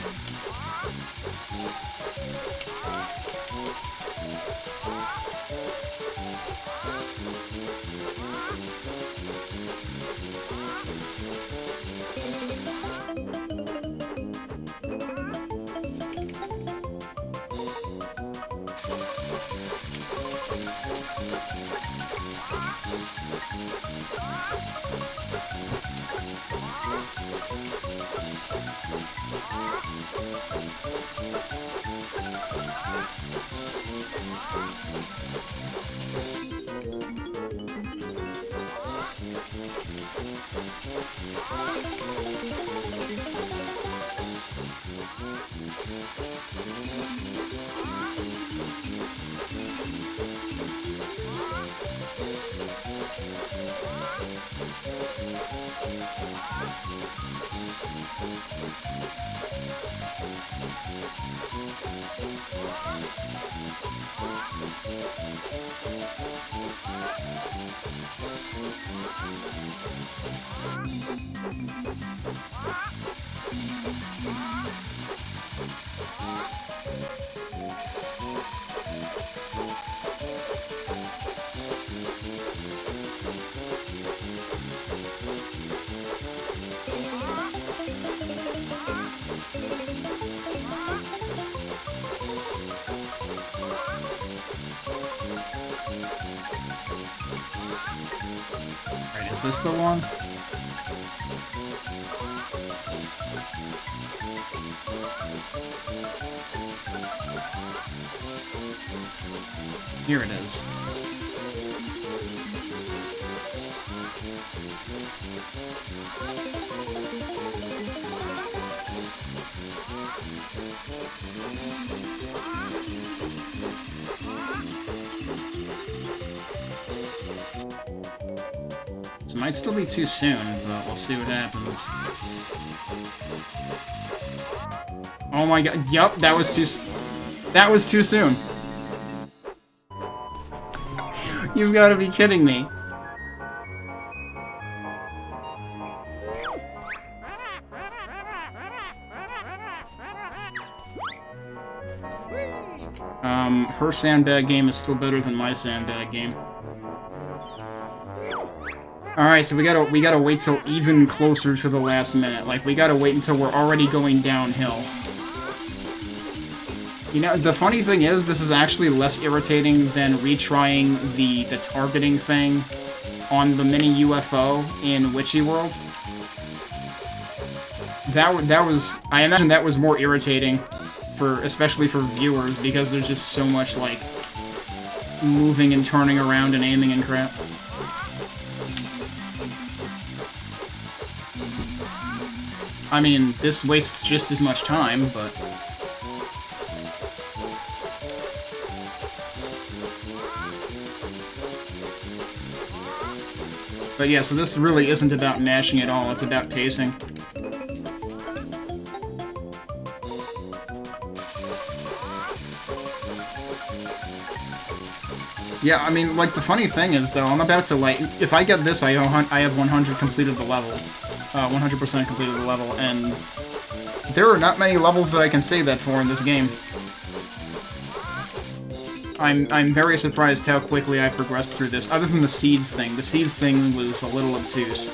Is this the one? Here it is. This might still be too soon, but we'll see what happens. Oh my god, yup, that was too soon. You've got to be kidding me. Her sandbag game is still better than my sandbag game. Alright, so we gotta wait till even closer to the last minute. Like, we gotta wait until we're already going downhill. You know, the funny thing is, this is actually less irritating than retrying the targeting thing on the mini UFO in Witchy World. That was... I imagine that was more irritating, especially for viewers, because there's just so much, like, moving and turning around and aiming and crap. I mean, this wastes just as much time, but... But yeah, so this really isn't about mashing at all, it's about pacing. Yeah, I mean, like, the funny thing is, though, I'm about to, like, if I get this, I have 100 completed the level. 100% completed the level, and there are not many levels that I can say that for in this game. I'm very surprised how quickly I progressed through this, other than the seeds thing. The seeds thing was a little obtuse.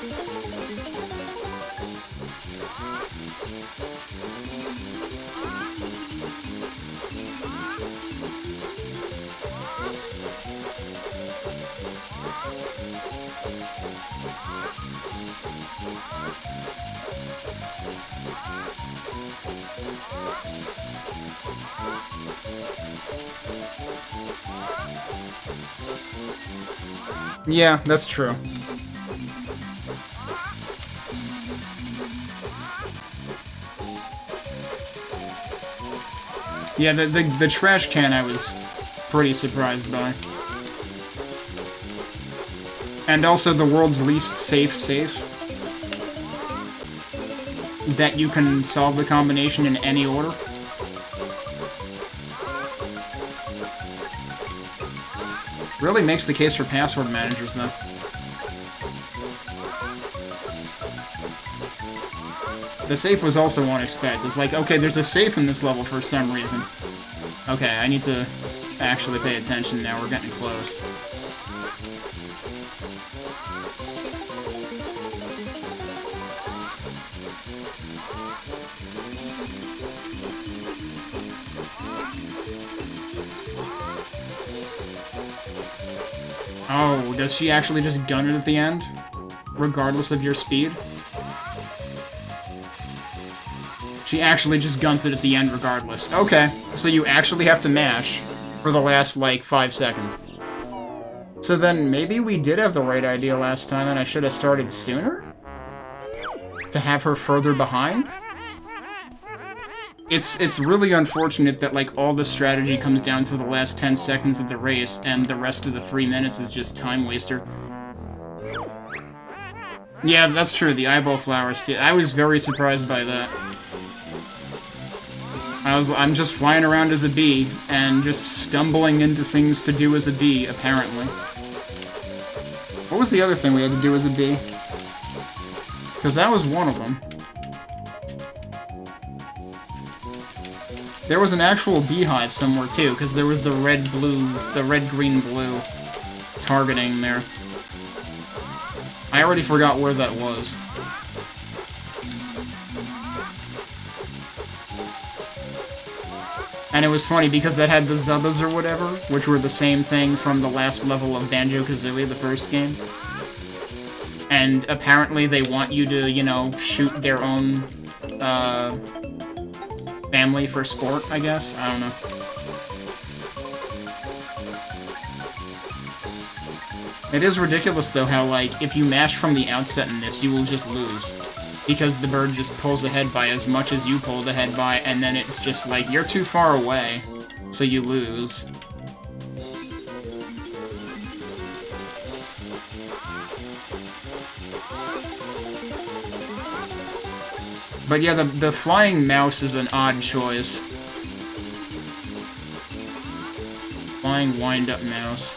Yeah, that's true. Yeah, the trash can I was pretty surprised by. And also the world's least safe safe. That you can solve the combination in any order. Really makes the case for password managers, though. The safe was also unexpected. It's like, okay, there's a safe in this level for some reason. Okay, I need to actually pay attention now. We're getting close. Oh, does she actually just gun it at the end? Regardless of your speed? She actually just guns it at the end regardless. Okay, so you actually have to mash for the last, like, 5 seconds. So then maybe we did have the right idea last time and I should have started sooner? To have her further behind? It's really unfortunate that, like, all the strategy comes down to the last 10 seconds of the race, and the rest of the 3 minutes is just time waster. Yeah, that's true, the eyeball flowers, too. I was very surprised by that. I'm just flying around as a bee, and just stumbling into things to do as a bee, apparently. What was the other thing we had to do as a bee? Because that was one of them. There was an actual beehive somewhere, too, because there was the red-green-blue targeting there. I already forgot where that was. And it was funny, because that had the Zubbas or whatever, which were the same thing from the last level of Banjo-Kazooie, the first game. and apparently they want you to, you know, shoot their own, family for sport, I guess? I don't know. It is ridiculous, though, how, like, if you mash from the outset in this, you will just lose. Because the bird just pulls ahead by as much as you pulled ahead by, and then it's just like, you're too far away, so you lose. But yeah, the flying mouse is an odd choice. Flying wind-up mouse.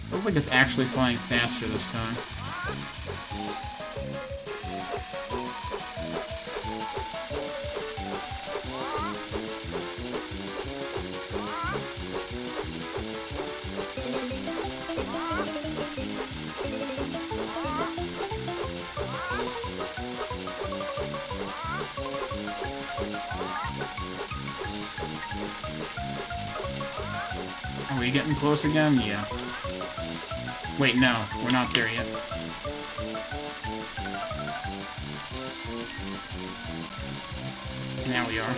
Feels like it's actually flying faster this time. Are we getting close again? Yeah. Wait, no, we're not there yet. Now we are.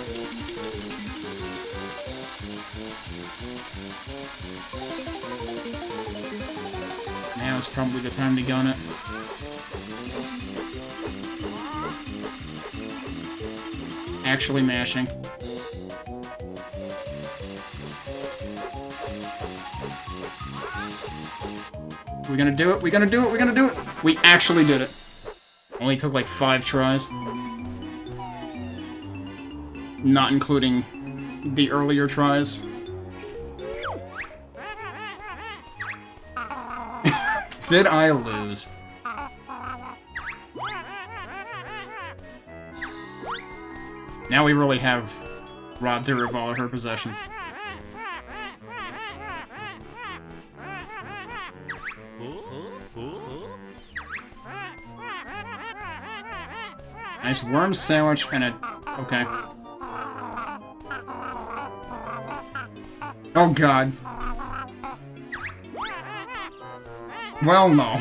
Now is probably the time to gun it. Actually mashing. We're gonna do it, we're gonna do it, we're gonna do it! We actually did it. Only took like 5 tries. Not including the earlier tries. Did I lose? Now we really have robbed her of all of her possessions. Nice worm sandwich and a... okay. Oh god. Well, no.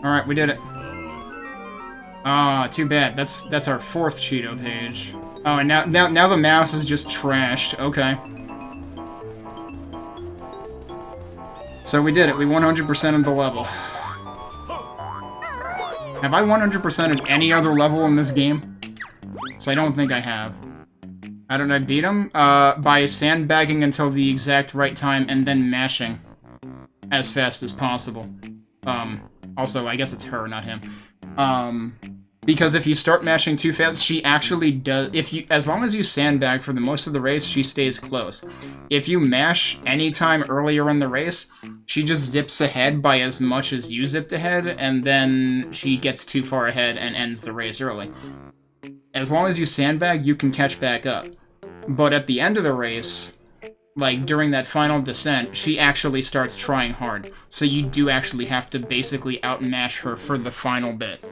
Alright, we did it. Ah, too bad. That's our 4th Cheeto page. Oh, and now the mouse is just trashed. Okay. So we did it. We 100%ed the level. Have I 100%ed any other level in this game? So I don't think I have. How did I beat him? By sandbagging until the exact right time and then mashing as fast as possible. Also, I guess it's her, not him. Because if you start mashing too fast, she actually does... as long as you sandbag for the most of the race, she stays close. If you mash any time earlier in the race, she just zips ahead by as much as you zipped ahead, and then she gets too far ahead and ends the race early. As long as you sandbag, you can catch back up. But at the end of the race, like during that final descent, she actually starts trying hard. So you do actually have to basically outmash her for the final bit.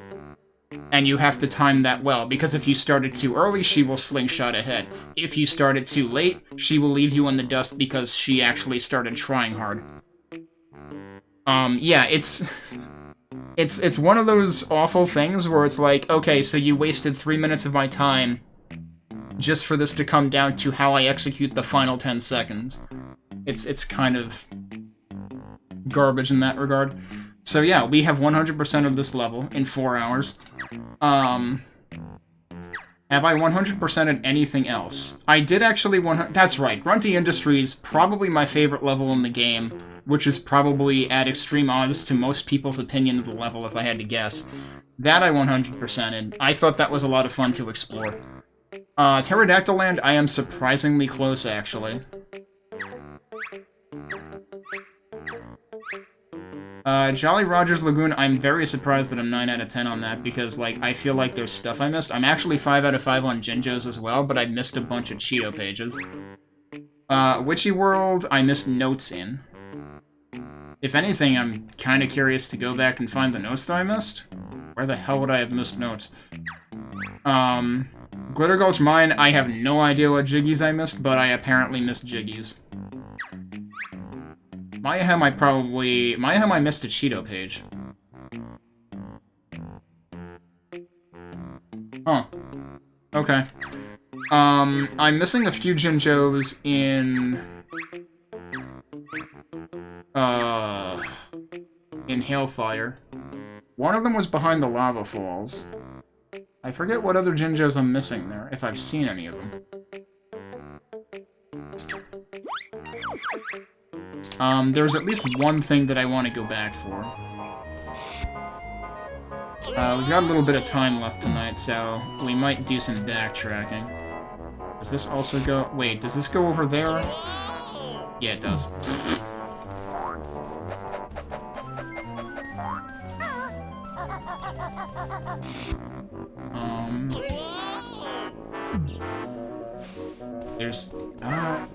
And you have to time that well, because if you started too early, she will slingshot ahead. If you started too late, she will leave you in the dust because she actually started trying hard. Yeah, it's one of those awful things where it's like, okay, so you wasted 3 minutes of my time just for this to come down to how I execute the final 10 seconds. It's kind of garbage in that regard. So yeah, we have 100% of this level in 4 hours. Have I 100%ed anything else? I did actually that's right, Grunty Industries, probably my favorite level in the game, which is probably at extreme odds to most people's opinion of the level, if I had to guess. That I 100%ed. I thought that was a lot of fun to explore. Pterodactyl Land, I am surprisingly close, actually. Jolly Roger's Lagoon, I'm very surprised that I'm 9 out of 10 on that, because, like, I feel like there's stuff I missed. I'm actually 5 out of 5 on Jinjo's as well, but I missed a bunch of Cheeto pages. Witchy World, I missed notes in. If anything, I'm kind of curious to go back and find the notes that I missed. Where the hell would I have missed notes? Glitter Gulch Mine, I have no idea what jiggies I missed, but I apparently missed jiggies. Mayhem, I missed a Cheeto page. Huh. Okay. I'm missing a few Jinjos in Hailfire. One of them was behind the lava falls. I forget what other Jinjos I'm missing there, if I've seen any of them. There's at least one thing that I want to go back for. We've got a little bit of time left tonight, so we might do some backtracking. Does this also go... Wait, does this go over there? Yeah, it does.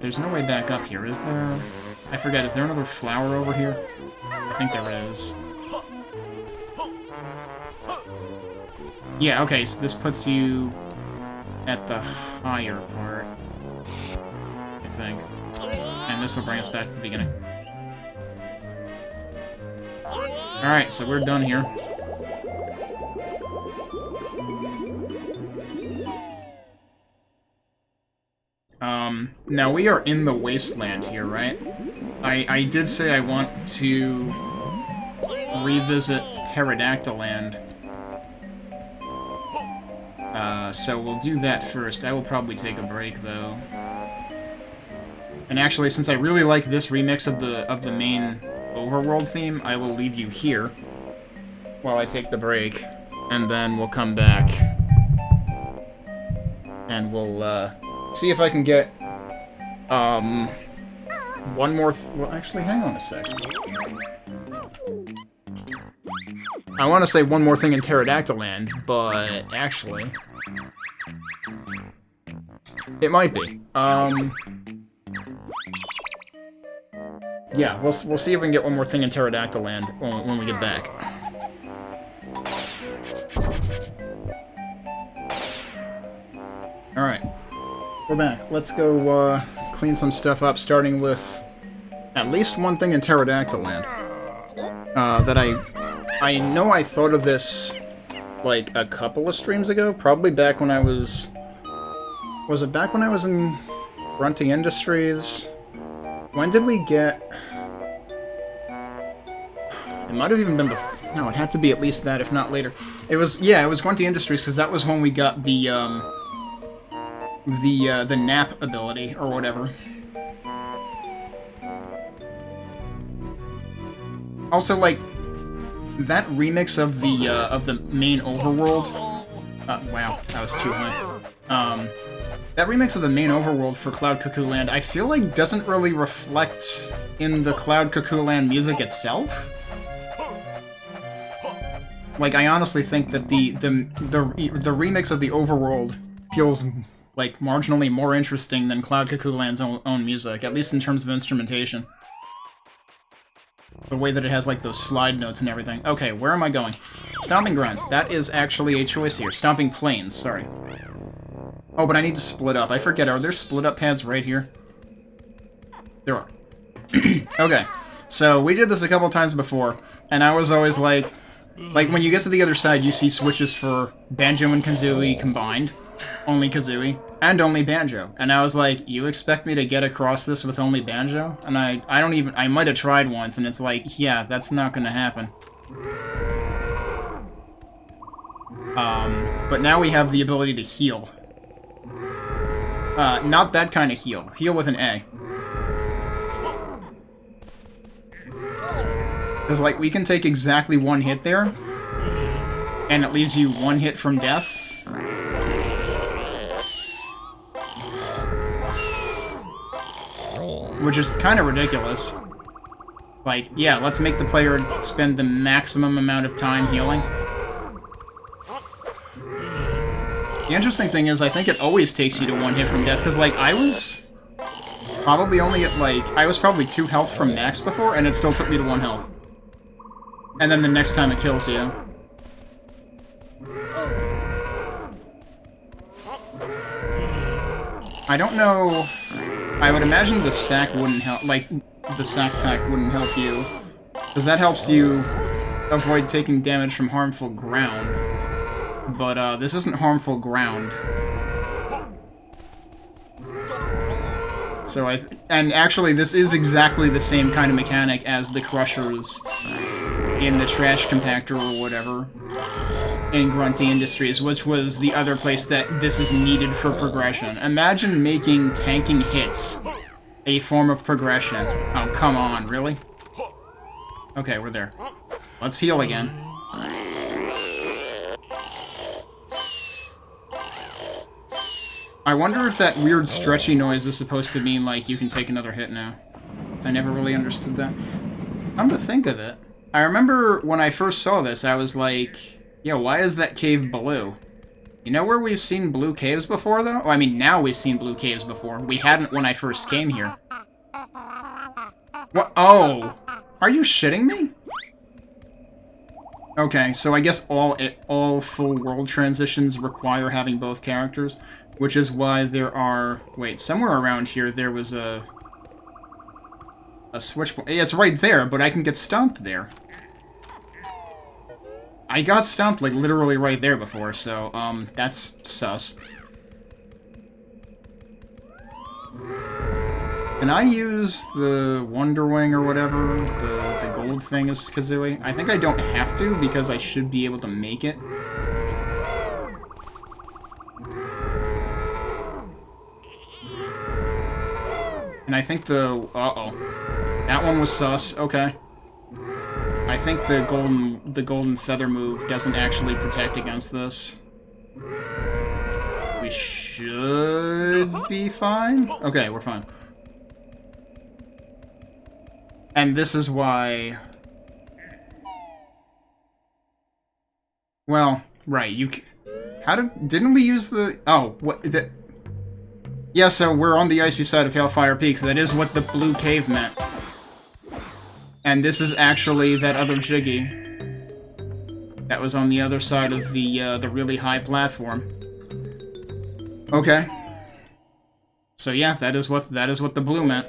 There's no way back up here, is there? I forget, is there another flower over here? I think there is. Yeah, okay, so this puts you at the higher part, I think. And this will bring us back to the beginning. Alright, so we're done here. Now we are in the wasteland here, right? I did say I want to revisit Pterodactyland. So we'll do that first. I will probably take a break, though. And actually, since I really like this remix of the main overworld theme, I will leave you here while I take the break, and then we'll come back. And we'll, see if I can get, one more well, actually, hang on a second. I want to say one more thing in Pterodactyland, but actually... It might be. Yeah, we'll see if we can get one more thing in Pterodactyland when we get back. Alright. We're back. Let's go, clean some stuff up, starting with at least one thing in Pterodactyland. That I know I thought of this, like, a couple of streams ago, probably back when I was... Was it back when I was in Grunting Industries? When did we get... It might have even been before... No, it had to be at least that, if not later. It was... Yeah, it was Grunting Industries, because that was when we got the nap ability, or whatever. Also, like, that remix of the main overworld... wow, that was too high. That remix of the main overworld for Cloud Cuckooland, I feel like doesn't really reflect in the Cloud Cuckooland music itself. Like, I honestly think that the remix of the overworld feels like marginally more interesting than Cloud Cuckooland's own music, at least in terms of instrumentation. The way that it has, like, those slide notes and everything. Okay, where am I going? Stomping Grounds. That is actually a choice here. Stomping Plains, sorry. Oh, but I need to split up. I forget, are there split up paths right here? There are. Okay, so we did this a couple times before, and I was always like, when you get to the other side, you see switches for Banjo and Kazooie combined. Only Kazooie, and only Banjo. And I was like, you expect me to get across this with only Banjo? And I might have tried once, and it's like, yeah, that's not gonna happen. But now we have the ability to heal. Not that kind of heal. Heal with an A. Because, like, we can take exactly one hit there, and it leaves you one hit from death. Which is kind of ridiculous. Like, yeah, let's make the player spend the maximum amount of time healing. The interesting thing is, I think it always takes you to 1 hit from death, because, like, I was probably only at, like, I was probably 2 health from max before, and it still took me to 1 health. And then the next time it kills you. I don't know... I would imagine the sack wouldn't help, like, the sack pack wouldn't help you. Because that helps you avoid taking damage from harmful ground. But, this isn't harmful ground. So and actually, this is exactly the same kind of mechanic as the crushers in the trash compactor or whatever in Grunty Industries, which was the other place that this is needed for progression. Imagine making tanking hits a form of progression. Oh, come on, really? Okay, we're there. Let's heal again. I wonder if that weird stretchy noise is supposed to mean, like, you can take another hit now. I never really understood that. Come to think of it, I remember when I first saw this, I was like, yo, why is that cave blue? You know where we've seen blue caves before, though? Well, I mean, now we've seen blue caves before. We hadn't when I first came here. What? Oh! Are you shitting me? Okay, so I guess all full world transitions require having both characters, which is why there are... Wait, somewhere around here there was a switch point. Yeah, it's right there, but I can get stomped there. I got stomped, like, literally right there before, so, that's sus. Can I use the Wonder Wing or whatever, the gold thing is Kazooie? I think I don't have to, because I should be able to make it. And I think the... Uh-oh. That one was sus, okay. I think the golden feather move doesn't actually protect against this. We should be fine? Okay, we're fine. And this is why... Well, right, you... Didn't we use the... Oh, what... Yeah, so we're on the icy side of Hailfire Peaks. That is what the blue cave meant. And this is actually that other Jiggy that was on the other side of the really high platform. Okay. So yeah, that is what the blue meant.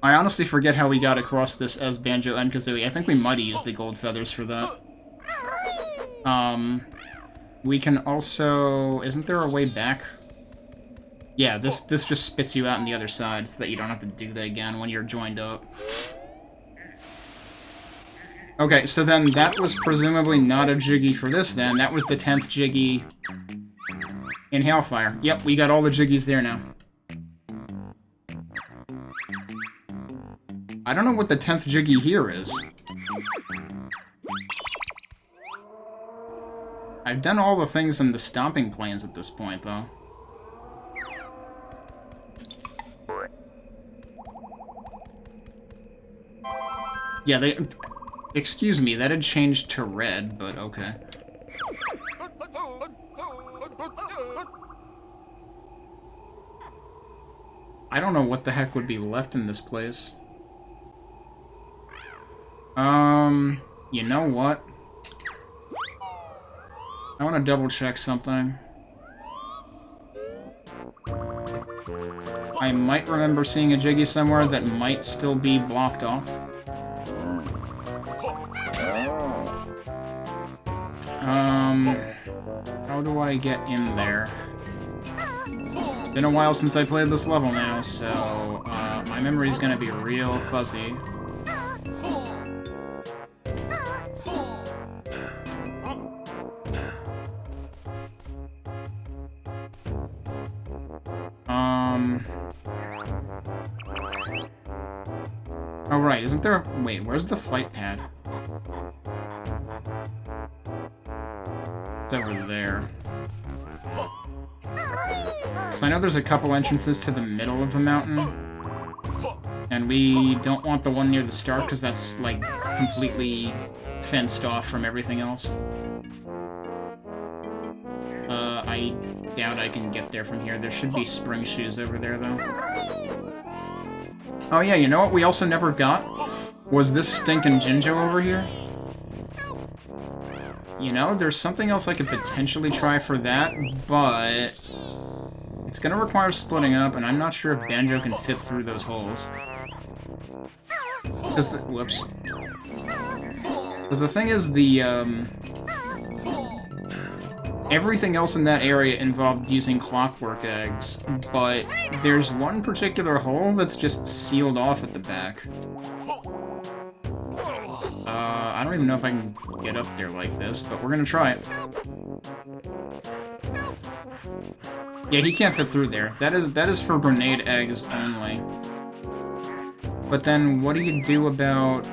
I honestly forget how we got across this as Banjo and Kazooie. I think we might have used the gold feathers for that. We can also... Isn't there a way back? Yeah, this just spits you out on the other side, so that you don't have to do that again when you're joined up. Okay, so then that was presumably not a Jiggy for this then. That was the 10th Jiggy in Hailfire. Yep, we got all the Jiggies there now. I don't know what the 10th Jiggy here is. I've done all the things in the stomping planes at this point, though. Yeah, they... Excuse me, that had changed to red, but okay. I don't know what the heck would be left in this place. You know what? I want to double-check something. I might remember seeing a Jiggy somewhere that might still be blocked off. How do I get in there? It's been a while since I played this level now, so, my memory's gonna be real fuzzy. Oh, right, isn't there... Wait, where's the flight pad? It's over there. Because I know there's a couple entrances to the middle of the mountain. And we don't want the one near the start, because that's, like, completely fenced off from everything else. I doubt I can get there from here. There should be spring shoes over there, though. Oh yeah, you know what we also never got? Was this stinking Jinjo over here? You know, there's something else I could potentially try for that, but it's gonna require splitting up, and I'm not sure if Banjo can fit through those holes. Whoops. Because the thing is, everything else in that area involved using clockwork eggs, but there's one particular hole that's just sealed off at the back. I don't even know if I can get up there like this, but we're gonna try it. Yeah, he can't fit through there. That is for grenade eggs only. But then, what do you do about...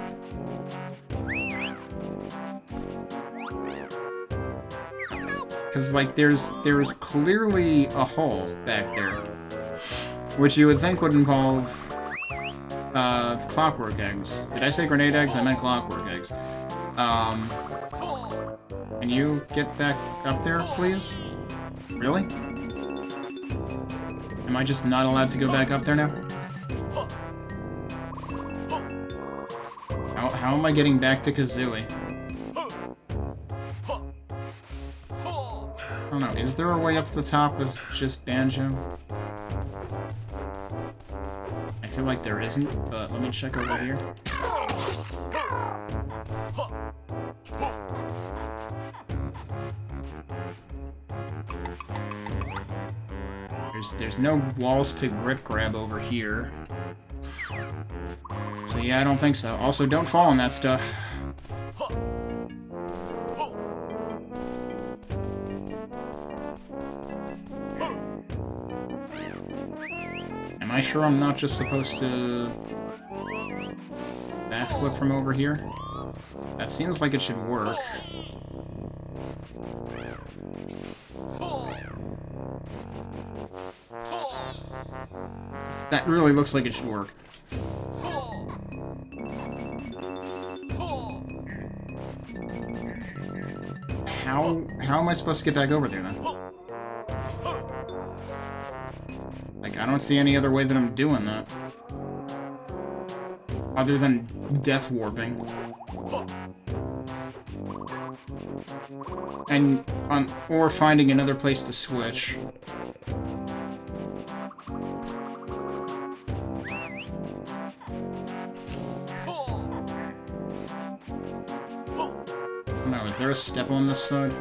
Because, like, there's clearly a hole back there, which you would think would involve clockwork eggs. Did I say grenade eggs? I meant clockwork eggs. Can you get back up there, please? Really? Am I just not allowed to go back up there now? How am I getting back to Kazooie? I don't know, is there a way up to the top as just Banjo? I feel like there isn't, but let me check over here. There's no walls to grip grab over here. So yeah, I don't think so. Also, don't fall on that stuff. Am I sure I'm not just supposed to backflip from over here? That seems like it should work. That really looks like it should work. How am I supposed to get back over there, then? Like, I don't see any other way that I'm doing that. Other than death warping. And, or finding another place to switch. No, is there a step on this side?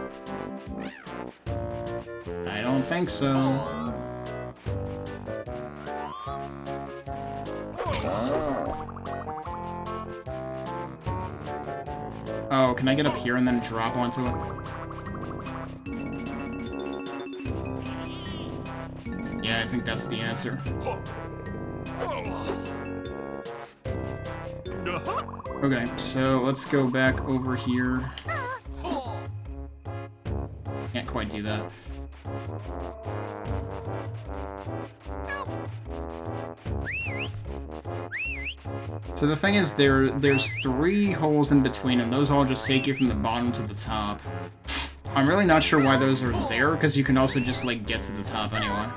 I don't think so. Oh, can I get up here and then drop onto it? Yeah, I think that's the answer. Okay, so let's go back over here. Can't quite do that. So the thing is, there's 3 holes in between, and those all just take you from the bottom to the top. I'm really not sure why those are there, because you can also just, like, get to the top anyway.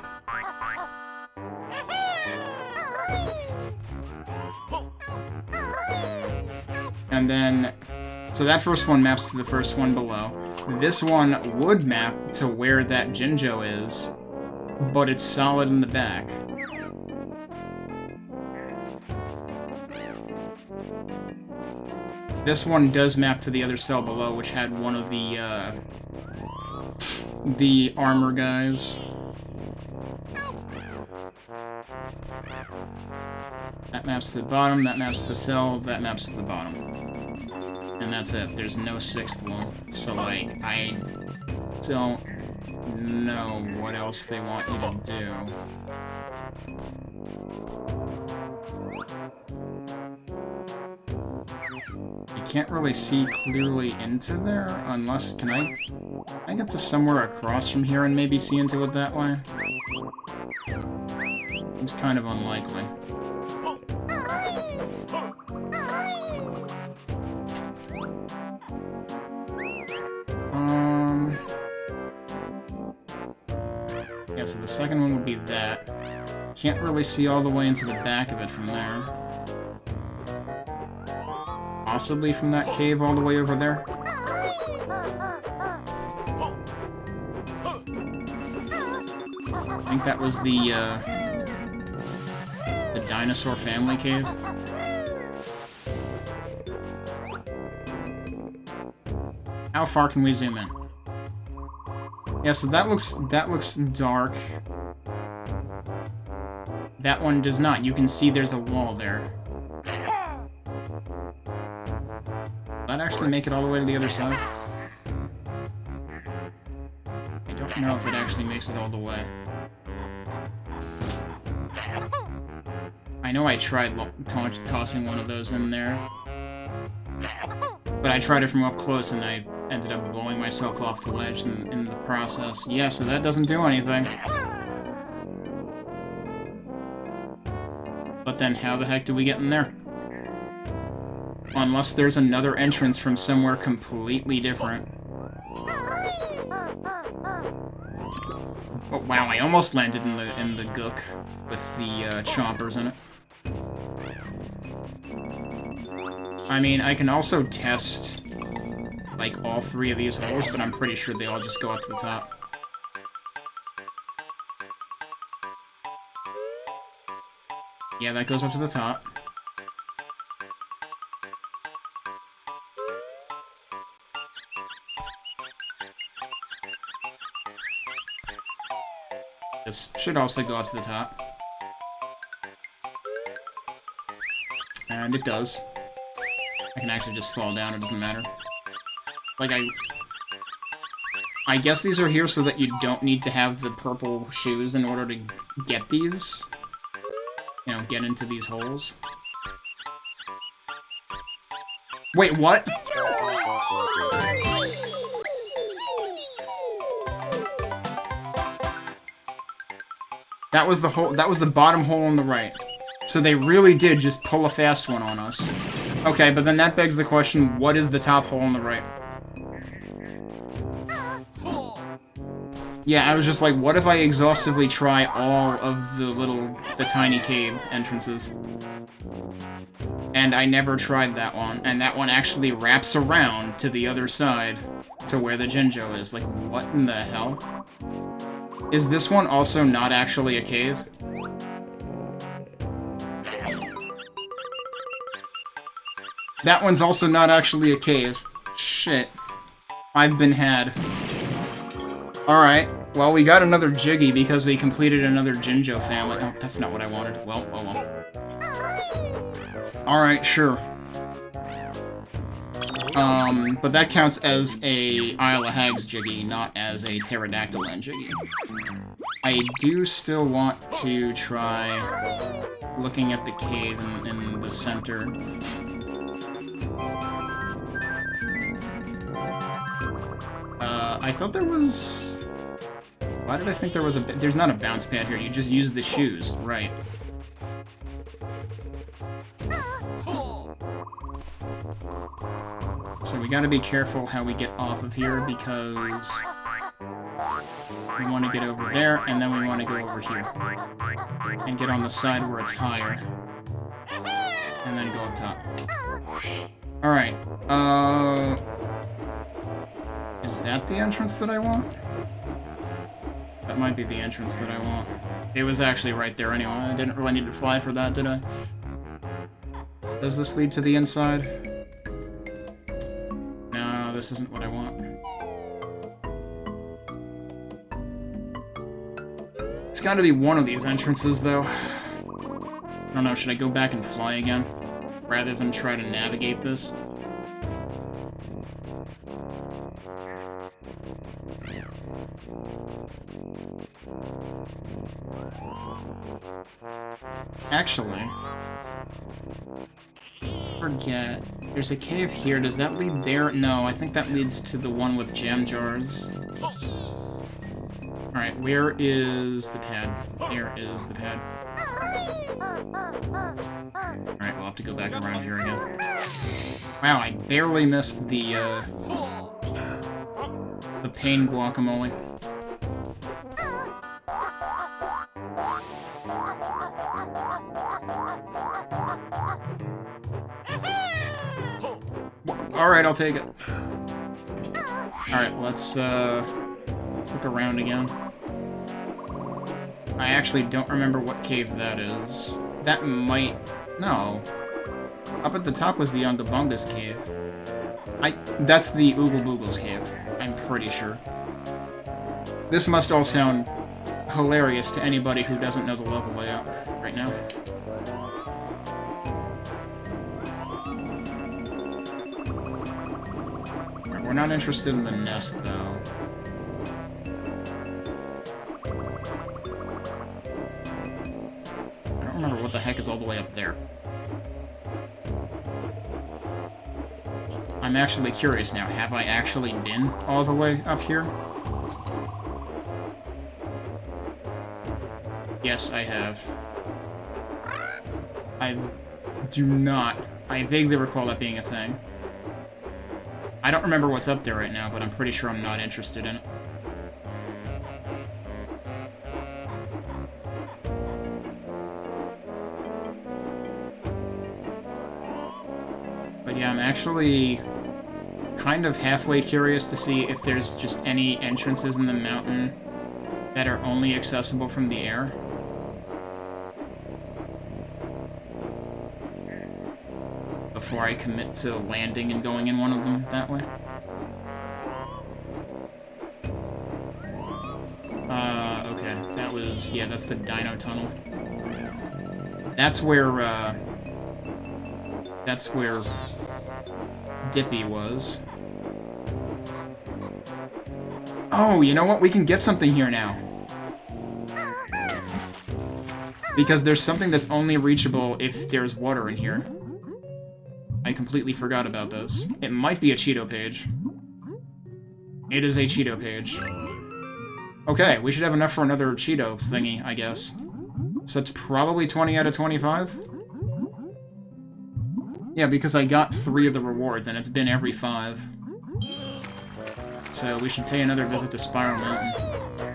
And then, so that first one maps to the first one below. This one would map to where that Jinjo is, but it's solid in the back. This one does map to the other cell below, which had one of the armor guys. That maps to the bottom, that maps to the cell, that maps to the bottom. And that's it. There's no 6th one. So, like, I don't know what else they want you to do. You can't really see clearly into there, unless... Can I get to somewhere across from here and maybe see into it that way? Seems kind of unlikely. Yeah, so the second one would be that. Can't really see all the way into the back of it from there. Possibly from that cave all the way over there. I think that was the dinosaur family cave. How far can we zoom in? Yeah, so that looks dark. That one does not. You can see there's a wall there. Will that actually make it all the way to the other side? I don't know if it actually makes it all the way. I know I tried tossing one of those in there. But I tried it from up close and I ended up blowing myself off the ledge in the process. Yeah, so that doesn't do anything. But then how the heck do we get in there? Unless there's another entrance from somewhere completely different. Oh wow, I almost landed in the gook with the chompers in it. I mean, I can also test like all three of these holes, but I'm pretty sure they all just go up to the top. Yeah, that goes up to the top. This should also go up to the top. And it does. I can actually just fall down, it doesn't matter. Like, I guess these are here so that you don't need to have the purple shoes in order to get these. You know, get into these holes. Wait, what? That was the hole, that was the bottom hole on the right. So they really did just pull a fast one on us. Okay, but then that begs the question, what is the top hole on the right? Yeah, I was just like, what if I exhaustively try all of the tiny cave entrances? And I never tried that one, and that one actually wraps around to the other side, to where the Jinjo is. Like, what in the hell? Is this one also not actually a cave? That one's also not actually a cave. Shit. I've been had. Alright. Well, we got another Jiggy because we completed another Jinjo family. Oh, that's not what I wanted. Well, oh well. Alright, sure. But that counts as a Isle of Hags Jiggy, not as a Pterodactyl Jiggy. I do still want to try looking at the cave in the center. I thought there was... Why did I think there was a... There's not a bounce pad here, you just use the shoes. Right. So we gotta be careful how we get off of here, because... we want to get over there, and then we want to go over here. And get on the side where it's higher. And then go up top. Alright, is that the entrance that I want? That might be the entrance that I want. It was actually right there anyway. I didn't really need to fly for that, did I? Does this lead to the inside? No, this isn't what I want. It's gotta be one of these entrances, though. I don't know, should I go back and fly again? Rather than try to navigate this? Actually, forget. There's a cave here. Does that lead there? No, I think that leads to the one with jam jars. Alright, where is the pad? There is the pad. Alright, we'll have to go back around here again. Wow, I barely missed the pain guacamole. Alright, I'll take it. Alright, let's look around again. I actually don't remember what cave that is. That might... No. Up at the top was the Ungabunga's cave. That's the Oogle Boogle's cave. I'm pretty sure. This must all sound hilarious to anybody who doesn't know the level layout right now. We're not interested in the nest, though. I don't remember what the heck is all the way up there. I'm actually curious now. Have I actually been all the way up here? Yes, I have. I do not. I vaguely recall that being a thing. I don't remember what's up there right now, but I'm pretty sure I'm not interested in it. But yeah, I'm actually kind of halfway curious to see if there's just any entrances in the mountain that are only accessible from the air. Before I commit to landing and going in one of them that way. Okay, that was... yeah, that's the Dino Tunnel. That's where Dippy was. Oh, you know what? We can get something here now. Because there's something that's only reachable if there's water in here. I completely forgot about this. It might be a Cheeto page. It is a Cheeto page. Okay, we should have enough for another Cheeto thingy, I guess. So that's probably 20 out of 25? Yeah, because I got 3 of the rewards, and it's been every 5. So we should pay another visit to Spiral Mountain.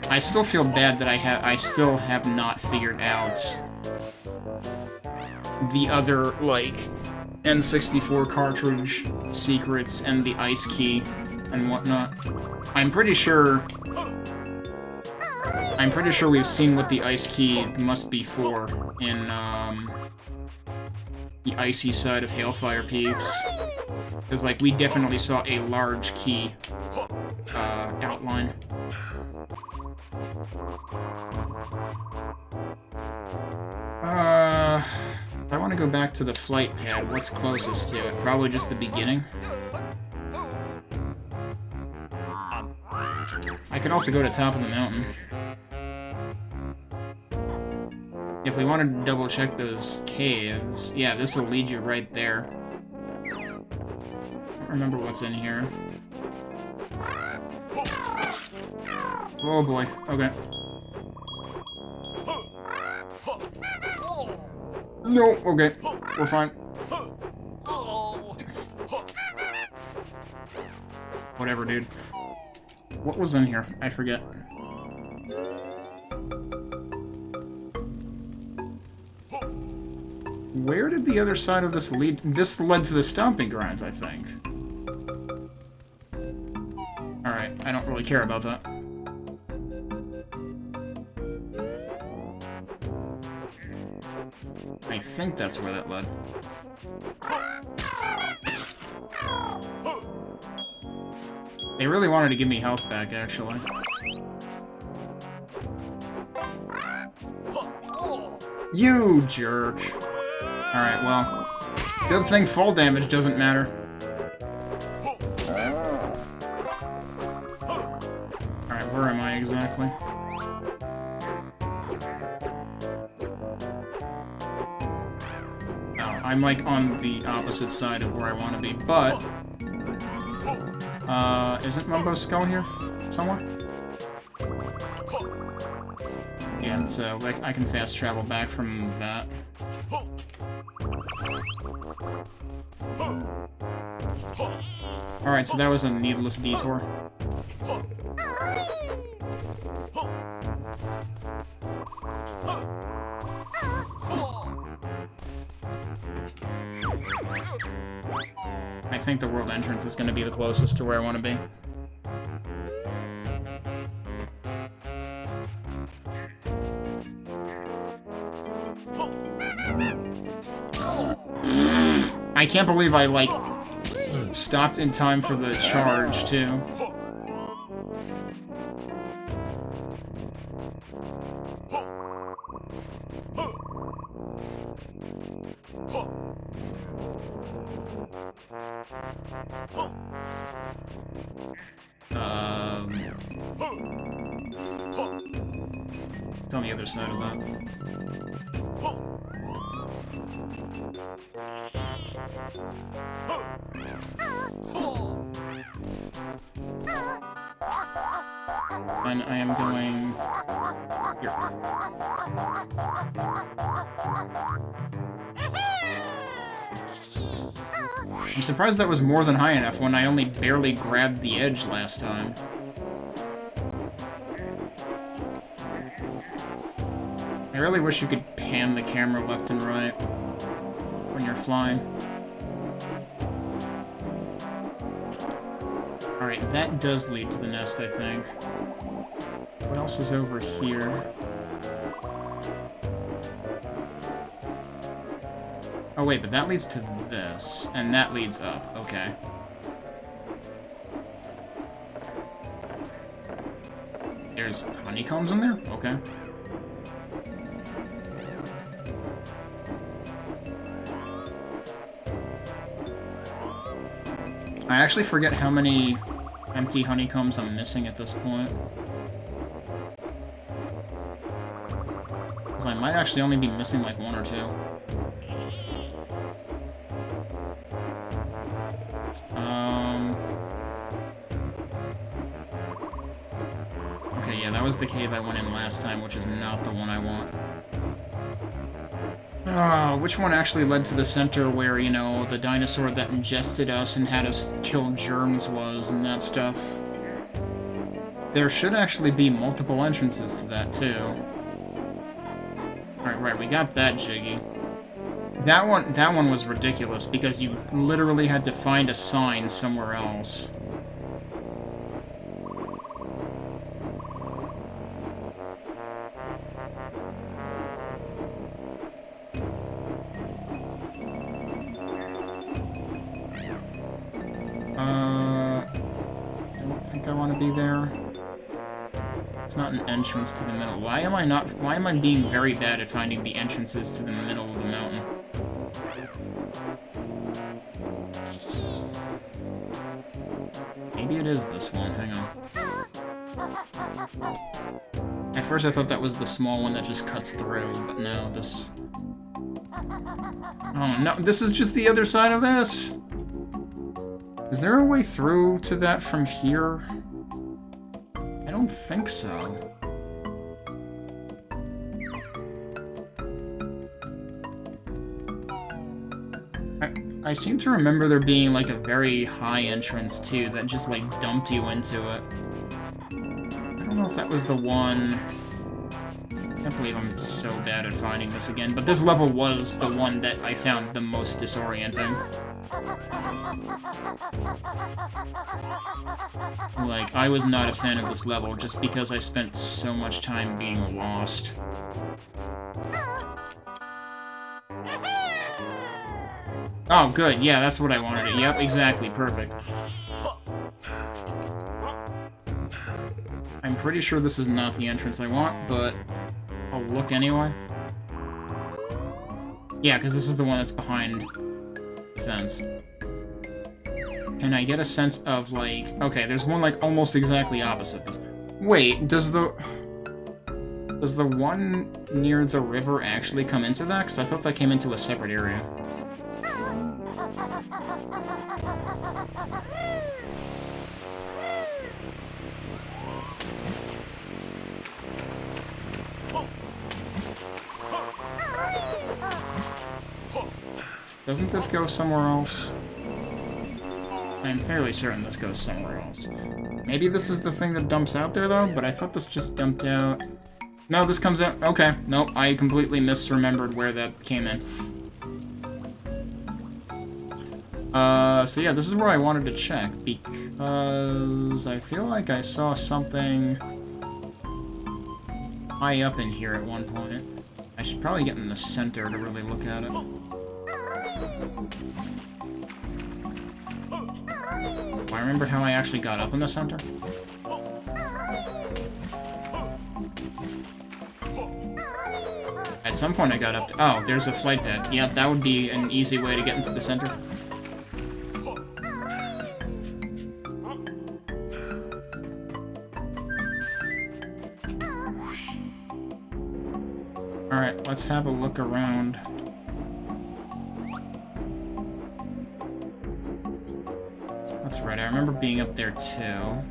I still feel bad that I still have not figured out the other, like, N64 cartridge secrets and the ice key and whatnot. I'm pretty sure we've seen what the ice key must be for in the icy side of Hailfire Peaks. Because, like, we definitely saw a large key outline. If I want to go back to the flight pad, what's closest to it? Probably just the beginning. I could also go to top of the mountain. If we wanted to double check those caves, yeah, this will lead you right there. I don't remember what's in here. Oh boy, okay. No, okay, we're fine. Whatever, dude. What was in here? I forget. Where did the other side of this lead? This led to the Stomping Grounds, I think. Alright, I don't really care about that. I think that's where that led. They really wanted to give me health back, actually. You jerk! Alright, well, good thing fall damage doesn't matter. Alright, where am I exactly? Oh, I'm like on the opposite side of where I want to be, but... isn't Mumbo's skull here? Somewhere? Yeah, so like, I can fast travel back from that. Alright, so that was a needless detour. I think the world entrance is going to be the closest to where I want to be. I can't believe I, like, stopped in time for the charge, too. It's on the other side of that. And I am going here. I'm surprised that was more than high enough when I only barely grabbed the edge last time. I really wish you could pan the camera left and right when you're flying. Alright, that does lead to the nest, I think. What else is over here? Oh wait, but that leads to this, and that leads up. Okay. There's honeycombs in there? Okay. I actually forget how many empty honeycombs I'm missing at this point. Because I might actually only be missing like one or two. Okay, yeah, that was the cave I went in last time, which is not the one I want. Which one actually led to the center where, you know, the dinosaur that ingested us and had us kill germs was and that stuff? There should actually be multiple entrances to that, too. Alright, right, we got that jiggy. That one was ridiculous, because you literally had to find a sign somewhere else. Don't think I want to be there. It's not an entrance to the middle. Why am I being very bad at finding the entrances to the middle of the mountain? Maybe it is this one, hang on. At first I thought that was the small one that just cuts through, but no, this... Oh no, this is just the other side of this! Is there a way through to that from here? I don't think so. I seem to remember there being like a very high entrance too that just like dumped you into it. I don't know if that was the one... I can't believe I'm so bad at finding this again, but this level was the one that I found the most disorienting. Like, I was not a fan of this level just because I spent so much time being lost. Oh, good. Yeah, that's what I wanted. Yep, exactly. Perfect. I'm pretty sure this is not the entrance I want, but I'll look anyway. Yeah, because this is the one that's behind the fence. And I get a sense of, like... Okay, there's one, like, almost exactly opposite this. Wait, does the one near the river actually come into that? Because I thought that came into a separate area. Doesn't this go somewhere else? I'm fairly certain this goes somewhere else. Maybe this is the thing that dumps out there, though? But I thought this just dumped out... No, this comes out... Okay, nope, I completely misremembered where that came in. So yeah, this is where I wanted to check, because I feel like I saw something high up in here at one point. I should probably get in the center to really look at it. Do I remember how I actually got up in the center? At some point I got up to... Oh, there's a flight deck. Yeah, that would be an easy way to get into the center. Alright, let's have a look around. That's right, I remember being up there too.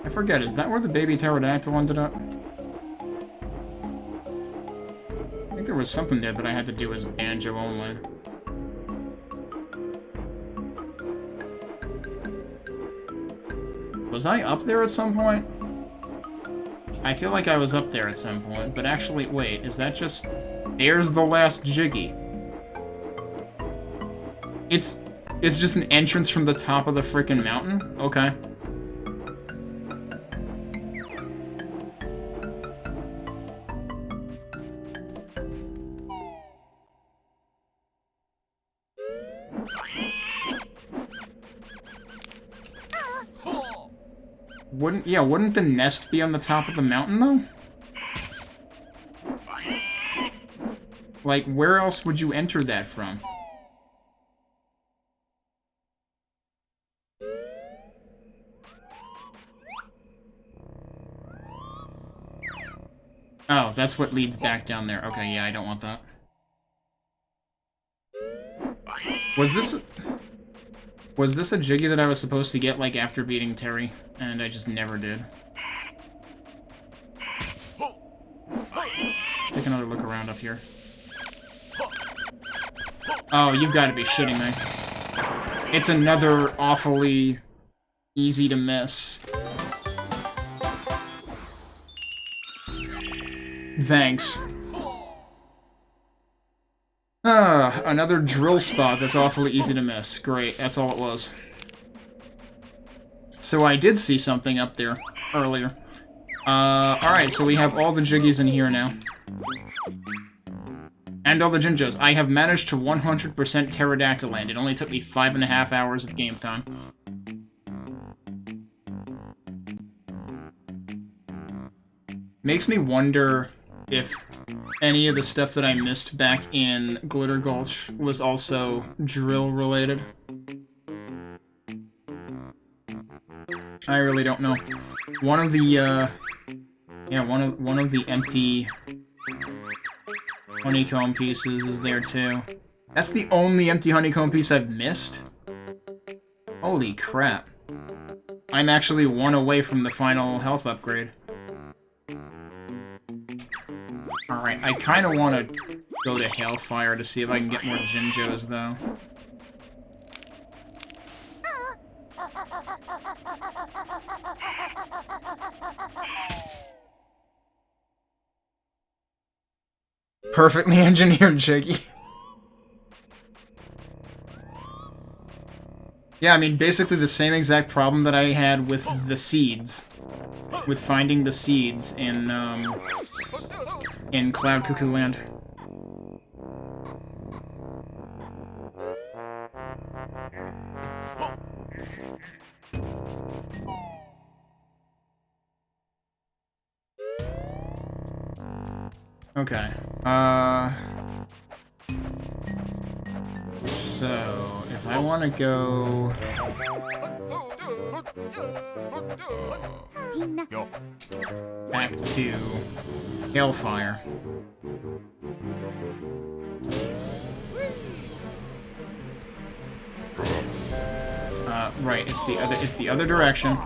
I forget, is that where the baby pterodactyl ended up? I think there was something there that I had to do as Banjo only. Was I up there at some point? I feel like I was up there at some point, but actually, wait, is that just... There's the last Jiggy. It's just an entrance from the top of the frickin' mountain? Okay. Wouldn't the nest be on the top of the mountain, though? Like, where else would you enter that from? Oh, that's what leads back down there. Okay, yeah, I don't want that. Was this a Jiggy that I was supposed to get, like, after beating Terry? And I just never did. Take another look around up here. Oh, you've got to be shitting me. It's another awfully easy to miss. Thanks. Another drill spot that's awfully easy to miss. Great, that's all it was. So I did see something up there earlier. Alright, so we have all the Jiggies in here now. And all the Jinjos. I have managed to 100% Pterodactyl land. It only took me 5.5 hours of game time. Makes me wonder if any of the stuff that I missed back in Glitter Gulch was also drill-related. I really don't know. One of the, one of the empty honeycomb pieces is there, too. That's the only empty honeycomb piece I've missed? Holy crap. I'm actually one away from the final health upgrade. Alright, I kind of want to go to Hailfire to see if I can get more Jinjos, though. Perfectly engineered, Jiggy. Yeah, I mean, basically the same exact problem that I had with the seeds. With finding the seeds in Cloud Cuckooland. Okay, so, if I want to go... back to Hailfire. Right, it's the other direction.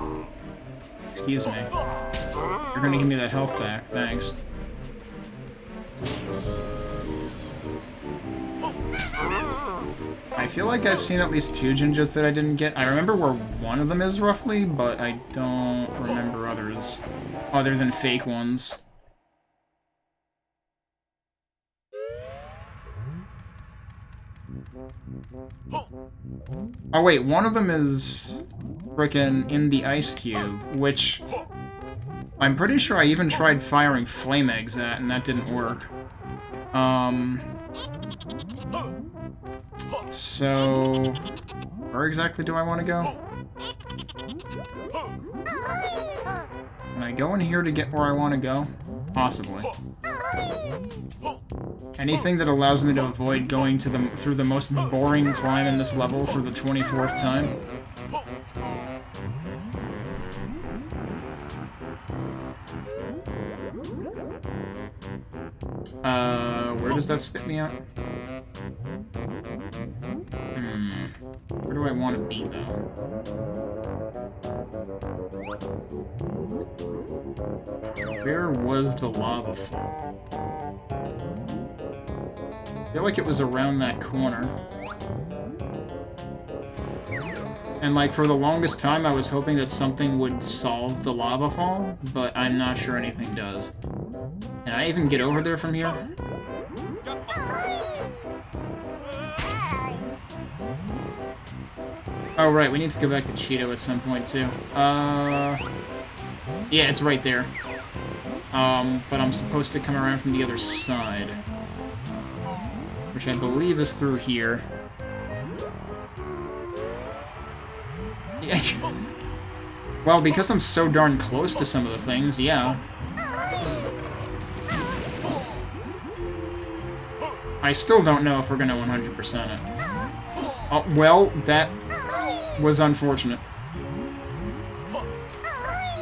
Excuse me. You're gonna give me that health back, thanks. I feel like I've seen at least 2 Jinjas that I didn't get. I remember where one of them is, roughly, but I don't remember others. Other than fake ones. Oh wait, one of them is frickin' in the ice cube, which I'm pretty sure I even tried firing flame eggs at, and that didn't work. So where exactly do I want to go? Can I go in here to get where I want to go? Possibly. Anything that allows me to avoid going to through the most boring climb in this level for the 24th time. Where does that spit me out? Where do I want to be, though? Where was the lava fall? I feel like it was around that corner. And, like, for the longest time, I was hoping that something would solve the lava fall, but I'm not sure anything does. Can I even get over there from here? Oh, right, we need to go back to Cheeto at some point, too. Yeah, it's right there. But I'm supposed to come around from the other side. Which I believe is through here. Well, because I'm so darn close to some of the things, yeah. I still don't know if we're gonna 100% it. Oh, well, that was unfortunate.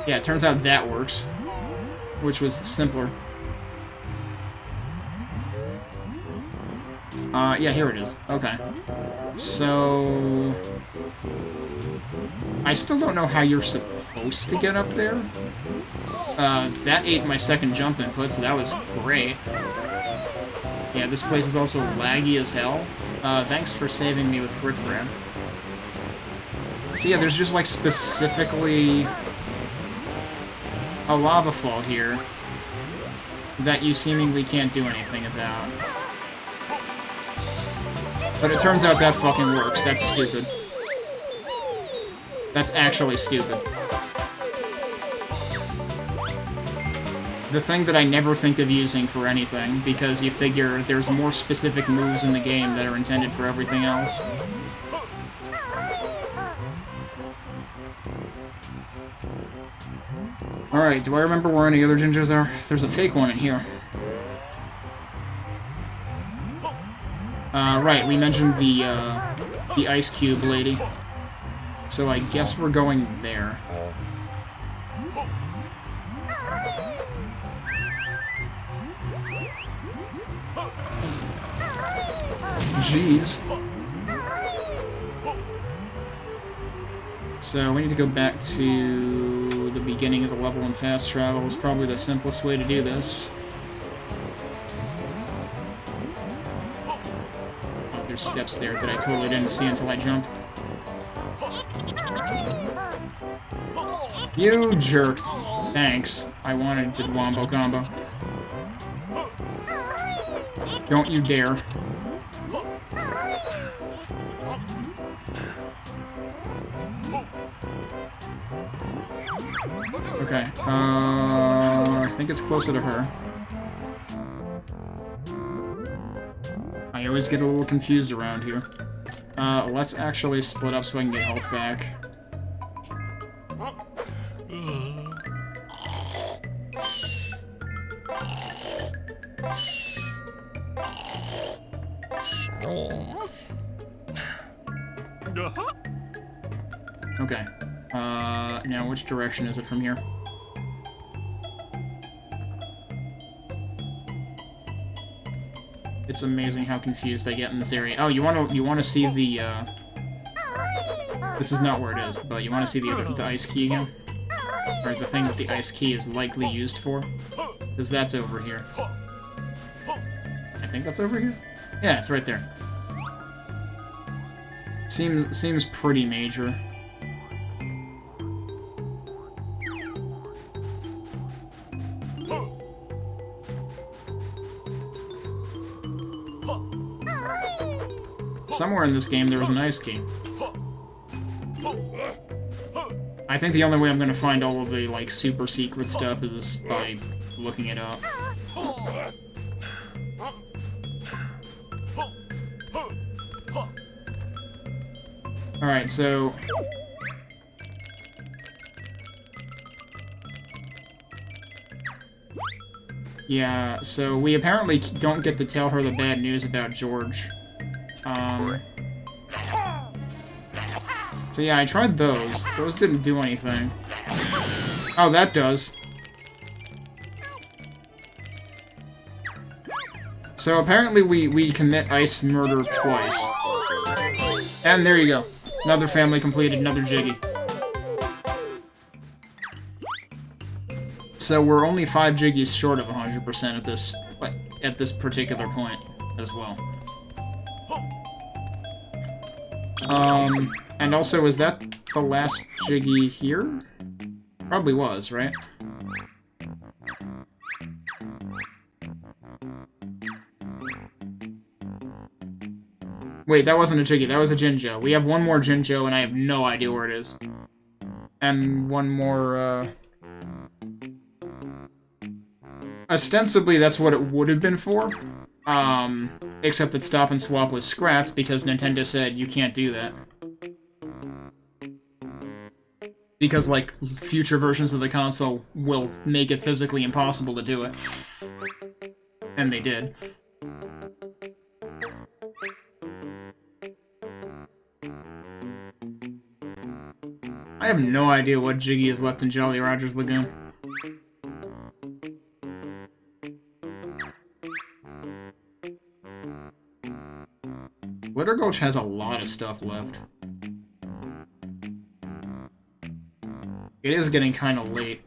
Yeah, it turns out that works. Which was simpler. Yeah, here it is. Okay. So I still don't know how you're supposed to get up there. That ate my second jump input, so that was great. Yeah, this place is also laggy as hell. Thanks for saving me with Grip Grab. So yeah, there's just, like, specifically a lava fall here that you seemingly can't do anything about. But it turns out that fucking works. That's stupid. That's actually stupid. The thing that I never think of using for anything, because you figure there's more specific moves in the game that are intended for everything else. Alright, do I remember where any other Jinjos are? There's a fake one in here. Right, we mentioned the ice cube lady. So I guess we're going there. Jeez. So we need to go back to the beginning of the level in fast travel. Is probably the simplest way to do this. Oh, there's steps there that I totally didn't see until I jumped. You jerk. Thanks. I wanted the wombo combo. Don't you dare. Okay, I think it's closer to her. I always get a little confused around here. Let's actually split up so I can get health back. Okay. Now which direction is it from here? It's amazing how confused I get in this area. Oh, you wanna see the, This is not where it is, but you wanna see the ice key again? Or the thing that the ice key is likely used for? Because that's over here. I think that's over here? Yeah, it's right there. Seems pretty major. Somewhere in this game there was an ice key. I think the only way I'm gonna find all of the, like, super secret stuff is by looking it up. Alright, so... yeah, so we apparently don't get to tell her the bad news about George. So yeah, I tried those. Those didn't do anything. Oh, that does. So apparently we commit ice murder twice. And there you go. Another family completed, another jiggy. So we're only 5 jiggies short of 100% at this particular point as well. And also, is that the last jiggy here? Probably was, right? Wait, that wasn't a jiggy, that was a Jinjo. We have one more Jinjo, and I have no idea where it is. And one more, ostensibly, that's what it would have been for. Except that Stop and Swap was scrapped because Nintendo said you can't do that. Because, like, future versions of the console will make it physically impossible to do it. And they did. I have no idea what Jiggy is left in Jolly Roger's Lagoon. Glitter Gulch has a lot of stuff left. It is getting kind of late,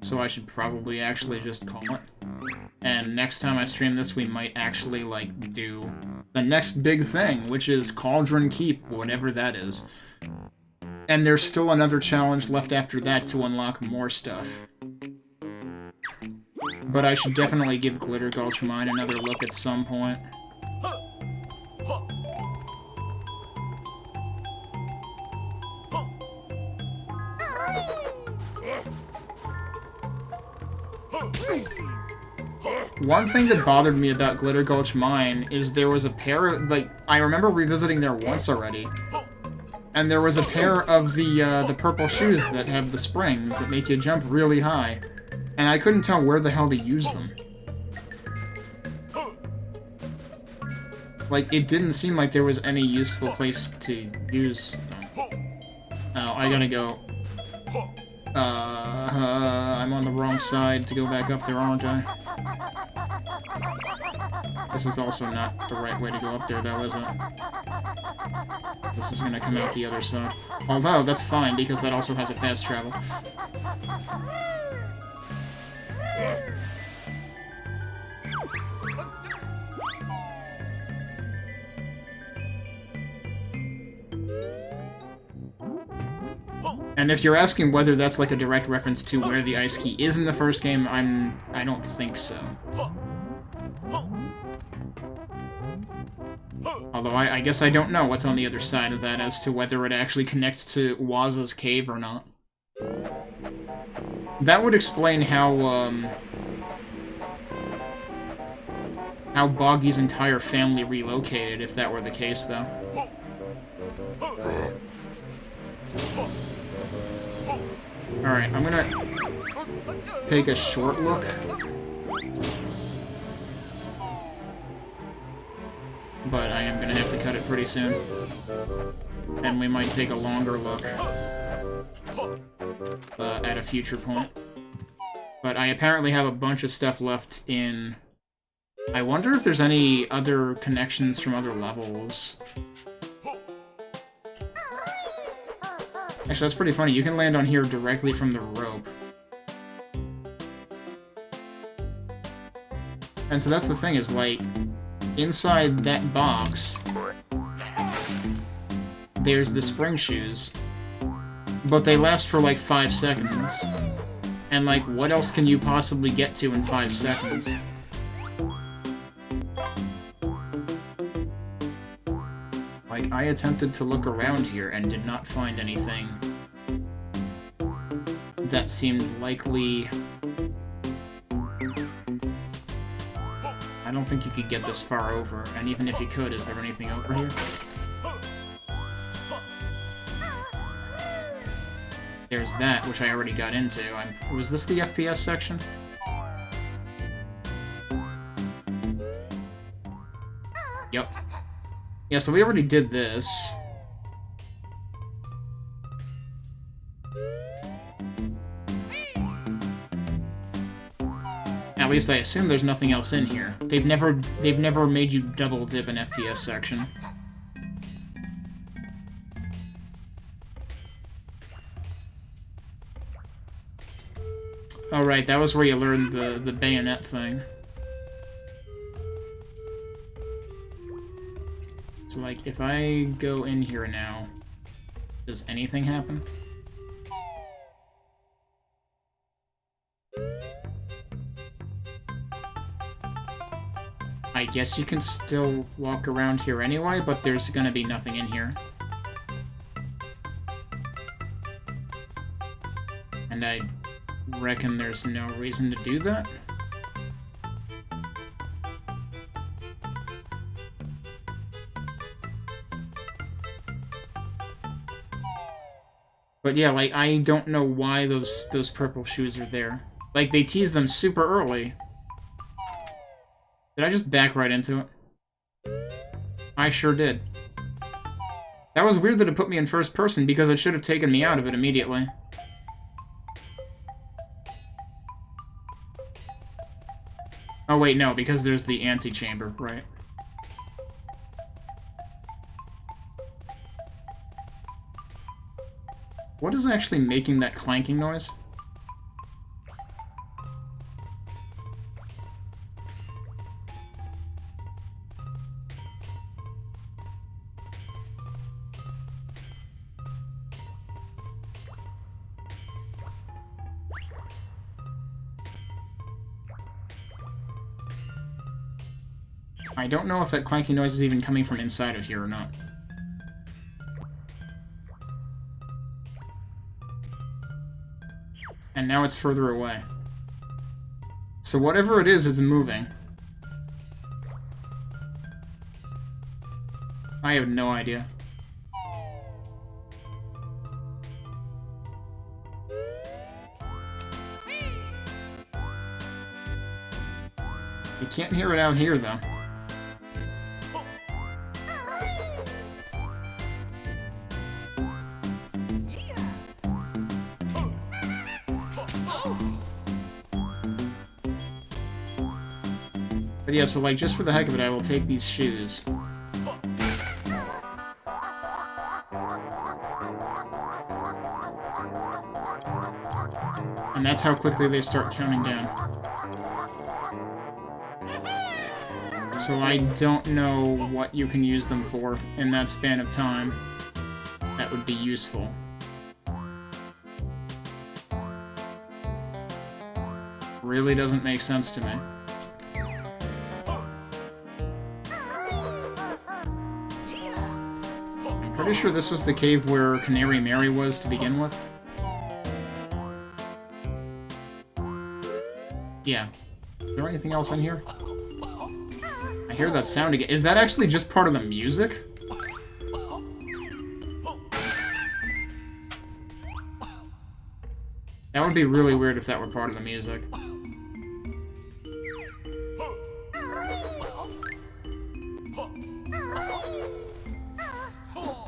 so I should probably actually just call it. And next time I stream this, we might actually, like, do the next big thing, which is Cauldron Keep, whatever that is. And there's still another challenge left after that to unlock more stuff. But I should definitely give Glitter Gulch Mine another look at some point. One thing that bothered me about Glitter Gulch Mine is there was a pair of, like, I remember revisiting there once already, and there was a pair of the purple shoes that have the springs that make you jump really high, and I couldn't tell where the hell to use them. Like, it didn't seem like there was any useful place to use them. Oh, I gotta go. I'm on the wrong side to go back up there, aren't I? This is also not the right way to go up there, though, is it? This is gonna come out the other side. Although, that's fine, because that also has a fast travel. And if you're asking whether that's like a direct reference to where the ice key is in the first game, I don't think so. Although I guess I don't know what's on the other side of that as to whether it actually connects to Waza's cave or not. That would explain how Boggy's entire family relocated, if that were the case, though. Alright, I'm gonna take a short look. But I am gonna have to cut it pretty soon. And we might take a longer look at a future point. But I apparently have a bunch of stuff left in... I wonder if there's any other connections from other levels. Actually, that's pretty funny. You can land on here directly from the rope. And so that's the thing, is, like, inside that box, there's the spring shoes. But they last for like 5 seconds. And like, what else can you possibly get to in 5 seconds? Like, I attempted to look around here and did not find anything that seemed likely. I don't think you could get this far over, and even if you could, is there anything over here? There's that, which I already got into. Was this the FPS section? Yep. Yeah, so we already did this. At least I assume there's nothing else in here. They've never made you double dip an FPS section. Oh right, that was where you learned the bayonet thing. So like, if I go in here now, does anything happen? I guess you can still walk around here anyway, but there's gonna be nothing in here. And I reckon there's no reason to do that. But yeah, like, I don't know why those purple shoes are there. Like, they teased them super early. Did I just back right into it? I sure did. That was weird that it put me in first person, because it should have taken me out of it immediately. Oh wait, no, because there's the antechamber, right. What is actually making that clanking noise? I don't know if that clanky noise is even coming from inside of here or not. And now it's further away. So whatever it is moving. I have no idea. You can't hear it out here, though. But yeah, so like, just for the heck of it, I will take these shoes. And that's how quickly they start counting down. So I don't know what you can use them for in that span of time. That would be useful. Really doesn't make sense to me. I'm pretty sure this was the cave where Canary Mary was to begin with. Yeah. Is there anything else in here? I hear that sound again. Is that actually just part of the music? That would be really weird if that were part of the music.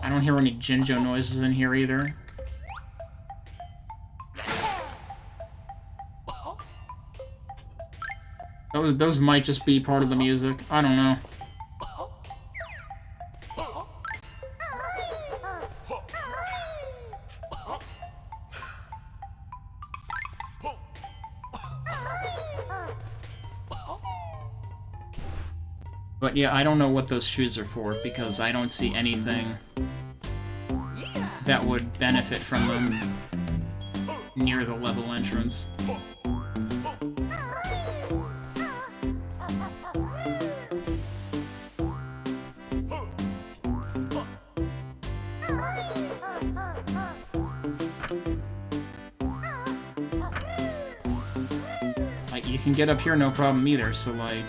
I don't hear any Jinjo noises in here either. Those might just be part of the music. I don't know. But yeah, I don't know what those shoes are for, because I don't see anything that would benefit from them near the level entrance. Like, you can get up here no problem either, so like...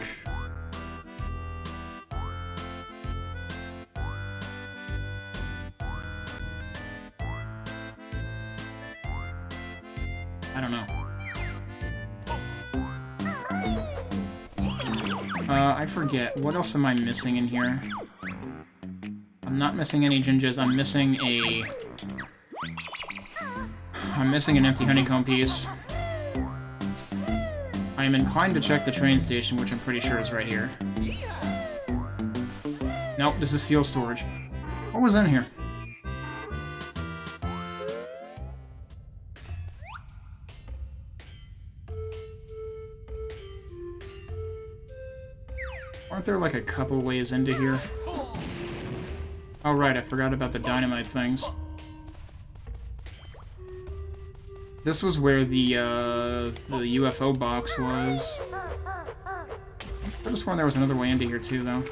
I don't know. I forget. What else am I missing in here? I'm not missing any ginges. I'm missing an empty honeycomb piece. I am inclined to check the train station, which I'm pretty sure is right here. Nope, this is fuel storage. What was in here? Aren't there like a couple ways into here? Oh right, I forgot about the dynamite things. This was where the UFO box was. I just sworn there was another way into here too, though.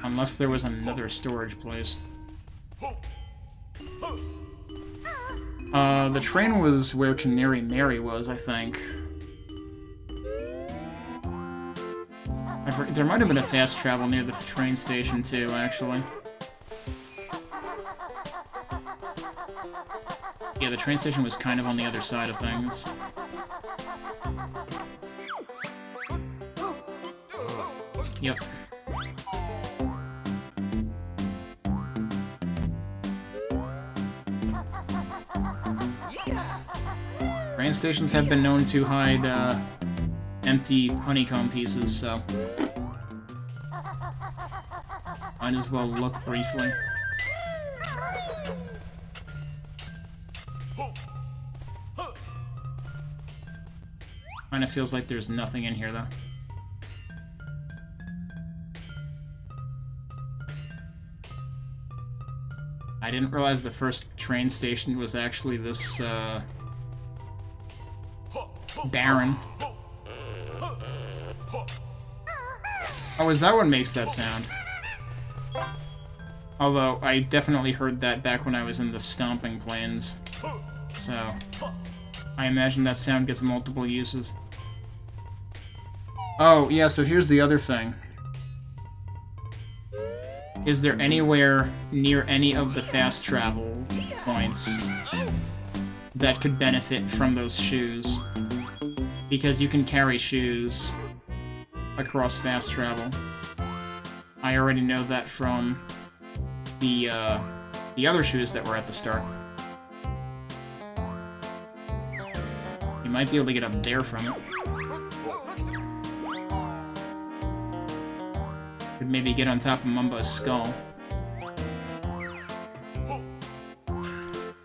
Unless there was another storage place. The train was where Canary Mary was, I think. There might have been a fast travel near the train station, too, actually. Yeah, the train station was kind of on the other side of things. Yep. Train stations have been known to hide, empty honeycomb pieces, so... might as well look briefly. Kinda feels like there's nothing in here, though. I didn't realize the first train station was actually this, barren. Oh, is that what makes that sound? Although, I definitely heard that back when I was in the stomping plains. So, I imagine that sound gets multiple uses. Oh, yeah, so here's the other thing. Is there anywhere near any of the fast travel points that could benefit from those shoes? Because you can carry shoes across fast travel. I already know that from the other shoes that were at the start. You might be able to get up there from it. Could maybe get on top of Mumbo's skull.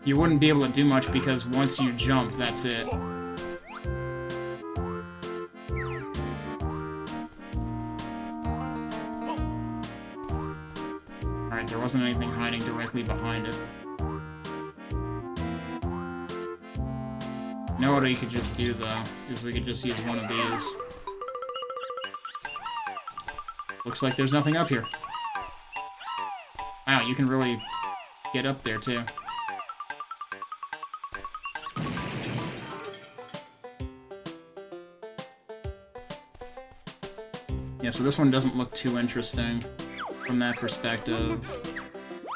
You wouldn't be able to do much because once you jump, that's it. Alright, there wasn't anything hiding directly behind it. You know what we could just do, though, is we could just use one of these. Looks like there's nothing up here. Wow, you can really get up there, too. Yeah, so this one doesn't look too interesting from that perspective.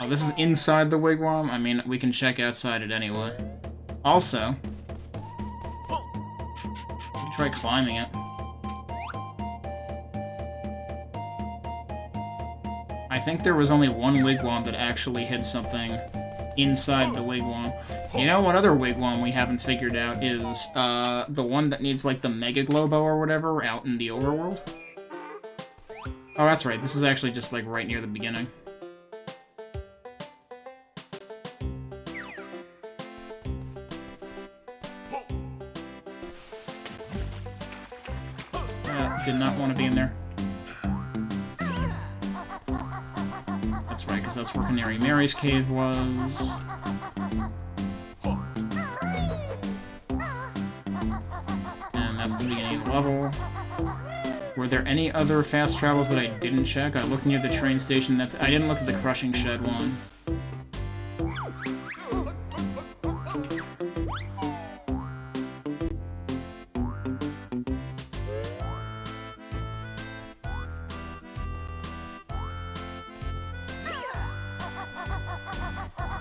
Oh, this is inside the wigwam? I mean, we can check outside it anyway. Also, we can try climbing it. I think there was only one wigwam that actually hid something inside the wigwam. You know what other wigwam we haven't figured out is, the one that needs, like, the Mega Globo or whatever out in the overworld? Oh, that's right. This is actually just, like, right near the beginning. did not want to be in there. That's right, because that's where Canary Mary's cave was. And that's the beginning of the level. Were there any other fast travels that I didn't check? I looked near the train station. I didn't look at the crushing shed one.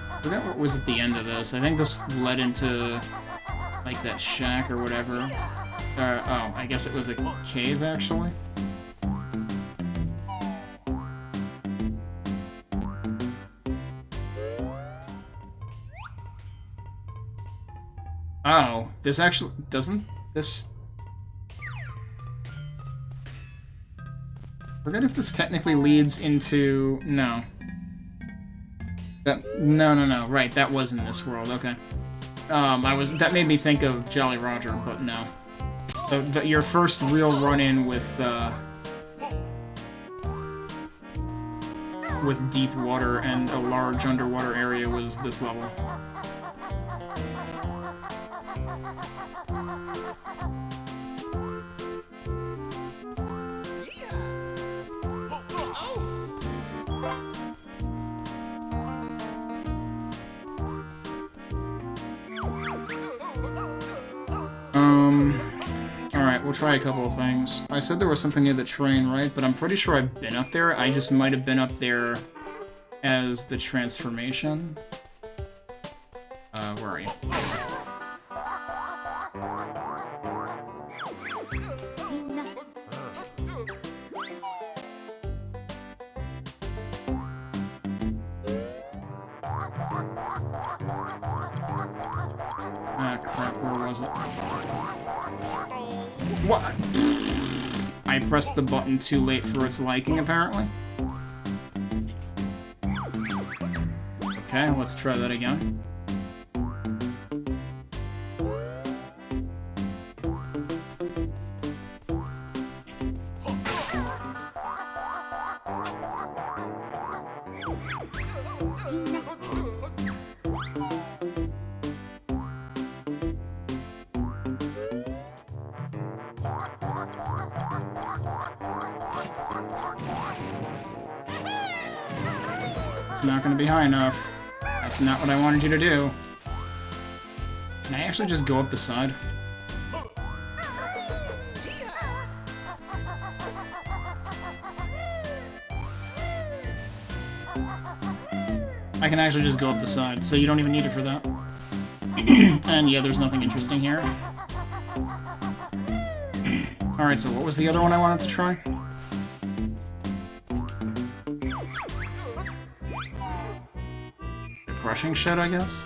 I forgot what was at the end of this. I think this led into, like, that shack or whatever. Oh, I guess it was a cave, actually. Oh, this actually... doesn't this... I forget if this technically leads into... No. No. Right, that was in this world, okay. That made me think of Jolly Roger, but no. Your first real run-in with deep water and a large underwater area was this level. Alright, we'll try a couple of things. I said there was something near the train, right? But I'm pretty sure I've been up there. I just might have been up there as the transformation. Where are you? Ah, crap, where was it? What? I pressed the button too late for its liking, apparently. Okay, let's try that again. It's not going to be high enough. That's not what I wanted you to do. Can I actually just go up the side? I can actually just go up the side, so you don't even need it for that. And yeah, there's nothing interesting here. Alright, so what was the other one I wanted to try? The crushing shed, I guess?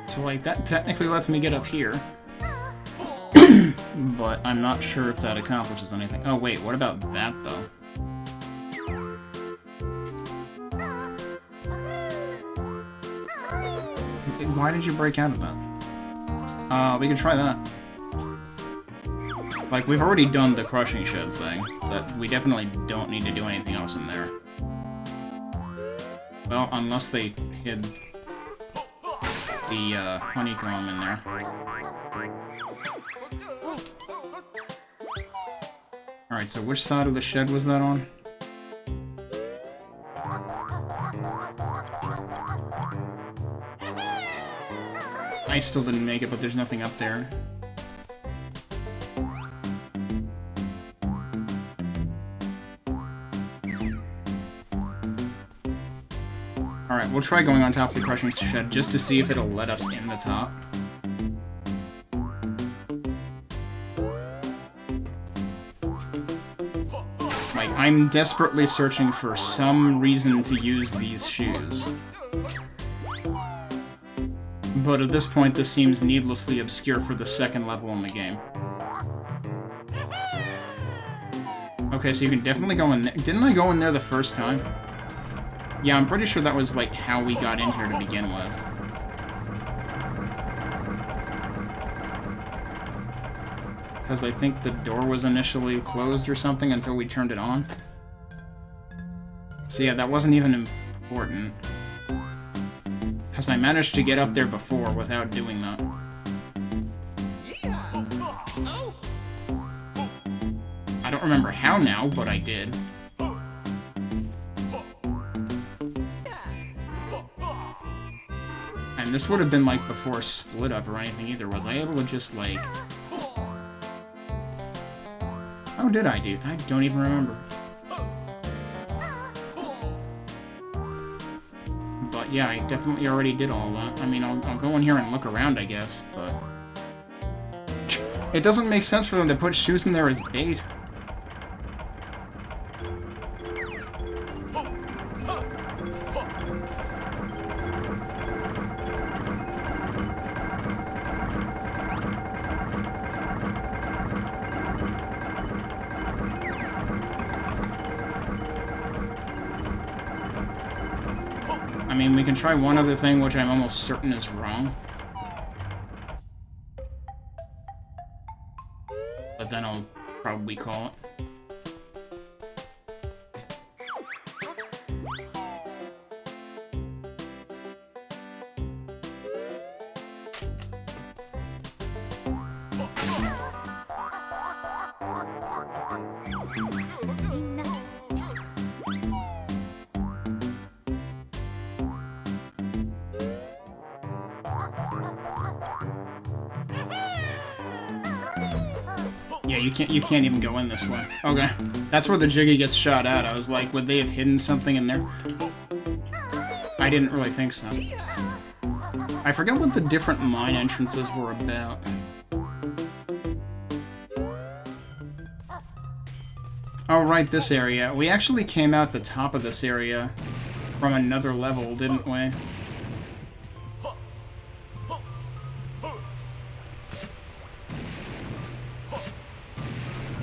So, like, that technically lets me get up here. But I'm not sure if that accomplishes anything. Oh, wait, what about that, though? Why did you break out of that? We can try that. Like, we've already done the crushing shed thing, but we definitely don't need to do anything else in there. Well, unless they hid the honeycomb in there. Alright, so which side of the shed was that on? I still didn't make it, but there's nothing up there. Alright, we'll try going on top of the crushing shed just to see if it'll let us in the top. Like, I'm desperately searching for some reason to use these shoes. But at this point, this seems needlessly obscure for the second level in the game. Okay, so you can definitely go in there. Didn't I go in there the first time? Yeah, I'm pretty sure that was, like, how we got in here to begin with. Because I think the door was initially closed or something until we turned it on. So yeah, that wasn't even important. Because I managed to get up there before without doing that. I don't remember how now, but I did. And this would have been like before Split Up or anything either. Was I able to just like... How did I do? I don't even remember. But yeah, I definitely already did all that. I mean, I'll go in here and look around, I guess, but... It doesn't make sense for them to put shoes in there as bait. I mean, we can try one other thing, which I'm almost certain is wrong. But then I'll probably call it. Yeah, you can't even go in this way. Okay. That's where the Jiggy gets shot at. I was like, would they have hidden something in there? I didn't really think so. I forget what the different mine entrances were about. Oh, right, this area. We actually came out the top of this area from another level, didn't we?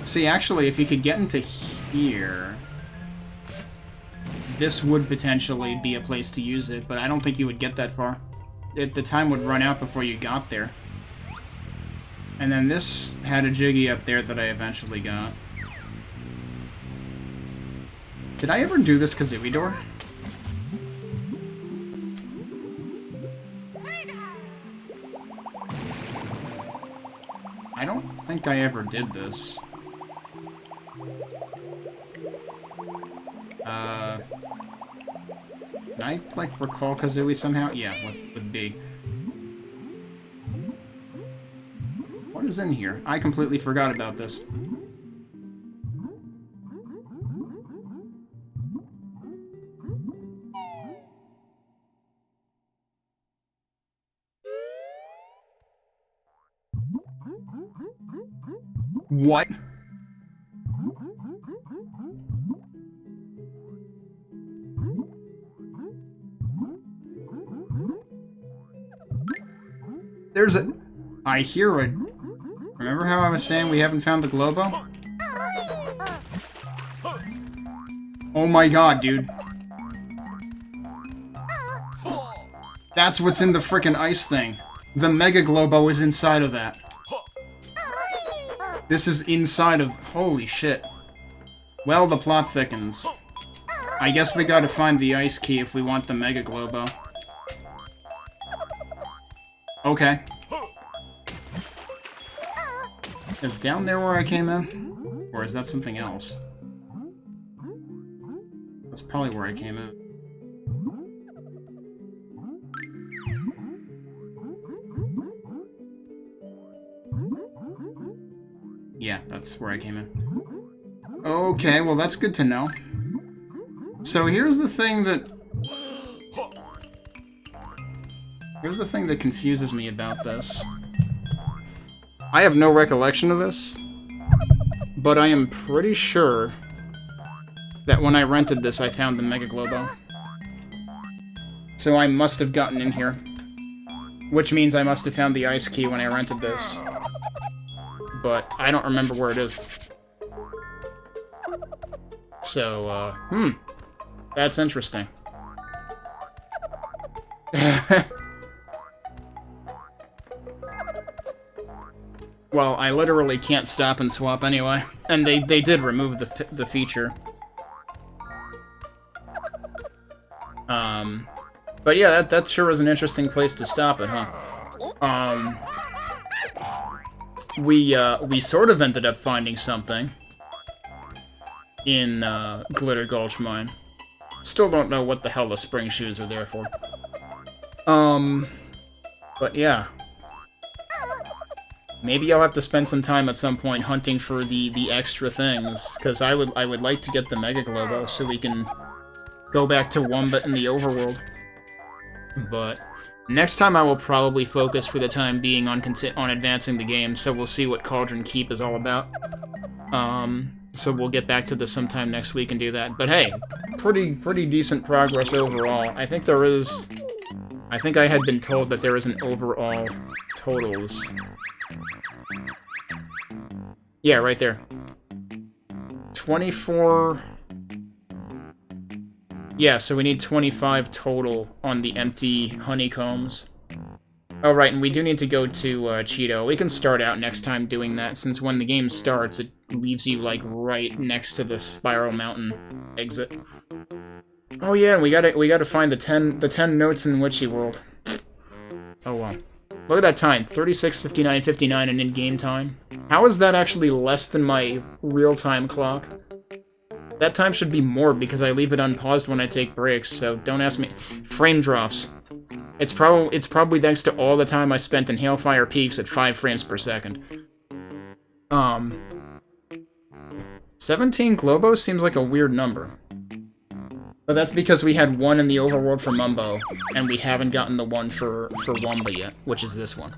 See, actually, if you could get into here, this would potentially be a place to use it, but I don't think you would get that far. The time would run out before you got there. And then this had a Jiggy up there that I eventually got. Did I ever do this Kazooie door? I don't think I ever did this. Can I, like, recall Kazooie somehow? Yeah, with B. What is in here? I completely forgot about this. What? There's a... I hear a... Remember how I was saying we haven't found the Globo? Oh my god, dude. That's what's in the frickin' ice thing. The Mega Globo is inside of that. This is inside of... Holy shit. Well, the plot thickens. I guess we gotta find the ice key if we want the Mega Globo. Okay. Is down there where I came in? Or is that something else? That's probably where I came in. Yeah, that's where I came in. Okay, well that's good to know. So here's the thing that... Here's the thing that confuses me about this. I have no recollection of this, but I am pretty sure that when I rented this, I found the Mega Globo. So I must have gotten in here Which means I must have found the ice key when I rented this. But I don't remember where it is. So, that's interesting. Well, I literally can't stop and swap anyway. And they did remove the feature. But yeah, that sure was an interesting place to stop it, huh? We sort of ended up finding something in Glitter Gulch Mine. Still don't know what the hell the spring shoes are there for. But yeah. Maybe I'll have to spend some time at some point hunting for the extra things, because I would like to get the Mega Globo so we can go back to Wombat in the overworld. But next time I will probably focus for the time being on advancing the game, so we'll see what Cauldron Keep is all about. So we'll get back to this sometime next week and do that. But hey, pretty decent progress overall. I think I had been told that there is an overall totals. Yeah, right there. 24... Yeah, so we need 25 total on the empty honeycombs. Oh, right, and we do need to go to Cheeto. We can start out next time doing that, since when the game starts, it leaves you, like, right next to the Spiral Mountain exit. Oh yeah, we gotta find the 10 notes in Witchy World. Oh wow. Look at that time, 36:59:59 in in-game time. How is that actually less than my real-time clock? That time should be more because I leave it unpaused when I take breaks, so don't ask me. Frame drops. It's probably thanks to all the time I spent in Hailfire Peaks at 5 frames per second. 17 Globos seems like a weird number. But that's because we had one in the overworld for Mumbo, and we haven't gotten the one for Womba yet, which is this one.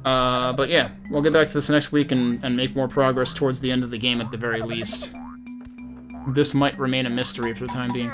But yeah, we'll get back to this next week and make more progress towards the end of the game at the very least. This might remain a mystery for the time being.